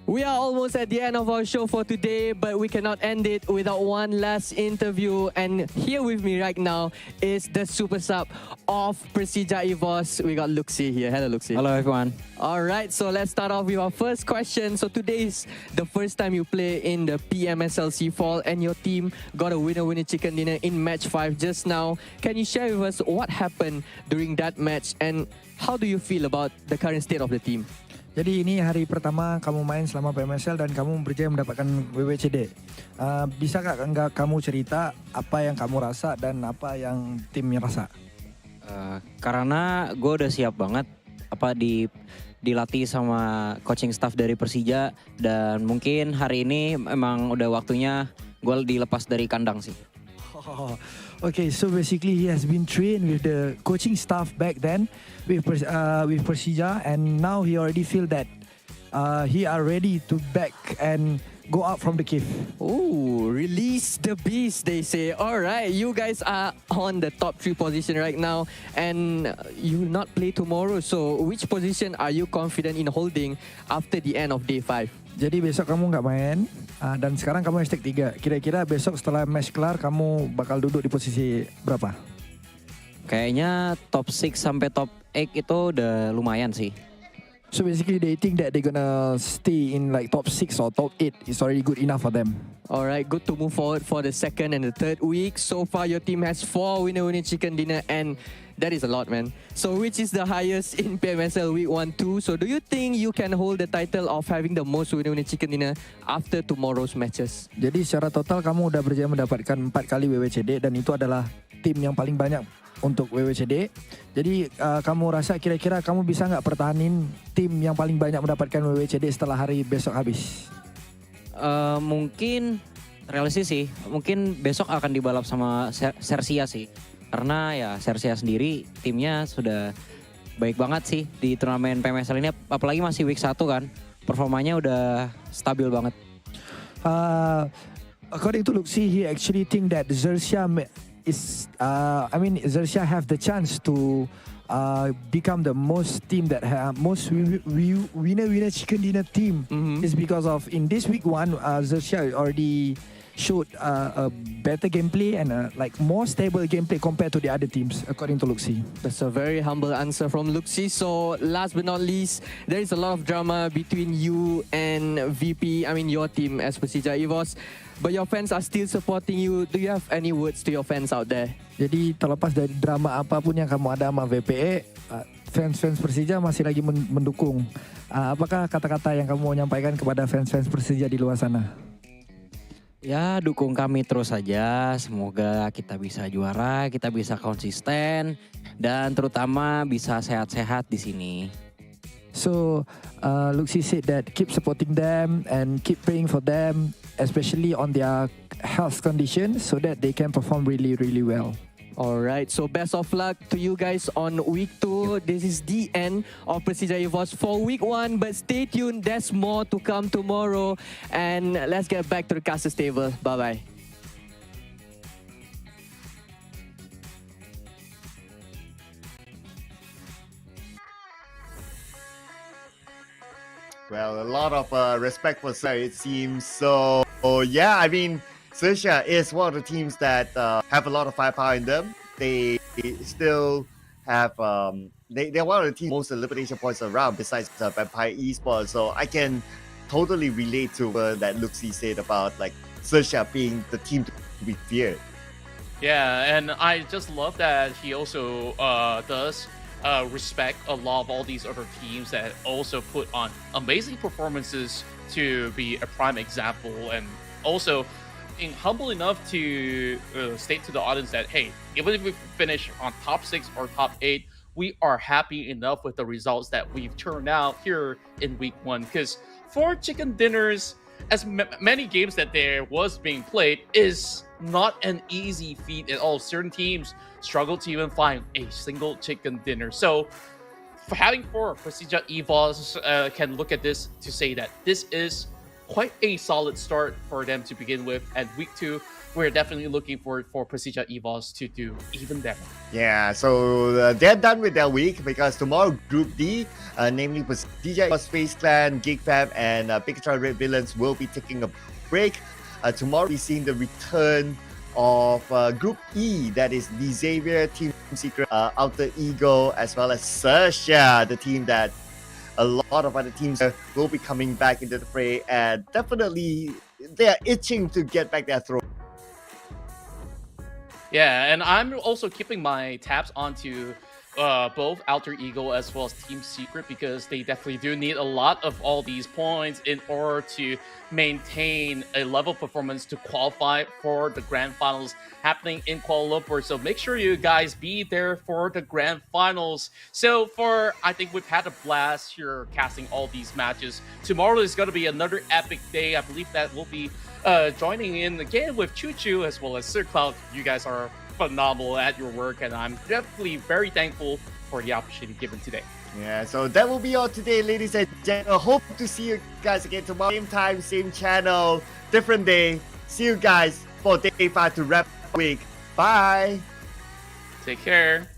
We are almost at the end of our show for today, but we cannot end it without one last interview. And here with me right now is the super sub of PERSIJA EVOS. We got Luxi here. Hello, Luxi. Hello, everyone. All right, so let's start off with our first question. So today is the first time you play in the PMSL SEA Fall, and your team got a winner chicken dinner in match 5 just now. Can you share with us what happened during that match, and how do you feel about the current state of the team? Jadi ini hari pertama kamu main selama PMSL dan kamu berjaya mendapatkan WWCD. Bisakah enggak kamu cerita apa yang kamu rasa dan apa yang timnya rasa? Karena gue udah siap banget dilatih sama coaching staff dari Persija, dan mungkin hari ini memang udah waktunya gue dilepas dari kandang sih. Okay, so basically he has been trained with the coaching staff back then with Persija, and now he already feel that he are ready to back and go out from the cave. Oh, release the beast, they say. All right, you guys are on the top 3 position right now, and you will not play tomorrow. So which position are you confident in holding after the end of day 5? Jadi besok kamu nggak main, dan sekarang kamu hashtag 3. Kira-kira besok setelah match kelar kamu bakal duduk di posisi berapa? Kayaknya top 6 sampai top 8 itu udah lumayan sih. So basically they think that they're gonna stay in like top 6 or top 8 is already good enough for them. Alright, good to move forward for the second and the third week. So far your team has 4 winner chicken dinner, and that is a lot, man. So which is the highest in PMSL week 1-2? So do you think you can hold the title of having the most winner chicken dinner after tomorrow's matches? Jadi secara total kamu udah berjaya mendapatkan 4 kali WWCD, dan itu adalah tim yang paling banyak untuk WWCD. Jadi kamu rasa kira-kira kamu bisa nggak pertahanin tim yang paling banyak mendapatkan WWCD setelah hari besok habis? Mungkin realistis sih. Mungkin besok akan dibalap sama XERXIA sih. Karena ya XERXIA sendiri timnya sudah baik banget sih di turnamen PMSL ini. Apalagi masih week 1 kan. Performanya udah stabil banget. According to Luxi, he actually think that XERXIA XERXIA have the chance to become the most team that have most winner chicken dinner team. Is because of in this week 1 XERXIA already showed a better gameplay and like more stable gameplay compared to the other teams, according to Luxi. That's a very humble answer from Luxi. So last but not least, there is a lot of drama between you and VP, your team as PERSIJA EVOS. But your fans are still supporting you. Do you have any words to your fans out there? Jadi terlepas dari drama apapun yang kamu ada sama VPE, fans Persija masih lagi mendukung. Apakah kata-kata yang kamu mau nyampaikan kepada fans Persija di luar sana? Ya, dukung kami terus saja. Semoga kita bisa juara, kita bisa konsisten, dan terutama bisa sehat-sehat di sini. So, Luxi said that keep supporting them and keep praying for them, especially on their health condition, so that they can perform really, really well. Alright, so best of luck to you guys on week 2. This is the end of PERSIJA EVOS for week 1, but stay tuned, there's more to come tomorrow. And let's get back to the casters table. Bye-bye. Well, a lot of respect for Sir, it seems. So, yeah, XERXIA is one of the teams that have a lot of firepower in them. They still have, they're one of the teams most elimination points around besides Vampire Esports. So I can totally relate to that Luxi said about like XERXIA being the team to be feared. Yeah, and I just love that he also does respect a lot of all these other teams that also put on amazing performances to be a prime example, and also humble enough to state to the audience that, hey, even if we finish on top 6 or top 8, we are happy enough with the results that we've turned out here in week 1. Because 4 chicken dinners, as many games that there was being played, is not an easy feat at all. Certain teams struggle to even find a single chicken dinner. So for having four PERSIJA EVOS can look at this to say that this is quite a solid start for them to begin with. And week 2, we're definitely looking for PERSIJA EVOS to do even better. Yeah, so they're done with their week because tomorrow Group D, namely PERSIJA, FaZe Clan, GEEK and BIGETRON Red Villains will be taking a break. Tomorrow we're seeing the return of Group E, that is the Xavier, Team Secret, Alter Ego, as well as XERXIA, the team that a lot of other teams will be coming back into the fray, and definitely they are itching to get back their throw. Yeah, and I'm also keeping my tabs onto both Alter Ego as well as Team Secret, because they definitely do need a lot of all these points in order to maintain a level performance to qualify for the grand finals happening in Kuala Lumpur. So make sure you guys be there for the grand finals. So I think we've had a blast here casting all these matches. Tomorrow is going to be another epic day. I believe that we'll be joining in again with Choo Choo as well as Sir Cloud. You guys are phenomenal at your work, and I'm definitely very thankful for the opportunity given today. Yeah, so that will be all today, ladies and gentlemen. Hope to see you guys again tomorrow. Same time, same channel, different day. See you guys for day 5 to wrap up the week. Bye. Take care.